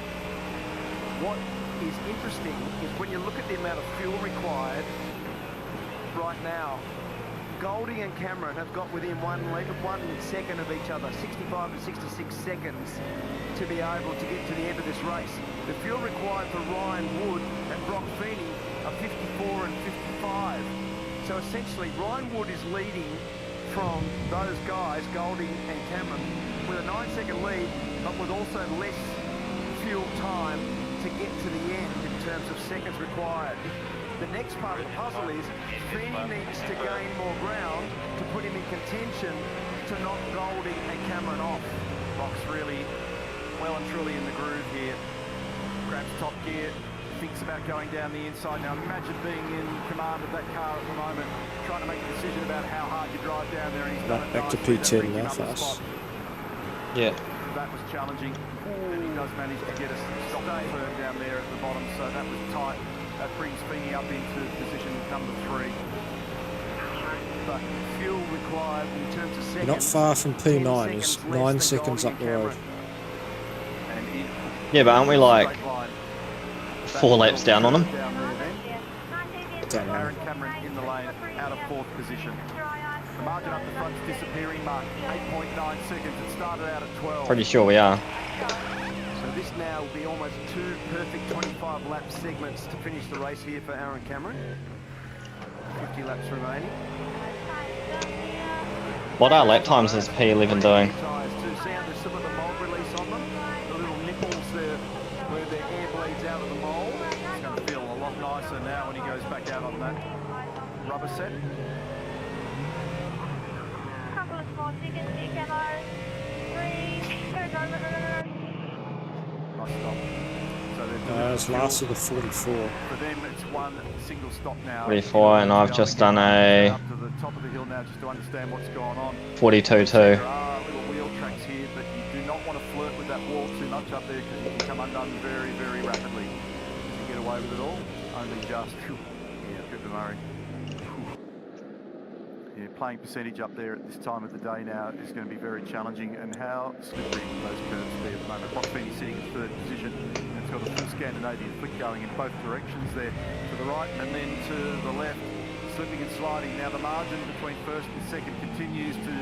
What is interesting is when you look at the amount of fuel required right now, Golding and Cameron have got within 1 second of each other, 65 to 66 seconds to be able to get to the end of this race. The fuel required for Ryan Wood and Brock Feeney are 54 and 55. So essentially, Ryan Wood is leading from those guys, Golding and Cameron, with a 9-second lead, but with also less fuel time to get to the end in terms of seconds required. The next part of the puzzle is Feeney needs to gain more ground to put him in contention to knock Golding and Cameron off. Brock's really well and truly in the groove here. Grabs top gear, thinks about going down the inside. Now imagine being in command of that car at the moment, trying to make a decision about how hard you drive down there. And he's done it Back to nicely. P10 now, fast. Yeah. That was challenging, and he does manage to get us stop firm down there at the bottom, so that was tight. That brings Feeney up into position number 3. But fuel required in terms of seconds. You're not far from P9, he's 9 seconds up the road. Yeah, but aren't we like 4 laps down on him? Aaron Cameron in the lane, out of 4th position. The margin up the front's disappearing, Mark. 8.9 seconds. It started out at 12. Pretty sure we are. So this now will be almost 2 perfect 25 lap segments to finish the race here for Aaron Cameron. 50 laps remaining. What are lap times is P11 doing? Tyres too. See how there's some of the mold release on them? The little nipples there where the air bleeds out of the mold. It's going to feel a lot nicer now when he goes back out on that rubber set. Couple of small seconds, camo. 3, go. Nice stop. So It's last of the 44. For them, it's one single stop now. 44, and I've just done a Up to the top of the hill now, just to understand what's going on. 42.2. There are little wheel tracks here, but you do not want to flirt with that wall too much up there because you can come undone very, very rapidly. Did you get away with it all? Only just. Yeah, good to Murray. Yeah, playing percentage up there at this time of the day now is going to be very challenging, and how slippery those curves be at the moment. Brock Feeney sitting in 3rd position, and it's got a full Scandinavian flick going in both directions there, to the right and then to the left, slipping and sliding. Now the margin between 1st and 2nd continues to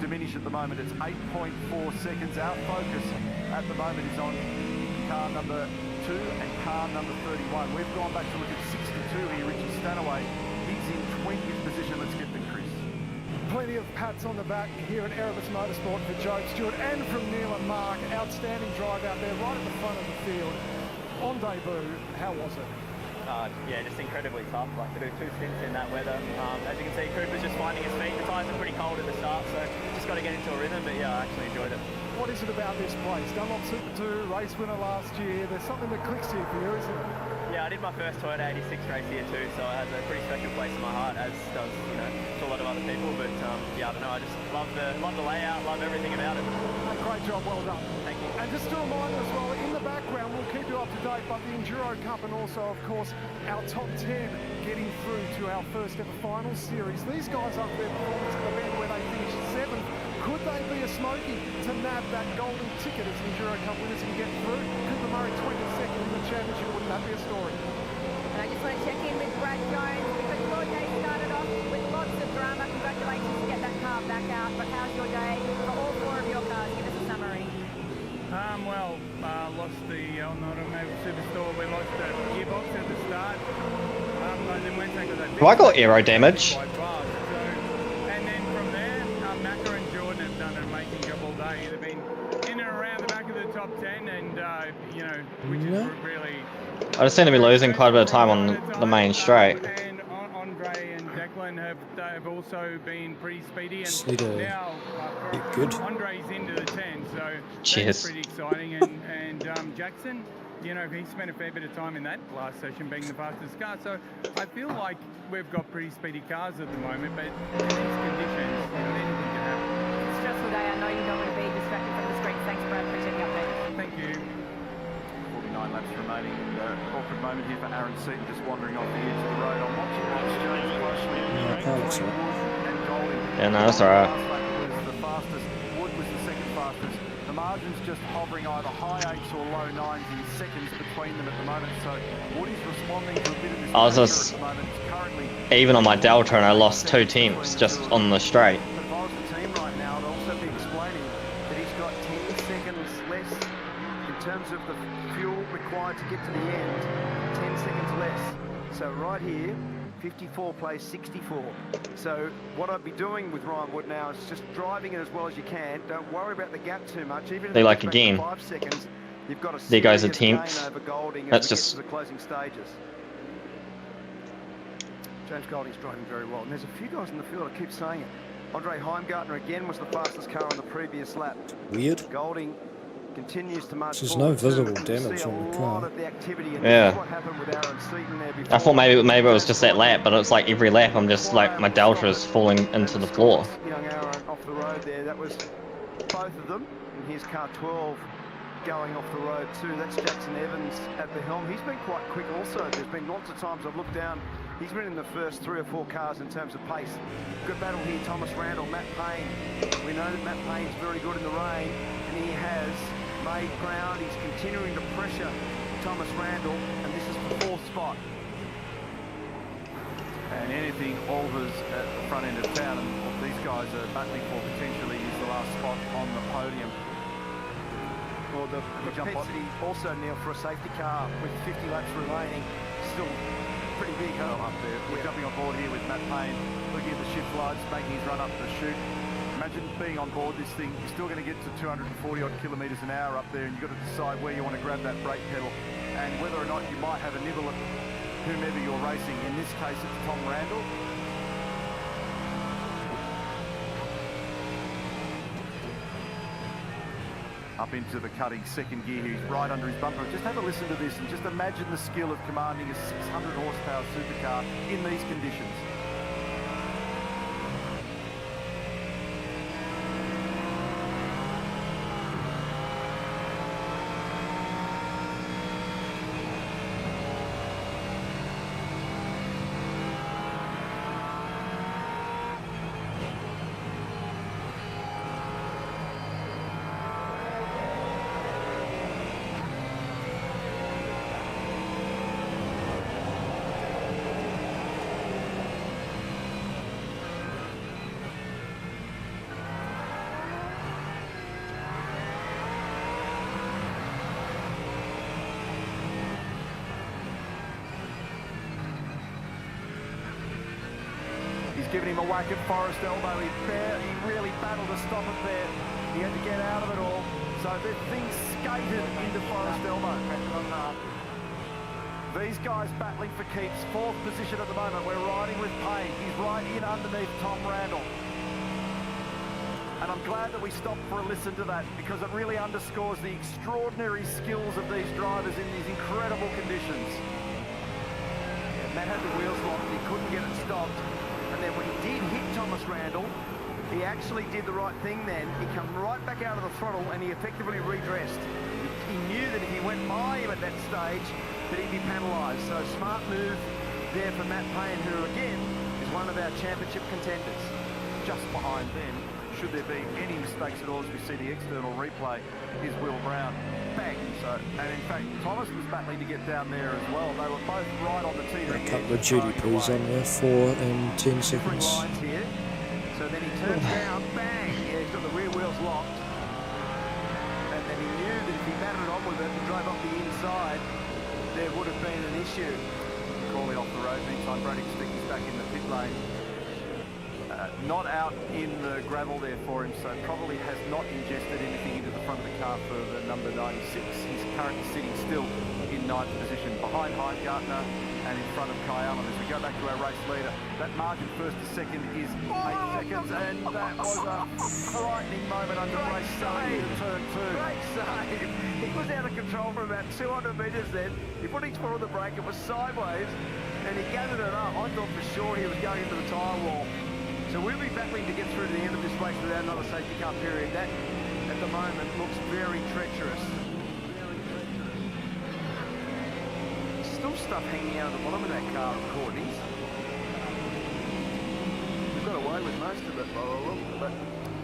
diminish at the moment. It's 8.4 seconds. Our focus at the moment is on car number 2 and car number 31. We've gone back to look at 62 here, Richard Stanaway. He's in 20th position. Let's get the Chris. Plenty of pats on the back here at Erebus Motorsport for Joe Stewart and from Neil and Mark. Outstanding drive out there right at the front of the field. On debut, how was it? Yeah, just incredibly tough. Like to do 2 stints in that weather. As you can see, Cooper's just finding his feet. The tyres are pretty cold at the start, so just got to get into a rhythm. But yeah, I actually enjoyed it. What is it about this place? Dunlop Super 2, race winner last year. There's something that clicks here for you, isn't it? Yeah, I did my first Toyota 86 race here too, so it has a pretty special place in my heart, as does, to a lot of other people. But yeah, I don't know, I just love the layout, love everything about it. Great job, well done. Thank you. And just a reminder as well, in the background, we'll keep you up to date, but the Enduro Cup and also, of course, our top 10 getting through to our first ever final series. These guys up there performance at the event where they finished 7th. Could they be a smoky to nab that golden ticket as the Enduro Cup winners and get through? Cooper Murray 22nd in the championship, wouldn't that be a story? And I just want to check in with Brad Jones because your day started off with lots of drama. Congratulations to get that car back out. But how's your day for all 4 of your cars? Give us a summary. Lost the automotive superstore. We lost the gearbox at the start. And then went and got that. Have I got aero damage? And then from there, Macca and Jordan have done an amazing job all day. They've been in and around the back of the top 10, and which is really. I just seem to be losing quite a bit of time on the main straight. And Andre and Declan have also been pretty speedy, and now good. Andre's into the 10, so Cheers. that's pretty exciting. And Jackson, he spent a fair bit of time in that last session being the fastest car, so I feel like we've got pretty speedy cars at the moment, but in these conditions, anything can happen. It's a stressful day. I know you don't want to be distracted from the screen. Thanks, Brad. Appreciate the update. Thank you. 49 laps remaining, and Corporate moment here for Aaron Seaton, just wandering off the edge of the road. I'm watching the exchange closely. Pilot's right. And Golding. Yeah, no, that's alright. Last lap was the fastest. Wood was the second fastest. The margin's just hovering either high 8s or low 9s in seconds between them at the moment. So Wood is responding to a bit of this I was pressure just at the moment. It's currently even on my Delta and I lost 2 tenths just on the straight. But if I was the team right now, I'd also be explaining that he's got 10 seconds less in terms of the fuel required to get to the end. 10 seconds less. So right here, 54 plays 64. So what I'd be doing with Ryan Wood now is just driving it as well as you can. Don't worry about the gap too much. Even if They it like goes back to again. 5 seconds, you've got a There goes a serious gain tenth. over Golding That's as we just- get to the closing stages. James Golding's driving very well. And there's a few guys in the field, I keep saying it. Andre Heimgartner again was the fastest car on the previous lap. Weird. Golding continues to march There's forward no visible too, and you damage see on the a car. lot of the activity, and Yeah. this is what happened with Aaron Seaton there before. I thought maybe it was just that lap, but it's like every lap I'm just like my Delta is falling into the floor. Young Aaron off the road there, that was both of them. And here's car 12 going off the road too. That's Jackson Evans at the helm. He's been quite quick also. There's been lots of times I've looked down. He's been in the first 3 or 4 cars in terms of pace. Good battle here, Thomas Randall, Matt Payne. We know that Matt Payne's very good in the rain, and he has made ground. He's continuing to pressure Thomas Randall, and this is the 4th spot. and anything alters at the front end of town, and what these guys are battling for potentially is the last spot on the podium. Well, the propensity also, Neil, for a safety car with 50 laps remaining, still pretty big, huh? Up there. We're jumping on board here with Matt Payne, looking at the shift lights, making his run up the chute. Imagine being on board this thing, you're still going to get to 240 odd kilometres an hour up there, and you've got to decide where you want to grab that brake pedal and whether or not you might have a nibble at whomever you're racing. In this case, it's Tom Randall. Up into the cutting second gear, he's right under his bumper. Just have a listen to this and just imagine the skill of commanding a 600 horsepower supercar in these conditions. Giving him a whack at Forest Elbow. He really battled to stop it there. He had to get out of it all. So the thing skated into Forest Elbow. These guys battling for keeps. 4th position at the moment. We're riding with Payne. He's right in underneath Tom Randall. And I'm glad that we stopped for a listen to that, because it really underscores the extraordinary skills of these drivers in these incredible conditions. Yeah, Matt had the wheels locked. He couldn't get it stopped. And then when he did hit Thomas Randall, he actually did the right thing then. He came right back out of the throttle and he effectively redressed. He knew that if he went by him at that stage, that he'd be penalised. So smart move there for Matt Payne, who again is one of our championship contenders. Just behind them, should there be any mistakes at all as we see the external replay, is Will Brown. Bang! So, and in fact, Thomas was battling to get down there as well. They were both right on the teetering A couple of GDPs on there, 4 and 10 seconds. Lines here. So then he turns down, bang! Yeah, he's got the rear wheels locked. And then he knew that if he batted on with it and drove up the inside, there would have been an issue. Calling off the road, meantime Brady Sticky's back in the pit lane. Not out in the gravel there for him, so probably has not ingested anything into the front of the car for the number 96. He's currently sitting still in 9th position, behind Heimgartner and in front of Kai Allen. As we go back to our race leader, that margin first to second is 8 seconds, and that was a frightening moment under race save in turn 2. Great save. He was out of control for about 200 metres then. He put his foot on the brake, it was sideways, and he gathered it up. I thought for sure he was going into the tyre wall. So we'll be battling to get through to the end of this race without another safety car period. That, at the moment, looks very treacherous. still stuff hanging out of the bottom of that car of Courtney's. We've got away with most of it by the look, but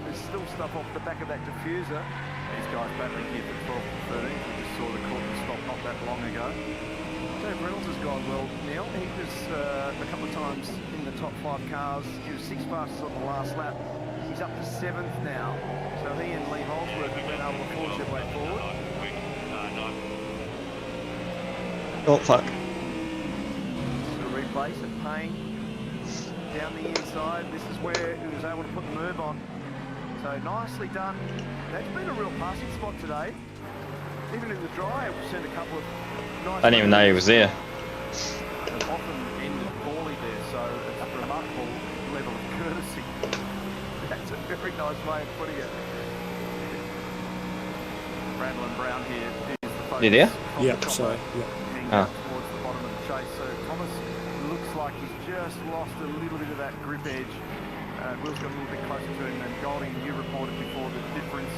there's still stuff off the back of that diffuser. These guys battling here for 12 and 13. We just saw the Courtney stop not that long ago. Dave Reynolds has gone well, Neil. He was a couple of times in the top 5 cars. He was 6th fastest on the last lap. He's up to 7th now. So he and Lee Holdsworth have been able to forge their way forward. Oh, fuck. The replace at Payne down the inside. This is where he was able to put the move on. So nicely done. That's been a real passing spot today. Even in the dry, we've seen a couple of nice... I didn't even know he was there. And often ended poorly there, so it's a remarkable level of courtesy. That's a very nice way of putting it. Randall and Brown here. You there? Yep, sorry. Yep. Oh. Towards the bottom of the chase, so Thomas looks like he's just lost a little bit of that grip edge. Will's got a little bit closer to him, and Golding, you reported before the difference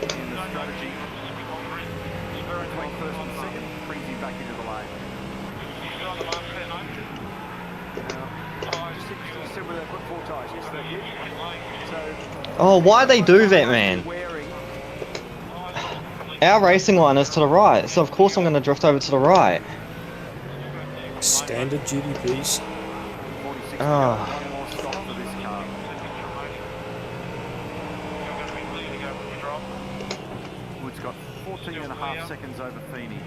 in the strategy between first and second brings him back into the lane. Just interesting to see where they put 4 tyres. Yes, they did. So, Oh, why they do that, man? Our racing line is to the right, so of course I'm going to drift over to the right. Standard GDPs. Oh. Wood's got 14.5 seconds over Feeney.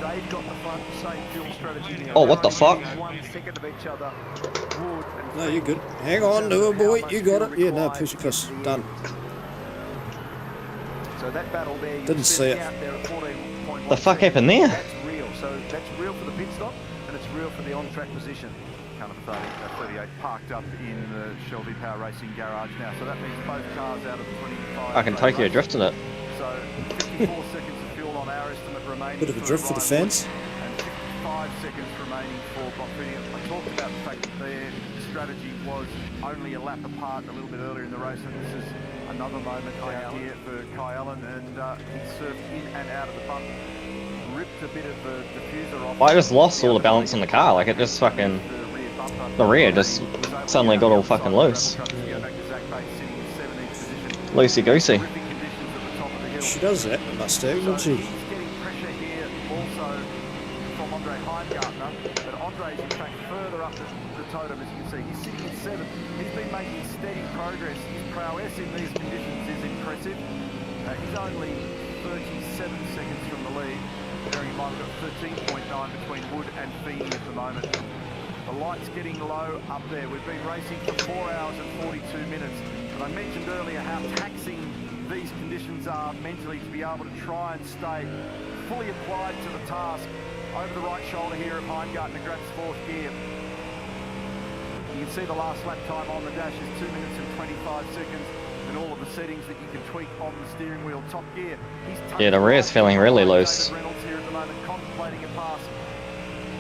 They've got the front same fuel strategy now. Oh, what the fuck? 1 second of each other. Wood and No, you're good. Hang on, no boy, you got it. Yeah, no, push. Done. So that battle there, you Didn't see it. out there at 14.1 The fuck happened there? That's real. So that's real for the pit stop, and it's real for the on-track position. Kind of 38 parked up in the Shelby Power Racing garage now. So that means both cars out of the 25. I can Tokyo drifting it. So 54 seconds of fuel on our estimate remaining. Bit of a drift for the fans. And 55 seconds remaining for Boffini. I talked about the fact that their strategy was only a lap apart a little bit earlier in the race, and this is another moment down here for Kai Allen, and he surfed in and out of the bump, ripped a bit of the diffuser off. Well, I just lost all the balance on the car, like it just fucking... The rear just suddenly got all fucking loose. Loosey-goosey. She does that, the Mustang, doesn't she? Getting pressure here also from Andre Heimgartner, but Andre's in fact further up the totem, as you can see. He's sitting at 7th. He's been making steady progress. His prowess in these conditions is impressive. He's only 37 seconds from the lead. Bearing in mind we've got 13.9 between Wood and Feeney at the moment. The light's getting low up there. We've been racing for 4 hours and 42 minutes. And I mentioned earlier how taxing these conditions are mentally to be able to try and stay fully applied to the task. Over the right shoulder here of Heimgartner grabs 4th gear. You can see the last lap time on the dash is 2 minutes and 25 seconds, and all of the settings that you can tweak on the steering wheel. Top gear. Yeah, the rear's feeling really loose. Reynolds here at the moment, contemplating a pass,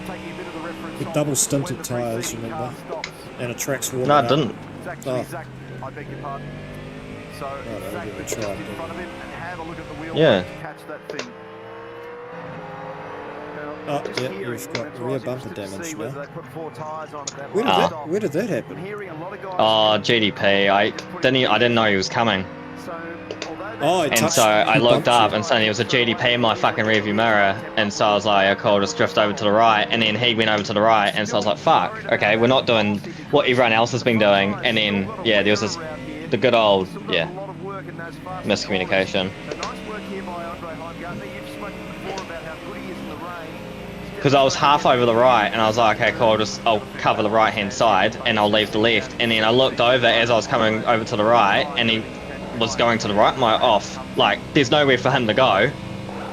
taking a bit of the reference With on double stunted when the tyres, preceding remember? car stops. And a track's warming No, up. it didn't. It's actually Oh. Zach, I beg your pardon. So no, Zach give it a was just try, in but- front of him and had a look at the wheel Yeah. to catch that thing. Oh, yeah, you've got rear bumper damage now. Where did that happen? Oh, GDP. I didn't know he was coming. Oh, it And touched- so I he looked bumped you. up and suddenly it was a GDP in my fucking rearview mirror, and so I was like, okay, I'll just drift over to the right, and then he went over to the right, and so I was like, fuck, okay, we're not doing what everyone else has been doing, and then, yeah, there was this, the good old, yeah, miscommunication. Because I was half over the right, and I was like, okay, cool, I'll cover the right-hand side, and I'll leave the left, and then I looked over as I was coming over to the right, and he was going to the right, I'm like, off, like, there's nowhere for him to go,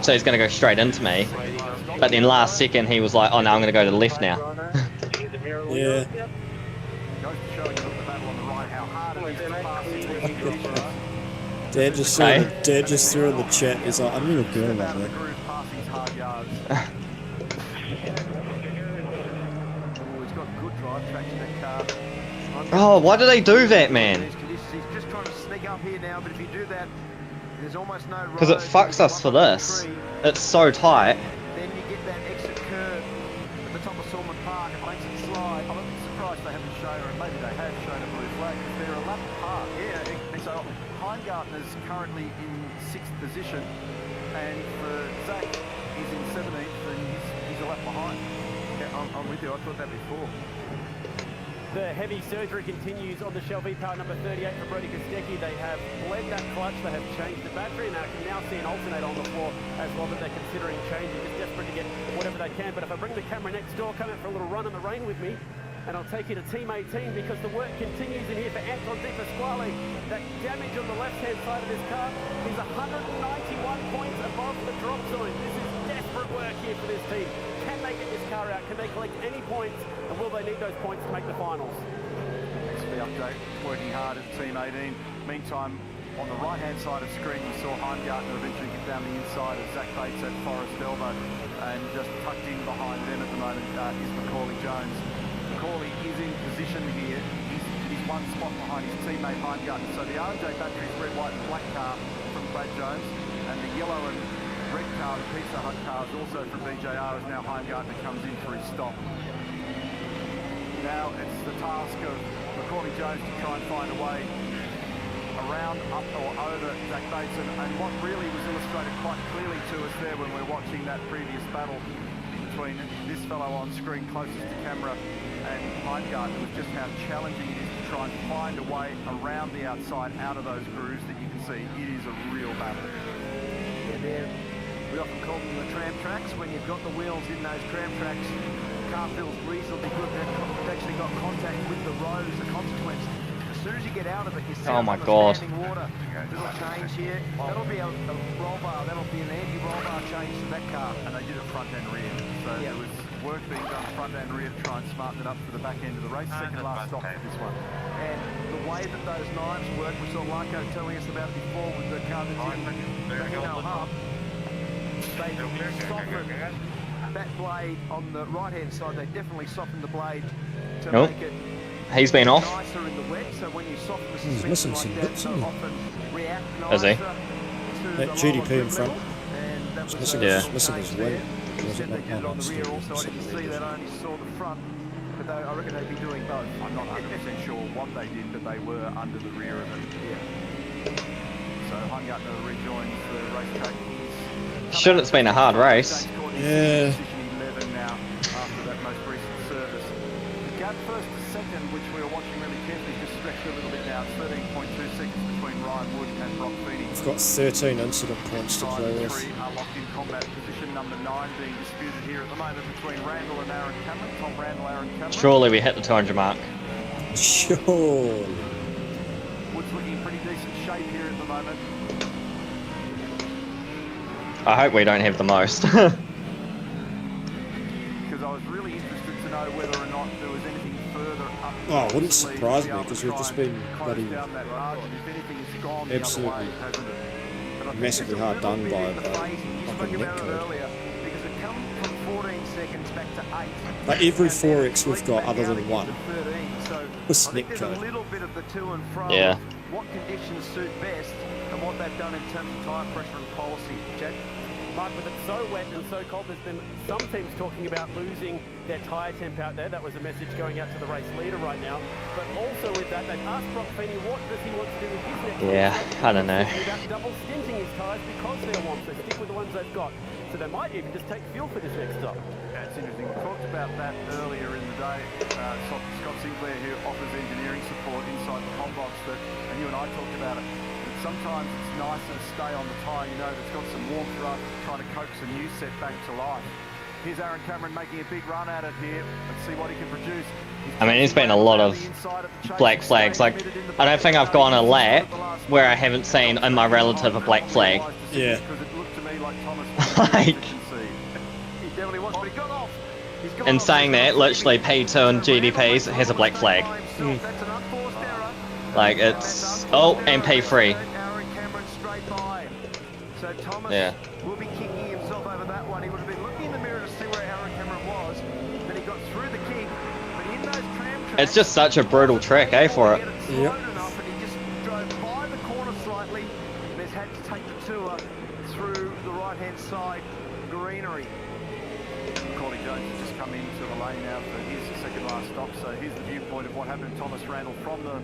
so he's going to go straight into me, but then last second he was like, oh no, I'm going to go to the left now. Yeah. Dad just threw in the chat, he's like, I'm gonna go like that. Oh, why do they do that, man? He's just trying to sneak up here now, but if you do that, There's almost no road. Because it fucks us for this. It's so tight. Then you get that exit curve at the top of Salmon Park. It makes it slide. I'm a bit surprised they haven't shown, or maybe they have shown a blue flag, because they're a lap apart. Yeah, and so Heimgartner's currently in 6th position, and for Zach, he's in 17th, and he's a lap behind. Yeah, I'm with you. I thought that before. The heavy surgery continues on the Shelby car number 38 for Brody Kostecki. They have bled that clutch, they have changed the battery, and I can now see an alternator on the floor as well that they're considering changing. Just desperate to get whatever they can. But if I bring the camera next door, come out for a little run in the rain with me, and I'll take you to Team 18 because the work continues in here for Anton Di Pasquale. That damage on the left-hand side of this car is 191 points above the drop zone. This is desperate work here for this team. Can they get this car out? Can they collect any points? And will they need those points to make the finals? Thanks for the update. Working hard at Team 18. Meantime, on the right-hand side of screen, we saw Heimgartner eventually get down the inside of Zach Bates at Forest Elbow. And just tucked in behind them at the moment is Macaulay Jones. Macaulay is in position here. He's one spot behind his teammate Heimgartner. So the RJ Batteries red, white and black car from Brad Jones, and the yellow and red car, the Pizza Hut car, is also from BJR, as now Heimgartner comes in for his stop. Now it's the task of Macaulay Jones to try and find a way around, up or over Zach Bates, and what really was illustrated quite clearly to us there when we're watching that previous battle between this fellow on screen closest to camera and Heimgartner was just how challenging it is to try and find a way around the outside, out of those grooves that you can see. It is a real battle. Yeah, we often call them the tram tracks. When you've got the wheels in those tram tracks, the car feels reasonably good. They've actually got contact with the road as a consequence. As soon as you get out of it, you see Oh my God. standing water. Little change here. That'll be a roll bar. That'll be an anti-roll bar change to that car. And they did it front and rear. So there was work being done front and rear to try and smarten it up for the back end of the race. Second last stop for this one. And the way that those knives work, we saw Larko telling us about before with the car that's in the hub. They soften that blade on the right-hand side. They definitely soften the blade to Nope. make it He's been off. nicer in the wet. So when you soften the He's suspension missing like some that, bits, they'll isn't he? often react Is he? nicer to That the GDP lower in front. level. And that was Missing, Yeah. missing his wing. He Was said it they not? did it No, on the it's rear still- also. I didn't see that. I only saw the front. But I reckon they'd be doing both. I'm not 100% sure what they did, but they were under the rear of it. Yeah. So Heimgartner rejoins the racetrack. Should it's been a hard race. Yeah. Position 11 now after that most recent service. The gap first to second, which we were watching really carefully, just stretched a little bit now. It's 13.2 seconds between Ryan Wood and Brock Feeney. We've got 13 incident points to play with. Three are locked in combat. Position number 9 being disputed here at the moment between Randall and Aaron Cameron. Tom Randall, Aaron Cameron. Surely we hit the 200 mark. Sure. Wood's looking in pretty decent shape here at the moment. I hope we don't have the most. Because I was really interested to know whether or not there was anything further up. Oh, it wouldn't surprise me because we've just been bloody Down that margin. If anything, it's gone absolutely the other way, hasn't it? But I think massively it's a hard little done bit by in the phasing. You fucking spoke about it netcode. earlier. Because it comes from 14 seconds back to 8. Like every 4X we've got other than one. 13. So It's I think there's a netcode. little bit of the to and fro. Yeah. What conditions suit best and what they've done in terms of tyre pressure and policy. Chad? Mark, with it so wet and so cold, there's been some teams talking about losing their tyre temp out there. That was a message going out to the race leader right now. But also with that, they've asked Brock Feeney what does he want to do with his next Yeah, race. I don't know. He's thinking about double stinting his tyres because they're warm, so stick with the ones they've got. So they might even just take fuel for this next stop. That's interesting. We talked about that earlier in the day. Scott Sinclair, who offers engineering support inside the combox, and you and I talked about it. That sometimes it's nicer to stay on the tyre, you know, that's got some warmth rather than trying to coax a new set back to life. Here's Aaron Cameron making a big run at it here. Let's see what he can produce. I mean, there's been a lot of black flags. Like, I don't think I've gone a lap where I haven't seen in my relative a black flag. Yeah. Because it looked to me like Thomas Like, He definitely was, but he got off. He's gone in off. saying that, literally P2 and GDPs has a black flag. That's an unforced error. Like, it's... Oh, and P3. Aaron Cameron straight by. So Thomas Yeah. will be kicking himself over that one. He would have been looking in the mirror to see where Aaron Cameron was. Then he got through the kick, but in those tram tracks, It's just such a brutal track, eh, for it. Yep. Enough, and he just drove by the corner slightly and has had to take the tour through the right-hand side greenery. Corley Jones has just come into the lane now for his second last stop. So here's the viewpoint of what happened to Thomas Randall from the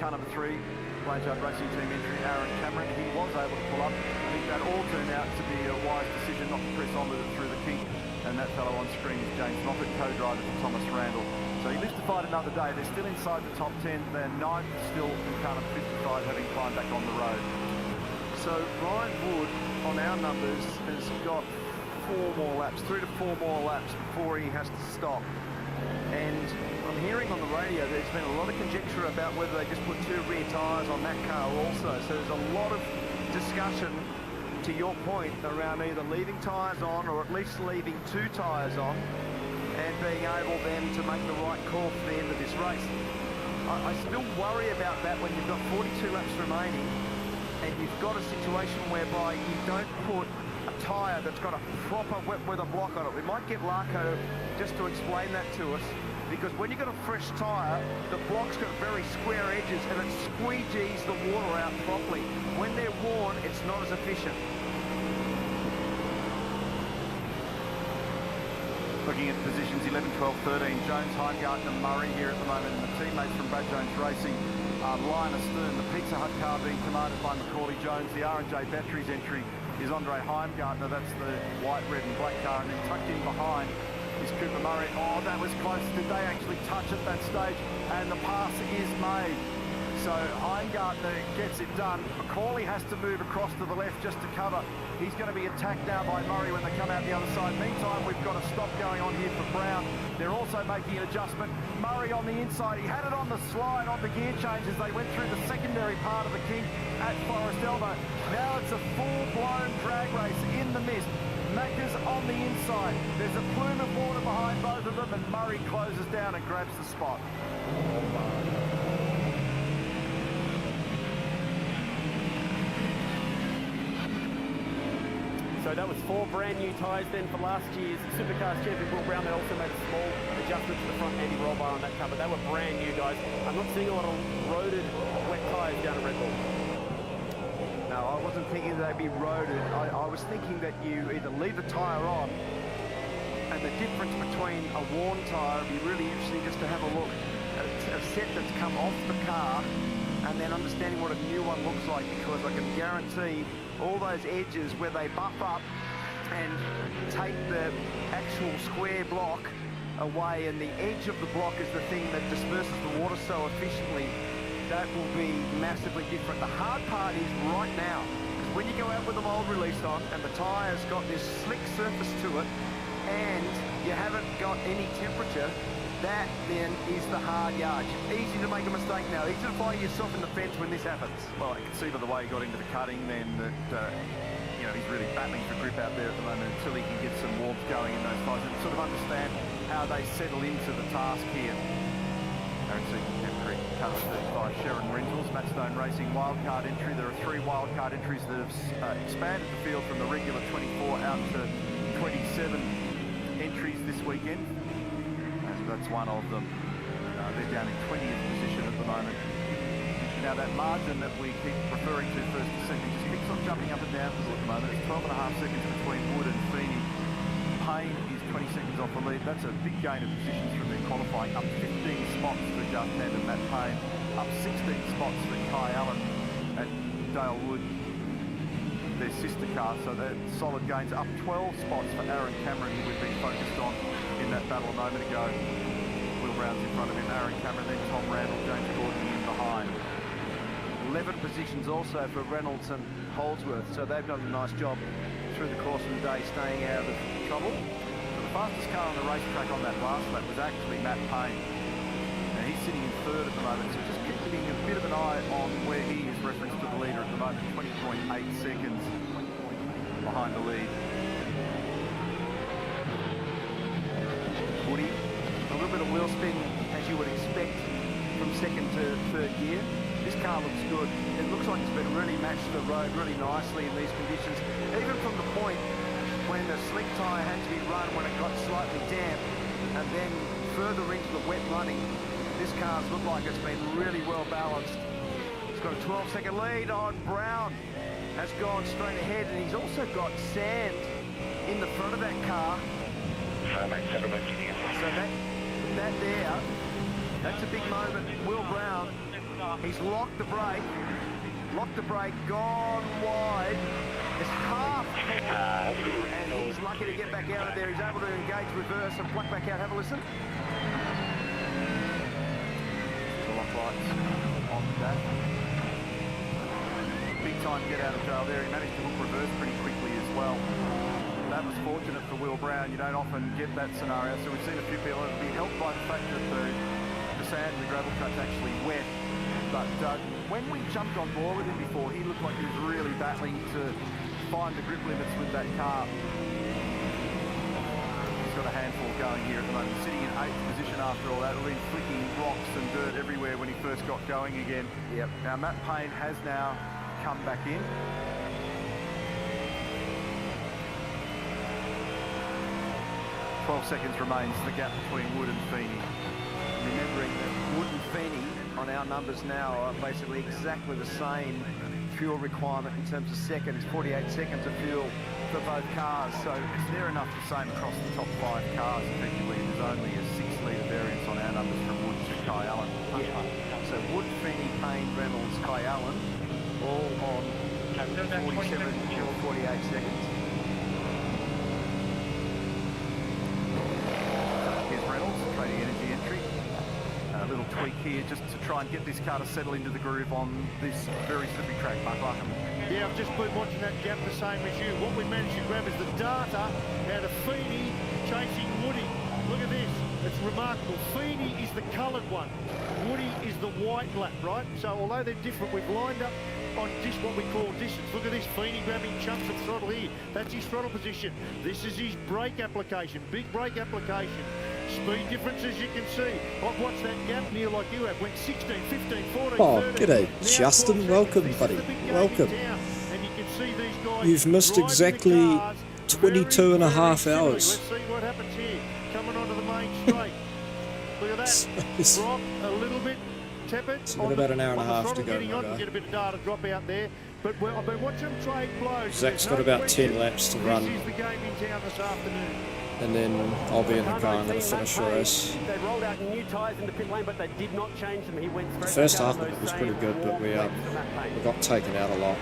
car number 3, Blanchard Racing Team entry, Aaron Cameron. He was able to pull up. I think that all turned out to be a wise decision not to press on with it through the kink. And that fellow on screen is James Moffat, co-driver for Thomas Randall. So he lives to fight another day. They're still inside the top 10. They're 9th still in car number 55, having climbed back on the road. So Ryan Wood, on our numbers, has got 4 more laps, 3 to 4 more laps before he has to stop. And I'm hearing on the radio there's been a lot of conjecture about whether they just put 2 rear tyres on that car also. So there's a lot of discussion, to your point, around either leaving tyres on or at least leaving 2 tyres on and being able then to make the right call for the end of this race. I still worry about that when you've got 42 laps remaining and you've got a situation whereby you don't put a tyre that's got a proper wet weather block on it. We might get Larko just to explain that to us, because when you've got a fresh tyre, the block's got very square edges and it squeegees the water out properly. When they're worn, it's not as efficient. Looking at positions 11, 12, 13, Jones, Heimgartner, Murray here at the moment, and the teammates from Brad Jones Racing, Lion astern. The Pizza Hut car being commanded by Macaulay Jones. The R&J Batteries entry is Andre Heimgartner. That's the white, red and black car, and then tucked in behind is Cooper Murray. Oh, that was close. Did they actually touch at that stage? And the pass is made. So Heimgartner gets it done. Macaulay has to move across to the left just to cover. He's going to be attacked now by Murray when they come out the other side. Meantime, we've got a stop going on here for Brown. They're also making an adjustment. Murray on the inside. He had it on the slide on the gear change as they went through the secondary part of the kink at Forest Elbow. Now it's a full-blown drag race in the mist. Macca's on the inside. There's a plume of water behind both of them, and Murray closes down and grabs the spot. So that was 4 brand new tyres then for last year's Supercars champion Will Brown. They also made a small adjustment to the front anti-roll bar on that car, but they were brand new, guys. I'm not seeing a lot of roaded wet tyres down at Red Bull. No, I wasn't thinking they'd be roaded. I was thinking that you either leave the tyre on, and the difference between a worn tyre would be really interesting just to have a look at a set that's come off the car and then understanding what a new one looks like, because I can guarantee all those edges where they buff up and take the actual square block away, and the edge of the block is the thing that disperses the water so efficiently. That will be massively different. The hard part is right now, because when you go out with the mold release on and the tyre's got this slick surface to it and you haven't got any temperature, that then is the hard yard. Easy to make a mistake now. Easy to find yourself in the fence when this happens. Well, I can see by the way he got into the cutting then that, you know, he's really battling for grip out there at the moment until he can get some warmth going in those tyres and sort of understand how they settle into the task here. RNC Contemporary, car 35, Sharon Rentals, Matt Stone Racing wildcard entry. There are 3 wildcard entries that have expanded the field from the regular 24 out to 27 entries this weekend. That's one of them. They're down in 20th position at the moment. Now that margin that we keep referring to first to second just keeps on jumping up and down at the moment. It's 12.5 seconds between Wood and Feeney. Payne is 20 seconds off the lead. That's a big gain of positions from their qualifying. Up 15 spots for Just Hand and Matt Payne. Up 16 spots for Kai Allen and Dale Wood, their sister car. So they're solid gains. Up 12 spots for Aaron Cameron, who we've been focused on in that battle a moment ago. Will Brown's in front of him, Aaron Cameron, then Tom Randall, James Gordon in behind. 11 positions also for Reynolds and Holdsworth, so they've done a nice job through the course of the day staying out of the trouble. So the fastest car on the racetrack on that last lap was actually Matt Payne. Now he's sitting in 3rd at the moment, so just keeping a bit of an eye on where he is referenced to the leader at the moment, 20.8 seconds behind the lead. Woody, a little bit of wheel spin as you would expect from 2nd to 3rd gear. This car looks good. It looks like it's been really matched to the road really nicely in these conditions. Even from the point when the slick tyre had to be run when it got slightly damp, and then further into the wet running, this car's looked like it's been really well balanced. It's got a 12-second lead on Brown. has gone straight ahead, and he's also got sand in the front of that car. So that there, that's a big moment. Will Brown, he's locked the brake, gone wide. It's half full, and he's lucky to get back out of there. He's able to engage reverse and pluck back out. Have a listen. The lock lights on that. Big time get out of jail there. He managed to hook reverse pretty quickly as well. That was fortunate for Will Brown. You don't often get that scenario. So we've seen a few people that have been helped by the fact that the sand and the gravel track's actually wet. But when we jumped on board with him before, he looked like he was really battling to find the grip limits with that car. He's got a handful going here at the moment. Sitting in 8th position after all that. We've been flicking rocks and dirt everywhere when he first got going again. Yep. Now Matt Payne has now come back in. 12 seconds remains, the gap between Wood and Feeney. Remembering that Wood and Feeney on our numbers now are basically exactly the same fuel requirement in terms of seconds, 48 seconds of fuel for both cars. So it's near enough the same across the top 5 cars effectively. There's only a 6-litre variance on our numbers from Wood to Kai Allen. Yeah. So Wood, Feeney, Payne, Reynolds, Kai Allen, all on 47 or 48 seconds. Little tweak here just to try and get this car to settle into the groove on this very slippery track, Mark Larkham. Yeah, I've just been watching that gap the same as you. What we managed to grab is the data out of Feeney chasing Woody. Look at this. It's remarkable. Feeney is the coloured one. Woody is the white lap, right? So although they're different, we've lined up on just what we call distance. Look at this. Feeney grabbing chunks of throttle here. That's his throttle position. This is his brake application. Big brake application. Speed differences you can see. I've watched that gap, Neil, like you have. Went 16, 15, 14, Oh, 13. g'day, Justin. Welcome, buddy. Welcome. You've missed exactly 22 and a half hours. Let's see what happens here. Coming onto the main straight. Look at that. Drop a little bit tepid. It's got about an hour and a half to go, my guy. Get a bit of data drop out there. But I've been watching them trade blows. Zach's got about 10 laps to run. This is the game in town this afternoon. And then I'll be in the car and going to finish the race. They rolled out new tyres in the pit lane, but they did not change them. He went straight. The first half of it was pretty good, but we got taken out a lot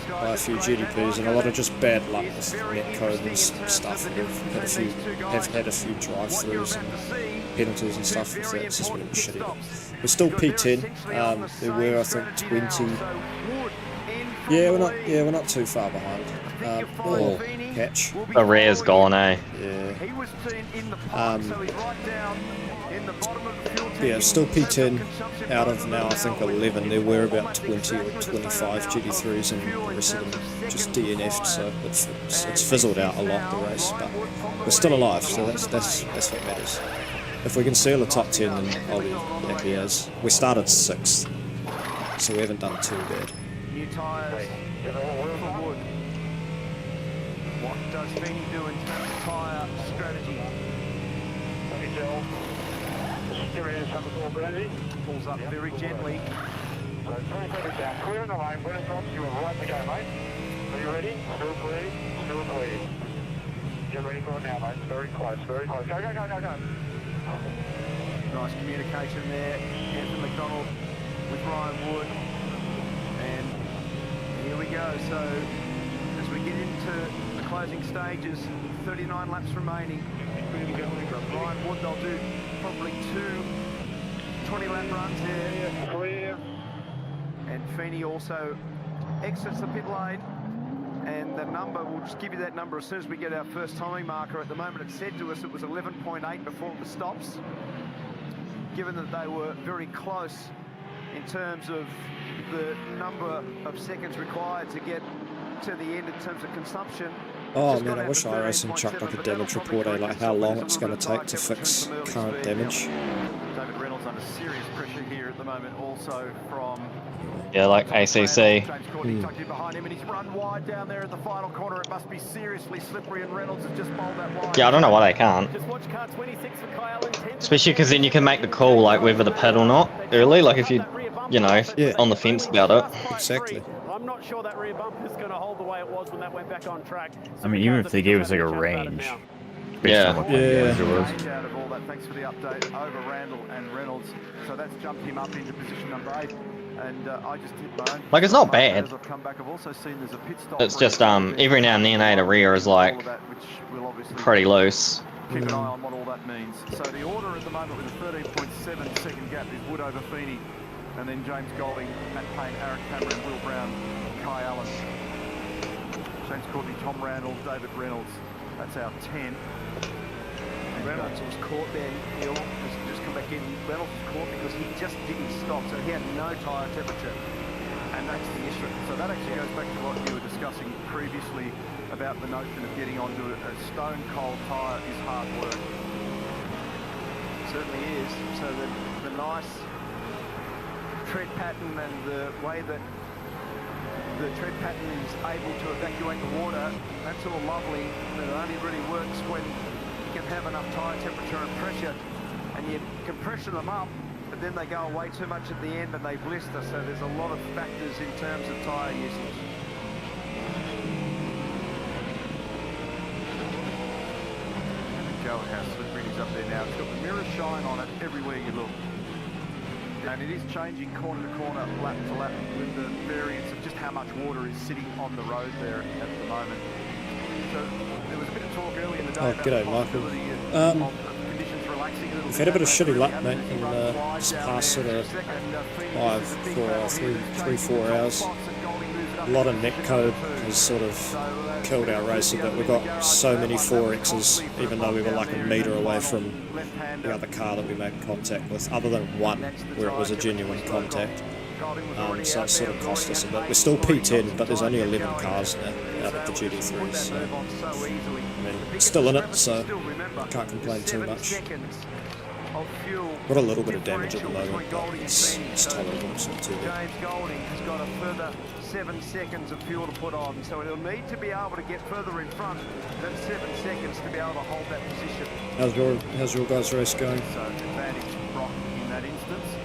by a few GDPs and a lot of just bad luck with net code and stuff. We've had a few drive-throughs and penalties and stuff with that. It's just been shitty. We're still P10. There were, I think, 20. Yeah, we're not too far behind. Or catch. A rare's gone, eh? Yeah. Yeah, still P10 out of now I think 11. There were about 20 or 25 GT3s and the rest of them just DNF'd, so it's fizzled out a lot the race, but we're still alive, so that's what matters. If we can seal the top 10, then I'll be happy as. We started 6th, so we haven't done too bad. New tyres for Wood. What does Feeney do in terms of tyre strategy? Pulls up very gently. So 20 metres down, clear in the lane, when it drops you are right to go, mate. Are you ready? Still clear, still clear. Get ready for it now, mate. Very close, very close. Go, go, go, go, go. Nice communication there. Anthony McDonald with Ryan Wood. And here we go. So as we get into the closing stages, 39 laps remaining. Ryan Wood, they'll do probably 2 20-lap runs there. Clear. And Feeney also exits the pit lane. And the number, we'll just give you that number as soon as we get our first timing marker. At the moment it said to us it was 11.8 before the stops. Given that they were very close in terms of the number of seconds required to get to the end in terms of consumption. Oh man, I wish iRacing chucked like a damage report, like how long it's going to take to fix current damage. David Reynolds under serious pressure here at the moment, also from Yeah, like ACC. tucked in behind him, and he's run wide down there at the final corner. It must be seriously slippery, and Reynolds has just bowled that wide. Yeah, I don't know why they can't. Just watch car 26 for Kyle and 10. Especially because then you can make the call like whether to pit or not early, like if you know, on the fence about it. Exactly. I'm not not sure that rear bumper is going to hold the way it was when that went back on track. I mean, even if they gave us like a range, based on what the Yeah. it was. Out of all that, thanks for the update over Randall and Reynolds. So that's jumped him up into position number 8. And I just hit my own. Like, it's not bad. As I've come back, I've also seen there's a pit stop. It's just every now and then a rear is like pretty loose. Keep an eye on what all that means. So the order at the moment with a 13.7 second gap is Wood over Feeney, and then James Golding, Matt Payne, Aaron Cameron, Will Brown, Kai Allen, James Courtney, Tom Randall, David Reynolds. That's our 10. Reynolds was caught there. Neil has just come back in. Reynolds was caught because he just didn't stop, so he had no tyre temperature, and that's the issue. So that actually goes back to what you were discussing previously about the notion of getting onto a stone cold tyre is hard work. Certainly is. So the nice tread pattern and the way that the tread pattern is able to evacuate the water, that's all lovely, but it only really works when you can have enough tyre temperature and pressure, and you can pressure them up, but then they go away too much at the end and they blister, so there's a lot of factors in terms of tyre usage. Go how slippery it is up there now. It's got the mirror shine on it everywhere you look. And it is changing corner to corner, lap to lap, with the variance of just how much water is sitting on the road there at the moment. So there was a bit of talk earlier in the day about g'day, the Michael. possibility of conditions relaxing a little We've bit. had a bit of shitty luck, mate, in this past sort of 3-4 hours. A lot of netcode has sort of killed our race a bit. We've got so many 4Xs, even though we were like a metre away from the other car that we made contact with, other than one where it was a genuine contact. So it sort of cost us a bit. We're still P10, but there's only 11 cars now out of the GT3s, so I mean, still in it, so can't complain too much. Got a little bit of damage at the moment, but it's tolerable, it's not too bad. James Golding has got a further 7 seconds of fuel to put on, so he'll need to be able to get further in front than 7 seconds to be able to hold that position. How's your guys' race going? So advantage Brock in that instance.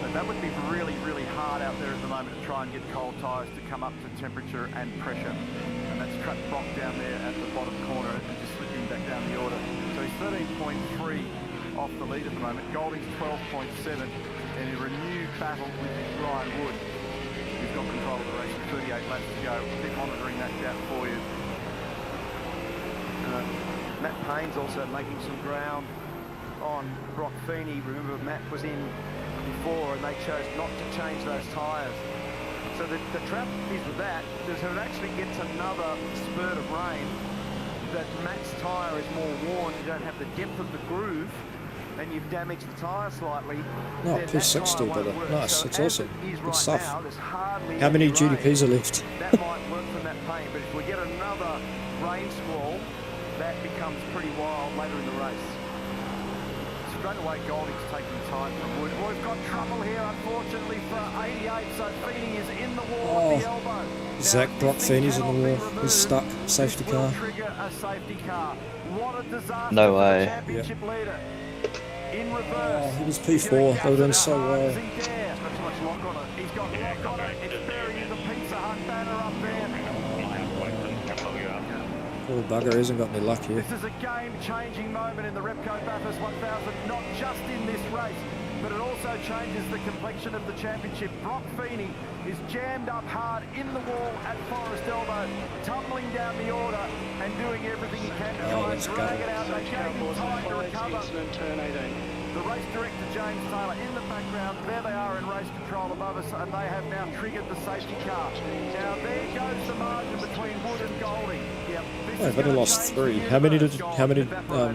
But that would be really, really hard out there at the moment to try and get cold tyres to come up to temperature and pressure. And that's trapped Brock down there at the bottom corner and just slipping back down the order. So he's 13.3 off the lead at the moment. Golding's 12.7, and a renewed battle with Ryan Wood, who's got control of the race with 38 laps to go. We'll keep monitoring that gap for you. Matt Payne's also making some ground on Brock Feeney. Remember, Matt was in before and they chose not to change those tyres. So the trap is with that, is if it actually gets another spurt of rain, that Matt's tyre is more worn, you don't have the depth of the groove, and you've damaged the tyre slightly. No, P6 still better. Nice, that's awesome. Good stuff. How many GDPs are left? That might work for Matt Payne, but if we get another rain squall, that becomes pretty wild later in the race. Straight away, Golding's taking time from Wood. Well, we've got trouble here, unfortunately, for 88, so Feeney is in the wall at the elbow. Zach Brock Feeney's in the wall. He's stuck. Safety car. Trigger a safety car. What a disaster No for way. the championship leader. In reverse. He was P4. They were doing so well. He's got too much lock on it. He's got lock on it. It's burying the Pizza Hut banner up there. Poor bugger hasn't got any luck here. This is a game-changing moment in the Repco Bathurst 1000, not just in this race, but it also changes the complexion of the championship. Brock Feeney is jammed up hard in the wall at Forest Elbow, tumbling down the order and doing everything he can to try and drag it out. They gave him time to recover. The race director, James Taylor, in the background. There they are in race control above us, and they have now triggered the safety car. Now there goes the margin between Wood and Golding. Yep, I've only lost 3. How many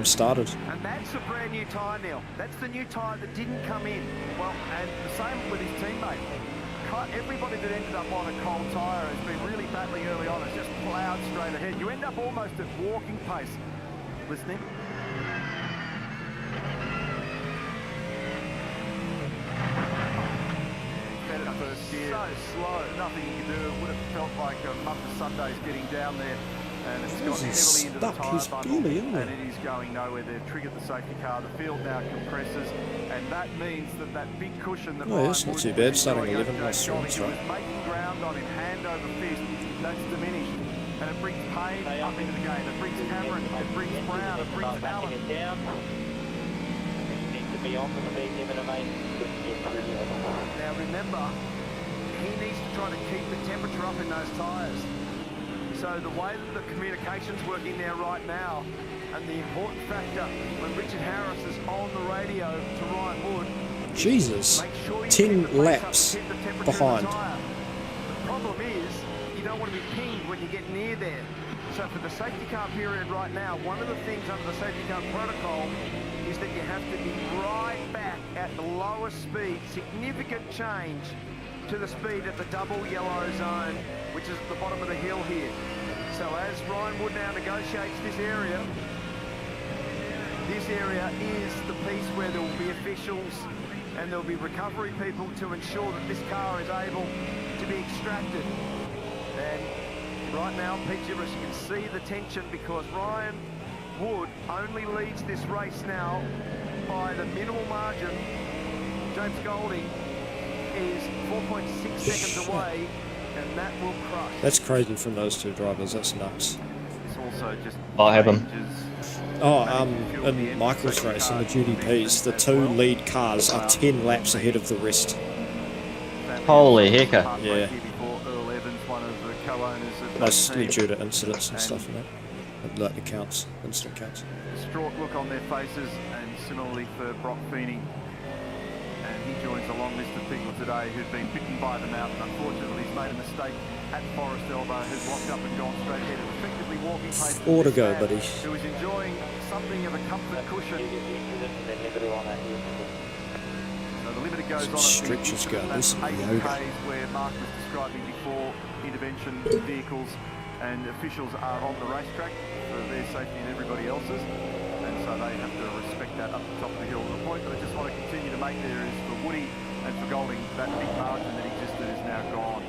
started? And that's a brand new tyre, Neil. That's the new tyre that didn't come in. Well, and the same with his teammate. Everybody that ended up on a cold tyre has been really battling early on. It's just ploughed straight ahead. You end up almost at walking pace. Listening. First gear. So slow, nothing you can do. It would have felt like a month of Sundays getting down there and it's Why got is he heavily into the stuck? tyre He's bundle, barely in and there. it is going nowhere. They've triggered the safety car. The field now compresses, and that means that that big cushion that Oh, yeah, it's Ryan not Wood too bad, was starting enjoying 11 over last James Golding, race, who right? was making ground on him hand over fist, that's diminished. And it brings Payne up into the game. It brings Cameron, it brings Brown, it brings Allen. Now remember, he needs to try to keep the temperature up in those tyres. So the way that the communication's working there right now, and the important factor when Richard Harris is on the radio to Ryan Wood, Jesus. make sure you 10 keep the place up, laps keep the temperature behind. in the tyre. The problem is, you don't want to be pinged when you get near there. So for the safety car period right now, one of the things under the safety car protocol is that you have to be right back at the lowest speed, significant change to the speed at the double yellow zone, which is at the bottom of the hill here. So as Ryan Wood now negotiates this area is the piece where there will be officials and there will be recovery people to ensure that this car is able to be extracted. And right now, picture, as you can see the tension, because Ryan Wood only leads this race now by the minimal margin. James Golding is 4.6 seconds away, and that will crush. That's crazy from those two drivers. That's nuts. It's also just What happened? In Michael's race in the GDPs, the two lead cars are 10 laps ahead of the rest. Holy hecker. Yeah. Before Earl Evans, one of the co-owners of that Mostly team. due to incidents and stuff like that. Like the counts, instant counts. Distraught look on their faces, and similarly for Brock Feeney. And he joins a long list of people today who've been bitten by the mountain. Unfortunately, he's made a mistake at Forest Elbow, has locked up and gone straight ahead, effectively walking pace. 4 to go, buddy. Who is enjoying something of a comfort cushion. So the limiter goes on at Stretches go. This is 80 yoga. K's where Mark was describing before, intervention vehicles and officials are on the racetrack for their safety and everybody else's, and so they have to respect that up the top of the hill. The point that I just want to continue to make there is for Woody and for Golding, that big margin that existed is now gone.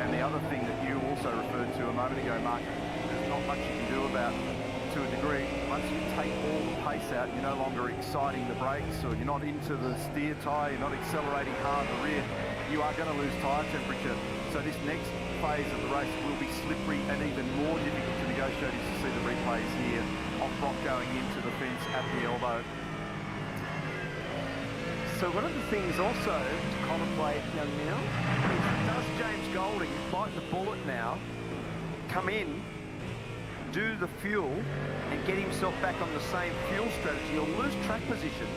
And the other thing that you also referred to a moment ago, Mark, there's not much you can do about to a degree. Once you take all the pace out, you're no longer exciting the brakes, or you're not into the steer tyre, you're not accelerating hard the rear, you are going to lose tyre temperature. So this next phase of the race will be slippery and even more difficult to negotiate as you see the replays here of Brock going into the fence at the elbow. So one of the things also to contemplate, young Neil, is does James Golding bite the bullet now, come in, do the fuel and get himself back on the same fuel strategy? He'll lose track position,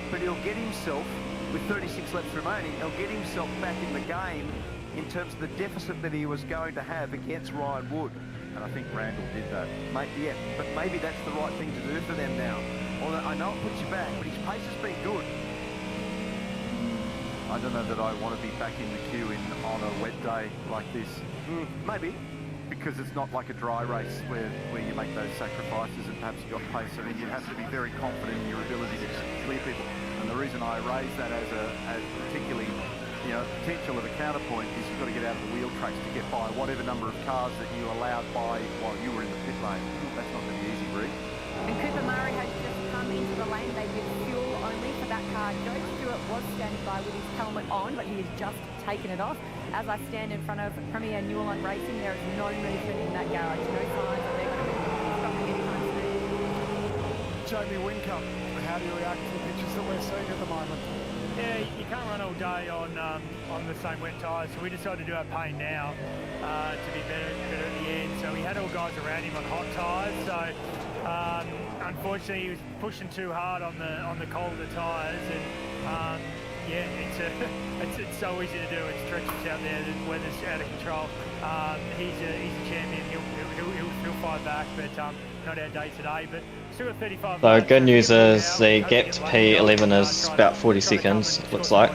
but he'll get himself, with 36 laps remaining, he'll get himself back in the game in terms of the deficit that he was going to have against Ryan Wood. And I think Randall did that. Yeah, but maybe that's the right thing to do for them now. Although I know it puts you back, but his pace has been good. I don't know that I want to be back in the queue on a wet day like this. Maybe. Because it's not like a dry race where you make those sacrifices and perhaps you've got pace. I mean, you have to be very confident in your ability to clear people. And the reason I raise that as particularly, potential of a counterpoint is you've got to get out of the wheel tracks to get by whatever number of cars that you allowed by while you were in the pit lane. That's not going to be easy, Bree. And Cooper Murray has just come into the lane. They did fuel only for that car. Joe Stewart was standing by with his helmet on, but he has just taken it off. As I stand in front of Premier Newland Racing, there is no movement in that garage. No signs that they're going to be stopping anytime soon. Jamie Winker, how do you react to the pictures that we're seeing at the moment? Yeah, you can't run all day on the same wet tyres, so we decided to do our pain now to be better at the end. So we had all guys around him on hot tyres, so unfortunately he was pushing too hard on the colder tyres, and it's so easy to do. It's treacherous out there, the weather's out of control. He's a champion, he'll fight back, but not our day today. But still got 35. So good news is the gap to P11 is about 40 seconds, looks like.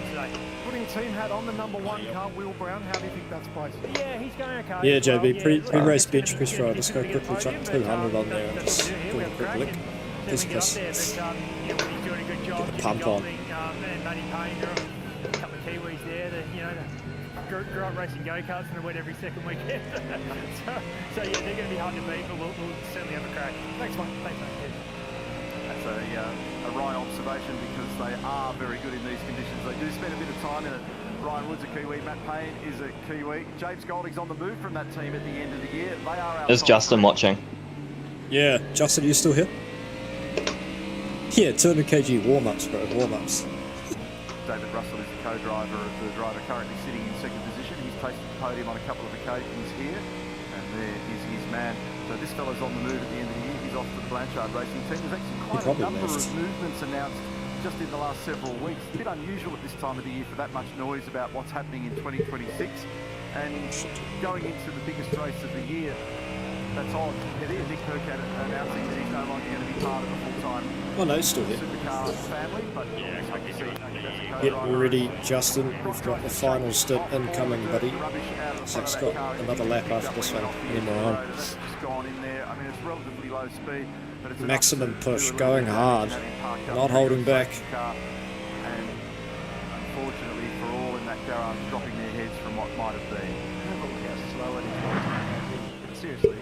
Putting team hat on the number 1 car, Will Brown, how do you think that's placed? Yeah, he's going okay. Yeah, JB, pre-race bench press drive. Let's go quickly chuck 200 on there and just give him a quick lick. Piss. Get the pump on. And Matty Payne, there are a couple of Kiwis there that, grew up racing go-karts and I went every second weekend. so yeah, they're going to be hard to beat, but we'll certainly have a crack. Thanks, mate. Thanks, mate. Cheers. That's a right observation because they are very good in these conditions. They do spend a bit of time in it. Ryan Wood's a Kiwi, Matt Payne is a Kiwi. James Golding's on the move from that team at the end of the year. They are our Is Justin watching? Yeah, Justin, are you still here? Yeah, 200 kg warm-ups, bro, warm-ups. David Russell is the co-driver of the driver currently sitting in second position. He's tasted the podium on a couple of occasions here, and there is his man. So this fella's on the move at the end of the year. He's off to the Blanchard Racing Team. There's actually quite a number of movements announced just in the last several weeks. A bit unusual at this time of the year for that much noise about what's happening in 2026. And going into the biggest race of the year, that's odd. Nick Percat announcing that he's no longer going to be part of the full-time Still here. supercar family, but Get ready, Justin. We've got the final stint incoming, buddy. Zach's got another lap after this one. Anymore on. Maximum push, going hard, not holding back. And unfortunately for all in that garage, dropping their heads from what might have been. Look how slow it is. Seriously,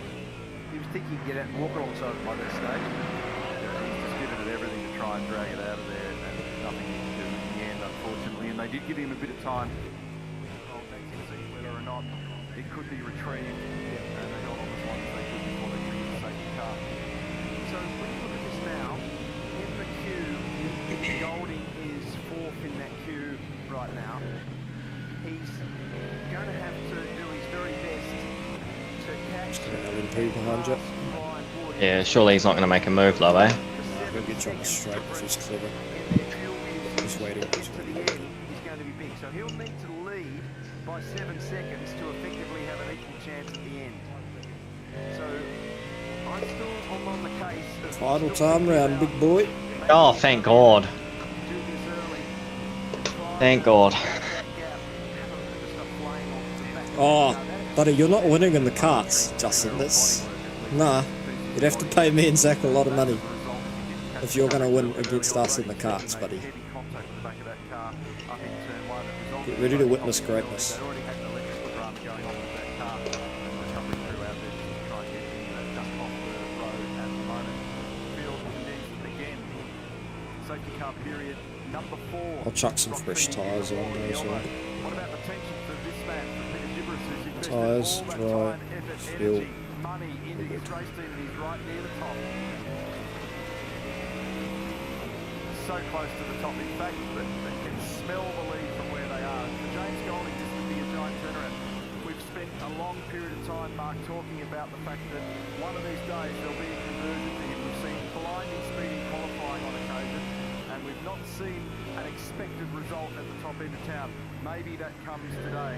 he was thinking he'd get out and walk alongside by that stage. He's just given it everything to try and drag it out of there, and nothing he can do in the end, unfortunately. And they did give him a bit of time. To see whether or not it could be retrieved, and they got on as long as they could before they triggered the safety car. So when you look at this now, in the queue, Golding is fourth in that queue right now. He's going to have to do his very best to catch LMP behind you. Yeah, surely he's not going to make a move, though, eh? He'll get you on the straight if he's clever. He's waiting. He's waiting. He's going to be big, so he'll need to lead by 7 seconds to effectively have an equal chance at the end. So I'm still on the case. Final time round, big boy. Oh, thank God. Thank God. Oh, buddy, you're not winning in the karts, Justin. That's... Nah. You'd have to pay me and Zach a lot of money if you're going to win against us in the karts, buddy. Get ready to witness greatness. Safety car period number 4. I'll chuck some fresh tyres on there as well. What about the tension for this man, for Peter Gibberus, who's invested Tyres, all that dry, time, effort, fuel. energy, money into his race team, and he's right near the top. So close to the top, in fact, that they can smell the lead from where they are. For James Golding, this would be a giant turnaround. We've spent a long period of time, Mark, talking about the fact that one of these days there'll be a conversion for him. We've seen blinding speed in qualifying on occasion, and we've not seen an expected result at the top end of town. Maybe that comes today.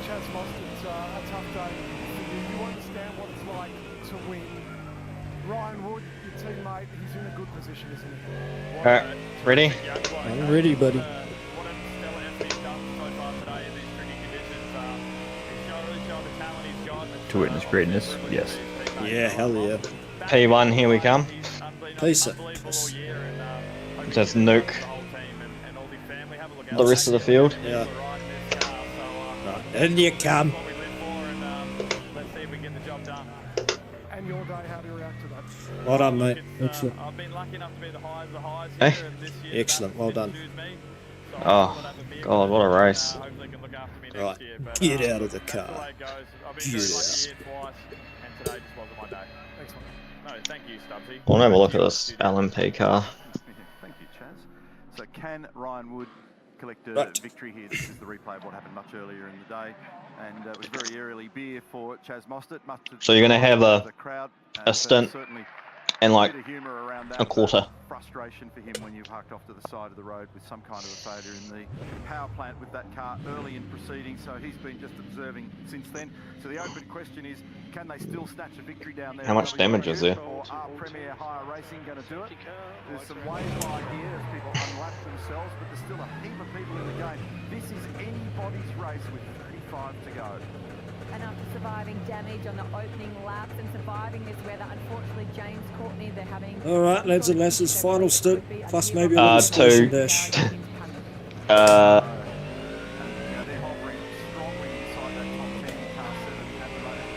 Chaz Mostard's a tough day for you. You understand what it's like to win. Ryan Wood, your teammate, he's in a good position, isn't he? Alright, ready? I'm ready, buddy. To witness greatness, yes. Yeah, hell yeah. P1, here we come. Peace it. Just nuke the rest of the field. Yeah. Right, in you come. And your day, how do you react to that? Well done, mate. Excellent. Hey? Excellent, well done. Oh, God, what a race. Right, get out of the car. Get out. We'll have a look at this LMP car. Thank you, Chaz. So can Ryan Wood collect a victory here? This is the replay of what happened much earlier in the day. And it was very early beer for Chaz Mostert. So you're going to have a stint and like a quarter. Frustration for him when you parked off to the side of the road with some kind of a failure in the power plant with that car early in proceedings. So he's been just observing since then. So the open question is, can they still snatch a victory down there? How much damage is there? Or are Premier Hire Racing going to do it? There's some wave line here as people unlap themselves, but there's still a heap of people in the game. This is anybody's race with 35 5 to go. And after surviving damage on the opening laps and surviving this weather, unfortunately, James Courtney, they're having... All right, lads and lasses, final stint, plus maybe a little station dash.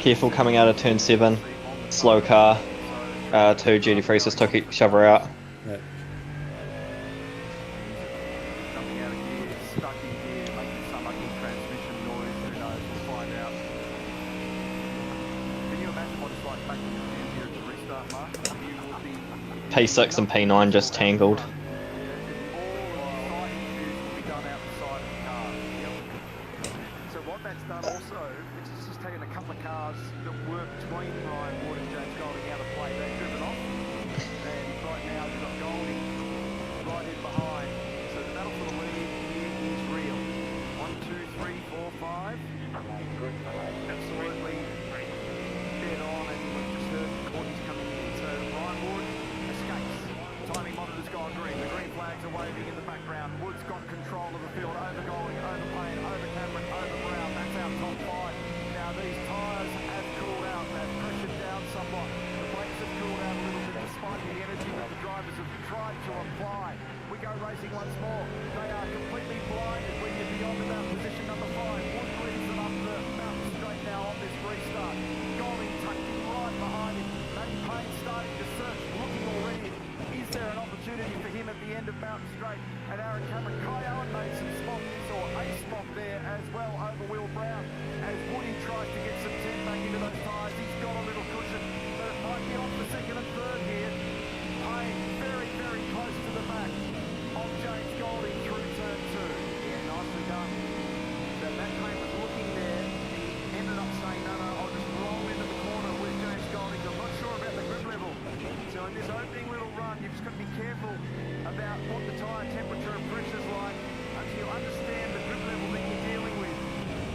Careful coming out of turn 7. Slow car. 2 duty free, so took it, shove her out. Right. Jumping out of gear, stuck in gear, making some ugly transmission noise. Who knows? We'll find out. Can you imagine what it's like back in the gym here at the restart, Mark? You would be P6 and P9 just tangled. So what that's done also, it's just taken a couple of cars that were between Ryan Wood and James Golding out of play. They've driven off, and right now we've got Golding right in behind. So the battle for the lead here is real. 1, 2, 3, 4, 5. Absolutely dead on, and we've just heard Courtney's coming in. So Ryan Wood escapes. Timing monitor's gone green. The green flags are waving in the background. Wood's got control of the field over Golding, over Payne, over Cameron, over Brown. That's our top 5. Now these tyres have cooled out. They've pressured down somewhat. The brakes have cooled out a little bit despite the energy that the drivers have tried to apply. We go racing once more. They are completely blinded when you're beyond about position number 5. Wood leads them up the mountain straight now on this restart. Golding tucked in right behind him. Matty Payne starting to search, looking already. Is there an opportunity for him at the end of Mountain Straight? And Aaron Cameron, Kai Allen made some spots, or a spot there as well over Will Brown. As Woody tries to get some temp back into those tyres, he's got a little cushion, but it might be off the second and third here. Payne very, very close to the back of James Golding through turn 2. Yeah, nicely done. So Matt Payne was looking there. He ended up saying, no, I'll just roll into the corner with James Golding. I'm not sure about the grip level. So in this opening little run, you've just got to be careful about what the tyre temperature and pressure is like until you understand the grip level that you're dealing with.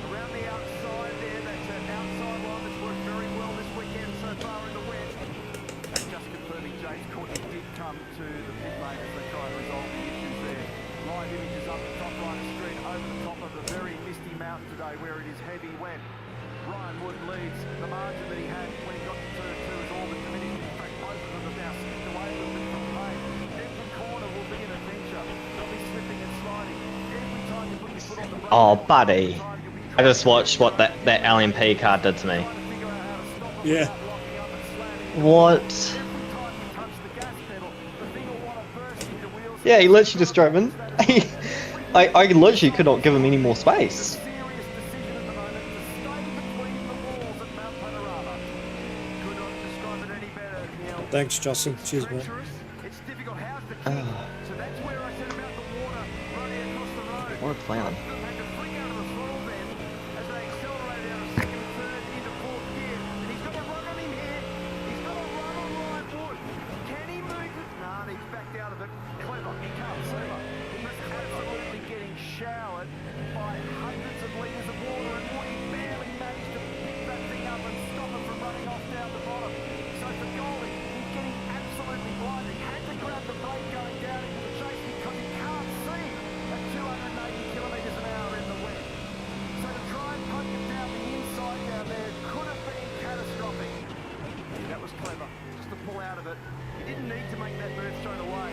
Around the outside there, that's an outside line that's worked very well this weekend so far in the wet. And just confirming James Courtney did come to the pit lane as they try to resolve the issues there. Live images up the top right of street over the top of the very misty mountain today where it is heavy wet. Ryan Wood leads. The margin that he had when he got to turn 2 is all but diminished. In fact, both of them have now skipped away a little bit from Payne. Every corner will be an adventure. They'll be slipping and sliding. Every time you put your foot on the brake, Oh, buddy. I just watched what that LMP car did to me. Yeah. What? Yeah, he literally just drove in. I literally could not give him any more space. Thanks, Justin. Cheers, mate. What a plan. Showered by hundreds of litres of water, and Woody barely managed to pick that thing up and stop it from running off down the bottom. So for Golding, he's getting absolutely blinded. He had to grab the brake going down into the chase because he can't see at 280 kilometres an hour in the wet. So to try and poke him down the inside down there could have been catastrophic. Yeah, that was clever, just to pull out of it. He didn't need to make that move straight away.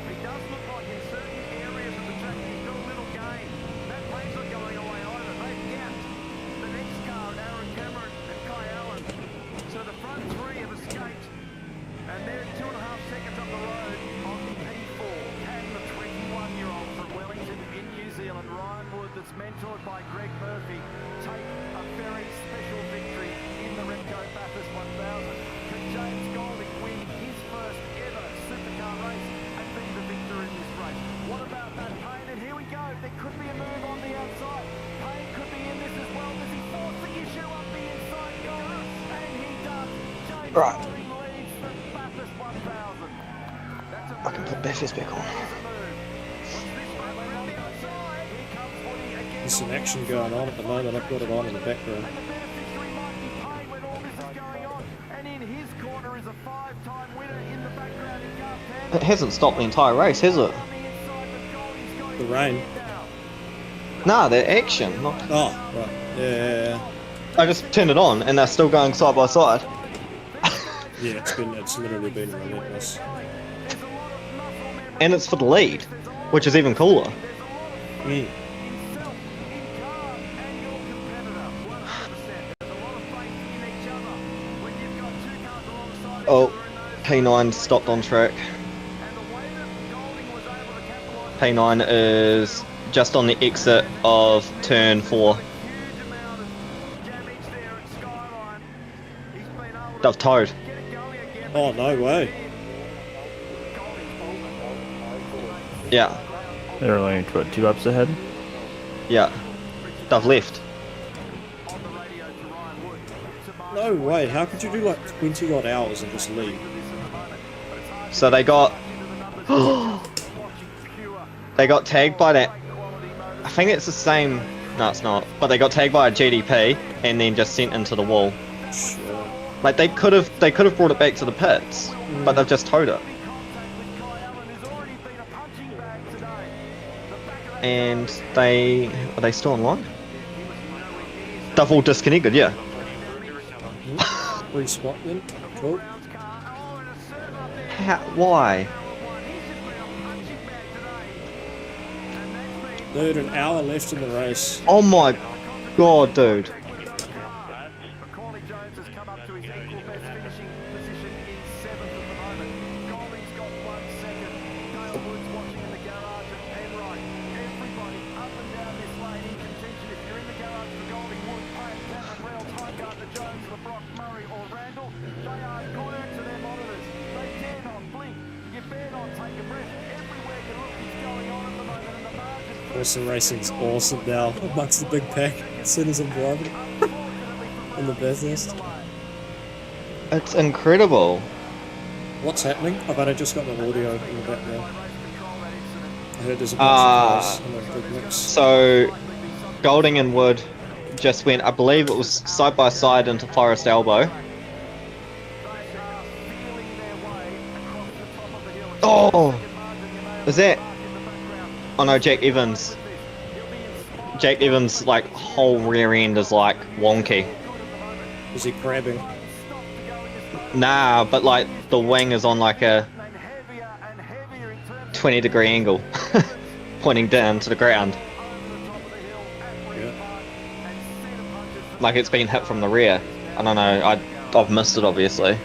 But he does look like in certain areas of the track he's got a little gain. That plane's not going away either. They've gapped the next car, Aaron Cameron and Kai Allen. So the front 3 have escaped. And they're 2.5 seconds up the road on P4. Can the 21-year-old from Wellington in New Zealand, Ryan Wood, that's mentored by Greg Murphy, take a very special victory in the Repco Bathurst 1000? Can James Golding win his first ever supercar race and be the victor in this race? What about Matt Payne? And here we go. There could be a move on the outside. Payne could be in this as well. Does he force the issue up the inside goal? And he does. James Golding leads the Bathurst 1000. That's a move. I can put Bathurst back on. There's some action going on at the moment. I've got it on in the background. It hasn't stopped the entire race, has it? The rain. Nah, they're action. Not... Oh, right. Yeah. I just turned it on and they're still going side by side. Yeah, it's literally been relentless. And it's for the lead, which is even cooler. Oh, P9 stopped on track. P9 is just on the exit of turn 4. They've towed. Oh, no way. Yeah. They're only, what, 2 laps ahead? Yeah. They've left. No way, how could you do like 20 odd hours and just leave? So they got... they got tagged by that... I think it's the same... No, it's not. But they got tagged by a GDP and then just sent into the wall. Sure. Like they could have brought it back to the pits, but they've just towed it. And are they still online? They've all disconnected, yeah. Respot then. Cool. Why? Dude, an hour left in the race. Oh my god, dude. Awesome racing's awesome now, amongst the big pack, as soon as I'm driving. In the business. It's incredible. What's happening? I've only just got the audio in the background. I heard there's a bunch of cars in a big mix. So, Golding and Wood just went, I believe it was side by side into Forest Elbow. Oh! Is that... Oh no, Jack Evans. Jack Evans' like whole rear end is like wonky. Is he crabbing? Nah, but like the wing is on like a 20-degree angle, pointing down to the ground. Yeah. Like it's been hit from the rear. I don't know. I've missed it obviously.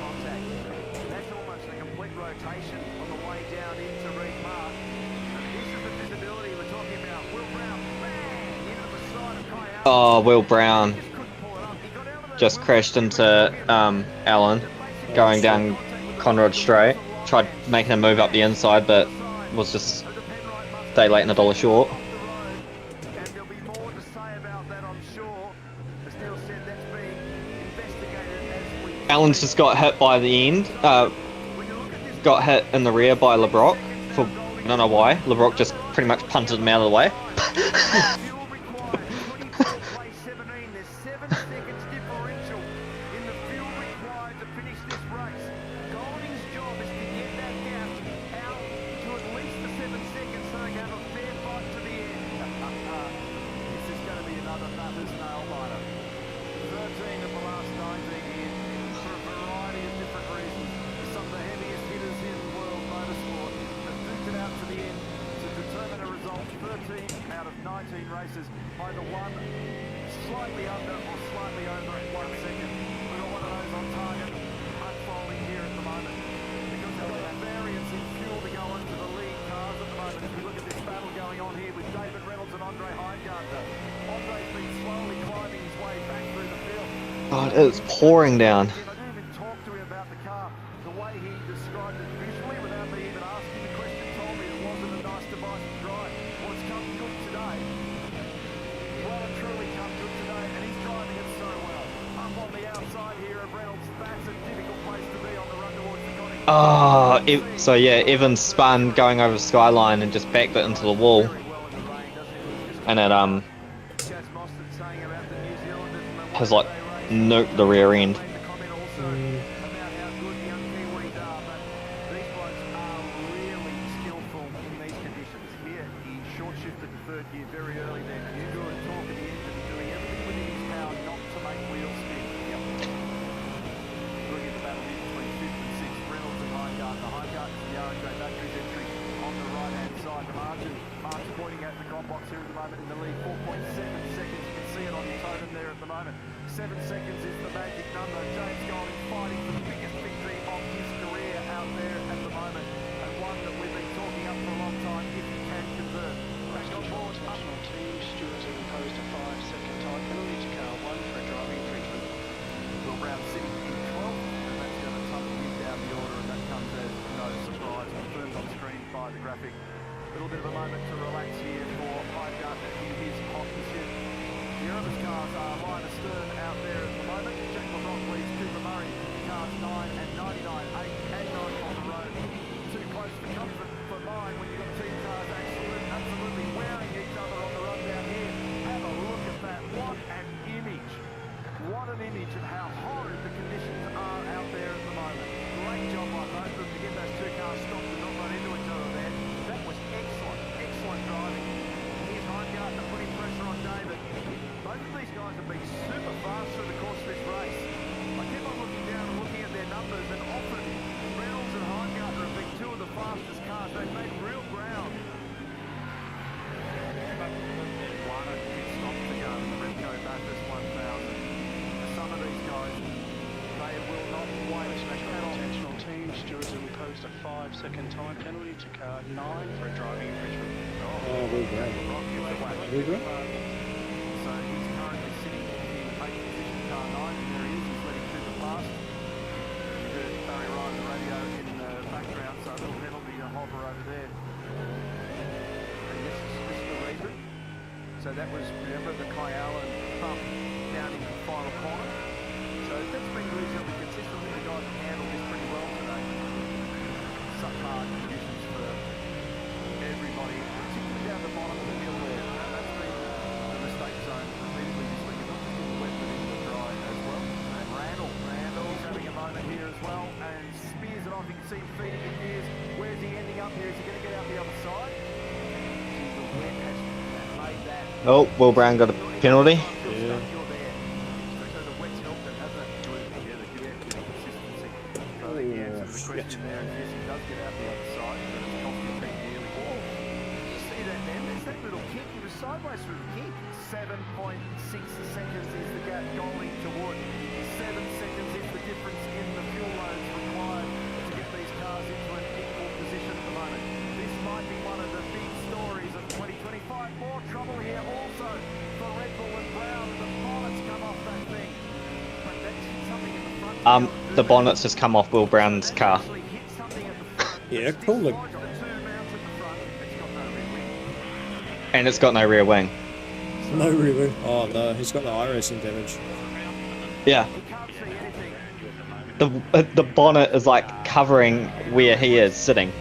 Oh, Will Brown just crashed into Alan going down Conrad Straight. Tried making a move up the inside, but was just day late and a dollar short. Alan's just got hit by the end. Got hit in the rear by LeBrock. For I don't know why. LeBrock just pretty much punted him out of the way. God, it's pouring down. Oh, so yeah, Evans spun going over the skyline and just backed it into the wall. And it has like nuked the rear end. shifted to third gear very early then. You do a talk at the engine, doing everything within his power not to make wheels spin. Yep. Looking at the battle here between 5th and 6th, Reynolds and Heingartner. Heingartner's the RJ Batteries entry on the right-hand side. The Mark's pointing at the comp box here at the moment in the lead. 4.7 seconds. You can see it on your totem there at the moment. 7 seconds is the magic number. James Golding fighting for the biggest victory of his career out there at the moment. And one that we've been talking up for a long time if he can convert. Back on board. National team, Stewart's imposed a 5-second time penalty to car 1 for a driving infringement. Will Brown sitting in 12th, and that's going to tuck him down the order, and that comes as no surprise, confirmed on screen by the graphic. A little bit of a moment to relax here for Heingartner in his hot pursuit. The Erebus cars are line astern out there at the moment. Jack LeBrock leads Cooper Murray, cars 9 and 99, 8 and 9 on the road. Too close for comfort for mine when you've got two cars absolutely wearing each other on the run down here. Have a look at that. What an image. What an image of how horrid the conditions are out there at the moment. Great job by both of them to get those two cars stopped and not run into each other there. That was excellent, excellent driving. Here's Heingartner putting pressure on David. Both of these guys have been super fast through the course of this race. I keep on looking down and looking at their numbers, and often Reynolds and Heingartner have been two of the fastest cars. They've made real ground. One at pit stop to go in the Remco Bathurst 1000. For some of these guys, they will not wait. Intentional team, Stewart's imposed a 5-second time penalty to car 9 for a driving infringement. Oh, Will Brown. Will Brown? So he's currently sitting in 8th position, car 9, and there he is, he's letting Cooper past. You heard Barry Ryan on the radio in the background, so a little penalty to hover over there. And this is the reason. So that was, remember, the Kyle bump down in the final corner. So that's been reasonably consistent. I think the guys have handled this pretty well today. Such hard conditions for everybody, particularly down the bottom of the hill there. That's been the mistake zone repeatedly this week, not just in the wet but in the dry as well. And Randall's having a moment here as well, and spears it off. You can see him feeding the gears. Where's he ending up here? Is he going to get out the other side? The wind has made that. Oh, Will Brown got a penalty. Yeah. The question there is, yes, he does get out the other side, but it's costing pretty dearly. Oh, you see that then? There's that little kick. He was sideways through the kick. 7.6 seconds is the gap going to Wood. 7 seconds is the difference in the fuel loads required to get these cars into an equal position at the moment. This might be one of the big stories of 2025. More trouble here also for Red Bull and Brown. The bonnets come off that thing. But that's something in the front. The bonnet's just come off Will Brown's car. Yeah, cool. And it's got no rear wing. No rear wing. Oh no, he's got no iRacing damage. Yeah. The bonnet is like covering where he is sitting.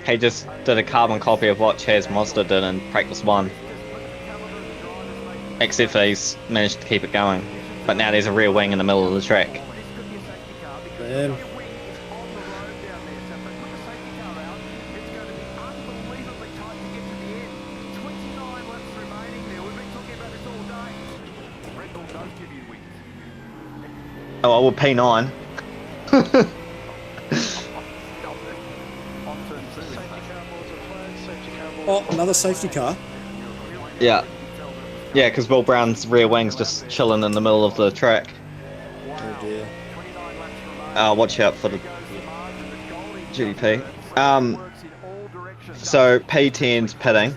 He just did a carbon copy of what Chaz Mazda did in practice 1. Except for he's managed to keep it going. But now there's a rear wing in the middle of the track. Man. Oh, I will P9. Oh, another safety car. Yeah. Yeah, because Will Brown's rear wing's just chilling in the middle of the track. Oh dear. Watch out for the GDP. So P10's pitting.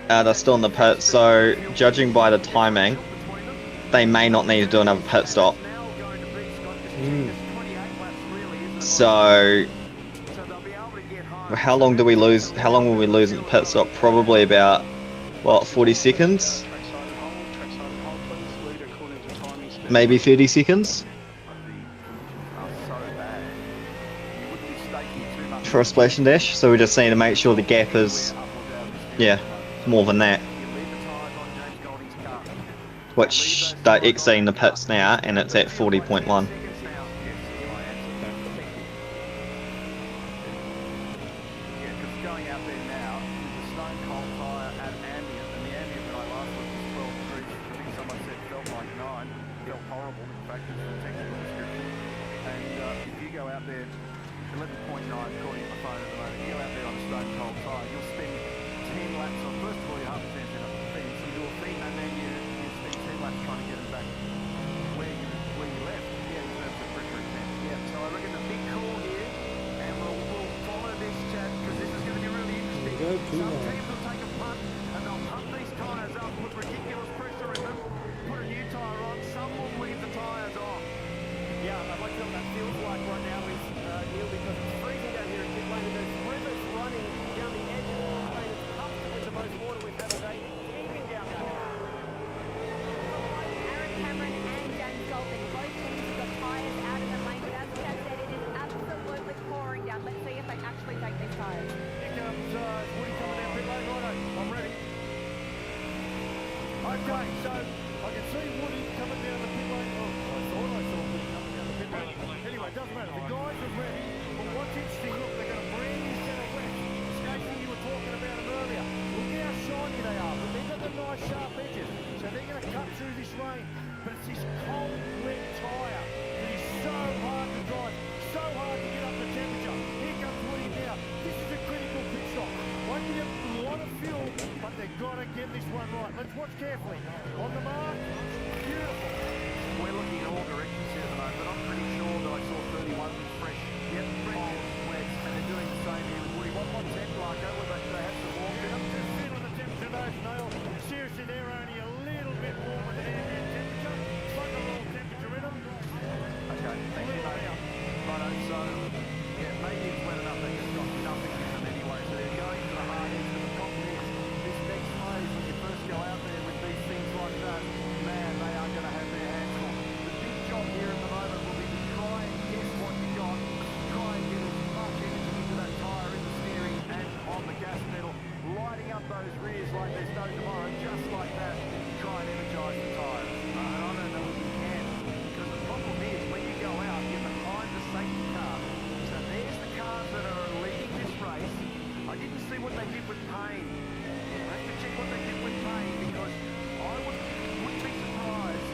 They're still in the pit, so judging by the timing, they may not need to do another pit stop. So how long do we lose? How long will we lose at the pit stop? Probably about, what, 40 seconds? Maybe 30 seconds? For a splash and dash, so we just need to make sure the gap is Yeah, more than that. Which they're exiting the pits now, and it's at 40.1. Going out there now with the stone cold tyre at ambient, and the ambient when I last looked was 12 degrees. I think someone said felt like 9, felt horrible. In fact, it's the technical description. And if you go out there, 11.9 according to my phone at the moment. You go out there on a stone cold tyre, you'll spend 10 laps on. First of all, your half a chance in a fence, you do a feed, and then you spend 10 laps trying to get them back where you left. Yeah, in terms of pressure and temp. Yeah, so I reckon a big call here, and we'll follow this chat because this is going to be really interesting. Some teams will take a punt and they'll pump these tyres up, put ridiculous pressure in them, put a new tyre on. Some will leave the tyres on. Yeah, I'd like to know what that feels like right now is Neil, because it's freezing down here in pit lane and there's rivers running down the edge of the lane. It's comfortably the most water we've had all day. Heaving down there. Aaron Cameron and James Golding, both teams have got tyres out in the lane, but as Chad said, it is absolutely pouring down. Let's see if they actually take these tyres. Here comes Woody coming down pit lane. Righto, I'm ready. Okay, so I can see Woody coming down the pit lane. Oh, I thought I saw Woody coming down the pit lane. Anyway, it doesn't matter. The guys are ready. But what's interesting, look, they've got a brand new set of wets. Stacey, you were talking about them earlier. Look how shiny they are. But they've got the nice sharp edges. So they're going to cut through this rain. But it's this cold, wet tyre that is so hard to drive, so hard to get up the temperature. Here comes Woody now. This is a critical pit stop. Won't give them a lot of fuel, but they've got to get this one right. Let's watch carefully. On the mark. Beautiful. We're looking in all directions here at the moment, but I'm pretty sure that I saw 31 was fresh. Yep, cold, wet, and they're doing the same here with Woody. What temp, Larko? Would they have some warmth in them? Just feeling the temperature of those nails. Seriously, they're only a little bit warmer than ambient temperature. Plug a little temperature in them. Okay, thank you, mate. Righto, so, yeah, maybe it's wet enough they just got nothing in them anyway, so they're going to the hard end. But the problem is, this next phase, when you first go out there with these things like that, man, they are going to have their hands full. The big job here at the moment will be to try and guess what you got, try and get as much energy into that tyre, in the steering, and on the gas pedal, lighting up those rears like there's no tomorrow, just like that, try and energise the tyres. And I don't know if you can, because the problem is, when you go out, you're behind the safety car. So there's the cars that are leading this race. I didn't see what they did with Payne. I have to check what they did with Payne, because I wouldn't be surprised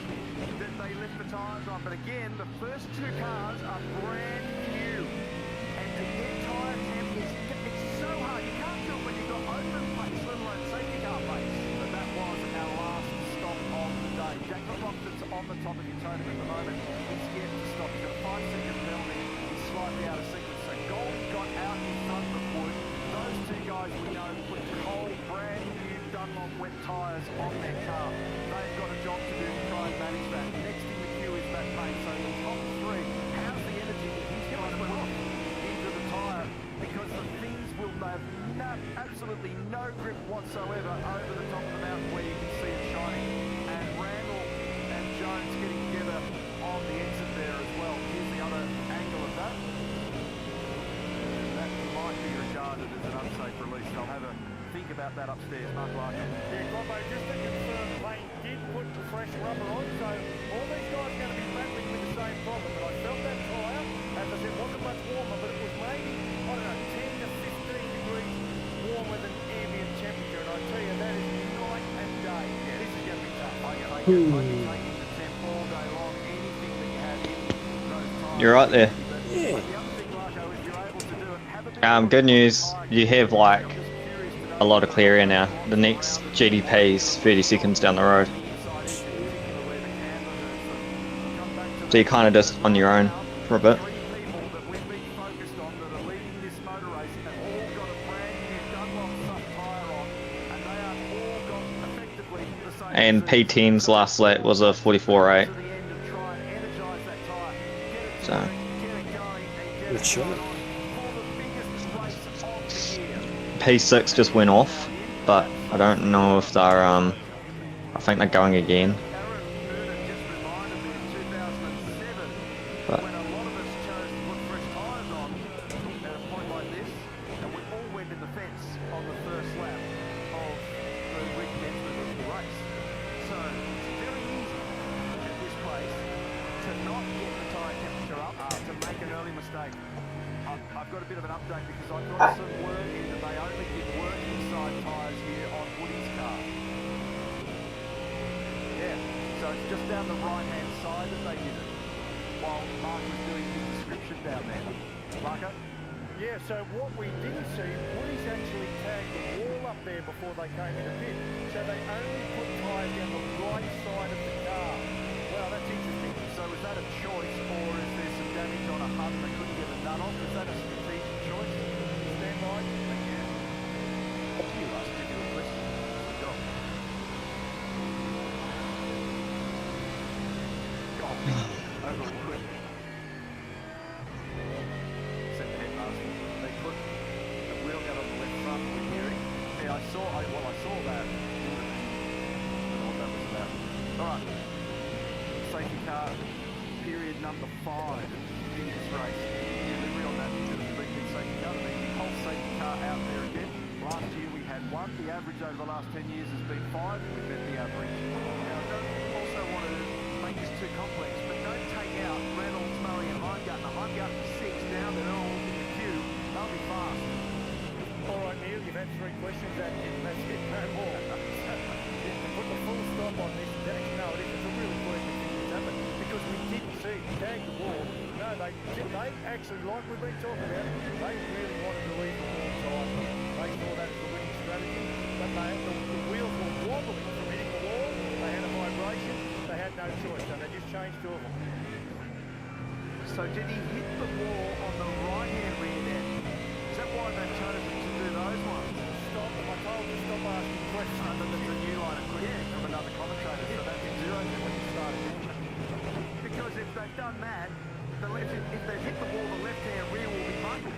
that they left the tyres on. But again, the first two cars are brand new. And to get tyre temp, it's so hard. You can't do it when you've got open pace, let alone safety car pace. But that was our last stop of the day. Jack Rockford's on the top of your totem at the moment. He's yet to stop. He's got a 5-second penalty. He's slightly out of sequence. So Goldie got out in front of Wood. Those two guys we know put cold, brand new Dunlop wet tyres on their car. They've got a job to do to try and manage that. Next in the queue is Matt Payne. So the top three, how's the energy that he's trying to put into the tyre? Because the things will have absolutely no grip whatsoever over the top of the mountain where you can see it shining. And Randall and Jones getting together on the exit there as well. Here's the other angle of that. And that might be regarded as an unsafe release. I'll have a think about that upstairs, Mark Larkin. Yeah, Gobbo, just to confirm, Payne did put the fresh rubber on, so all these guys are going to be battling with the same problem. But I felt that tyre, as I said, wasn't much warmer, but it was maybe, I don't know, 10 to 15 degrees warmer than ambient temperature. And I tell you, that is night and day. Yeah, this is going to be tough. I can take the temp all day long. Anything that you have in those tyres. You're right there. Yeah. Good news. You have like a lot of clear air now. The next GDP is 30 seconds down the road. So you're kind of just on your own for a bit. And P10's last lap was a 44.8. So. Good shot. P6 just went off, but I don't know if they're, I think they're going again. But got a bit of an update because I've got some word here that they only did work inside tyres here on Woody's car. Yeah, so it's just down the right-hand side that they did it, while Mark was doing his description down there. Marco? Yeah, so what we didn't see, Woody's actually tagged the wall up there before they came in the pit. So they only put tyres down the right side of the car. Well, that's interesting. So was that a choice, or is there some damage on a hub and they couldn't get the nut off? Was that a strategic choice? Stand by. Thank you. You asked a particular question. Good job. Over quick. Set the headmaster. They put the wheel out on the left front, we're hearing. Yeah, I saw that. I don't know what that was about. Alright. Safety car, period number 5 in this race. Delivery on that big safety car. There is a whole safety car out there again. Last year we had 1. The average over the last 10 years has been 5. We've met the average. Now, I don't also want to make this too complex, but don't take out Reynolds, Murray and Heimgartner. Heimgartner 6 now, they're all in the queue. They'll be fast. All right, Neil, you've had 3 questions and that's it, no more. To put the full stop on this, then you know it is. It's a really question thing that's happened because we didn't see tag the wall. No, they actually, like we've been talking about, they really wanted to leave the wall side. They saw that as the winning strategy, but the wheels were wobbling from hitting the wall. They had a vibration. They had no choice, so they just changed 2 of them. So did he hit the wall on the right-hand rear then? Is that why they've chosen to do those ones? Stop, I told you stop asking questions. But there's a new line of questioning from another commentator, so that's zero then when you start again. Because if they've done that, if they've hit the wall, the left-hand rear will be bungled.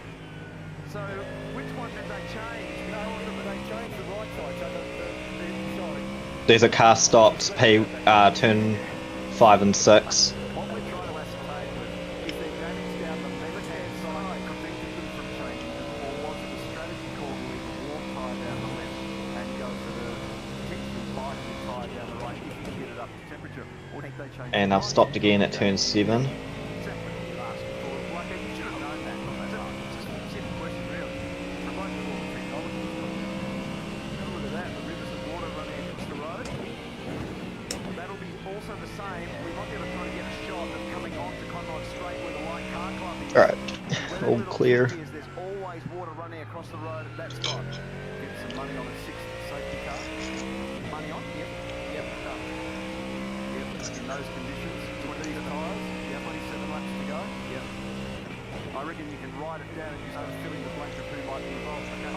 So which one did they change? No, they changed the right side, so the inside. There's a car stopped, turn 5 and 6. What we're trying to ascertain is there damage down the left-hand side prevented them from changing it, or was it a strategy call to leave the warm tyre down the left and go for the potentially lighter tyre down the right if you can get it up to temperature? Or think they changed And I've stopped again at turn 7. Exactly what you're asking for. Like, you should have known that. It's just a simple question, really. Provided all the technology is got to. Have a look at that. The rivers of water running across the road. That'll be also the same. We might be able to try to get a shot of coming onto Conrod Straight where the white car club is. Alright, all clear. There's always water running across the road at that spot. Get some money on a 6th safety car. Money on? Yep. Yep. Yep. In those conditions, 20 tyres. Yeah, 27 laps to go. Yep. I reckon you can write it down and just start filling the blank of who might be involved. Okay.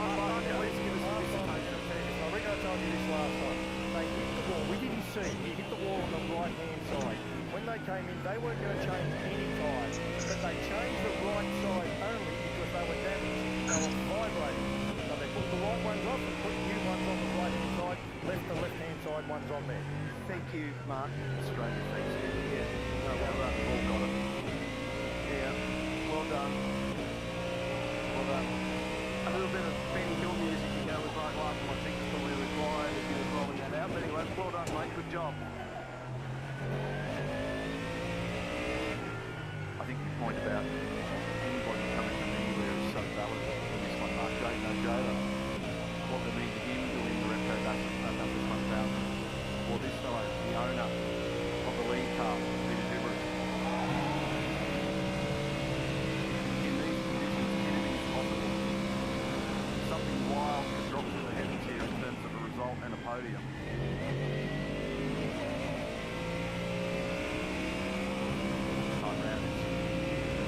Please give us a dissertation of I reckon I told you this last time. They hit the wall. We didn't see. He hit the wall on the right-hand side. When they came in, they weren't going to change any tyres, but they changed the right side only because they were damaged. They were vibrating. So they put the right ones off and put new ones on the right-hand side, left the left-hand side ones on there. Thank you, Mark. Australia, thanks. Yeah. No, well done. All got it. Yeah. Well done. Well done. A little bit of Benny Hill music to go with right last one. I think it's probably required if you were rolling that out. But anyway, well done, mate. Good job. I think your point about anybody coming from anywhere is so valid in this one, Mark. Jay, no Jay. What they mean to him doing the Repco numbers 1,000. Or this fellow, the owner of the lead car, Peter Duberus. In these conditions, anything is possible. Something wild could drop to the heavens here in terms of a result and a podium. Time round is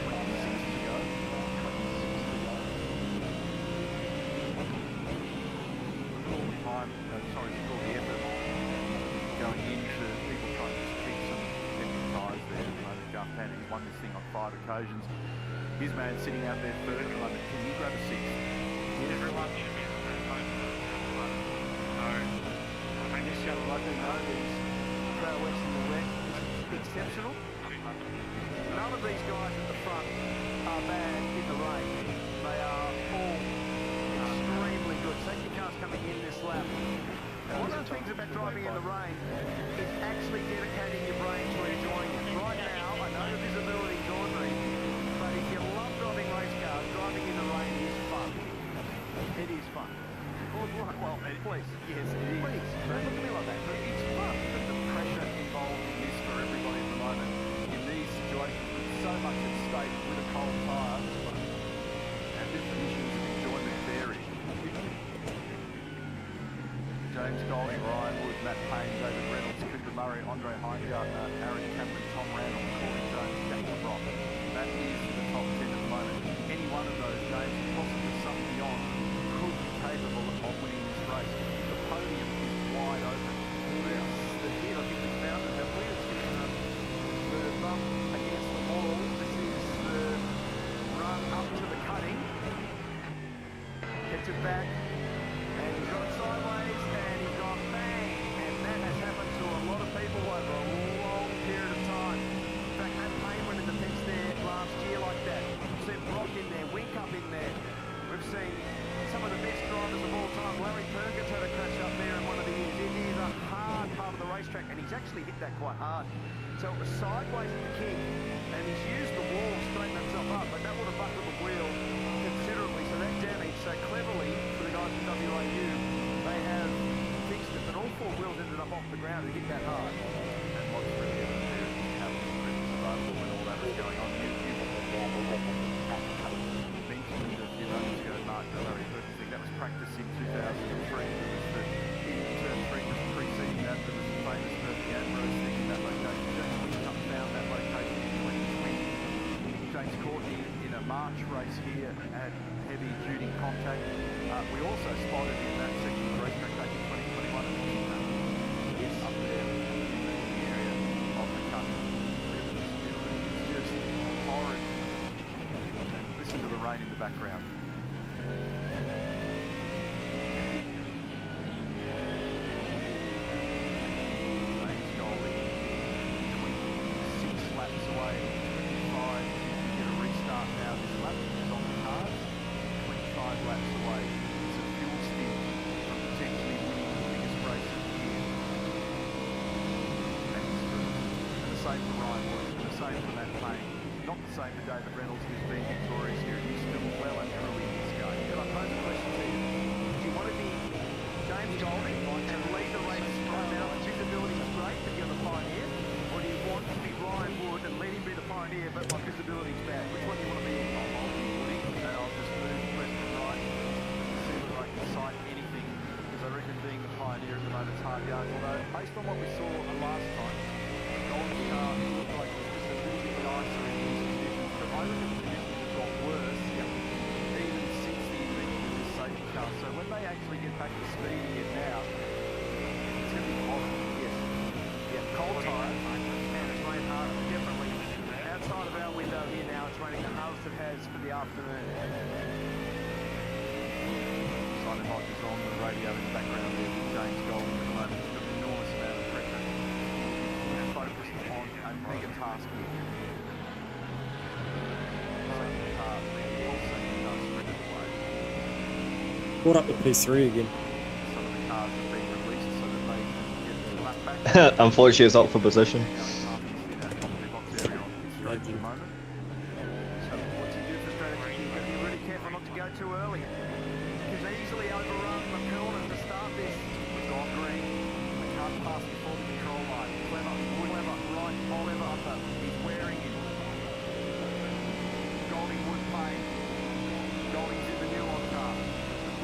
26 to go. 26 to go. Look at all the time, look at all the effort going into people trying to just keep some empty tyres there. At the moment, Guff Tanner, he's won this thing on 5 occasions. His man sitting out there third at the moment. Can you grab a 6? Everyone should be able to vote for so I mean this Like we know, these Trail West and the West is exceptional. None of these guys at the front are bad in the rain. They are all extremely good. Safety cars coming in this lap. One of the things about driving in the rain is actually dedicating your brain to enjoying it. Right now, I know the visibility is ordinary, but if you love driving race cars, driving in the rain fun. Well, please. Yes, it is. Please, don't look at me like that. It's fun. But the pressure involved in this for everybody at the moment, in these situations, with so much at stake with a cold tyre, and definitions of enjoyment vary. James Golding, Ryan Wood, Matt Payne, David Reynolds, Cooper Murray, Andre Heimgartner, Aaron Cameron, Tom Randall, Corey Jones, Jackson Brock. That is the top 10 at the moment. Any one of those names, possibly some beyond, could be capable of winning this race. The podium is wide open. Yes, the hit, I think we found it, haven't we? It's the bump against the wall. This is the run up to the cutting. Gets it back, and he's got it sideways, and he's got bang. And that has happened to a lot of people over a long period of time. In fact, Matt Payne went in the fence there last year like that. We've seen Brock in there, Wink up in there. We've seen some of the best drivers of all time. Larry Perkins had a crash up there in one of the years. It is a hard part of the racetrack, and he's actually hit that quite hard. So it was sideways at the king, and he's used the wall to straighten himself up, but that would have buckled the wheel considerably. So that damage, so cleverly for the guys from WAU, they have fixed it, but all four wheels ended up off the ground and hit that hard. And what's really evident there is how the script was available when all that was going on. You mentioned a few moments ago, Mark, the Larry Perkins thing. That was practice in 2003. In turn 3 was preceding that. There was a famous Murphy Ambrose thing in that location. James Wintup found that location in 2020. James Courtney in a March race here had heavy duty contact. We also spotted in that section of the racetrack back in 2021 yes, up there in the area of the country. It's just horrid. And listen to the rain in the background. James Golding, 26 laps away, 25. Get a restart now this lap. It's on the cards. 25 laps away. It's a fuel stint from potentially winning the biggest race of the year. And the same for Ryan Wood, and the same for Matt Payne. Not the same for David Reynolds, who's been victorious here, and he's still well and truly in his game. Can I pose a question to you? Do you want to be James Golding and lead the race right now? Visibility is great, but you're the pioneer. Or do you want to be Ryan Wood and let him be the pioneer, but my visibility is bad? Which one do you want to be in? I'll be Woody, and I'll just move left and right to see whether I can cite anything, because I reckon being the pioneer at the moment is hard yards. Although, based on what we saw last time, Golding's car looked like it was just a little bit nicer in these conditions, but I reckon the conditions have got worse even since the invention of this safety car. So when they actually get back to speed again now, it's going to be horrible. Yes. Yeah, cold tyres, and it's rained hard, definitely. Outside of our window here now, it's raining the hardest it has for the afternoon. Simon Hodge is on the radio in the background there with James Golding at the moment. He's got an enormous amount of pressure. We're focused on a mega task here. Safety car, the whole safety car sprinted away. Brought up the P3 again. Some of the cars have been released so that they can get the lap back. Unfortunately, it's up for position. At the moment. So what's he do for strategy? You've got to be really careful not to go too early. Because easily overrun the corner to start this. We've gone green. The car passed before the control line. Clever, right, Oliver upper. He's wearing it. Golding Wood Payne. Golding's in the Newon car.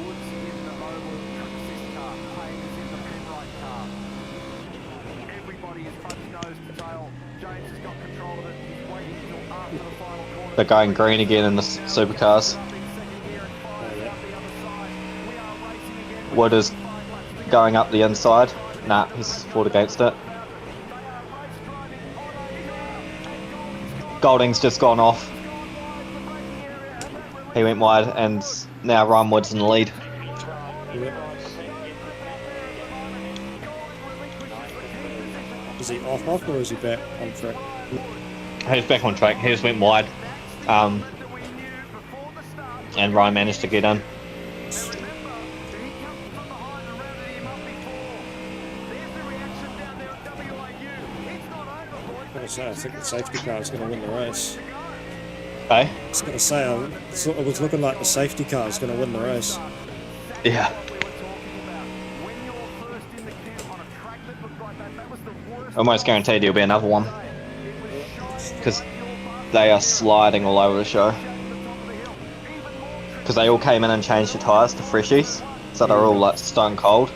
Woods in the Oval Truck Assist car. Payne is in the Penrite car. Everybody is punched nose to tail. James has got control of it. He's waiting until after the final corner. They're going green again in the supercars. Wood is going up the inside. Nah, he's fought against it. Golding's just gone off. He went wide, and now Ryan Wood's in the lead. Is he off or is he back on track? He's back on track. He just went wide. And Ryan managed to get in. I think the safety car is going to win the race. Hey? I was going to say, it was looking like the safety car is going to win the race. Yeah. Almost guaranteed there'll be another one. Because they are sliding all over the show. Because they all came in and changed the tyres to freshies. So they're all like stone cold.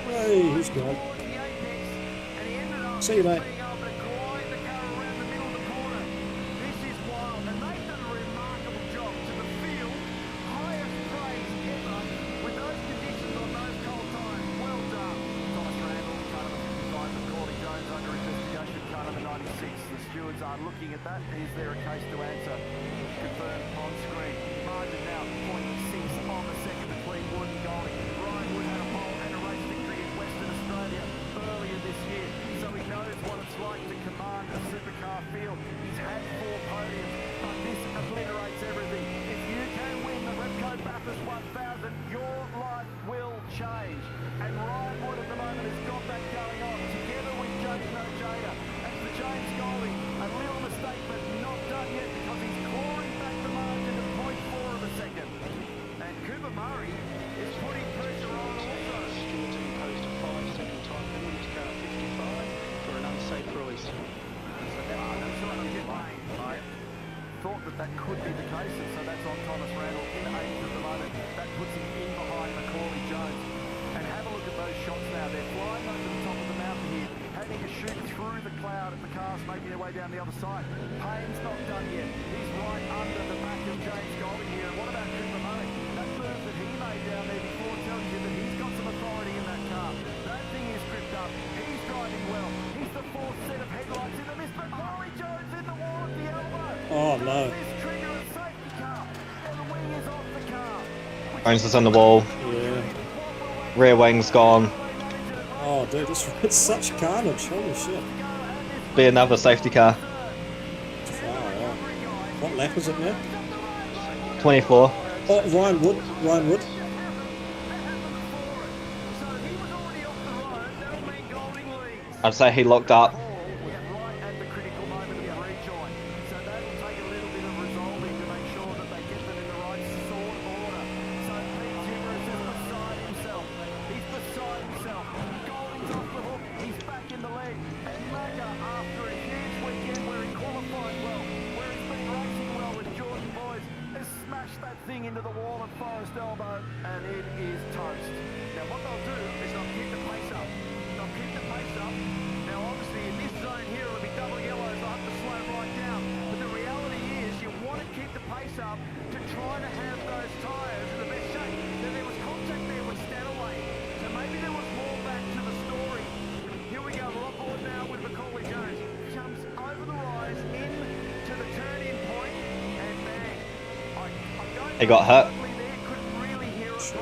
Hey, he's gone. See you, mate. Are looking at that. Is there a case to answer? Confirmed on screen. Margin now 0.6 on the second between Wood and Goldie. Ryan Wood had a pole and a race victory in Western Australia earlier this year, so he knows what it's like to command a supercar field. He's had 4 podiums, but this obliterates everything. If you can win the Repco Bathurst 1000, your life will change. And Ryan Wood at the moment has got that going on, together with James Nojada. And for James Goldie, a little mistake, but not done yet because he's clawing back the margin to 0.4 of a second. And Cooper Murray is putting pressure on also. Stewart imposed a 5-second time penalty to car 55 for an unsafe release. So that's right, I'm getting lane. I thought that could be the case, and so that's on Thomas Randall in 8th at the moment. That puts him in behind Macaulay Jones. And have a look at those shots now. They're flying over the top of the mountain here, having to shoot through the cloud at the cars making their way down the other side. Payne's not done yet. He's right under the back of James Goldie here. And what about Cooper Murray? That move that he made down there before tells you that he's got some authority in that car. That thing is gripped up. He's driving well. He's the 4th set of headlights in the mist. Macaulay Jones in the wall at the elbow. Oh, no. This trigger a safety car. And the wing is off the car. Jones is on the wall. Yeah. Rear wing's gone. Oh, dude, it's such carnage. Holy shit. Be another safety car. What lap is it now? 24. Oh, Ryan Wood. Ryan Wood. I'd say he locked up. Into the wall at Forest Elbow, and it is toast. Now what they'll do is they'll keep the pace up. They'll keep the pace up. Now obviously in this zone here it'll be double yellows, they'll have to slow right down. But the reality is you want to keep the pace up to try to have those tyres in the best shape. Now there was contact there with Stanley, so maybe there was more back to the story. Here we go, we're on board now with Macaulay Jones. Jumps over the rise in He got hit. Sure.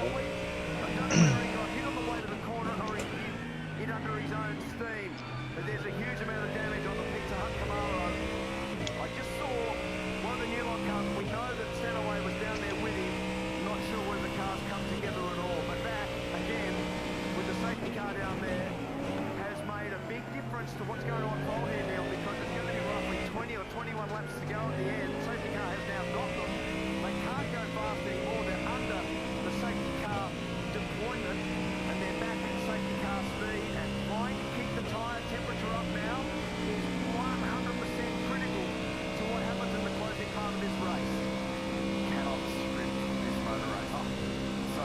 Hit under his own steam. But there's a huge amount of damage on the Pizza Hut Camaro. I just saw one of the Newlock cars. We know that Stanaway was down there with him. Not sure whether the cars come together at all. But that, again, with the safety car down there, has made a big difference to what's going to unfold here, Neil, because it's going to be roughly 20 or 21 laps to go at the end. The safety car has now got them. They can't go fast anymore. They're under the safety car deployment, and they're back at safety car speed, and trying to keep the tyre temperature up now is 100% critical to what happens in the closing part of this race. Cannot sprint this motor race. So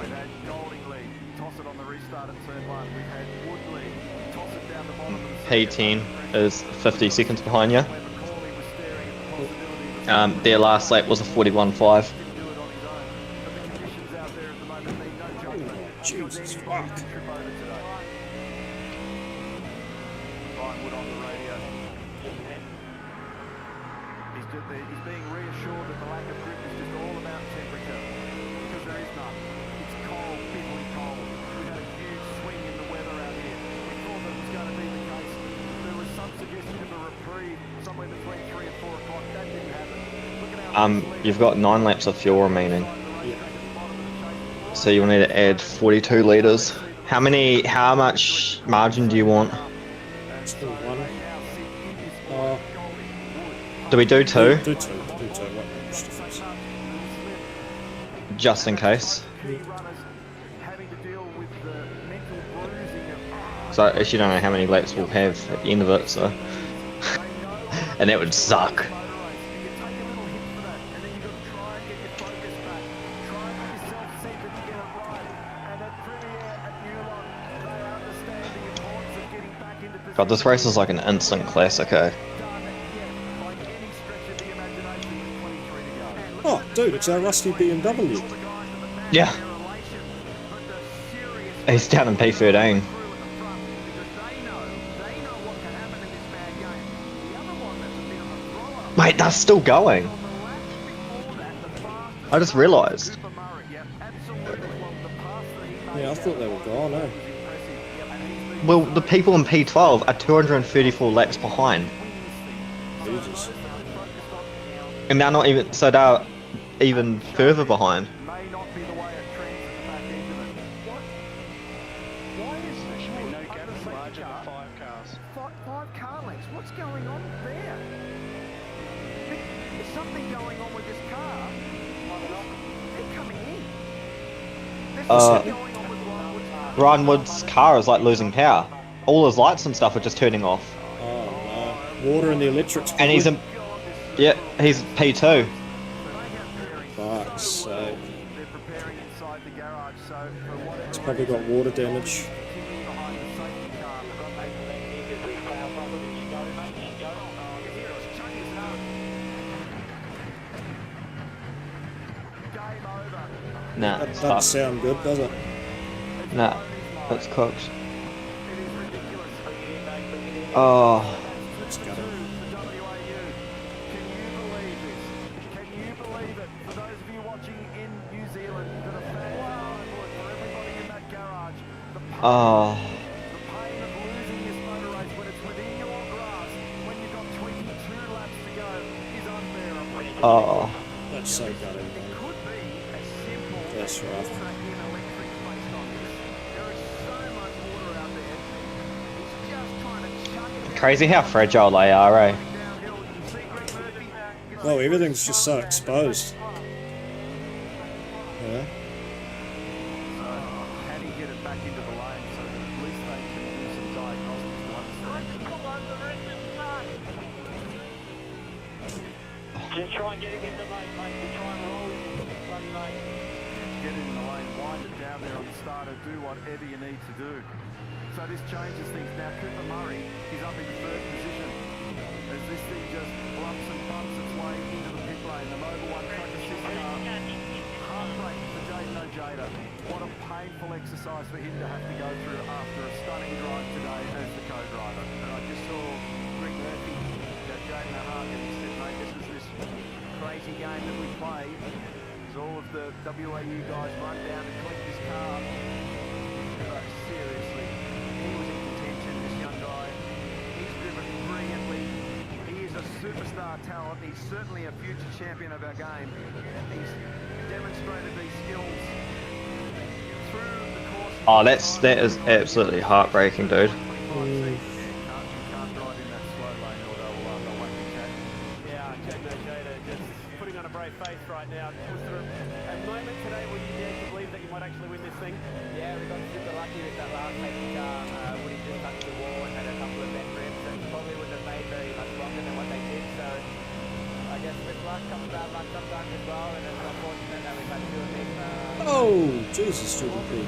we've had Golding lead, toss it on the restart at turn 1. We've had Wood lead, toss it down the bottom of the P10 is 50 seconds behind you. Their last lap was a 41.5. Jesus fuck. Brian Wood on the radio. He's being reassured that the lack of grip is just all about temperature, because there is none. It's cold, bitterly cold. We've had a huge swing in the weather out here. We thought that was going to be the case. There was some suggestion of a reprieve somewhere between 3 and 4 o'clock. That didn't happen. You've got 9 laps of fuel remaining. So you will need to add 42 litres. How much margin do you want? Still one. Do we do 2? Do 2. What much difference? Just in case. So I actually don't know how many laps we'll have at the end of it, so. And that would suck. God, this race is like an instant classic, eh? Oh, dude, it's our rusty BMW. Yeah. He's down in P13. Mate, that's still going. I just realised. Yeah, I thought they were gone, eh? Well, the people in P12 are 234 laps behind. Jesus. And they're not even, so they're even further behind. Why is there should be no gap larger than 5 cars? 5 car lengths. What's going on there? There's something going on with this car. They're coming in. There's something going on with Ryan Wood's car is like losing power. All his lights and stuff are just turning off. Oh no. Water in the electrics. And he's in, yeah, he's P2. Fuck's sake. It's probably got water damage. Nah, That it's doesn't fucked. sound good, does it? Nah, that's cooked. Oh. Let's go. Oh. Oh. That's so gutted. That's rough. Crazy how fragile they are, eh? Well, everything's just so exposed. Yeah. How do you get it back into the lane so that at least they can do some diagnostics to understand? Just try and get him in the lane, mate. Just try and roll him in the bloody lane. Get it in the lane, wind it down there on the starter, do whatever you need to do. So this changes things. Now Cooper Murray is up in 3rd position as this thing just lumps and bumps its way into the pit lane. The Mobil 1 truck assist car. Heartbreak for Jaden Ojeda. What a painful exercise for him to have to go through after a stunning drive today as the co-driver. And I just saw Rick Murphy, Jaden O'Hagan, he said, mate, this is this crazy strategy game that we play. As all of the WAU guys run down to collect this car. But seriously, he was in contention, this young guy. He's driven brilliantly. He is a superstar talent. He's certainly a future champion of our game. He's demonstrated these skills through the course. Oh, that is absolutely heartbreaking, dude. Yeah, Jack Nojada just putting on a brave face right now. Was there a moment today where you dared to believe that you might actually win this thing? Yeah, we got super lucky with that last safety car. Would have just touched the wall and had a couple of bent rims and probably wouldn't have made very much longer than what they did. So I guess with luck comes bad luck sometimes as well, and it's unfortunate that we've had to do a big. Oh, Jesus, GDP.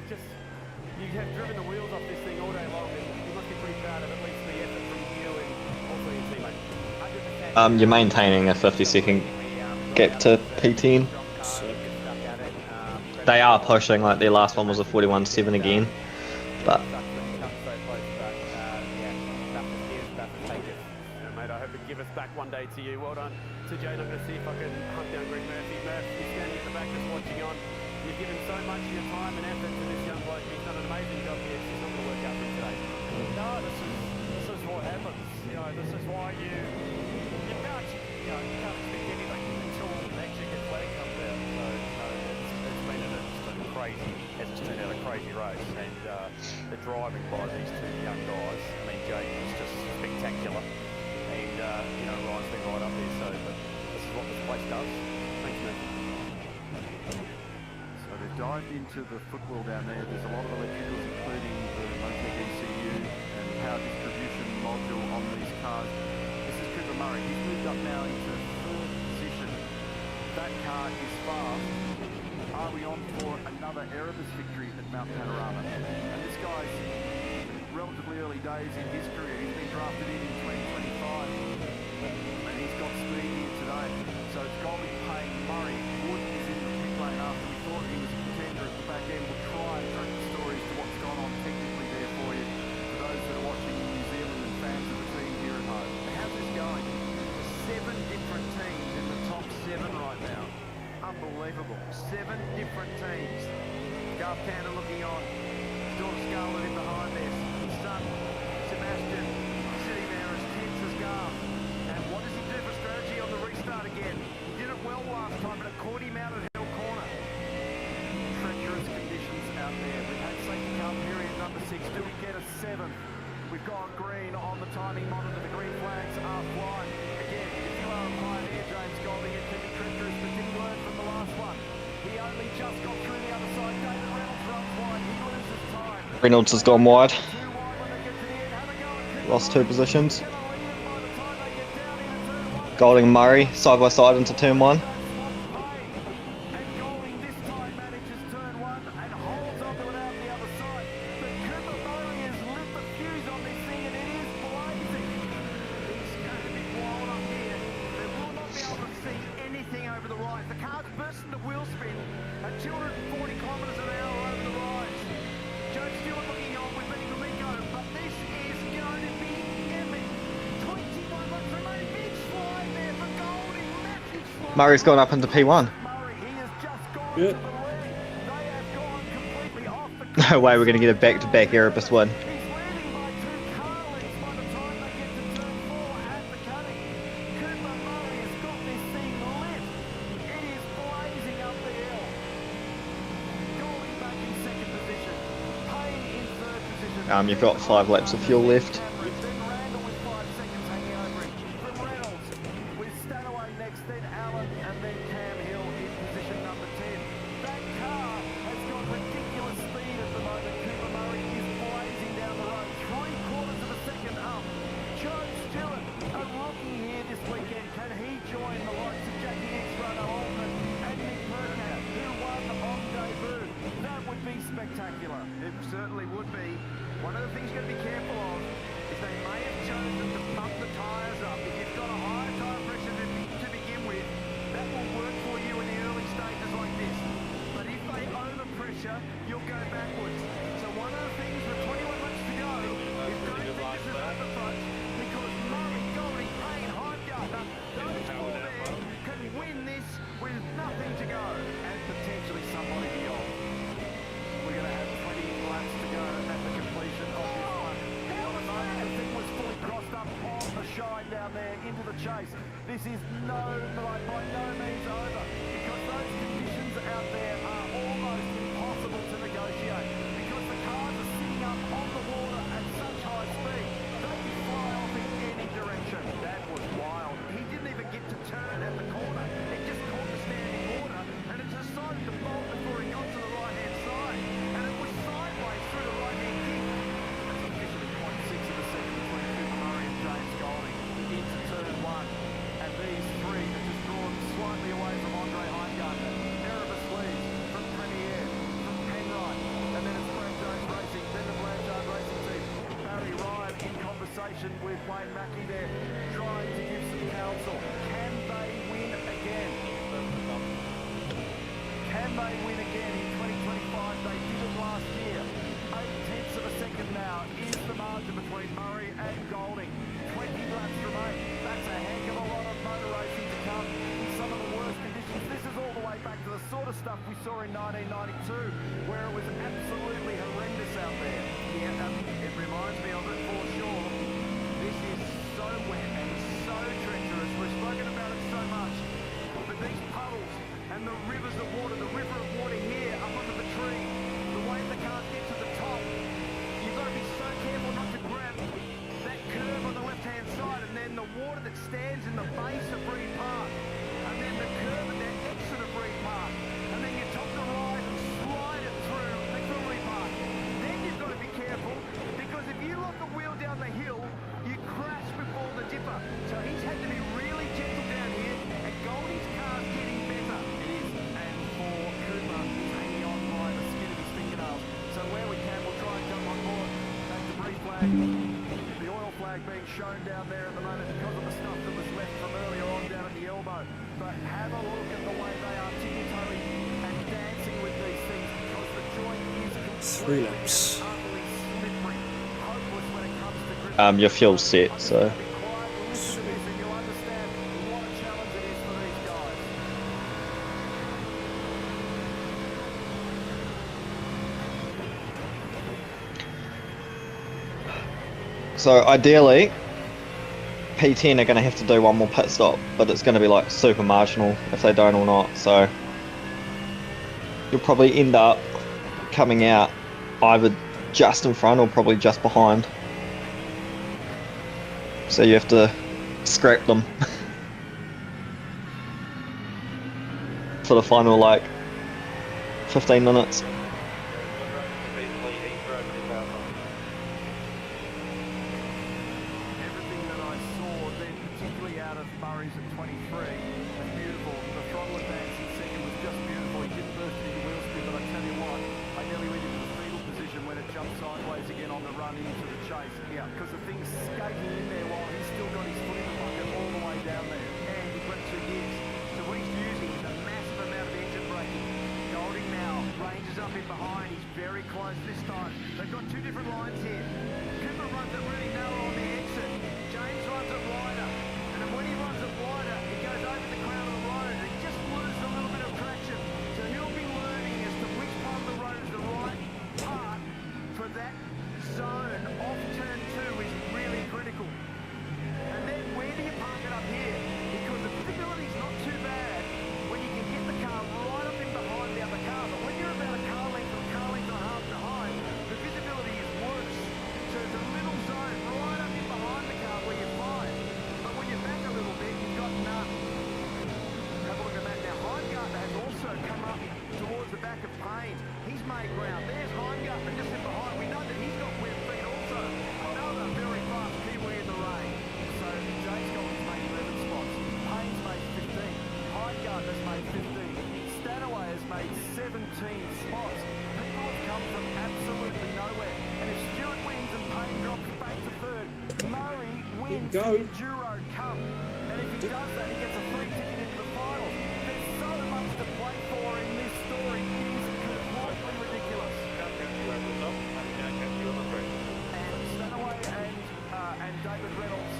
Just, you have driven the wheels off this thing all day long, and you must be pretty proud of at least the effort from you and also your teammate. You're maintaining a 50-second gap to P10. They are pushing, like their last one was a 41.7 again, but Mate, I hope it give us back one day to you. Well done to Jane. I'm going to see if I can hunt down Greg Murphy. Murph, you're standing at the back just watching on. You've given so much of your time and effort to this young bloke. He's done an amazing job here. It's just not going to work out for him today. No, this is what happens. You know, this is why you can't expect anything until actually the flag comes out. So it's been a crazy, as it's turned out, a crazy race, and the driving by these two young guys. I mean, Jake was just spectacular, and Ryan's been right up there. So, but this is what this place does. Thanks, mate. So they've dived into the footwell down there. There's a lot of electricals, including the Motec ECU and power distribution module on these cars. This is Cooper Murray. He's moved up now into third position. That car is fast. Are we on for another Erebus victory at Mount Panorama? And this guy's relatively early days in his career. He's been drafted in 2025, and he's got speed here today. So it's got to be paying Murray. Wood is in the pit lane after we thought he was a contender at the back end. We'll try and track the stories to what's gone on technically there for you, for those that are watching in New Zealand and fans of the team here at home. How's this going? 7 different teams in the top 7 right now. Unbelievable. 7 different teams. Garth Tander looking on. His daughter Scarlett in behind this. His son, Sebastian, sitting there as tense as Garth. And what does he do for strategy on the restart again? He did it well last time, but it caught him out at Hill Corner. Treacherous conditions out there. We've had safety car period number 6. Do we get a 7th? We've got green on the timing monitor. The green flags are flying. Again, if you are a pioneer, James Golding, it can be treacherous, but did he learn from the last one? He only just got through the other side. David Reynolds runs wide. He loses time. Reynolds has gone wide. Lost 2 positions. Golding Murray side by side into turn 1. Murray's gone up into P1. Good. No way we're going to get a back-to-back Erebus win. You've got 5 laps of fuel left. Spectacular. It certainly would be. One of the things you've got to be careful of is they may have chosen to pump the tyres up. If you've got a higher tyre pressure to begin with, that will work for you in the early stages like this. But if they overpressure, you'll go backwards. So one of the things with 21 laps to go chase. This is by no means over, because those conditions out there are almost impossible to negotiate, because the cars are sitting up on the water at such high speed, they can fly off in any direction. That was wild. He didn't even get to turn at the corner. It just caught the standing water, and it decided to bolt before he got to the right-hand side, and it was sideways through the right-hand kick. That's officially 0.6 of a second between Cooper Murray and James Golding into turn one, and these three are just drawn slightly away from Andre Heimgartner. Erebus leads from Premier, from Penrite, and then it's Brad Jones Racing, then the Blanchard Racing team. Barry Ryan in conversation with Wayne Mackey there, trying to give some counsel. Can they win again? Can they win again in 2025? They did it last year. 0.8 of a second now is the margin between Murray and Golding. 20 laps remain. That's a heck of a lot of motor racing to come in some of the worst conditions. This is all the way back to the sort of stuff we saw in 1992, where it was absolutely horrendous out there. Yeah, it reminds me of it for sure. This is so wet and so treacherous. We've spoken about it so much. But these puddles and the rivers of water, the river of water here up under the tree, the way the cars get to the top, you've got to be so careful not to grab that curve on the left-hand side, and then the water that stands in the base of Breed Park, and then the curve at the exit of Breed Park, and then you top the ride and slide it through Victory Park. Then you've got to be careful, because if you lock the wheel down the hill, you crash before the dipper. So he's had to be really gentle down here, and Goldie's car's getting better. It is, and for Cooper, he's hanging on by the skin of his fingernails. So where we can, we'll try and jump on board. Back to brief flag. The oil flag being shown down there at the moment because of the stuff that was left from earlier on down at the elbow. But have a look at the way they are tippy-toeing and dancing with these things, because the joint is completely 3 laps. utterly slippery. Hopeless when it comes to grip. Your fuel's set, so. Listen to this and you'll understand what a challenge it is for these guys. So ideally, P10 are going to have to do one more pit stop, but it's going to be like super marginal if they don't or not. So you'll probably end up coming out either just in front or probably just behind. So you have to scrap them for the final like 15 minutes. Everything that I saw then, particularly out of Murray's at 23, was beautiful. The throttle advance in second was just beautiful. He didn't burst into wheel spin, but I tell you what, I nearly went into the fetal position when it jumped sideways again on the run into the chase. Yeah, because the thing's skating in there while he's still got his foot in the bucket all the way down there. And he's got 2 gears. So what he's using is a massive amount of engine braking. Golding now ranges up in behind. He's very close this time. They've got 2 different lines here. Cooper runs it really narrow on the exit. James runs it wider. And then when he runs it wider, he goes over the crown of the road and just loses a little bit of traction. So he'll be learning as to which part of the road is the right part for that zone off turn 2 is really critical. And then where do you park it up here? Because the visibility is not too bad when you can get the car right up in behind the other car. But when you're about a car length or a car length and a half behind, the visibility is worse. So there's a little zone right up in behind the car where you're fine. But when you're back a little bit, you've got none. Have a look at that. Now, Heimgartner has also come up towards the back of Payne. He's made ground. There's Heimgartner just in behind. We know that he's got web feet also. Another very fast Kiwi in the rain. So James Golding's made 11 spots. Payne's made 15. Heimgartner's made 15. Stanaway has made 17 spots. People have come from absolutely nowhere. And if Stewart wins and Payne drops back to third, Murray wins the Enduro Cup. And if he does that, he gets a free ticket into the finals. There's so much to play for in this story. It is completely ridiculous. And Stanaway and David Reynolds,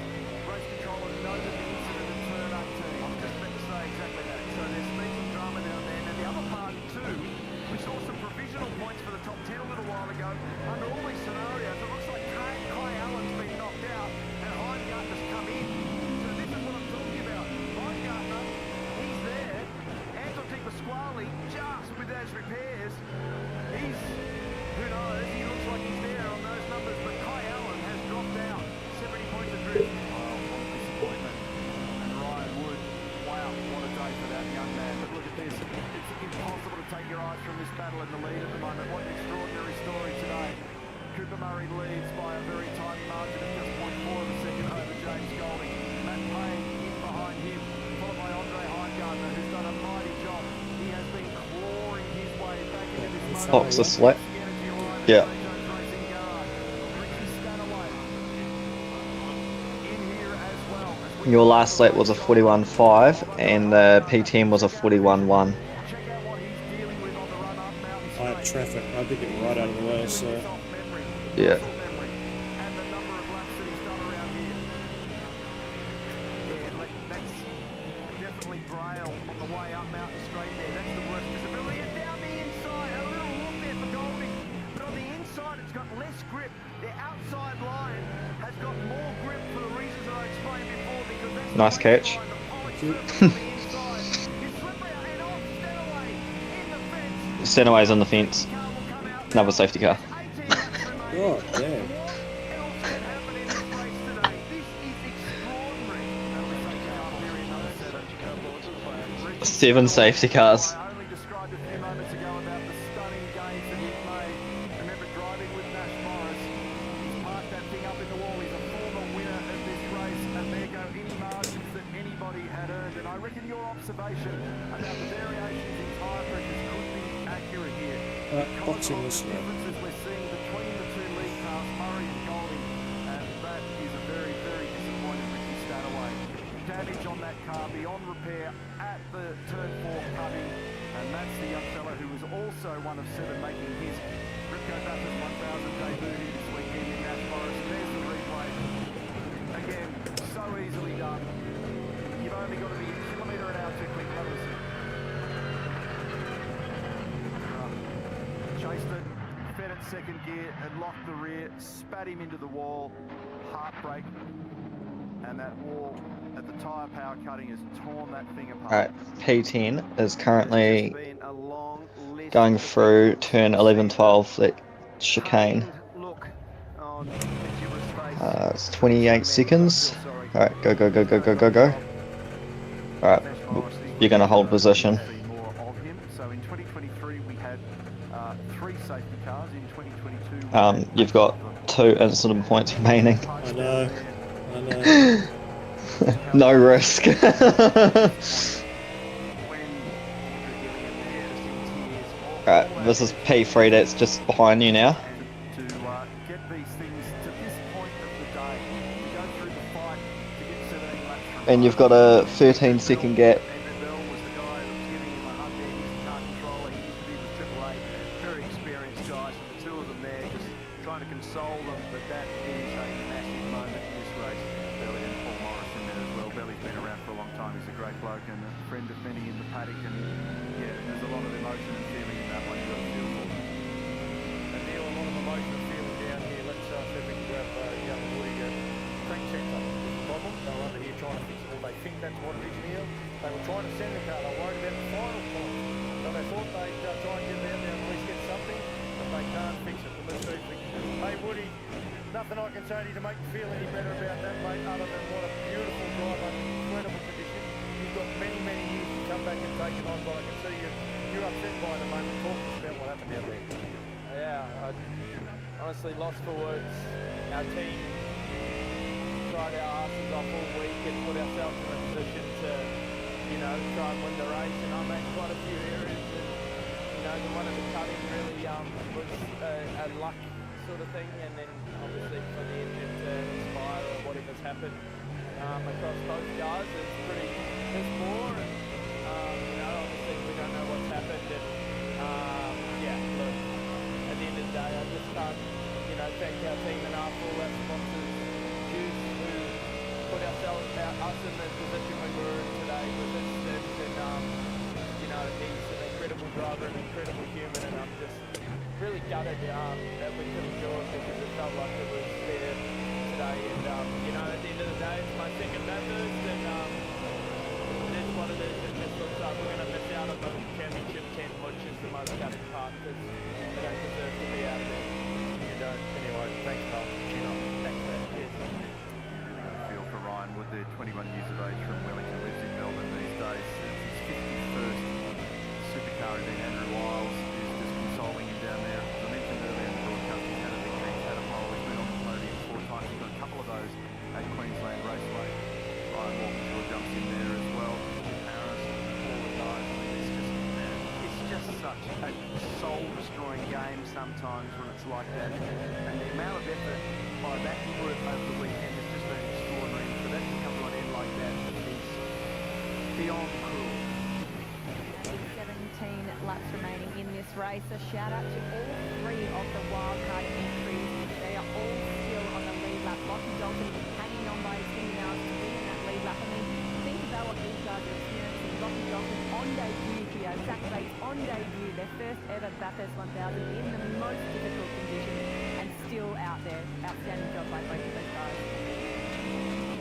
race controllers, noted the incident in turn 18. I'm just about to say exactly that. So there's been some drama down there. And the other part too, we saw some provisional points for the top 10 a little while ago. Under all these scenarios, it looks like Clay Allen's been knocked out and Heimgartner's come in. So this is what I'm talking repairs. Who knows, he looks like he's there on those numbers, but Kai Allen has dropped out. 70 points adrift. Oh, what a disappointment. And Ryan Wood, wow, what a day for that young man. But look at this, it's impossible to take your eyes from this battle in the lead at the moment. What an extraordinary story today. Cooper Murray leads by a very tiny margin of just 0.4 of a second over James Golding. Matt Payne in behind him, followed by Andre Heimgartner, who's done a mighty job. He has been clawing his way back into this moment. Ox is slick. Yeah. Your last lap was a 41.5 and the P10 was a 41.1. I had traffic. I had to get right out of the way, so... Yeah. Definitely Braille on the way up Mountain Straight there. That's the worst visibility. And down the inside, a little look there for Golding. But on the inside, it's got less grip. The outside line has got more grip for the reasons that I explained before. Because that's Nice catch. Stenaway's on the fence. Another safety car. Oh, damn. 7 safety cars. Boxing this way. Damage on that car beyond repair at the turn 4 cutting, and that's the young fella who was also one of 7 making his Ripco Bathurst 1000 debut here this weekend in Nash Morris. There's the replay. Again, so easily done. You've only got to be a kilometre an hour too quick. Have a listen. Chased it, fed it second gear, and locked the rear, spat him into the wall. Heartbreak. And that wall at the tyre power cutting has torn that thing apart. Alright, P10 is currently going through turn 11-12, that chicane. It's 28 seconds. Alright, go, go, go, go, go, go, go. Alright, you're going to hold position. So in 2023 we had 3 safety cars. In 2022 you've got 2 incident points remaining. I know. I know. No risk. Alright, this is P3 that's just behind you now. And you've got a 13-second gap. Very experienced guys, and the 2 of them there just trying to console them, but that is a massive moment in this race. Belly and Paul Morris in there as well. Belly's been around for a long time. He's a great bloke and a friend of many in the paddock. And yeah, there's a lot of emotion and feeling in that one. You've got to feel for them. And Neil, a lot of emotion and feeling down here. Let's see if we can grab young Woody. Crank sensor is the problem. They were under here trying to fix it, or they think that's what it is, Neil. They were trying to send the car. They were worried about the final point. So they thought they'd try and get down there and at least get something, but they can't fix it. But let's see if we can. Hey, Woody. Nothing I can say to you to make you feel any better about that, mate, other than what a beautiful drive under incredible conditions. You've got many, many years to come back and take it on, but I can see you're upset by the moment. Talk to us about what happened out there. Yeah, I honestly lost for words. Our team tried our asses off all week and put ourselves in a position to, try and win the race, and I made quite a few errors, and, the one of the cutting really was a luck sort of thing, and then obviously for the engine to inspire or whatever's happened across both cars, it's pretty piss poor, and obviously we don't know what's happened, and look, at the end of the day I just can't thank our team enough, all our sponsors, Juice, who put us in the position we were in today with this steps, and he's an incredible driver, an incredible human, and I'm just really gutted that we couldn't do it because it felt like it was there today. And at the end of the day, it's my second Bathurst, and it is what it is. It just looks like we're going to miss out on the championship 10, which is the most scattered part because they don't deserve to be out of there. You don't. Anyway, thanks, Mel. Thanks, man. Cheers. Feel for Ryan Wood there, 21 years of age from Wellington, lives in Melbourne these days. It's his 51st supercar event. Andrew Wiles is just consoling him down there. As I mentioned earlier in the broadcast, he's had a victory, he's had a pole, he's been on the podium 4 times. He's got a couple of those at Queensland Raceway. Ryan Walkinshaw jumps in there as well. Harris, all the guys. I mean, It's just such a soul-destroying game sometimes when it's like that. And the amount of effort by that group over the weekend has just been extraordinary. And for that to come to an end like that is beyond cruel. 17 laps remaining in this race. A shout out to all 3 of the wildcard entries. They are all still on the lead lap. Lockie Dalton hanging on by his fingernails to be in that lead lap. I mean, think about what these guys are experiencing. Lockie Dalton on debut here, Zach Bates on debut, their first ever Bathurst 1000 in the most difficult conditions and still out there. Outstanding job by both of those guys.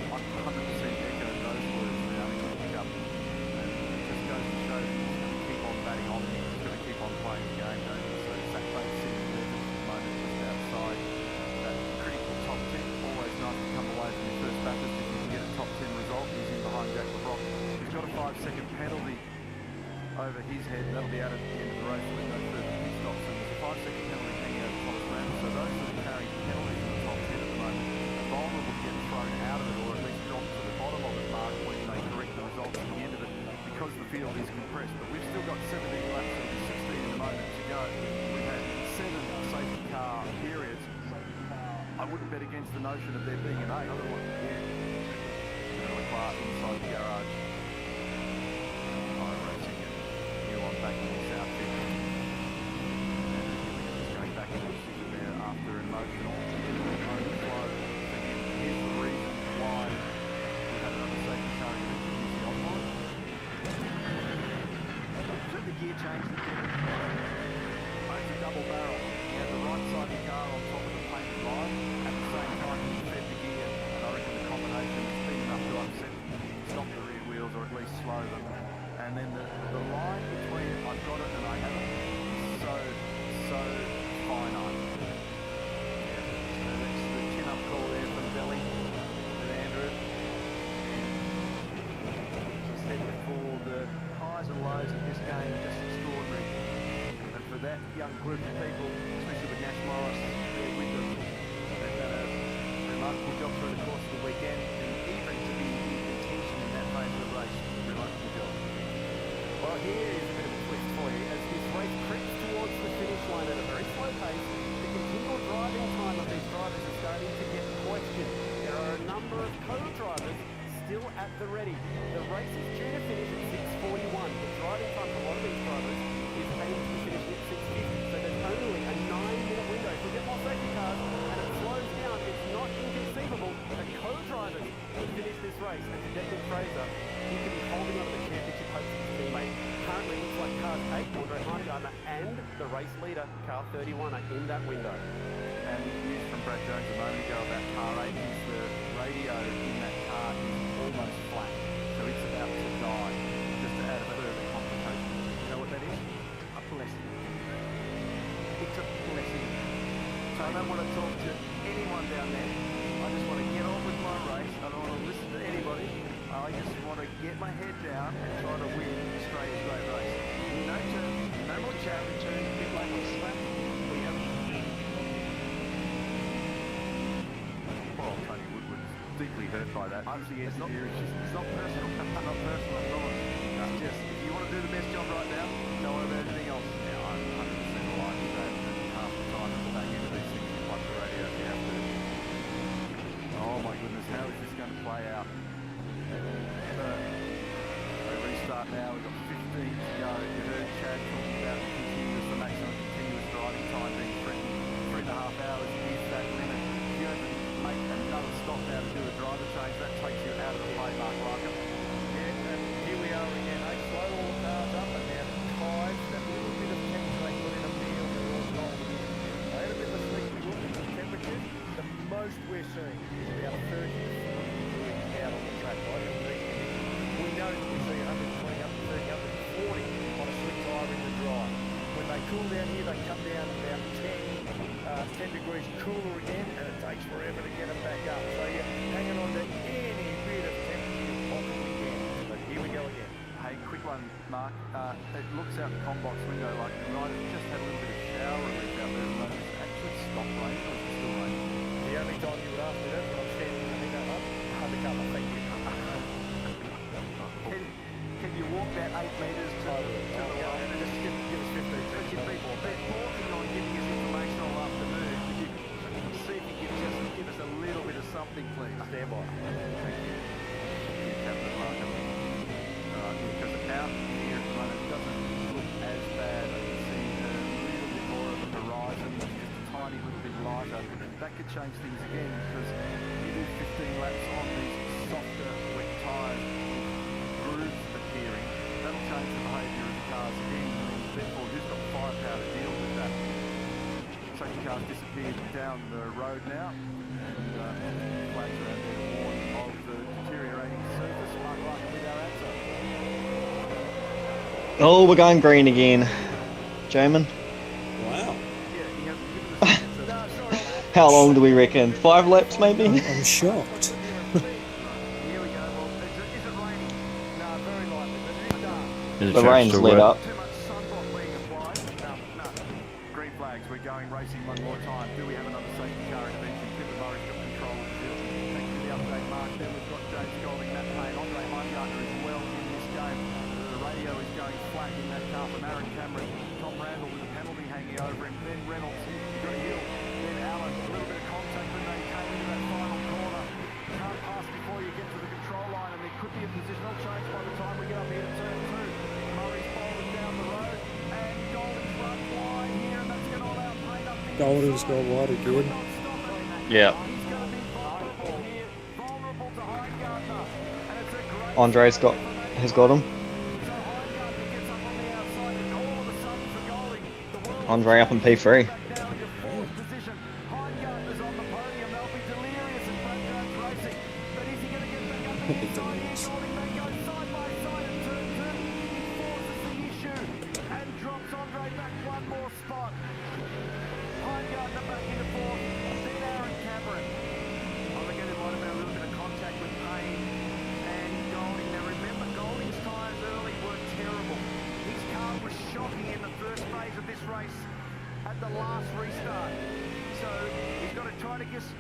I 100% echo those words now. He's going to pick up. And it just goes to show he's going to keep on batting on. He's going to keep on playing the game, don't he? So Zach Bates sitting there at the moment just outside that critical top 10. Always nice to come away from your first Bathurst if you can get a top 10 result. He's in behind Jack LeBrock. He's got a 5-second penalty over his head. That'll be out at the end of the race with no further pit stops. And there's a 5-second penalty hanging over Thomas Randall. So those that are carrying penalties in the top 10 at the moment are vulnerable to getting thrown out of it, or at least drop to the bottom of it, Mark, when they correct the results at the end of it, because the field is compressed. But we've still got 17 laps and 16 in the moment to go. We've had 7 safety car periods. I wouldn't bet against the notion of there being an 8th. Another one, yeah. Clark inside the garage. Racing and Ewan back in his outfit. And he's going back into the season there after emotional overflow for him. Here's the reason why we had another safety car in the onboard. Was that the gear change that did it? It's a double barrel. He had the right side of the car on top of the painted line. At the same time, he fed the gear. And I reckon the combination has been enough to upset, stop the rear wheels or at least slow them. And then the line between I've got it and I haven't is so finite. Yeah. So that's the chin-up call there from Belly with Andrew. And as I said before, the highs and lows of this game are just extraordinary. And for that young group of people, especially with Nash Morris there with them, they've done a remarkable job through the course of the weekend, and even to be in contention in that phase of the race, remarkable job. Well, here is a bit of a twist for you. As this race creeps towards the finish line at a very slow pace, the continual driving time of these drivers is starting to get questioned. There are a number of co-drivers still at the ready. The race is due to finish at 6:41. The driving time for a lot of these drivers is aimed to be finishing at 6:50. So there's only a 9-minute window. If we get more safety cars and it slows down, it's not inconceivable that co-drivers could finish this race. And to Declan Fraser, he could be holding on to the championship hopes of his teammate. Currently looks like cars 8, Andre Heimgartner, and the race leader, car 31, are in that window. And news from Brad Jones a moment ago about car 8 is the radio in that car is almost flat. So it's about to die, just to add a further complication. You know what that is? A blessing. It's a blessing. So I don't want to talk to anyone down there. I just want to get on with my race. I don't want to listen to anybody. I just want to get my head down and try to win Australia's great race. No turn, no more chat. Turn a bit like a slap. We have Poor old Tony Woodward's deeply hurt by that. Honestly, it's not personal. Not personal at all. It's just, if you want to do the best job right now, don't worry about anything else. Yeah, I'm 100% aligned with that. And half the time at the back end of these things, you watch the radio, you have to. Oh my goodness, how is this going to play out? They restart now. We've got 15 to go. You heard Chad talking about the maximum continuous driving time being threatened. 3.5 hours is that limit. If you have to make another stop now to do a driver change, that takes you out of the play, Mark Larkin. Yeah, and here we are again. They slow all the cars up, and now the tyres, that little bit of temperature they put in a meal, they're all gone. They had a bit of a sneaky look at the temperatures. The most we're seeing is about 30 to 40 degrees out on the track, right? In these conditions. We know that we see 120 up to 30, up to 40 on a slick tyre in the dry. cool down here, they come down about 10 degrees cooler again, and it takes forever to get them back up. So you're hanging on to any bit of temperature you possibly can. But here we go again. Hey, quick one, Mark. It looks out the combox window like you might have just had a little bit of shower relief out there. But it's actually stopped raining, or is it still raining? The only time you would ask me that when I'm standing in the window up, undercover, thank you. Can you walk that 8 metres to the wall? And just give us 15 seconds. You've been talking on giving us information all afternoon. Could you see if you could just give us a little bit of something, please? Stand by. Thank you. Thank you, Captain Markham. Because out here at the moment it doesn't look as bad. I can see a little bit more of the horizon, just a tiny little bit lighter. That could change things again because you do 15 laps on these softer, wet tyres with grooves appearing. That'll change the behaviour of the cars again. And therefore, who's got the firepower to deal with that? Safety cars disappeared down the road now, and flags around there to warn of the deteriorating surface. Mark Larkin with our answer. Oh, we're going green again. Jamin. Wow. How long do we reckon? 5 laps maybe? I'm shocked. The rain's lit up. Green flags, we're going racing one more time. Do we have another safety car intervention? Cooper Murray's got control of the field. Thanks for the update, Mark. Then we've got James Golding, Matt Payne, Andre Heimgartner as well in this game. The radio is going flat in that car from Aaron Cameron. Tom Randall with a penalty hanging over him. Then Reynolds, you've got a hill. Then Allen, a little bit of contact when they came into that final corner. Can't pass before you get to the control line, and there could be a positional change by the time we get up here to turn 2. Murray's bowling down the road, and Golding's run wide here, and that's going to allow Payne up the Golding's gone wide again. Yeah. Andre's has got him. Andre up in P3.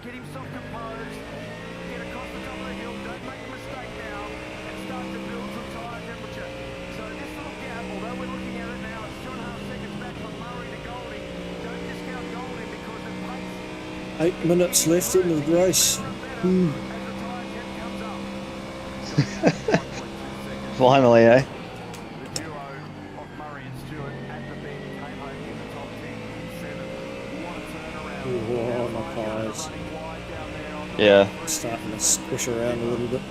Get himself composed, get across the top of the hill, don't make a mistake now, and start to build some tyre temperature. So this little gap, although we're looking at it now, it's 2.5 seconds back from Murray to Golding. Don't discount Golding because of pace. 8 minutes left in the race. Finally, eh? Oh, my tyres. Yeah. Starting to squish around a little bit.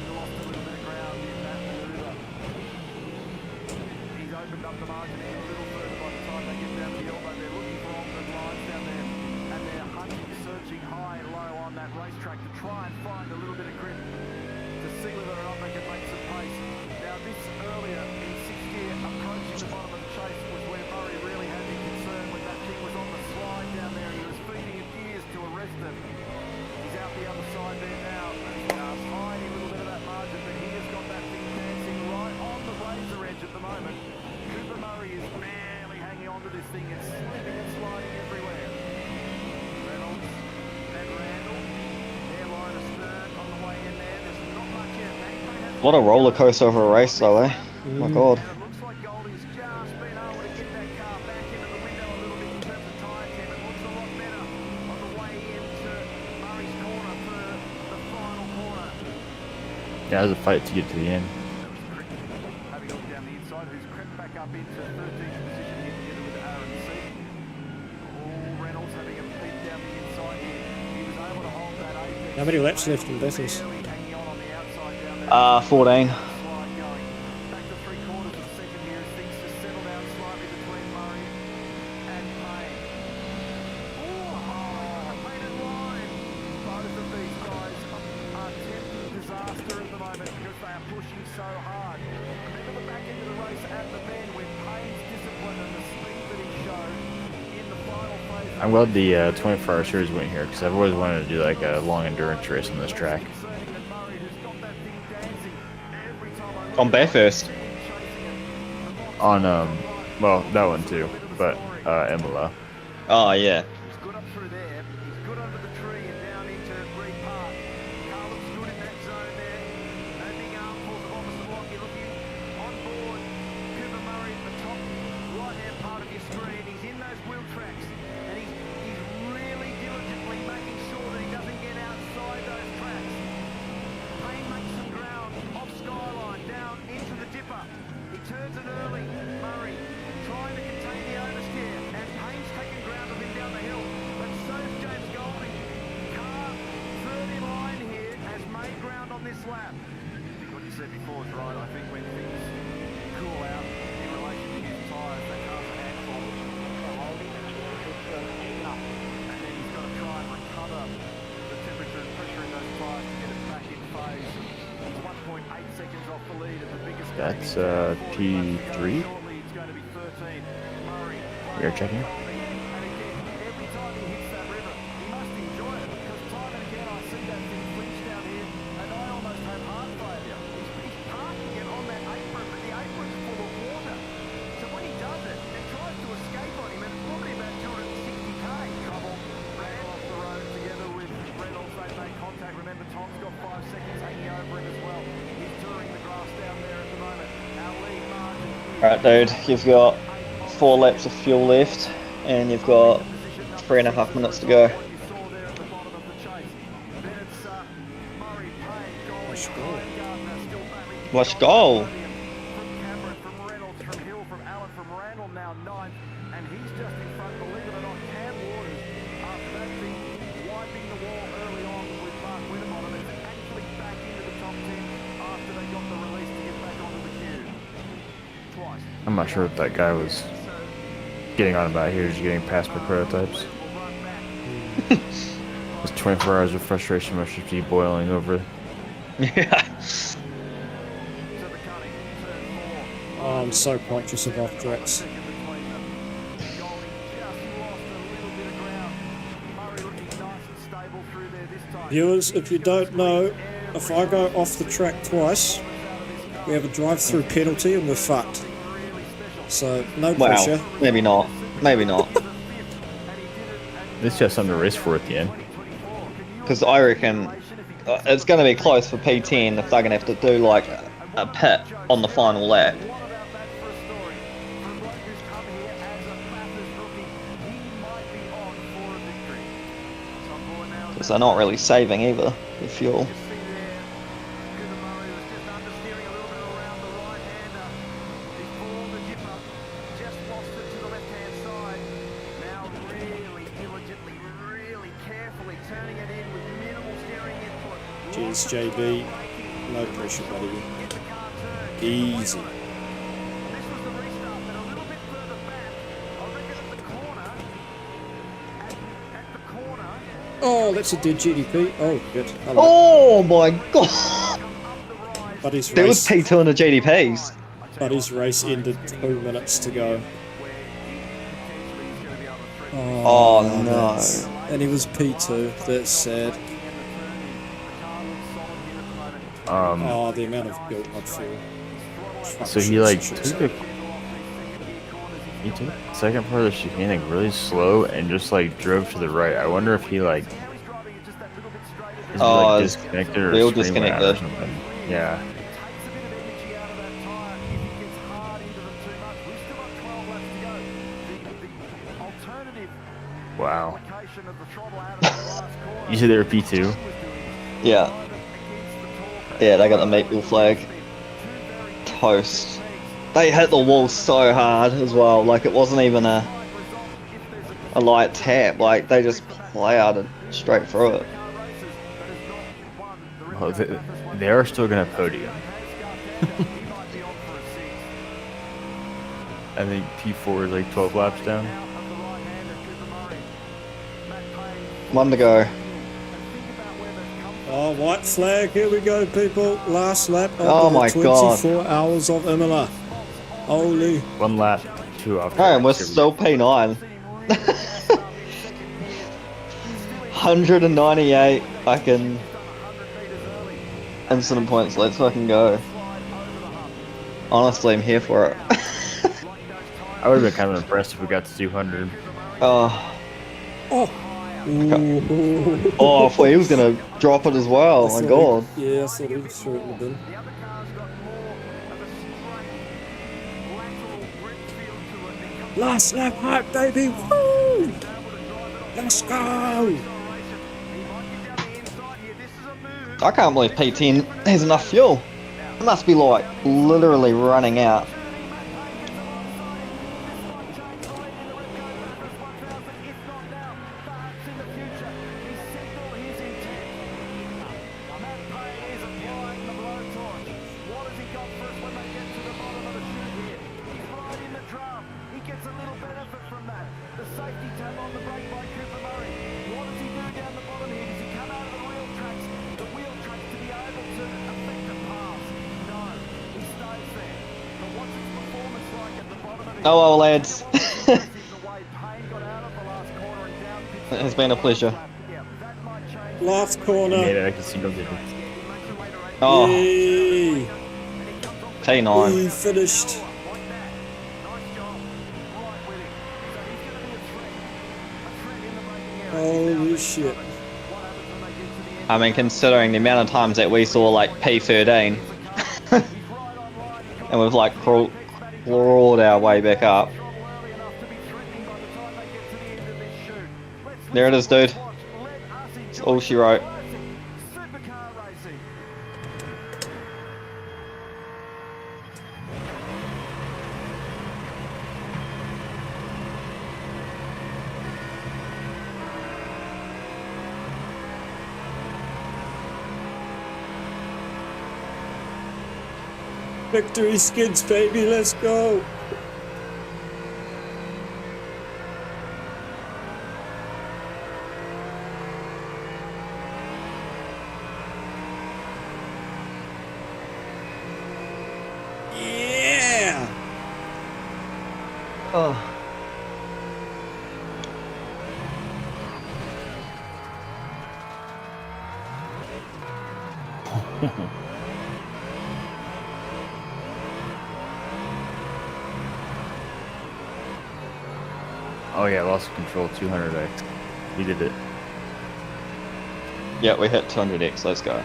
He's opened up the margin a little further by the time they get down the hill, but they're looking for alternate lines down there, and they're hunting, searching high and low on that racetrack to try and find a little bit of grip to see whether or not they can make some pace. Now this earlier in 6th gear, approaching the bottom of the chase was where Murray really had been concerned when that thing was on the slide down there. He was feeding it gears to arrest them. He's out the other side there now. A tiny little bit of that margin, but he has got that thing dancing right on the razor edge at the moment. Cooper Murray is barely hanging on to this thing. It's slipping and sliding everywhere. Reynolds and Randall, their line astern on the way in there. There's not much yet. What a roller coaster of a race, though, eh? My God. It looks like Goldie's just been able to get that car back into the window a little bit in terms of tyre temp. It looks a lot better on the way into Murray's corner for the final corner. Yeah, it was a fight to get to the end. Having a look down the inside, who's crept back up into 13th position here together with Aaron C. Reynolds having a beat down the inside here. He was able to hold that 18. How many laps left in Bethels? 14. Back to 3/4 of the second here as things just settle down slightly between Murray and Payne. Painted line. Both of these guys are tempting disaster at the moment because they are pushing so hard. Remember the back end of the race at the bend when Payne's discipline and the speed that he showed I'm glad the 24-hour series went here because I've always wanted to do like a long endurance race on this track. On Bathurst. On well, that one too, but Imola. Oh yeah. He's good up through there. He's good under the tree and down into Green Park. Car looks good in that zone there. No big armfuls of opposite block. You're looking on board. Cooper Murray at the top right-hand part of your screen. He's in those wheel tracks. And he's really diligently making sure that he doesn't get outside those tracks. Payne makes some ground off Skyline down into the dipper. He turns it early. Murray trying to contain the oversteer. And Payne's taking ground of him down the hill. But so's James Golding. Car third in line here has made ground on this lap. What you said before is right. I think when things cool out in relation to his tyres, that car's a handful. And then he's got to try and recover the temperature and pressure in those tyres to get it back in phase. He's 1.8 seconds off the lead at the biggest. That's P3. You're checking. Every time he hits that river, he must enjoy it because time and again I see that thing flinch down here and I almost have heart failure. He's parking it on that apron, but the apron's full of water. So when he does it, it tries to escape on him and it's probably about 260k. Trouble. Ran off the road together with Reynolds. They made contact. Remember, Tom's got 5 seconds hanging over him as well. He's touring the grass down there at the moment. Our lead margin. Alright, dude, you've got 4 laps of fuel left, and you've got 3.5 minutes to go. Let's go. And he's just in front, believe it or not, Cam Waters, after that thing wiping the wall early on with Mark Wintermont, and it's actually back into the top 10 after they got the release to get back onto the queue. Twice. I'm not sure what that guy was getting on about here, just getting past my prototypes. It's 24 hours of frustration must just be boiling over. Yeah. Oh, I'm so conscious of off tracks. Viewers, if you don't know, if I go off the track twice, we have a drive-through penalty and we're fucked. So, no pressure. Wow, maybe not. Maybe not. This just something to race for at the end. Because I reckon it's going to be close for P10 if they're going to have to do like a pit on the final lap. Because they're not really saving either, the fuel. Jeez, JB, no pressure, buddy. Easy. Oh, that's a dead GDP. Oh, good. Oh my god! Buddy's There was race. P2 in the GDPs. Buddy's race ended 2 minutes to go. Oh no. And he was P2. That's sad. Oh, the amount of built on fuel. So he like took a, he took the second part of the chicane like really slow and just like drove to the right. I wonder if he like is like disconnected or wheel screen went out or disconnected. something. Yeah. Wow. You said they were P2? Yeah. Yeah, they got the maple flag. Toast. They hit the wall so hard as well, like it wasn't even a light tap, like they just plowed straight through it. Well, they are still going to podium. I think P4 is like 12 laps down. One to go. Oh, white flag. Here we go, people. Last lap of Oh the my 24 hours of Imola. Holy. 1 lap, 2 off. Oh, and we're still P9. 198 fucking incident points. Let's fucking go. Honestly, I'm here for it. I would have been kind of impressed if we got to 200. Oh. Oh. Ooh. Oh, I thought he was gonna drop it as well. Oh my god. Yeah, I thought he was threw it in the bin. Last lap hype, baby! Woo! Let's go! I can't believe P10 has enough fuel. It must be like literally running out. Oh well, lads. It has been a pleasure. Last corner. Yeah, I can see no difference. Oh. Yay. K9. We finished. Holy shit. I mean, considering the amount of times that we saw like P13 and we've like crawled our way back up. There it is, dude. It's all she wrote. Victory skids, baby, let's go! Yeah! Oh. Oh yeah, lost control 200x. We did it. Yeah, we hit 200x, let's go.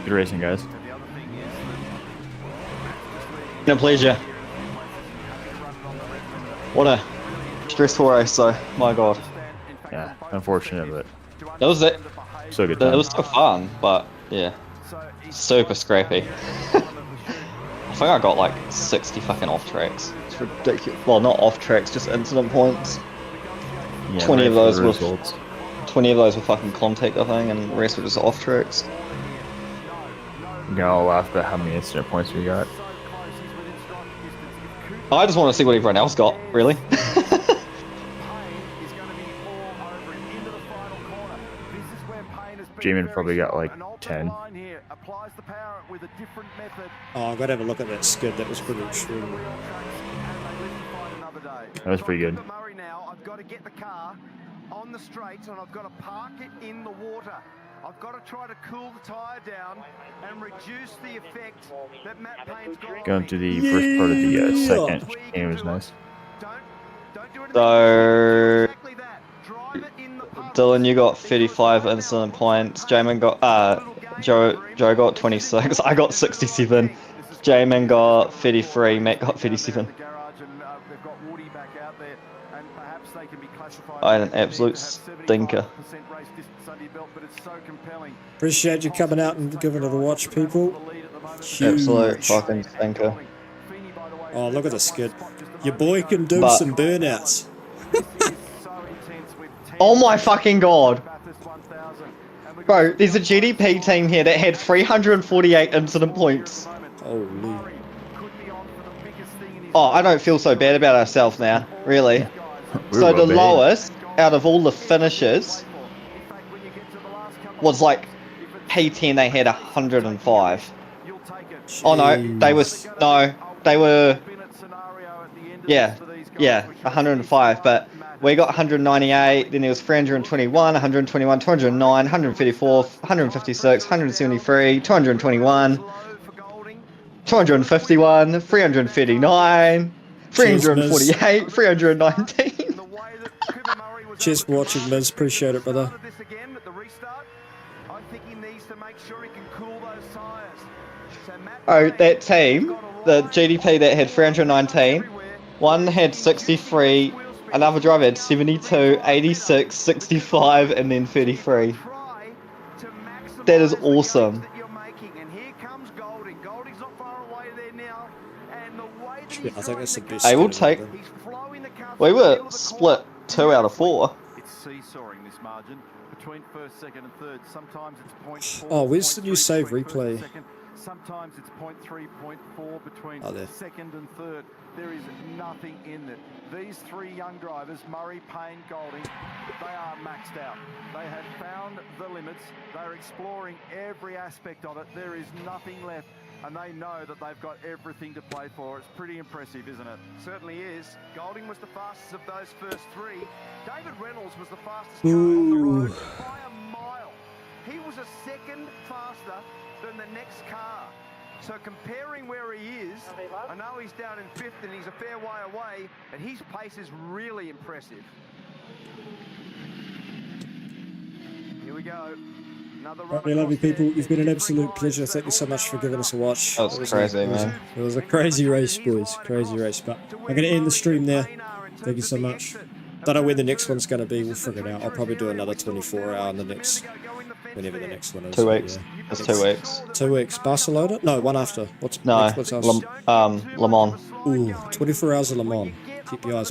Good racing, guys. Been a pleasure. What a stressful race, though. My god. Yeah, unfortunate, but That was it. so good It time. was so fun, but yeah, super scrappy. I think I got like 60 fucking off tracks. It's ridiculous. Well, not off tracks, just incident points. Yeah, 20 right of for those the were results. 20 of those were fucking contact, I think, and the rest were just off tracks. You can all laugh about how many incident points we got. I just want to see what everyone else got, really. Jamin probably got like 10. Oh, I've got to have a look at that skid, that was pretty extreme. That was pretty good. I've got to get the car on the straights and I've got to park it in the water. I've got to try to cool the tyre down and reduce the effect that Matt Payne's got. Going to the first part of the second game was nice. So, Dylan, you got 35 incident points. Jamin got Joe got 26. I got 67. Jamin got 33. Matt got 37. I had an absolute stinker. Appreciate you coming out and giving it a watch, people. Huge. Absolute fucking stinker. Oh, look at the skid. Your boy can do But- some burnouts. Oh my fucking god. Bro, there's a GDP team here that had 348 incident points. Holy. Oh, I don't feel so bad about ourselves now, really. We're So the well behaved. lowest out of all the finishers was like P10 they had 105. Oh no, they were yeah, 105, but we got 198, then there was 321, 121, 209, 154, 156, 173, 221, 251, 339, 348, 319. Cheers for watching, Liz. Appreciate it, brother. Oh, that team, the GDP that had 319, one had 63, another driver had 72, 86, 65, and then 33. That is awesome. Yeah, I think that's the best. I will take. We were split 2 out of 4. It's seesawing this margin between first, second, and third. Sometimes it's 0.4. Oh, where's the new save replay? Sometimes it's 0.3, 0.4 between second and third. There is nothing in it. These 3 young drivers, Murray, Payne, Golding, they are maxed out. They have found the limits. They're exploring every aspect of it. There is nothing left, and they know that they've got everything to play for. It's pretty impressive, isn't it? Certainly is. Golding was the fastest of those first 3. David Reynolds was the fastest car on the road by a mile. He was a second faster than the next car. So comparing where he is, I know he's down in 5th and he's a fair way away, and his pace is really impressive. Here we go. Right, lovely people, you've been an absolute pleasure. Thank you so much for giving us a watch. That was crazy, man. It was a crazy race, boys. Crazy race. But I'm going to end the stream there. Thank you so much. Don't know when the next one's going to be. We'll figure it out. I'll probably do another 24-hour on the next, whenever the next one is. 2 weeks. Yeah. It's 2 weeks. 2 weeks. Barcelona? No, one after. What's no? what's else? Le Mans. Ooh, 24 hours of Le Mans. Keep your eyes